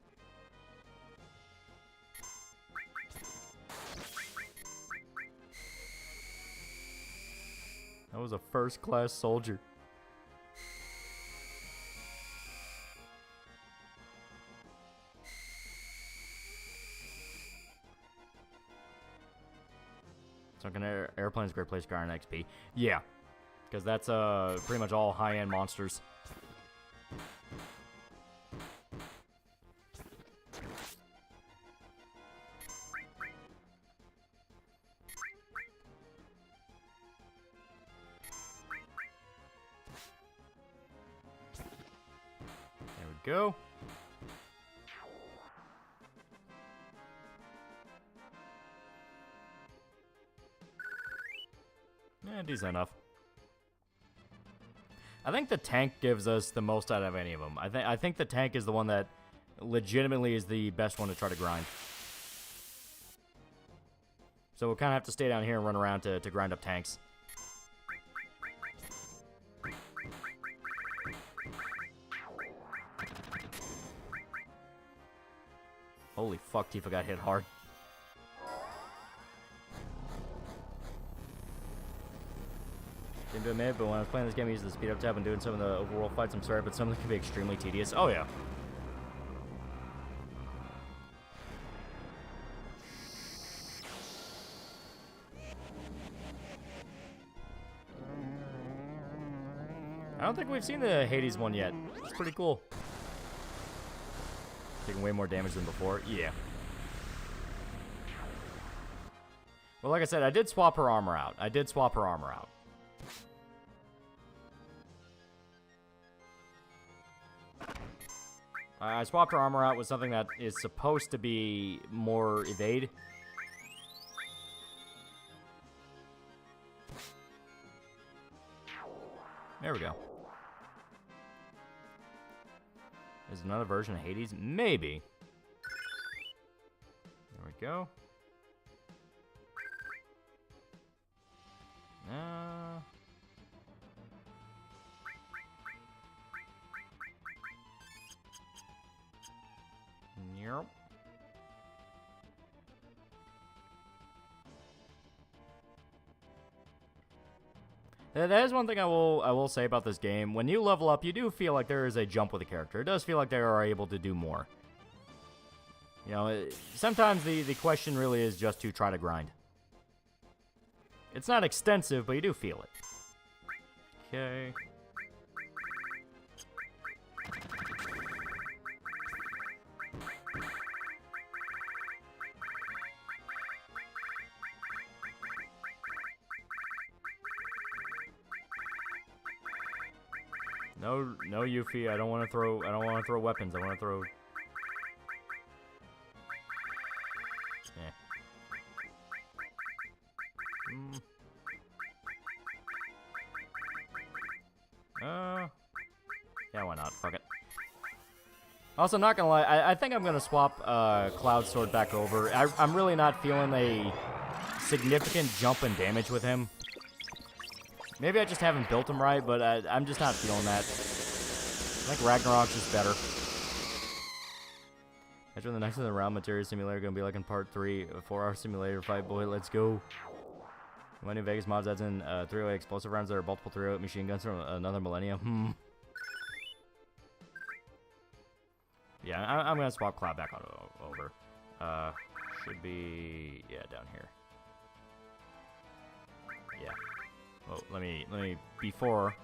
That was a first-class soldier. Sunken airplane's a great place to garner XP. Yeah, because that's pretty much all high-end monsters. There we go. Yeah, decent enough. I think the tank gives us the most out of any of them. I think the tank is the one that legitimately is the best one to try to grind. So we'll kind of have to stay down here and run around to grind up tanks. Holy fuck, Tifa got hit hard. Didn't do a minute, but when I was playing this game, I used the speed up tab and doing some of the overworld fights. I'm sorry, but some of them can be extremely tedious. Oh, yeah. I don't think we've seen the Hades one yet. It's pretty cool. Taking way more damage than before. Yeah. Well, like I said, I did swap her armor out. I swapped her armor out with something that is supposed to be more evade. There we go. Is another version of Hades? Maybe. There we go. Yep. That is one thing I will say about this game. When you level up, you do feel like there is a jump with the character. It does feel like they are able to do more. You know, sometimes the question really is just to try to grind. It's not extensive, but you do feel it. Okay. No, Yuffie. I don't want to throw weapons. I want to throw. Yeah, why not? Fuck it. Also, not gonna lie, I think I'm gonna swap Cloud Sword back over. I'm really not feeling a significant jump in damage with him. Maybe I just haven't built him right, but I'm just not feeling that. I think Ragnarok's just better. Imagine the next in the round material simulator gonna be like in part 3, a 4-hour simulator fight. Boy, let's go. When in Vegas mods adds in 308 explosive rounds that are multiple 308 machine guns from another millennium. Yeah, I'm gonna swap Cloud back on over. Should be down here. Yeah. Oh, let me before.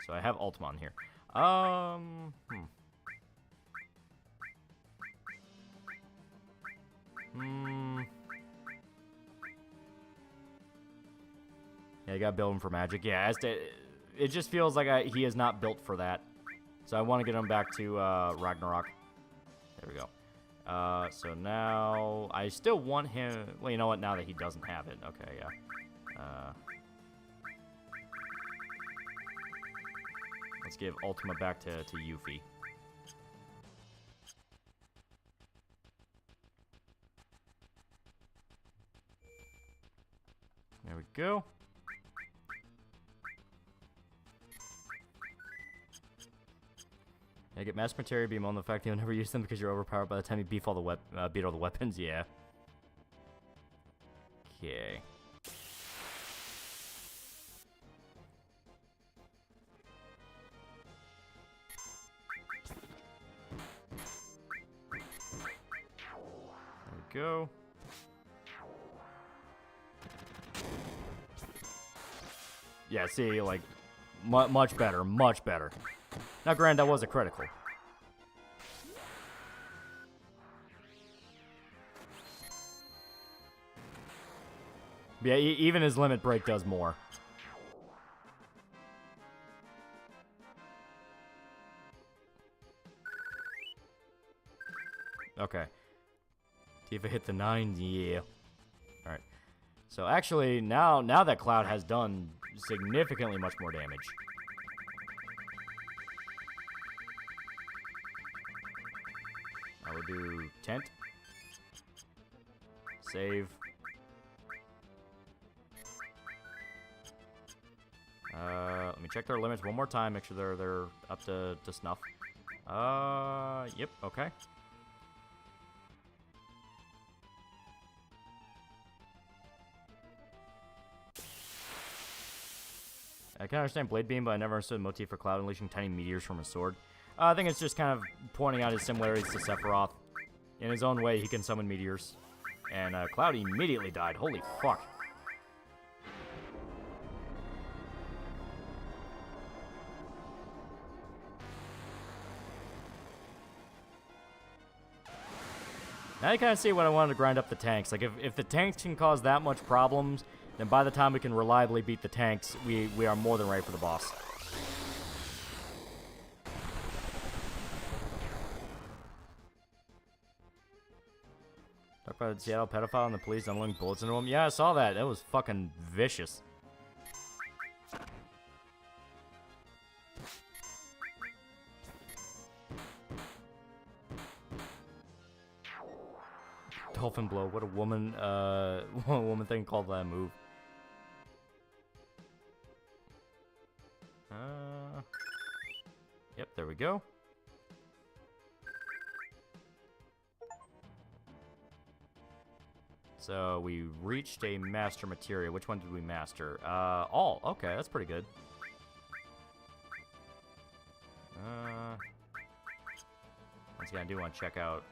So I have Ultima on here. Yeah, you gotta build him for magic. Yeah, it just feels like he is not built for that. So I want to get him back to Ragnarok. There we go. So now I still want him. Well, you know what? Now that he doesn't have it, okay, yeah. Let's give Ultima back to Yuffie. There we go. Yeah, get mass materia beam on the fact that you'll never use them because you're overpowered by the time you beat all the weapons. Yeah. Okay. There we go. Yeah, see, like, much better, much better. Now, granted, that was a critical. Yeah, even his limit break does more. Okay. Tifa hit the 9, yeah. Alright. So actually, now that Cloud has done significantly much more damage. I will do tent. Save. Let me check their limits one more time. Make sure they're up to snuff. Yep. Okay. I can understand Blade Beam, but I never understood the motif for Cloud unleashing tiny meteors from his sword. I think it's just kind of pointing out his similarities to Sephiroth. In his own way, he can summon meteors. And Cloud immediately died. Holy fuck. Now you kind of see what I wanted to grind up the tanks. Like, if the tanks can cause that much problems, then by the time we can reliably beat the tanks, we are more than ready for the boss. Talk about the Seattle pedophile and the police unloading bullets into him. Yeah, I saw that. That was fucking vicious. Dolphin blow. What a woman thing called that move. Yep, there we go. So we reached a master materia. Which one did we master? All. Okay, that's pretty good. Once again, I do want to check out.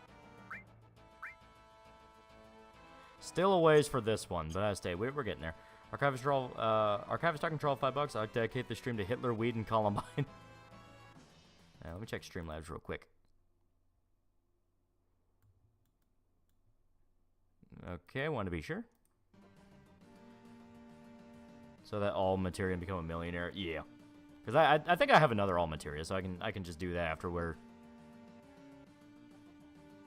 Still a ways for this one, but I stay. We're getting there. Archivist talking troll $5. I'll dedicate the stream to Hitler, Weed, and Columbine. Let me check Streamlabs real quick. Okay, want to be sure. So that all materia and become a millionaire. Yeah, because I think I have another all materia, so I can just do that after we're.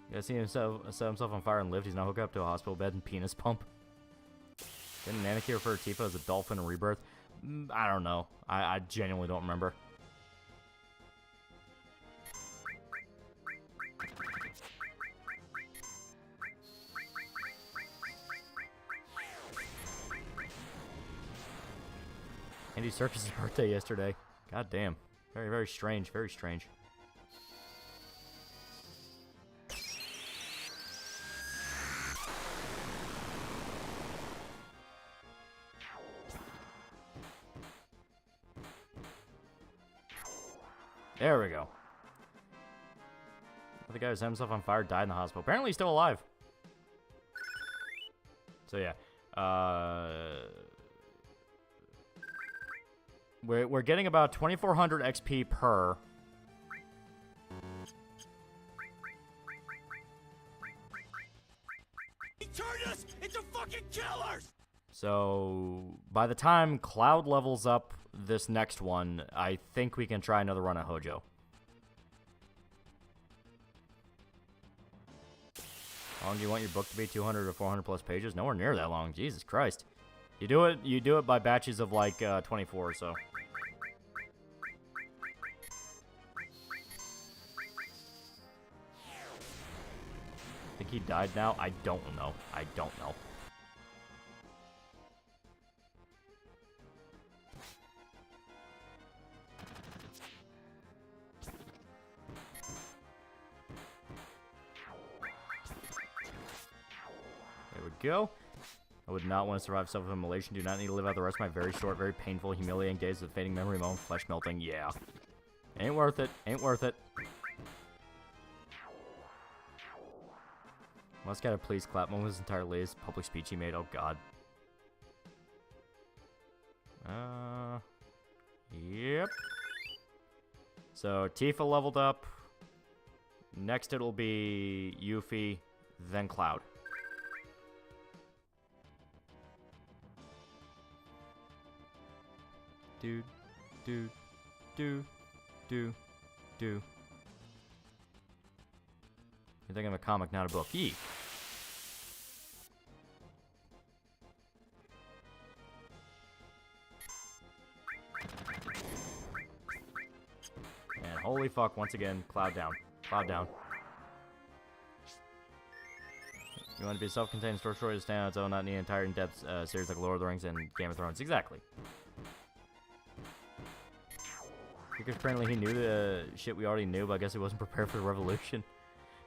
You guys see him set himself on fire and lived. He's now hooked up to a hospital bed and penis pump. Didn't Nanaki refer to Tifa as a dolphin in Rebirth? I don't know. I genuinely don't remember. Andy Serkis' birthday yesterday. God damn. Very, very strange. Very strange. There we go. The guy who set himself on fire died in the hospital. Apparently he's still alive. So yeah. We're getting about 2,400 XP per. He turned us into fucking killers! So, by the time Cloud levels up this next one, I think we can try another run at Hojo. How long do you want your book to be? 200 or 400 plus pages? Nowhere near that long. Jesus Christ. You do it by batches of like 24 or so. Think he died now? I don't know. I don't know. There we go. I would not want to survive self-immolation. Do not need to live out the rest of my very short, very painful, humiliating days with fading memory, my own flesh melting. Yeah. Ain't worth it. Ain't worth it. Must gotta please clap. One was his entire latest public speech he made. Oh, God. Yep. So, Tifa leveled up. Next it'll be Yuffie, then Cloud. Do. You think I'm a comic, not a book. Yee. And holy fuck, once again, Cloud down. Cloud down. You want to be a self-contained story to stand on its own, not need an entire in-depth series like Lord of the Rings and Game of Thrones. Exactly. Because apparently he knew the shit we already knew, but I guess he wasn't prepared for the revolution.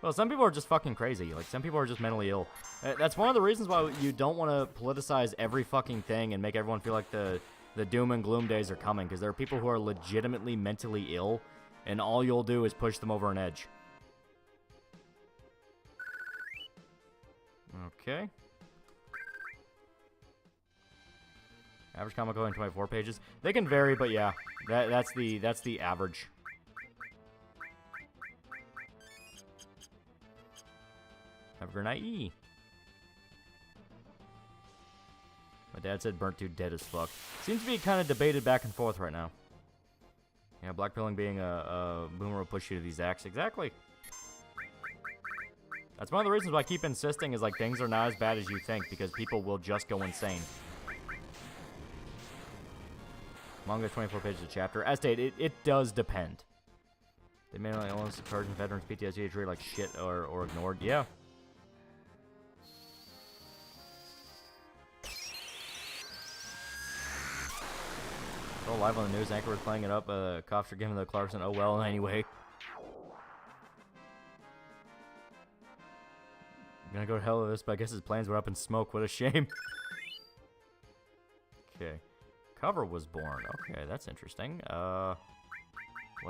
Well, some people are just fucking crazy. Like, some people are just mentally ill. That's one of the reasons why you don't want to politicize every fucking thing and make everyone feel like the doom and gloom days are coming. Because there are people who are legitimately mentally ill, and all you'll do is push them over an edge. Okay. Average comic only 24 pages. They can vary, but yeah, that's the average. Have a good night. My dad said burnt too dead as fuck. Seems to be kind of debated back and forth right now. Yeah, blackpilling being a boomer will push you to these acts. Exactly. That's one of the reasons why I keep insisting is like things are not as bad as you think because people will just go insane. Manga 24 pages a chapter. As stated, it does depend. They may not only charge veterans PTSD treated like shit or ignored. Yeah. Oh, live on the news, Anchor was playing it up. Cops are giving the Clarkson. Oh well, anyway. I'm gonna go to hell with this, but I guess his plans went up in smoke. What a shame. Okay. Cover was born. Okay, that's interesting. What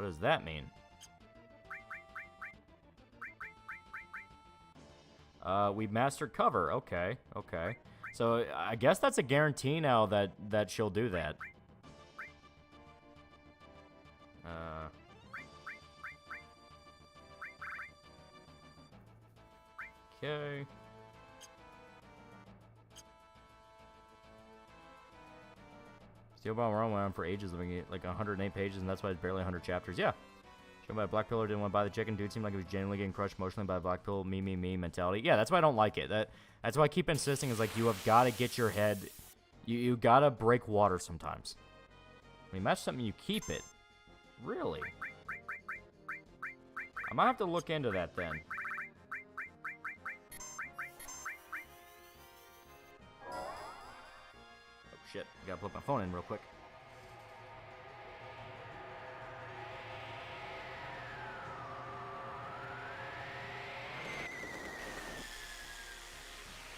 does that mean? We mastered cover. Okay, okay. So I guess that's a guarantee now that she'll do that. Okay. Steelbound Run went on for ages, living at like 108 pages, and that's why it's barely 100 chapters. Yeah. Shown by Black Pillar, didn't want to buy the chicken. Dude seemed like he was genuinely getting crushed emotionally by Black Pillar, me mentality. Yeah, that's why I don't like it. That's why I keep insisting is like you have got to get your head, you got to break water sometimes. When you match something, you keep it. Really? I might have to look into that then. Shit, I gotta plug my phone in real quick.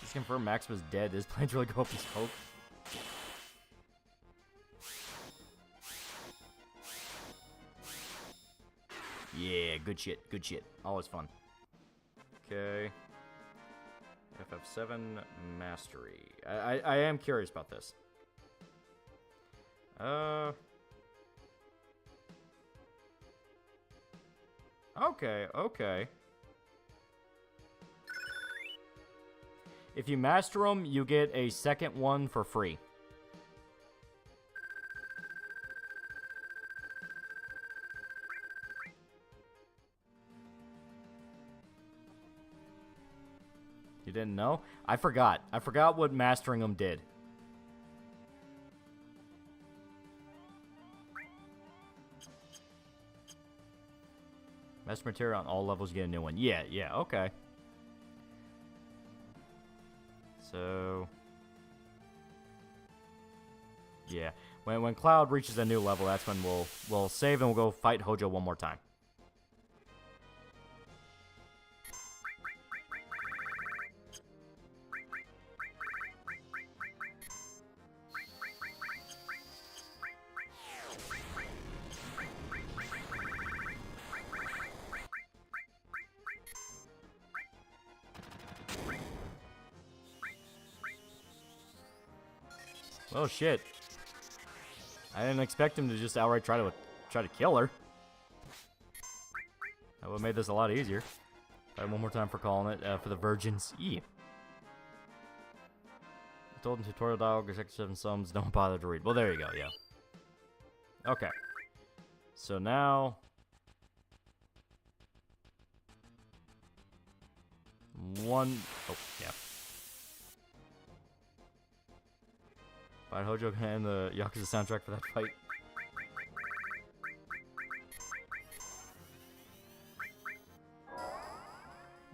Just confirm Max was dead. His plans really go up in smoke. Yeah, good shit, good shit. Always fun. Okay. FF7 Mastery. I am curious about this. Okay, okay. If you master them, you get a second one for free. You didn't know? I forgot. I forgot what mastering them did. Master material on all levels, you get a new one. Yeah, yeah, okay. So... yeah. When Cloud reaches a new level, that's when we'll save and we'll go fight Hojo one more time. Oh shit. I didn't expect him to just outright try to kill her. That would have made this a lot easier. Alright, one more time for calling it, for the virgins. Yeah. I told him tutorial dialogue or 7 sums, don't bother to read. Well, there you go, yeah. Okay. So now... one... oh, yeah. Fight Hojo and the Yakuza soundtrack for that fight.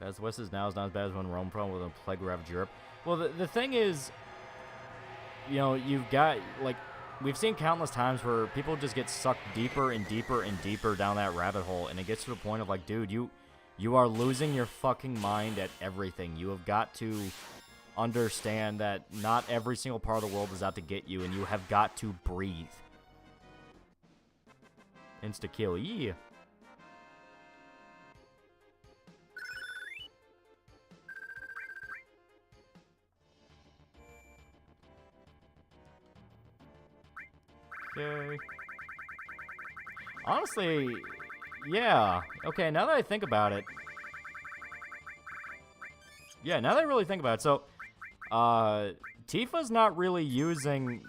As West is now is not as bad as when Rome problem with a plague ravaged Europe. Well, the thing is, you know, you've got, like, we've seen countless times where people just get sucked deeper and deeper and deeper down that rabbit hole, and it gets to the point of, like, dude, you are losing your fucking mind at everything. You have got to understand that not every single part of the world is out to get you, and you have got to breathe. Insta-kill, yeah. Okay. Honestly, yeah. Okay, now that I think about it. Yeah, now that I really think about it. So, Tifa's not really using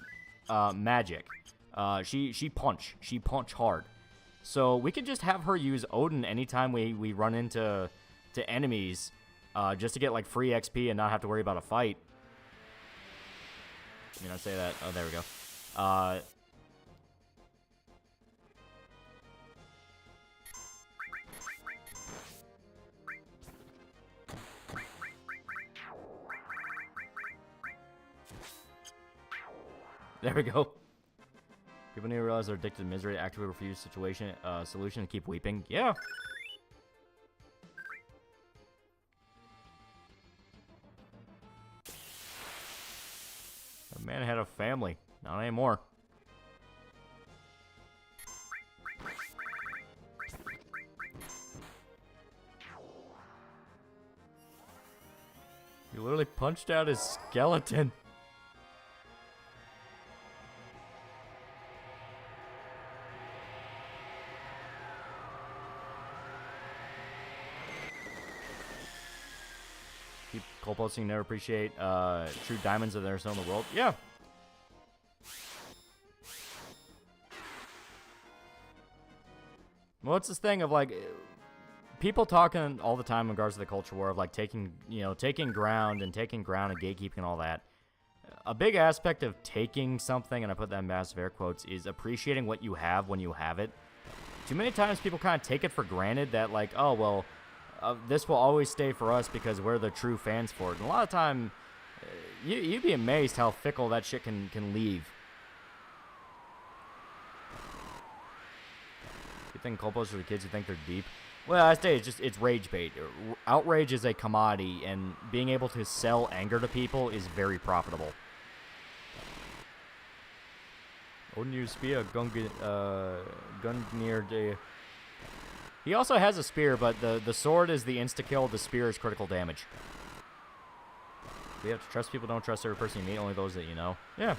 magic. She punch. She punch hard. So we could just have her use Odin anytime we run into enemies, just to get like free XP and not have to worry about a fight. I mean, I say that. Oh, there we go. There we go. People need to realize they're addicted to misery, actively refuse solution, and keep weeping. Yeah. That man had a family. Not anymore. He literally punched out his skeleton. Keep cold posting, never appreciate true diamonds that there's no in the world. Yeah. Well, it's this thing of like people talking all the time in regards to the culture war of like taking ground and gatekeeping and all that. A big aspect of taking something, and I put that in massive air quotes, is appreciating what you have when you have it. Too many times people kind of take it for granted that like, oh, well, this will always stay for us because we're the true fans for it. And a lot of time, you'd be amazed how fickle that shit can leave. You think Colpos for the kids, you think they're deep? Well, I say it's rage bait. Outrage is a commodity, and being able to sell anger to people is very profitable. Odin used spear, Gungnir de... He also has a spear, but the sword is the insta-kill, the spear is critical damage. You have to trust people, don't trust every person you meet, only those that you know. Yeah.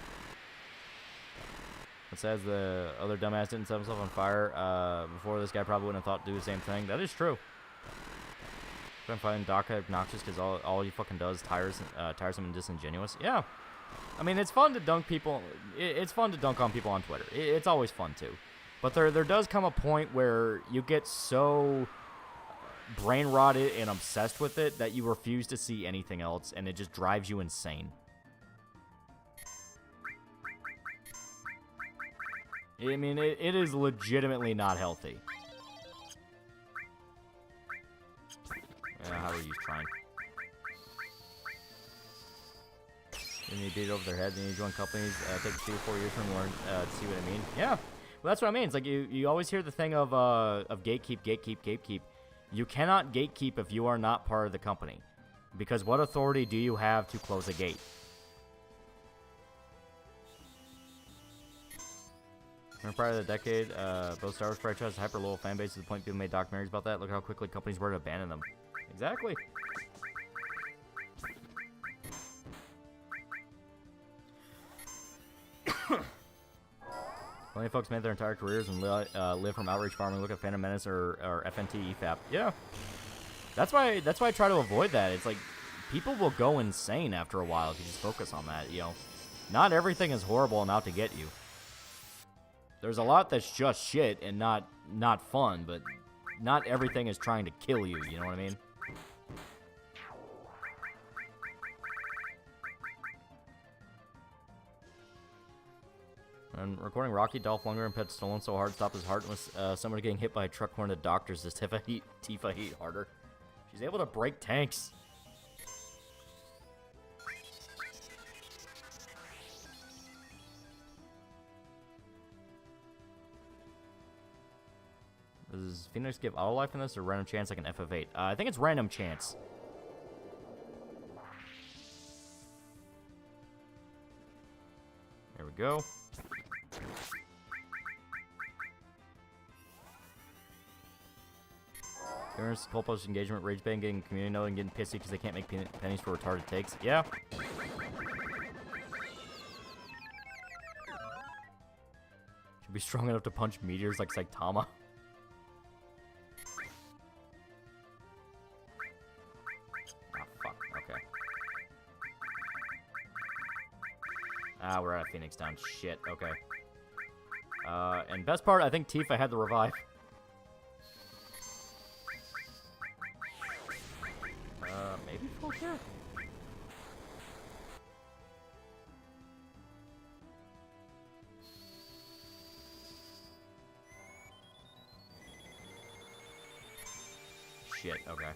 It says the other dumbass didn't set himself on fire before. This guy probably wouldn't have thought to do the same thing. That is true. I'm finding Daka obnoxious because all he fucking does tiresome and disingenuous. Yeah. I mean, it's fun to dunk people. It's fun to dunk on people on Twitter. It's always fun, too. But there does come a point where you get so brain rotted and obsessed with it that you refuse to see anything else, and it just drives you insane. I mean, it is legitimately not healthy. Yeah, how are you trying? Then you beat it over their head, then you join companies, take 3 or 4 years from learn to see what I mean. Yeah, well, that's what I mean. It's like you always hear the thing of gatekeep. You cannot gatekeep if you are not part of the company, because what authority do you have to close a gate? Prior to the decade, both Star Wars franchises hyper loyal fan base to the point people made documentaries about that. Look how quickly companies were to abandon them. Exactly. Plenty of folks made their entire careers and live from outreach farming. Look at Phantom Menace or FNT EFAP. Yeah, that's why I try to avoid that. It's like people will go insane after a while if you just focus on that. You know, not everything is horrible and out to get you. There's a lot that's just shit and not fun, but not everything is trying to kill you. You know what I mean? And recording Rocky, Dolph Lundgren, and Pet Stolen so hard stopped his heart was somebody getting hit by a truck according to doctors. Does Tifa hit harder? She's able to break tanks. Does Phoenix give auto life in this or random chance like an FF8? I think it's random chance. There we go. Parents, cold post engagement, rage bang, getting community note, and getting pissy because they can't make pennies for retarded takes. Yeah. Should be strong enough to punch meteors like Saitama. Ah, we're at Phoenix Town. Shit, okay. And best part, I think Tifa had the revive. Maybe full care? Shit, okay.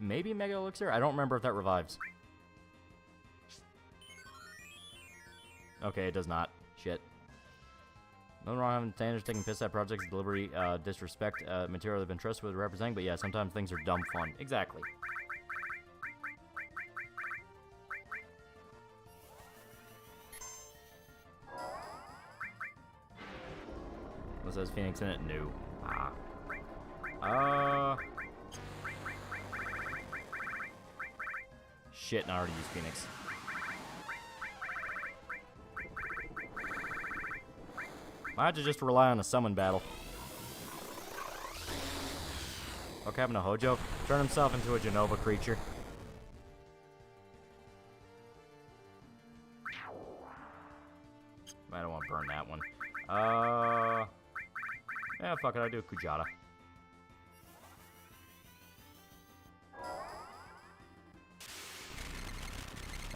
Maybe Mega Elixir? I don't remember if that revives. Okay, it does not. Shit. Nothing wrong having standards taking piss at projects, delivery, disrespect, material they've been trusted with representing, but yeah, sometimes things are dumb fun. Exactly. What says Phoenix in it? No. Shit, I already used Phoenix. I have to just rely on a summon battle. What happened to Hojo? Turn himself into a Genova creature. I don't want to burn that one. Yeah, fuck it, I do a Kujata.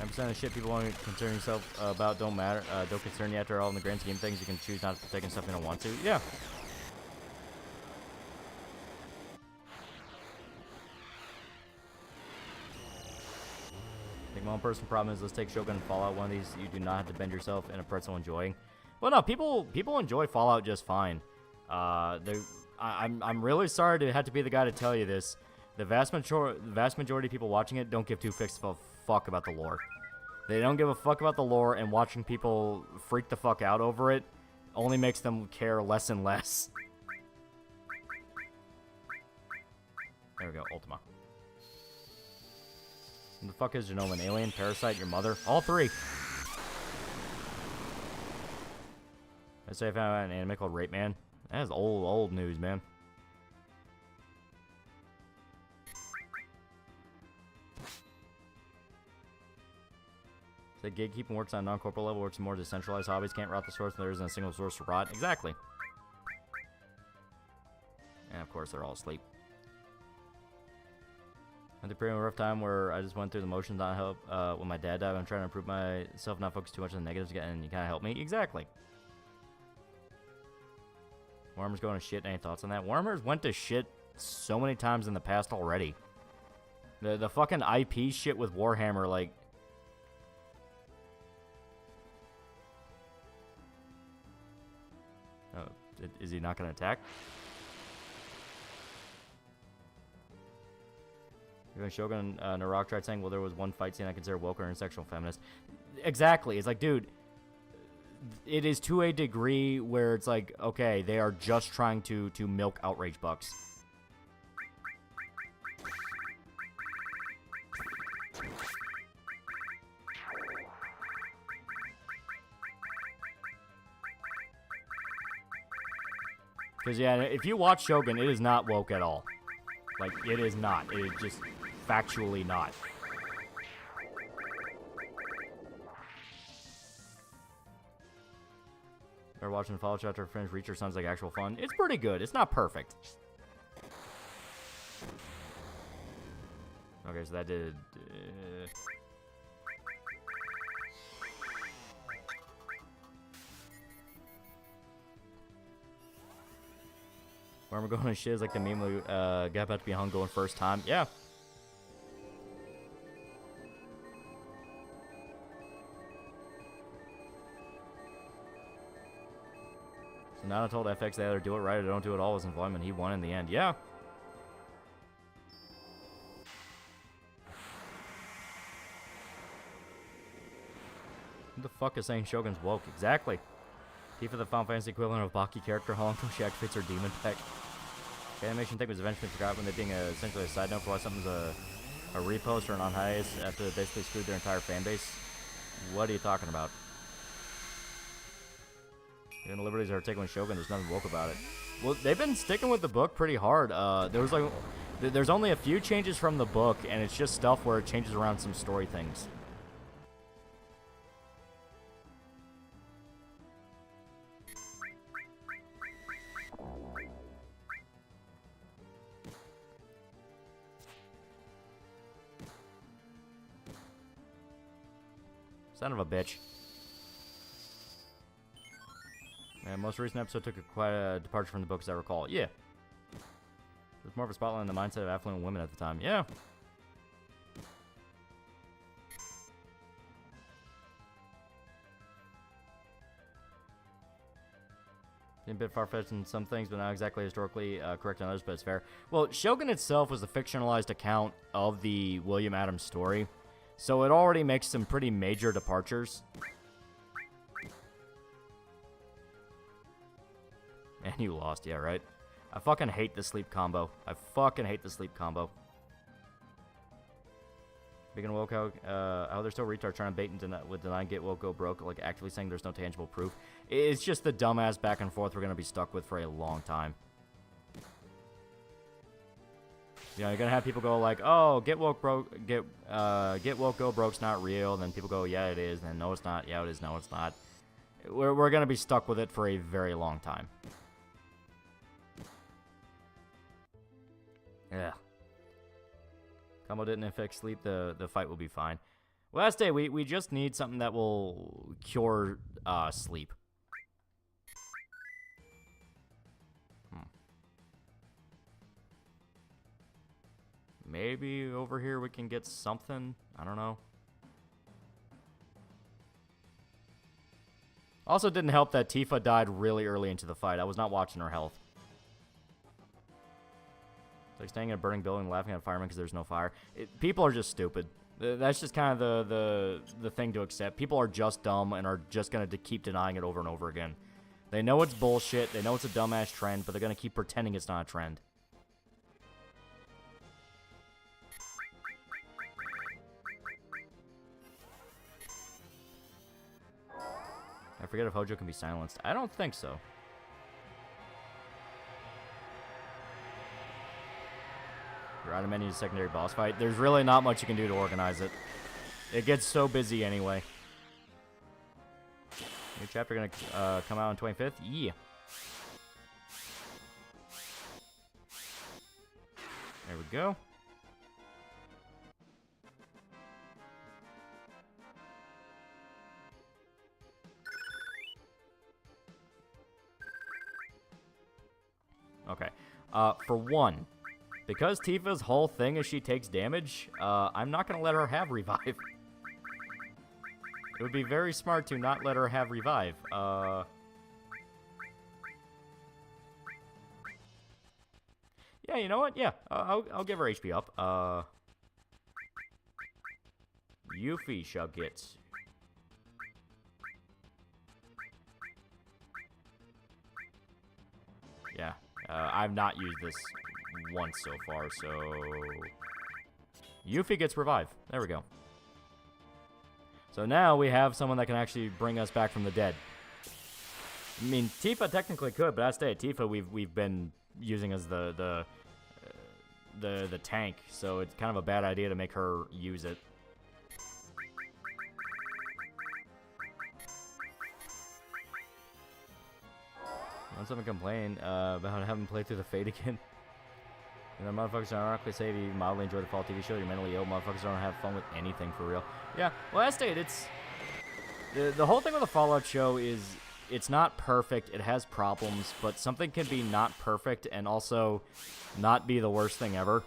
Percent of shit people want to concern yourself about don't matter. Don't concern you after all in the grand scheme of things. You can choose not to partake in stuff you don't want to. Yeah. I think my own personal problem is let's take Shogun and Fallout. One of these you do not have to bend yourself in a pretzel enjoying. Well, no, people enjoy Fallout just fine. I'm really sorry to have to be the guy to tell you this. The vast majority of people watching it don't give two fucks of a fuck about the lore. They don't give a fuck about the lore, and watching people freak the fuck out over it only makes them care less and less. There we go, Ultima. What the fuck is Genome? An alien, parasite, your mother? All three. I say I found an anime called Rape Man. That is old news, man. The gatekeeping works on a non-corporal level, works more decentralized hobbies. Can't rot the source when there isn't a single source to rot. Exactly. And of course, they're all asleep. I had a pretty rough time where I just went through the motions, not help when my dad died. I'm trying to improve myself, not focus too much on the negatives, and you kind of help me. Exactly. Warhammer's going to shit. Any thoughts on that? Warhammer's went to shit so many times in the past already. The fucking IP shit with Warhammer, like... Oh, is he not going to attack? Even Shogun Narok tried saying, well, there was one fight scene I consider woke or a sexual feminist. Exactly. It's like, dude, it is to a degree where it's like, okay, they are just trying to milk outrage bucks. Because, yeah, if you watch Shogun, it is not woke at all. Like, it is not. It is just factually not. They're watching Follow Chapter Finish Reacher sounds like actual fun. It's pretty good. It's not perfect. Okay, so that did... Where we're going to shit is like the meme we got about to be hung going first time. Yeah. So now I told FX they either do it right or don't do it all was in volume, and he won in the end. Yeah. Who the fuck is saying Shogun's woke? Exactly. Tifa, the Final Fantasy equivalent of Baki character, how long till she activates her demon tech? The animation thing was eventually forgotten, with it being essentially a side note for why something's a repost or an on hiatus after they basically screwed their entire fan base. What are you talking about? Even the liberties are taken with Shogun, there's nothing woke about it. Well, they've been sticking with the book pretty hard. There's only a few changes from the book, and it's just stuff where it changes around some story things. Son of a bitch. Man, most recent episode took quite a departure from the book, as I recall. Yeah. There's more of a spotlight on the mindset of affluent women at the time. Yeah. Being a bit far-fetched in some things, but not exactly historically correct on others, but it's fair. Well, Shogun itself was a fictionalized account of the William Adams story. So it already makes some pretty major departures. And you lost, yeah, right? I fucking hate the sleep combo. I fucking hate the sleep combo. Speaking of woke, how they're still retards trying to bait and with denying get woke go broke, like actively saying there's no tangible proof. It's just the dumbass back and forth we're gonna be stuck with for a long time. You know, you're gonna have people go like, "Oh, get woke go broke's not real." Then people go, "Yeah, it is." And then, "No, it's not." "Yeah, it is." "No, it's not." We're gonna be stuck with it for a very long time. Yeah. Combo didn't affect sleep. The fight will be fine. Last day, we just need something that will cure sleep. Maybe over here we can get something. I don't know. Also didn't help that Tifa died really early into the fight. I was not watching her health. It's like staying in a burning building and laughing at firemen because there's no fire. People are just stupid. That's just kind of the thing to accept. People are just dumb and are just going to keep denying it over and over again. They know it's bullshit. They know it's a dumbass trend, but they're going to keep pretending it's not a trend. forget if Hojo can be silenced. I don't think so. Your item menu is secondary boss fight. There's really not much you can do to organize it. It gets so busy anyway. New chapter gonna come out on 25th? Yeah. There we go. Okay. For one, because Tifa's whole thing is she takes damage, I'm not going to let her have revive. It would be very smart to not let her have revive. Yeah, you know what? Yeah, I'll give her HP up. Yuffie shall get... Yeah, I've not used this once so far, so... Yuffie gets revive. There we go. So now we have someone that can actually bring us back from the dead. I mean, Tifa technically could, but I stay at Tifa. We've been using as the tank, so it's kind of a bad idea to make her use it. When someone complain about having played through the Fate again. And the motherfuckers don't ironically say if you mildly enjoy the fall TV show, you're mentally ill. Motherfuckers don't have fun with anything for real. Yeah, well, as stated, it's... The whole thing with the Fallout show is it's not perfect. It has problems, but something can be not perfect and also not be the worst thing ever.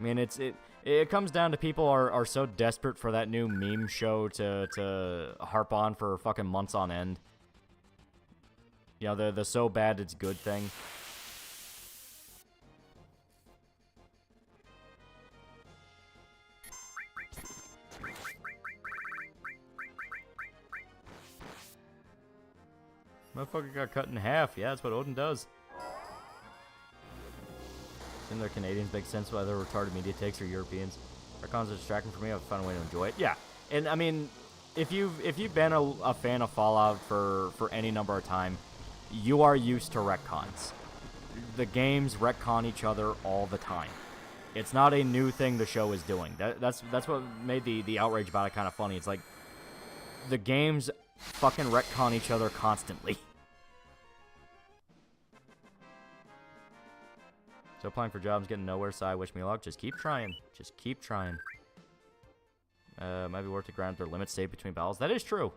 I mean, it comes down to people are so desperate for that new meme show to harp on for fucking months on end. You know, the so bad it's good thing. Motherfucker got cut in half. Yeah, that's what Odin does. And their Canadians make sense why they're retarded media takes or Europeans. Our cons are distracting for me. I've found a way to enjoy it. Yeah, and I mean, if you've been a fan of Fallout for any number of time, you are used to retcons. The games retcon each other all the time. It's not a new thing the show is doing. That's what made the outrage about it kind of funny. It's like the games fucking retcon each other constantly. So applying for jobs, getting nowhere, so I wish me luck. Just keep trying. Just keep trying. Might be worth to grind their limits, save between battles. That is true.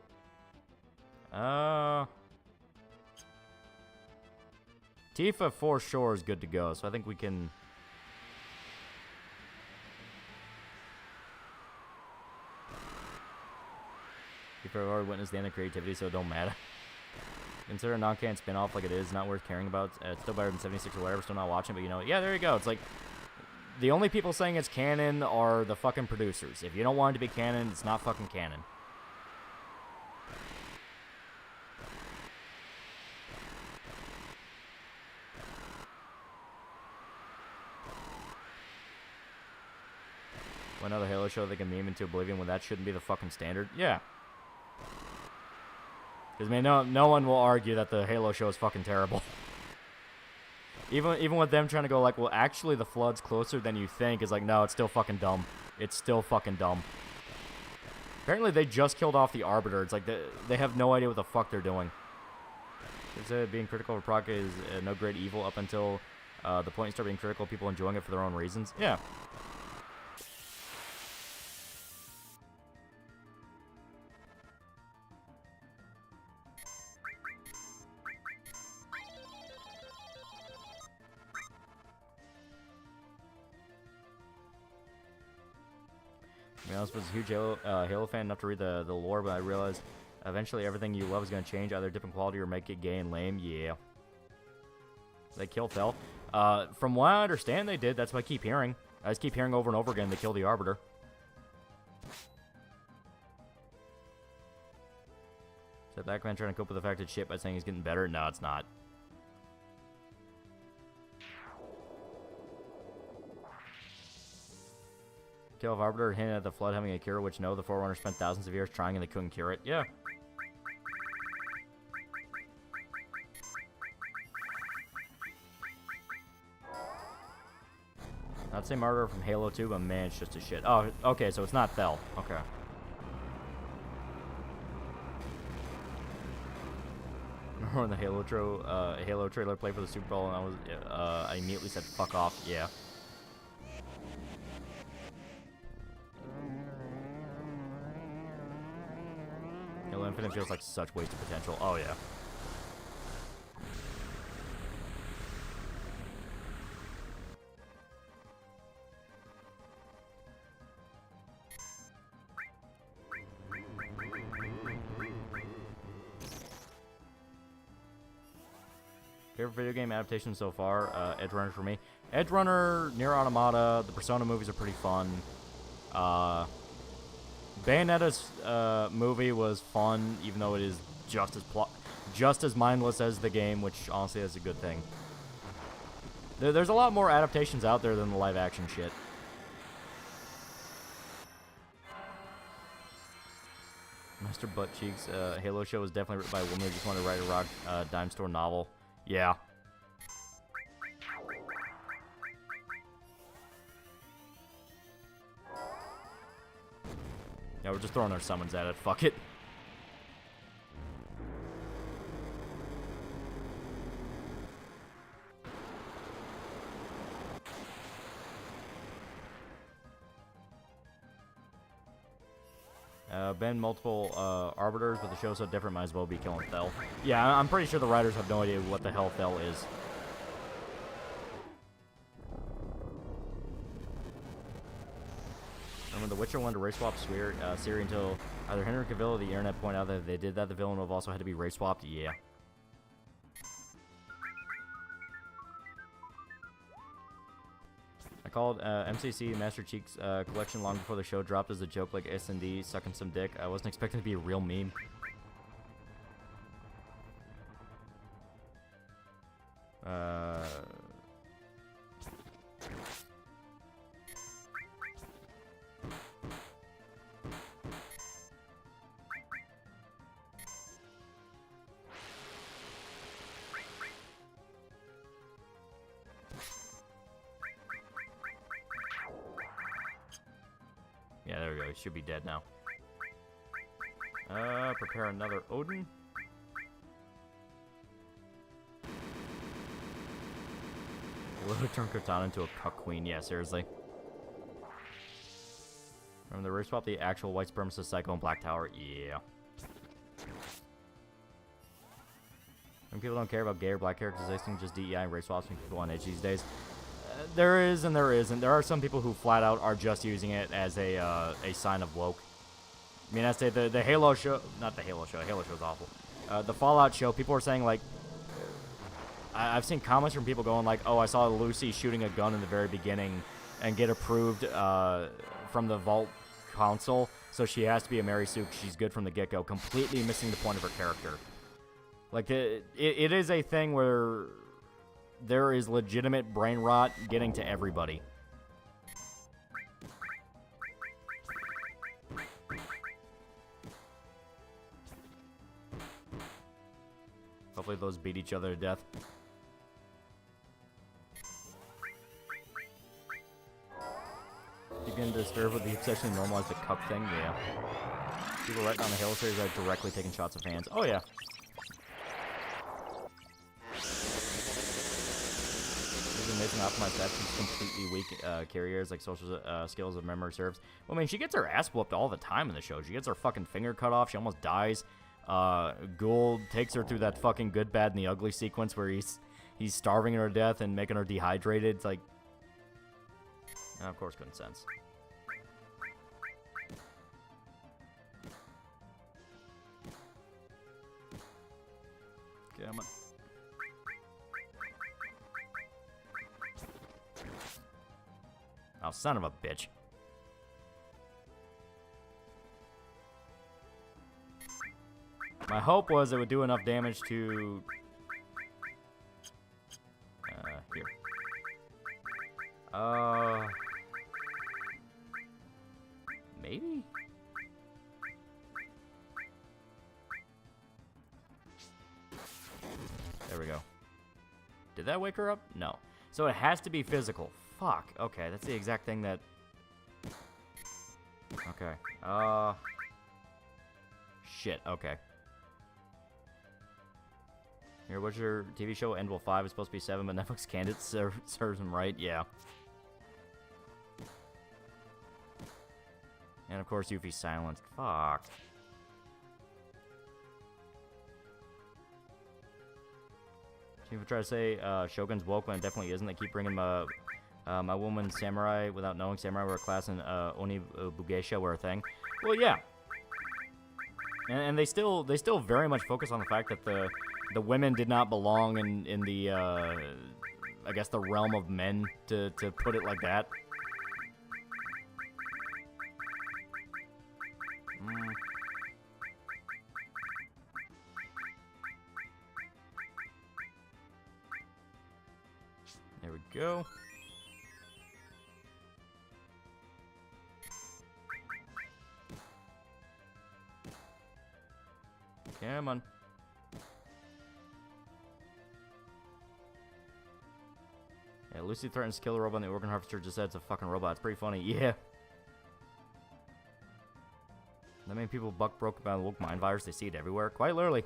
Tifa for sure is good to go, so I think we can... Tifa already witnessed the end of creativity, so it don't matter. Consider a non-canon spin-off like it is, not worth caring about. It's still better than 76 or whatever, still not watching, but you know, yeah, there you go. It's like, the only people saying it's canon are the fucking producers. If you don't want it to be canon, it's not fucking canon. Another Halo show they can meme into oblivion when that shouldn't be the fucking standard. Yeah. Because, I mean, no one will argue that the Halo show is fucking terrible. Even with them trying to go like, well, actually the Flood's closer than you think, is like, no, it's still fucking dumb. It's still fucking dumb. Apparently they just killed off the Arbiter. It's like, they have no idea what the fuck they're doing. It's, being critical of a product is no great evil up until the point you start being critical, people enjoying it for their own reasons. Yeah. I mean, I was a huge Halo fan enough to read the lore, but I realized eventually everything you love is going to change, either different quality or make it gay and lame. Yeah. They kill Fel. From what I understand, they did. That's what I keep hearing. I just keep hearing over and over again they kill the Arbiter. Is that Batman trying to cope with the fact that shit by saying he's getting better? No, it's not. Tale of Arbiter hinted at the Flood having a cure, which no, the Forerunner spent thousands of years trying and they couldn't cure it. Yeah. I'd say Martyr from Halo 2, but man, it's just a shit. Oh, okay, so it's not Thel. Okay. Remember when the Halo trailer played for the Super Bowl, and I immediately said, "Fuck off." Yeah. Halo Infinite feels like such wasted potential. Oh yeah. Favorite video game adaptation so far? Edge Runner for me. Edge Runner, Nier Automata, the Persona movies are pretty fun. Bayonetta's movie was fun, even though it is just as mindless as the game, which honestly is a good thing. There's a lot more adaptations out there than the live action shit. Master Butt Cheeks, Halo show was definitely written by a woman who just wanted to write a rock dime store novel. Yeah. Yeah, we're just throwing our summons at it. Fuck it. Been multiple arbiters, but the show's so different, might as well be killing Thel. Yeah, I'm pretty sure the writers have no idea what the hell Thel is. Remember, The Witcher wanted to race swap Ciri until either Henry Cavill or the internet pointed out that if they did that, the villain would have also had to be race swapped. Yeah. I called MCC Master Cheeks collection long before the show dropped as a joke, like S&D sucking some dick. I wasn't expecting it to be a real meme. Yeah, there we go. He should be dead now. Prepare another Odin. Will turn Cortana into a cuck queen? Yeah, seriously. Remember the race swap the actual white supremacist Psycho and Black Tower? Yeah. When people don't care about gay or black characters, they think just DEI and race swaps make people on edge these days. There is and there isn't. There are some people who flat out are just using it as a sign of woke. I mean, I say the Halo show, not the Halo show. Halo show's awful. The Fallout show. People are saying like, I've seen comments from people going like, "Oh, I saw Lucy shooting a gun in the very beginning and get approved from the Vault Council, so she has to be a Mary Sue. She's good from the get-go." Completely missing the point of her character. Like it is a thing where there is legitimate brain rot getting to everybody. Hopefully those beat each other to death. You getting disturbed with the obsession to normalize the cup thing? Yeah. People writing on the Halo series are directly taking shots of fans. Oh yeah. Amazing optimized stats, she's completely weak carriers like social skills of memory serves. Well, I mean, she gets her ass whooped all the time in the show. She gets her fucking finger cut off. She almost dies. Gould takes her through that fucking good, bad, and the ugly sequence where he's starving her to death and making her dehydrated. It's like, of course, couldn't sense. Okay, I'm on. Oh, son of a bitch. My hope was it would do enough damage to... here. Did that wake her up? No. So it has to be physical. Fuck. Okay, that's the exact thing that... Okay. Shit, okay. Here, what's your TV show? Endwell 5 is supposed to be 7, but Netflix canned it. Serves them right, yeah. And of course, Yuffie's silenced. Fuck. People try to say Shogun's woke when it definitely isn't. They keep bringing my woman samurai without knowing samurai were a class and Oni Bugeisha were a thing. Well, yeah. And they still very much focus on the fact that the women did not belong in the I guess the realm of men, to put it like that. There we go. Come on. Yeah, Lucy threatens to kill the robot, and the organ harvester just said it's a fucking robot. It's pretty funny. Yeah. That many people buck broke by the woke mind virus. They see it everywhere. Quite literally.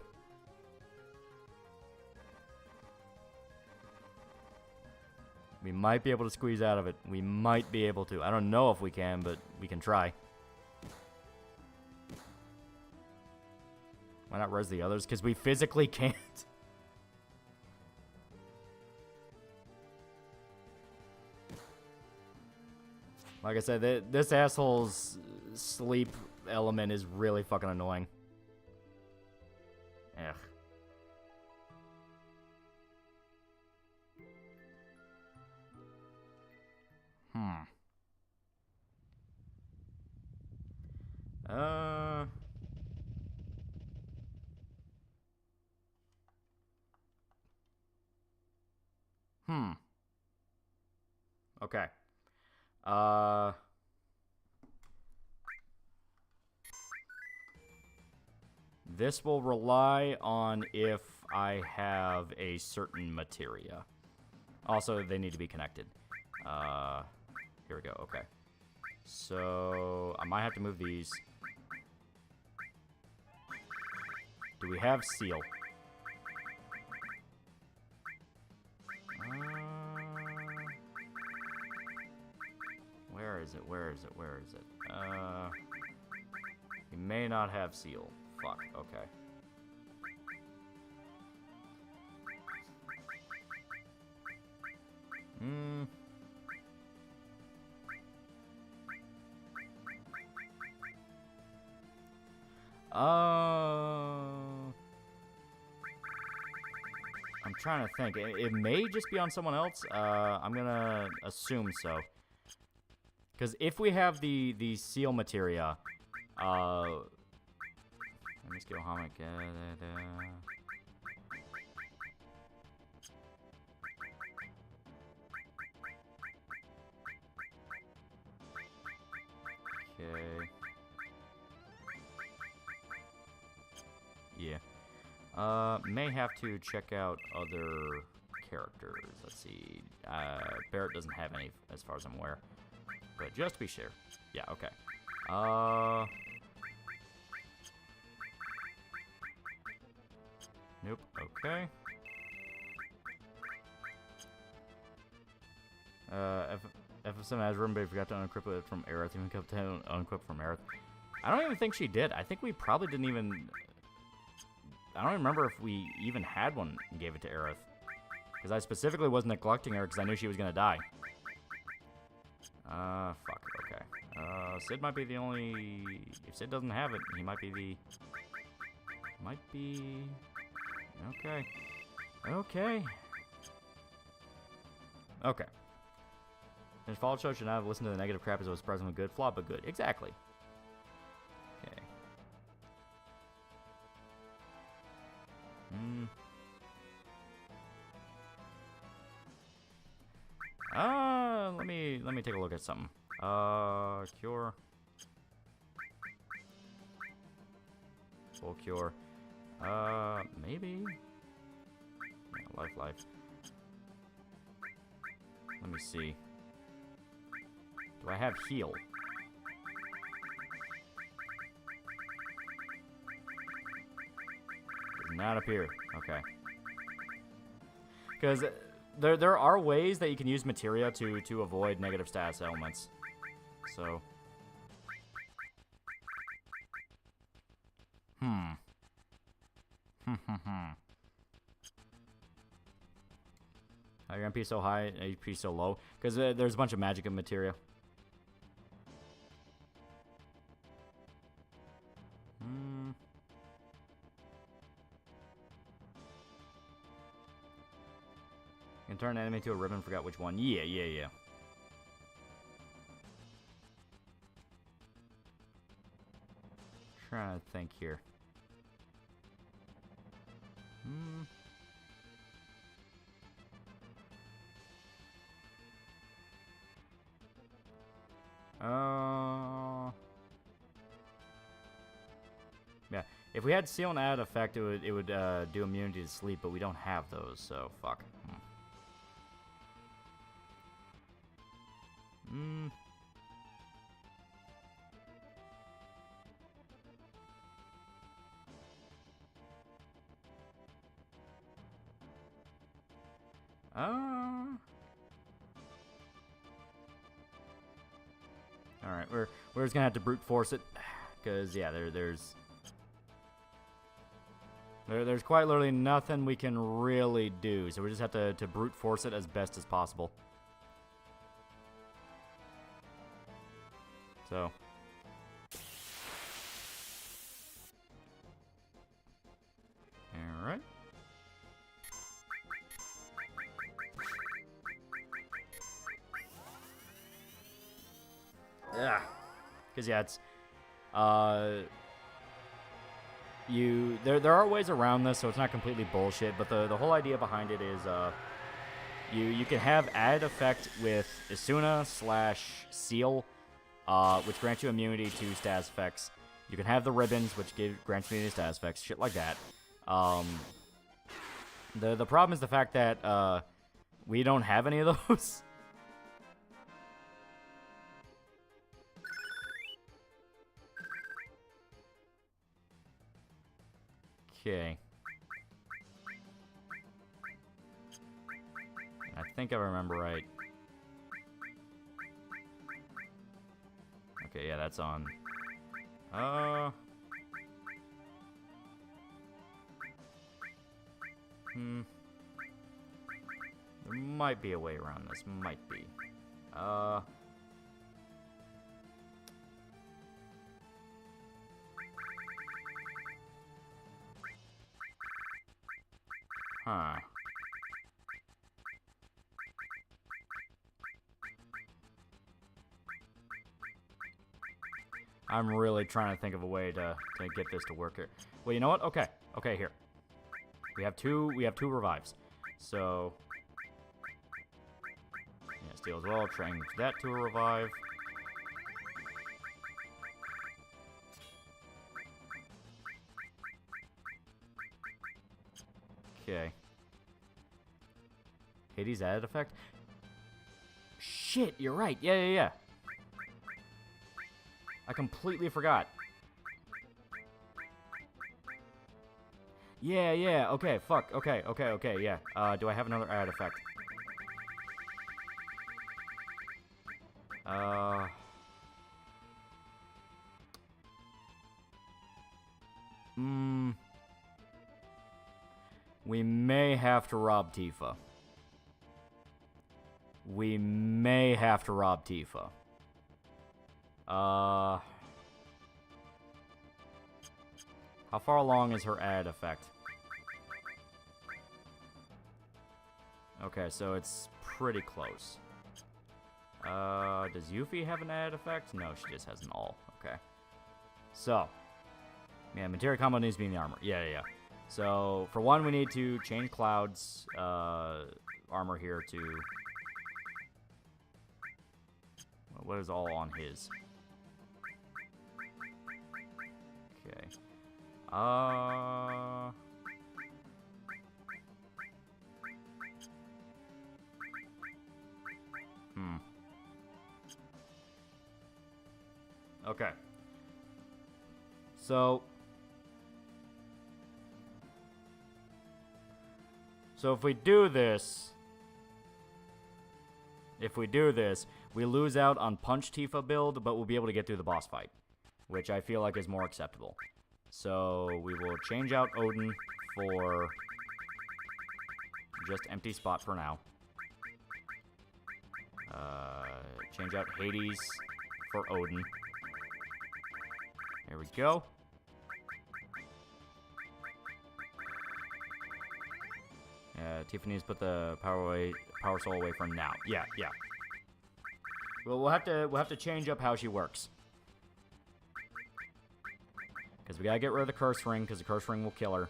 We might be able to squeeze out of it. We might be able to. I don't know if we can, but we can try. Why not res the others? Because we physically can't. Like I said, this asshole's sleep element is really fucking annoying. Ugh. Okay. This will rely on if I have a certain materia. Also, they need to be connected. Here we go. Okay. So, I might have to move these. Do we have seal? Where is it? Where is it? Where is it? We may not have seal. Fuck. Okay. I'm trying to think. It may just be on someone else. I'm gonna assume so. Because if we have the seal materia, let me skill Hammock. Okay. Yeah. May have to check out other characters. Let's see. Barrett doesn't have any, as far as I'm aware. But just to be sure. Yeah, okay. Nope, okay. FF7 has room, but he forgot to unequip it from Aerith. Even kept to unequip from Aerith. I don't even think she did. I think we probably didn't even... I don't remember if we even had one and gave it to Aerith. Because I specifically was neglecting her because I knew she was going to die. Fuck, okay. Sid might be the only... If Sid doesn't have it, he might be the... Might be... Okay. Okay. Okay. And Fallout Show should not have listened to the negative crap as it was surprisingly good. Flawed, but good. Exactly. Okay. Let me take a look at something. Cure. Full cure. Maybe? Yeah, life. me see. Do I have heal? Does not appear. Okay. Because there are ways that you can use materia to avoid negative status elements. So. How your MP so high, HP so low? Because there's a bunch of magic and materia. You can turn an enemy into a ribbon, forgot which one. Yeah. Trying to think here. Yeah, if we had seal and add effect, it would do immunity to sleep, but we don't have those, so fuck. All right, we're just gonna have to brute force it, because yeah, there's quite literally nothing we can really do, so we just have to brute force it as best as possible. So. All right. Yeah, because yeah, it's there are ways around this, so it's not completely bullshit. But the whole idea behind it is you can have added effect with Isuna/Seal, which grants you immunity to status effects. You can have the ribbons, which grants immunity to status effects, shit like that. The problem is the fact that we don't have any of those. Okay. I think I remember right. Okay, yeah, that's on. There might be a way around this. Might be. Huh. I'm really trying to think of a way to get this to work here. Well, you know what? Okay. Okay, here. We have two revives. So yeah, steal as well, change that to a revive. Okay. Hades added effect? Shit, you're right. Yeah. I completely forgot. Yeah. Okay, fuck. Okay, yeah. Do I have another add effect? We may have to rob Tifa. How far along is her add effect? Okay, so it's pretty close. Does Yuffie have an add effect? No, she just has an all. Okay. So, yeah, materia combo needs to be in the armor. Yeah. So, for one, we need to change Cloud's armor here to... What is all on his? Okay. Okay. So if we do this, we lose out on Punch Tifa build, but we'll be able to get through the boss fight, which I feel like is more acceptable. So we will change out Odin for just empty spot for now. Change out Hades for Odin. There we go. Tifa needs to put the power soul away from now. Yeah. Well, we'll have to change up how she works. Because we gotta get rid of the curse ring, because the curse ring will kill her.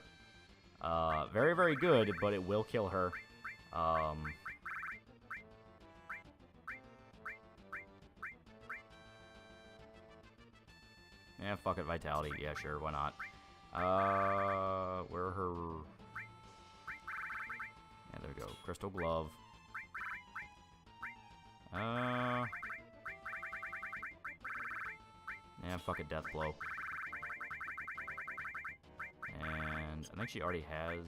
Very, very good, but it will kill her. Yeah, fuck it, Vitality. Yeah, sure, why not? Where are her... Yeah, there we go. Crystal Glove. Yeah, fuck it, Death Blow. And I think she already has...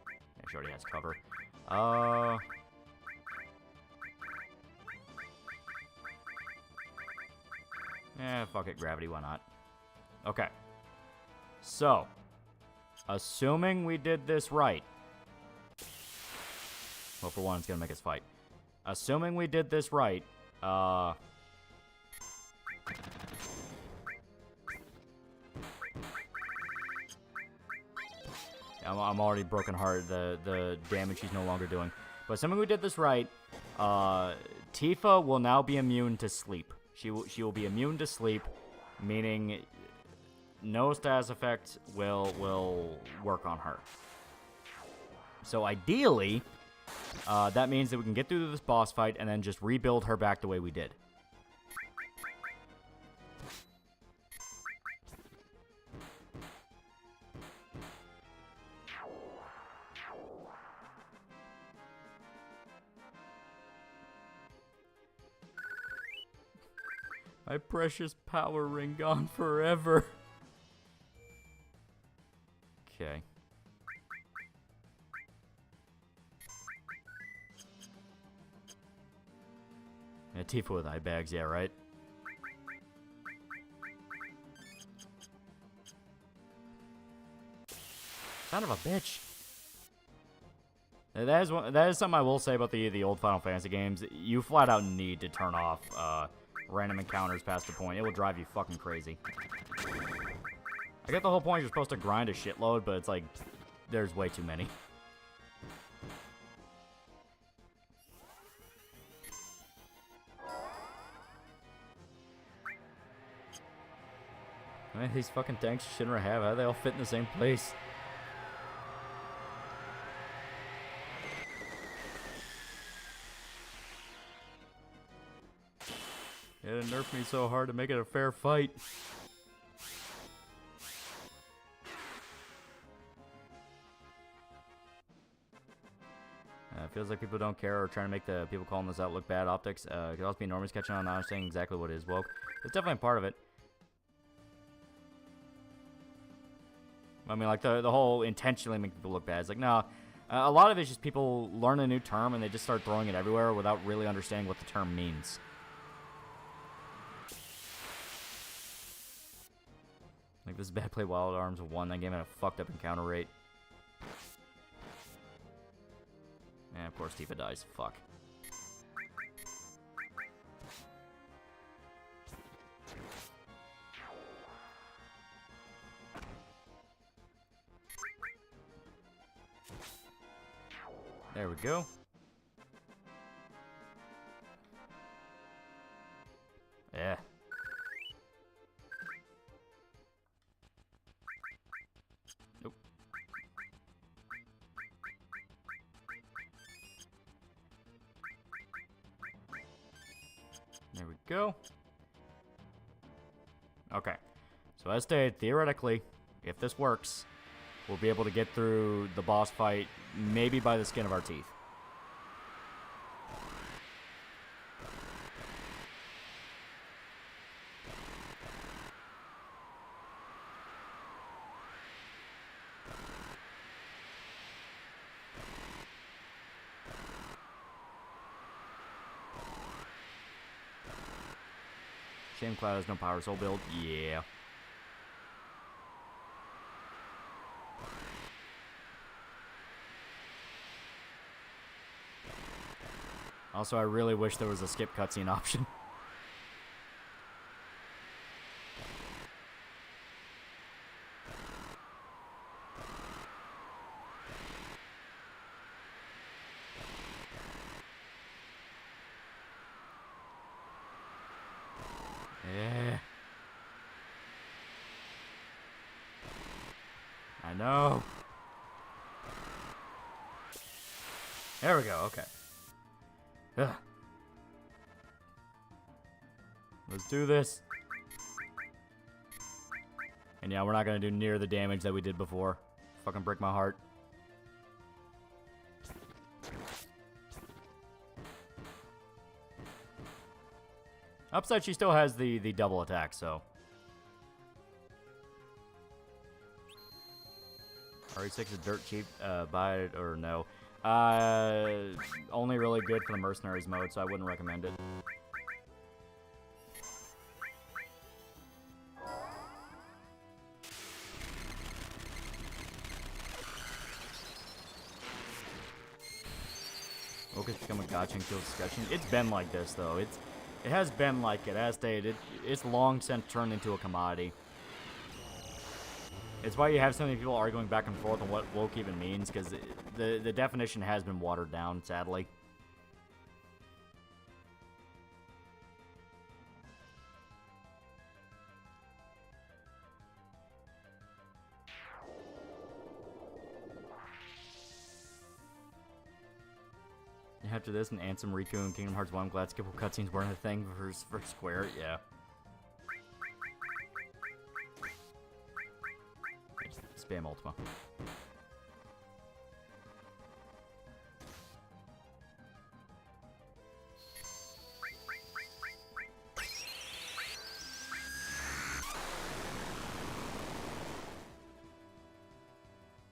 Yeah, she already has cover. Yeah, fuck it, Gravity, why not? Okay. So, assuming we did this right. Well, for one, it's gonna make us fight. Assuming we did this right, I'm already brokenhearted, the damage she's no longer doing. But assuming we did this right, Tifa will now be immune to sleep. She will be immune to sleep, meaning no status effect will work on her. So ideally, that means that we can get through this boss fight and then just rebuild her back the way we did. My precious power ring gone forever. Okay. Yeah, Tifa with eye bags, yeah, right? Son of a bitch. That is something I will say about the old Final Fantasy games. You flat out need to turn off random encounters past a point. It will drive you fucking crazy. I get the whole point you're supposed to grind a shitload, but it's like, there's way too many. I mean, these fucking tanks Shinra have, how do they all fit in the same place? It nerfed me so hard to make it a fair fight. Feels like people don't care or trying to make the people calling this out look bad optics. It could also be enormous catching on not understanding exactly what it is. Woke. It's definitely a part of it. I mean, like, the whole intentionally make people look bad. It's like, no. A lot of it's just people learn a new term and they just start throwing it everywhere without really understanding what the term means. Like, this is bad play Wild Arms 1. That game had a fucked up encounter rate. And of course Tifa dies. Fuck. There we go. Yeah. Nope. There we go. Okay. So as stated, theoretically, if this works, we'll be able to get through the boss fight maybe by the skin of our teeth. Shame Cloud has no Power Soul build. Yeah. Also, I really wish there was a skip cutscene option. Yeah. I know. There we go, okay. Ugh. Let's do this. And yeah, we're not gonna do near the damage that we did before. Fucking break my heart. Upside, she still has the double attack, so. RE6 is dirt cheap. Buy it or no. Only really good for the mercenaries mode, so I wouldn't recommend it. Okay, become a gotcha and kill discussion. It's been like this though. It has been like it. As stated, it's long since turned into a commodity. It's why you have so many people arguing back and forth on what woke even means, because the definition has been watered down, sadly. After this, and Ansem, Riku, and Kingdom Hearts 1, I'm glad skippable cutscenes weren't a thing for Square, yeah. Spam Ultima.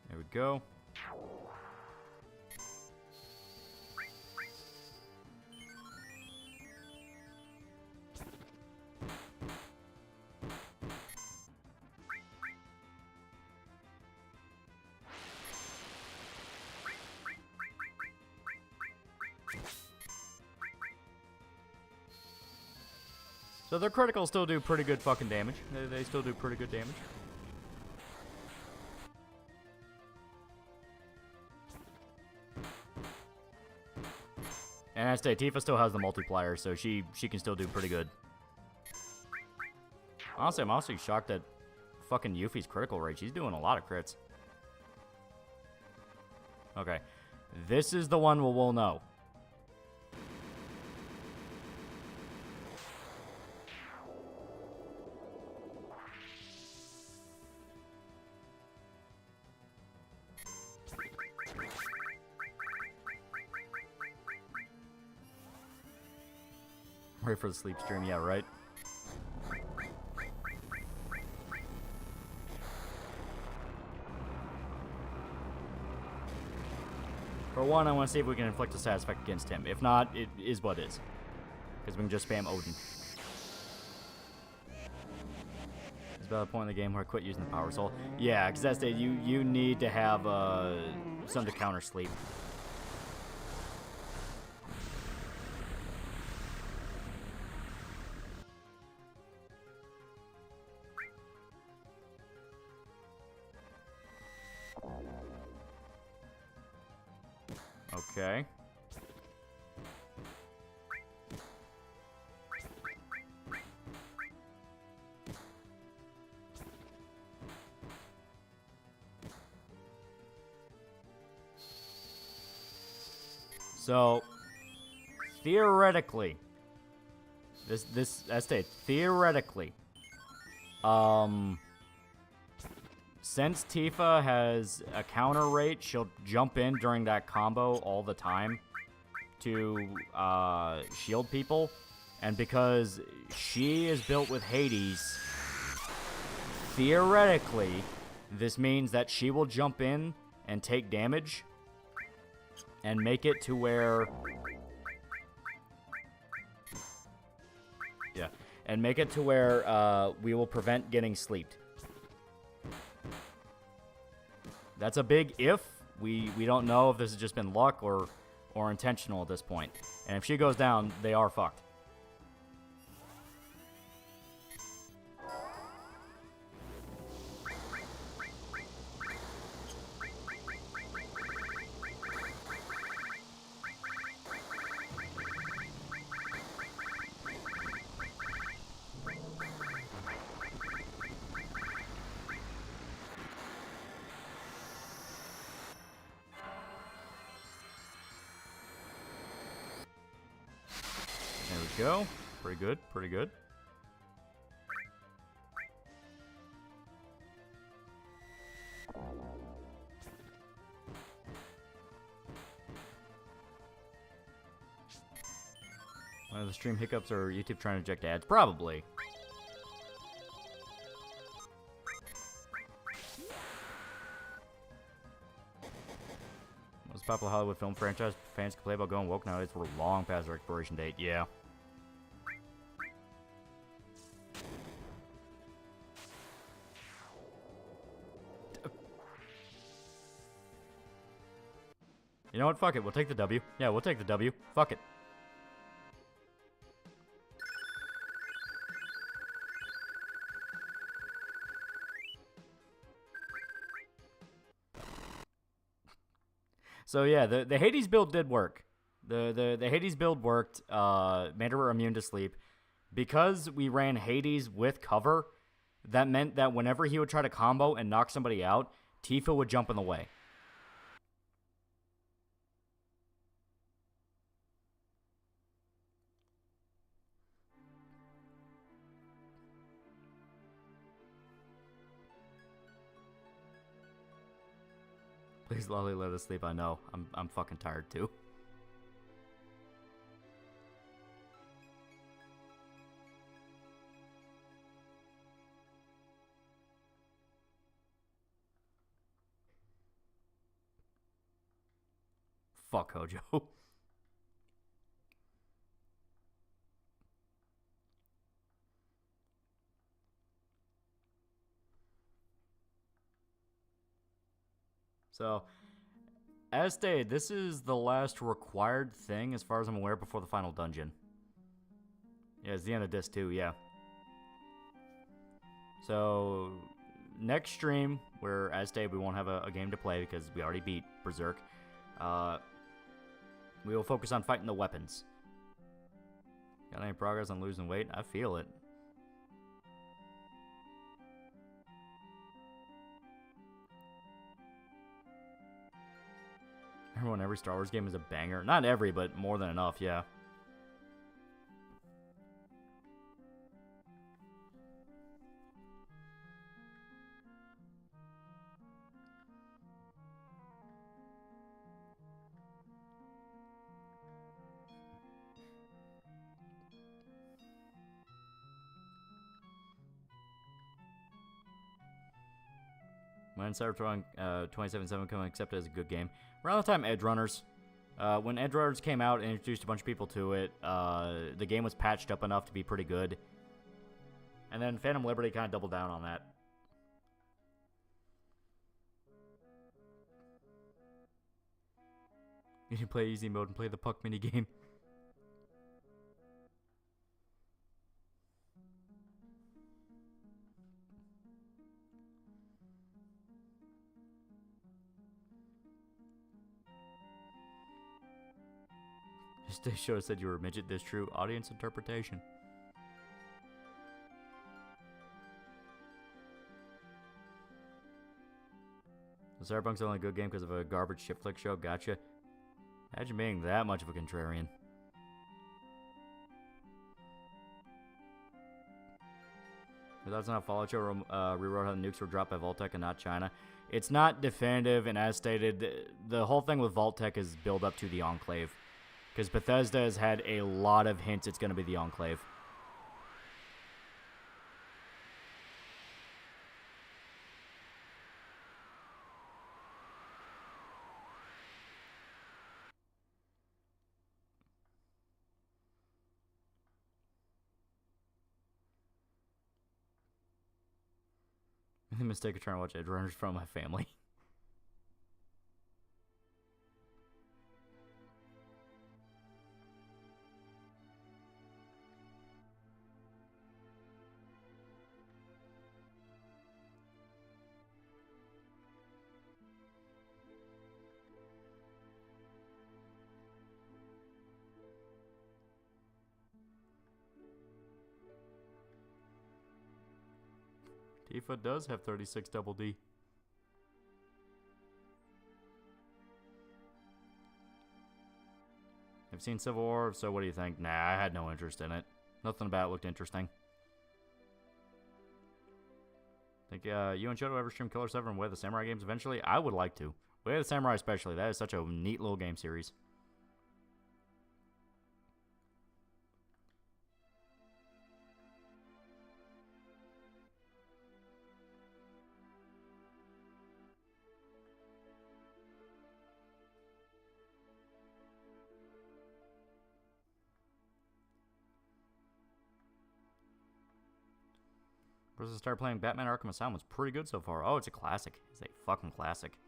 There we go. So their criticals still do pretty good fucking damage. They still do pretty good damage. And I say, Tifa still has the multiplier, so she can still do pretty good. Honestly, I'm also shocked at fucking Yuffie's critical rate. She's doing a lot of crits. Okay. This is the one we'll know. Ready for the sleep stream, yeah, right? For one, I want to see if we can inflict a status effect against him. If not, it is what it is. Because we can just spam Odin. It's about a point in the game where I quit using the Power Soul. Yeah, because that's it. You need to have something to counter sleep. Okay. So, theoretically, theoretically, since Tifa has a counter rate, she'll jump in during that combo all the time to shield people. And because she is built with Hades, theoretically, this means that she will jump in and take damage and make it to where... Yeah. and make it to where we will prevent getting sleeped. That's a big if. We don't know if this has just been luck or intentional at this point. And if she goes down, they are fucked. There we go. Pretty good, pretty good. One of the stream hiccups or YouTube trying to inject ads? Probably. Most popular Hollywood film franchise fans complain about going woke nowadays. We're long past our expiration date. Yeah. You know what? Fuck it. We'll take the W. Yeah, we'll take the W. Fuck it. So yeah, the Hades build did work. The Hades build worked. Made her immune to sleep. Because we ran Hades with cover, that meant that whenever he would try to combo and knock somebody out, Tifa would jump in the way. Please, Lolly, let us sleep. I know. I'm fucking tired too. Fuck Hojo. So, as stated, this is the last required thing, as far as I'm aware, before the final dungeon. Yeah, it's the end of disc 2, yeah. So, next stream, where, as stated, we won't have a game to play because we already beat Berserk. We will focus on fighting the weapons. Got any progress on losing weight? I feel it. Every Star Wars game is a banger. Not every, but more than enough, yeah. When Cyberpunk 2077 come accepted as a good game. Around the time Edge Runners. When Edge Runners came out and introduced a bunch of people to it, the game was patched up enough to be pretty good. And then Phantom Liberty kind of doubled down on that. You can play easy mode and play the puck minigame. This show said you were a midget. This true audience interpretation. So Cyberpunk's only a good game because of a garbage shit flick show. Gotcha. Imagine being that much of a contrarian. That's not Fallout show. Rewrote how the nukes were dropped by Vault-Tec and not China. It's not definitive, and as stated, the whole thing with Vault-Tec is build up to the Enclave. Because Bethesda has had a lot of hints it's going to be the Enclave. The mistake of trying to watch Edge Runners from my family. Tifa does have 36 double D. I've seen Civil War, so what do you think? Nah, I had no interest in it. Nothing about it looked interesting. Think you and Shoto ever stream Killer 7 and Way of the Samurai games eventually? I would like to. Way of the Samurai especially. That is such a neat little game series. Versus start playing Batman Arkham Asylum was pretty good so far. Oh, it's a classic. It's a fucking classic.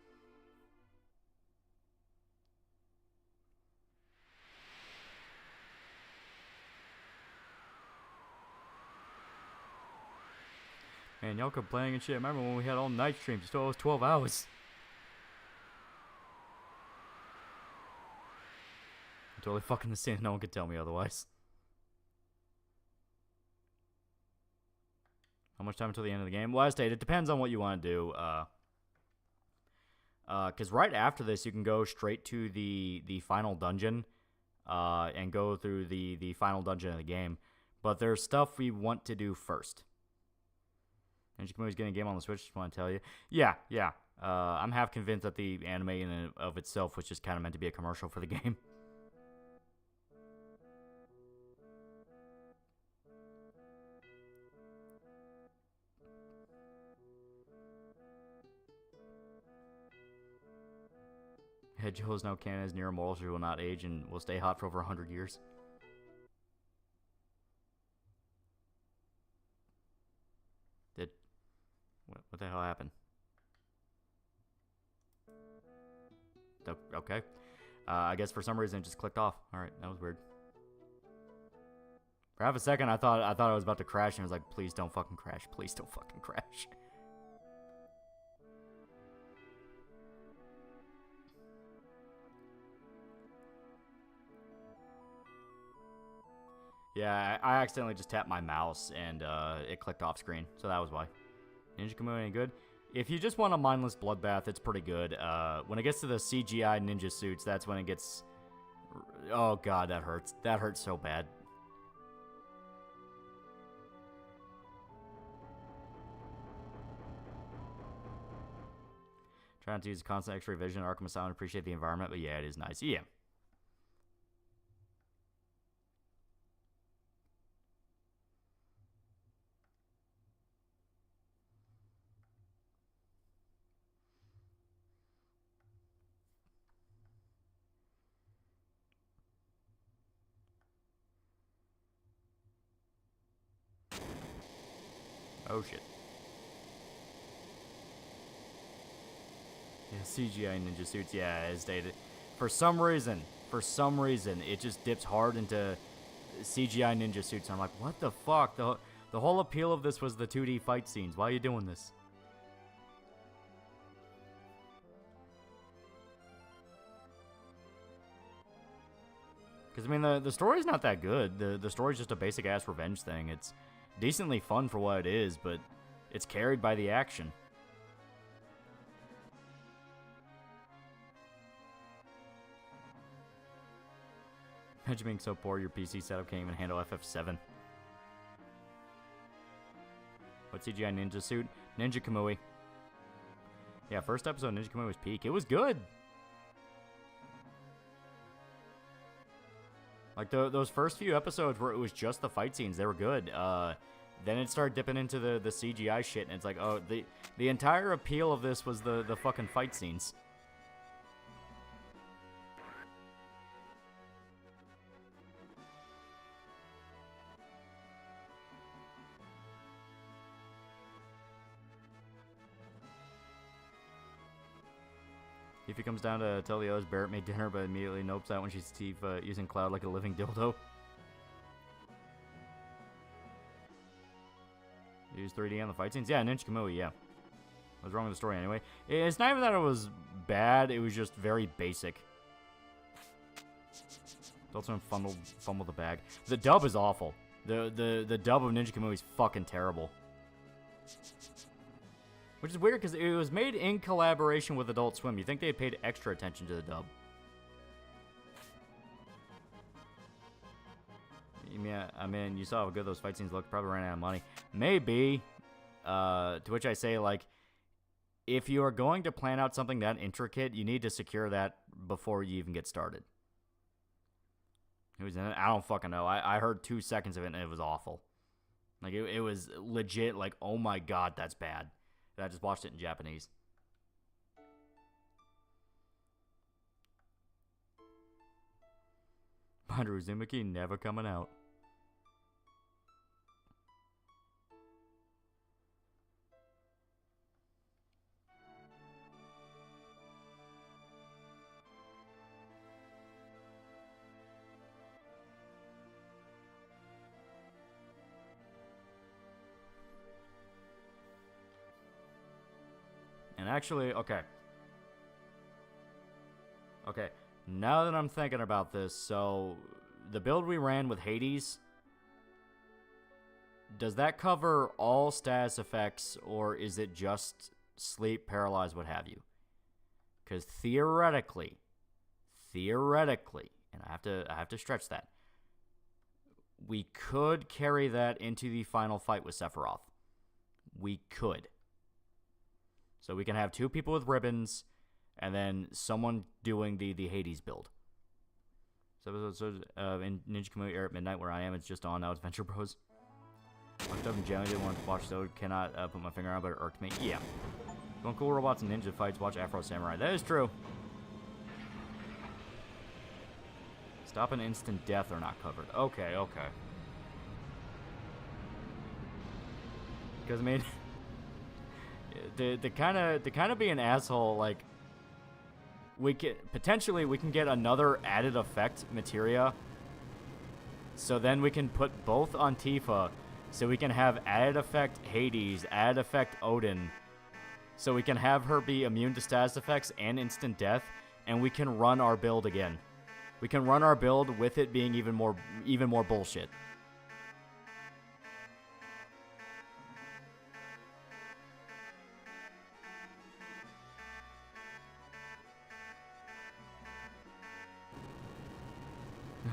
Man, y'all complaining and shit. I remember when we had all night streams. It still was 12 hours. I'm totally fucking the same. No one could tell me otherwise. How much time until the end of the game? Well, I stated, it depends on what you want to do. Because right after this, you can go straight to the final dungeon and go through the final dungeon of the game. But there's stuff we want to do first. And Kamui's getting a game on the Switch, just want to tell you. Yeah. I'm half convinced that the anime in and of itself was just kind of meant to be a commercial for the game. Hedgehog is now canon as near immortals who will not age and will stay hot for over 100 years. What the hell happened? Okay. I guess for some reason it just clicked off. Alright, that was weird. For half a second I thought I was about to crash and I was like, please don't fucking crash. Please don't fucking crash. Yeah, I accidentally just tapped my mouse and it clicked off screen, so that was why. Ninja Kamui ain't good. If you just want a mindless bloodbath, it's pretty good. When it gets to the CGI ninja suits, that's when it gets... Oh god, that hurts. That hurts so bad. Trying to use constant X-ray vision, Arkham Asylum, appreciate the environment, but yeah, it is nice. Yeah. Oh shit. Yeah, CGI ninja suits, yeah, as stated. For some reason, it just dips hard into CGI ninja suits. And I'm like, what the fuck? The whole appeal of this was the 2D fight scenes. Why are you doing this? Because, I mean, the story's not that good. The story's just a basic-ass revenge thing. It's decently fun for what it is, but it's carried by the action. Imagine being so poor your PC setup can't even handle FF7. What CGI ninja suit? Ninja Kamui. Yeah, first episode Ninja Kamui was peak. It was good! Like, those first few episodes where it was just the fight scenes, they were good. Then it started dipping into the CGI shit, and it's like, oh, the entire appeal of this was the fucking fight scenes. Tifa comes down to tell the others Barrett made dinner, but immediately nopes out when she sees Tifa using Cloud like a living dildo. Use 3D on the fight scenes? Yeah, Ninja Kamui, yeah. What's wrong with the story anyway? It's not even that it was bad, it was just very basic. Also fumble the bag. The dub is awful. The dub of Ninja Kamui is fucking terrible. Which is weird because it was made in collaboration with Adult Swim. You think they paid extra attention to the dub. Yeah, I mean, you saw how good those fight scenes look. Probably ran out of money. Maybe. To which I say, like, if you are going to plan out something that intricate, you need to secure that before you even get started. Who's in it? I don't fucking know. I heard 2 seconds of it and it was awful. Like, it was legit, like, oh my god, that's bad. And I just watched it in Japanese. Banderu Uzumaki never coming out. And actually, okay. Okay, now that I'm thinking about this, so the build we ran with Hades, does that cover all status effects, or is it just sleep, paralyze, what have you? Because theoretically, and I have to stretch that, we could carry that into the final fight with Sephiroth. We could. So we can have 2 people with ribbons, and then someone doing the Hades build. So in Ninja Kamui Air at midnight, where I am, it's just on now. It's Venture Bros. Locked up and generally didn't want to watch, so cannot put my finger on, but it irked me. Yeah. Going cool robots and ninja fights, watch Afro Samurai. That is true. Stop and instant death are not covered. Okay, okay. Because I mean, to kind of be an asshole, like, we can get another added effect materia, so then we can put both on Tifa, so we can have added effect Hades, added effect Odin, so we can have her be immune to status effects and instant death, and we can run our build again. We can run our build with it being even more bullshit.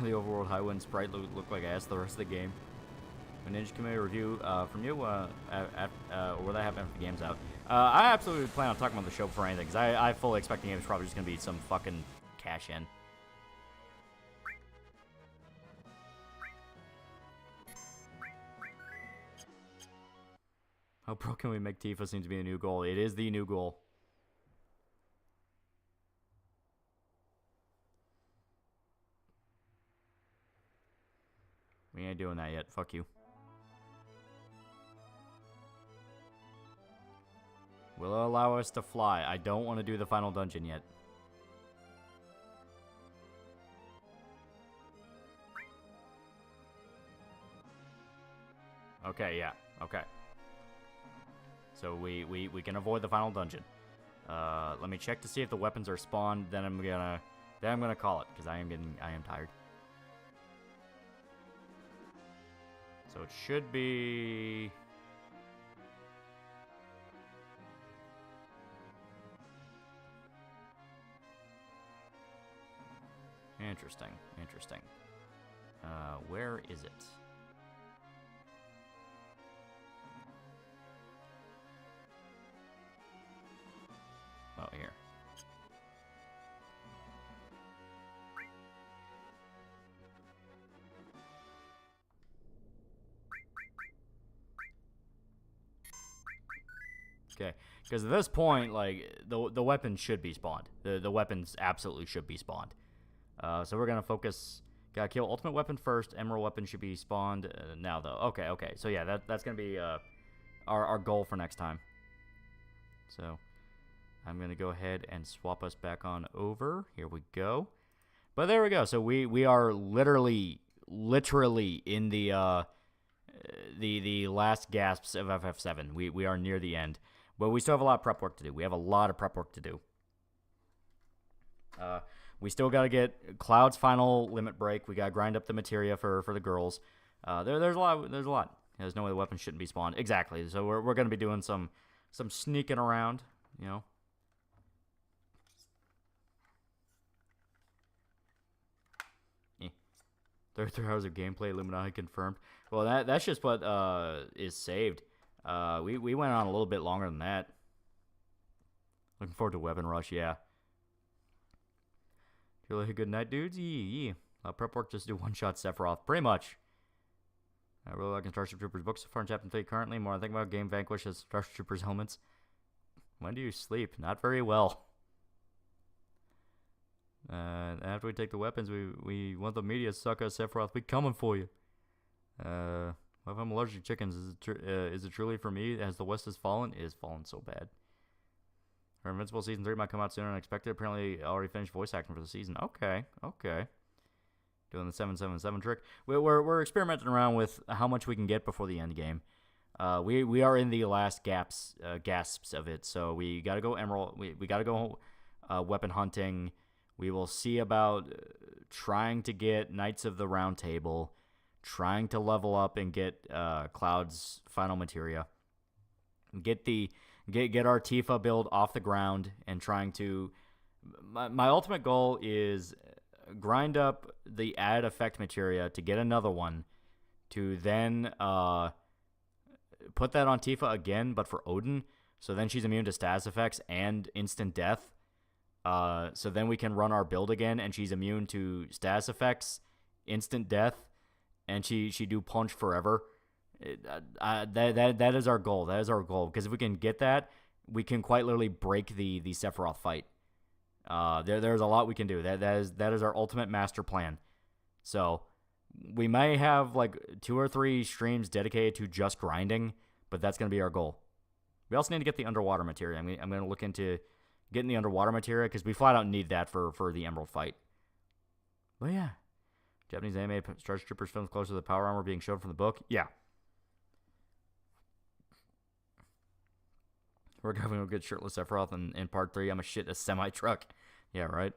The overworld Highwind sprite looked like ass the rest of the game. A Ninja Kamui review from you, or will that happen after the game's out? I absolutely plan on talking about the show before anything, because I fully expect the game is probably just going to be some fucking cash-in. How broke can we make Tifa seems to be a new goal. It is the new goal. We ain't doing that yet. Fuck you. Will it allow us to fly? I don't want to do the final dungeon yet. Okay, yeah. Okay. So we can avoid the final dungeon. Let me check to see if the weapons are spawned. Then I'm gonna call it, because I am tired. So it should be... Interesting, interesting. Where is it? Oh, here. Okay, because at this point, like, the weapons should be spawned. The weapons absolutely should be spawned. So we're gonna focus. Gotta kill ultimate weapon first. Emerald weapon should be spawned now, though. Okay, okay. So yeah, that's gonna be our goal for next time. So I'm going to go ahead and swap us back on over. Here we go. But there we go. So we are literally in the last gasps of FF7. We are near the end. But we still have a lot of prep work to do. We have a lot of prep work to do. We still got to get Cloud's final limit break. We got to grind up the materia for the girls. There's a lot. There's no way the weapons shouldn't be spawned. Exactly. So we're going to be doing some sneaking around, you know. Eh. 33 hours of gameplay, Illuminati confirmed. Well, that's just what is saved. We went on a little bit longer than that. Looking forward to Weapon Rush, yeah. Feel like a good night, dudes? Yeah. Prep work just do one-shot Sephiroth. Pretty much. I really like Starship Troopers books so far in Chapter 3 currently. More I think about Game Vanquish as Starship Troopers helmets. When do you sleep? Not very well. After we take the weapons, we want the media to suck us, Sephiroth. We coming for you. What if I'm allergic to chickens? Is it truly for me as the West has fallen? It has fallen so bad. Our Invincible Season 3 might come out sooner than expected. Apparently, already finished voice acting for the season. Okay. Doing the 777 trick. We're experimenting around with how much we can get before the end game. We are in the last gasps of it. So we got to go Emerald. We got to go weapon hunting. We will see about trying to get Knights of the Round Table, trying to level up and get Cloud's final materia. Get our Tifa build off the ground and trying to... My ultimate goal is grind up the added effect materia to get another one, to then put that on Tifa again, but for Odin, so then she's immune to status effects and instant death. So then we can run our build again, and she's immune to status effects, instant death, and she do punch forever. That is our goal. That is our goal. Because if we can get that, we can quite literally break the Sephiroth fight. There's a lot we can do. That is our ultimate master plan. So we may have like 2 or 3 streams dedicated to just grinding, but that's going to be our goal. We also need to get the underwater materia. I'm going to look into getting the underwater materia because we flat out need that for the Emerald fight. But yeah, Japanese anime Starship Troopers films closer to the power armor being shown from the book. Yeah. We're going to get shirtless Sephiroth in part 3. I'm a shit a semi-truck. Yeah, right?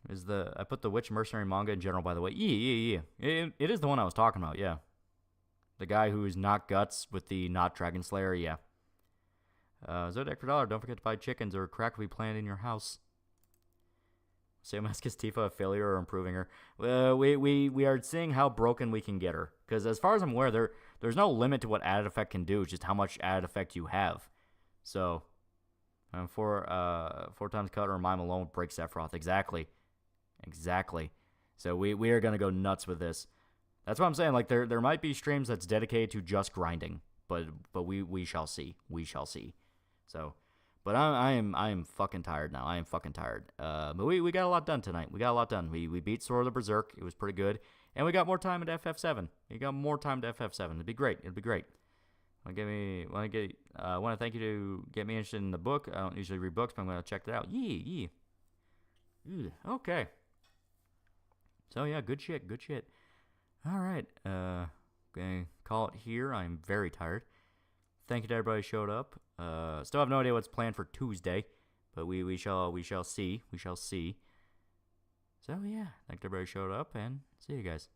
I put the Witch Mercenary manga in general, by the way. Yeah. It is the one I was talking about, yeah. The guy who's not Guts with the not Dragon Slayer, yeah. Zodiac for $1. Don't forget to buy chickens or crack will be planted in your house. Sam asks, is Tifa a failure or improving her? We are seeing how broken we can get her. Because as far as I'm aware, there's no limit to what added effect can do. It's just how much added effect you have. So, 4 times cut or mime alone breaks Sephiroth. Exactly. So we are going to go nuts with this. That's what I'm saying. Like there might be streams that's dedicated to just grinding. But we shall see. We shall see. So... But I am fucking tired now. I am fucking tired. But we got a lot done tonight. We got a lot done. We beat Sword of the Berserk. It was pretty good. And we got more time at FF7. We got more time to FF7. It'd be great. Want to thank you to get me interested in the book. I don't usually read books, but I'm going to check that out. Yeah. Okay. So yeah, good shit. All right. Gonna call it here. I'm very tired. Thank you to everybody who showed up. Still have no idea what's planned for Tuesday, but we shall see. So yeah, thank you to everybody who showed up, and see you guys.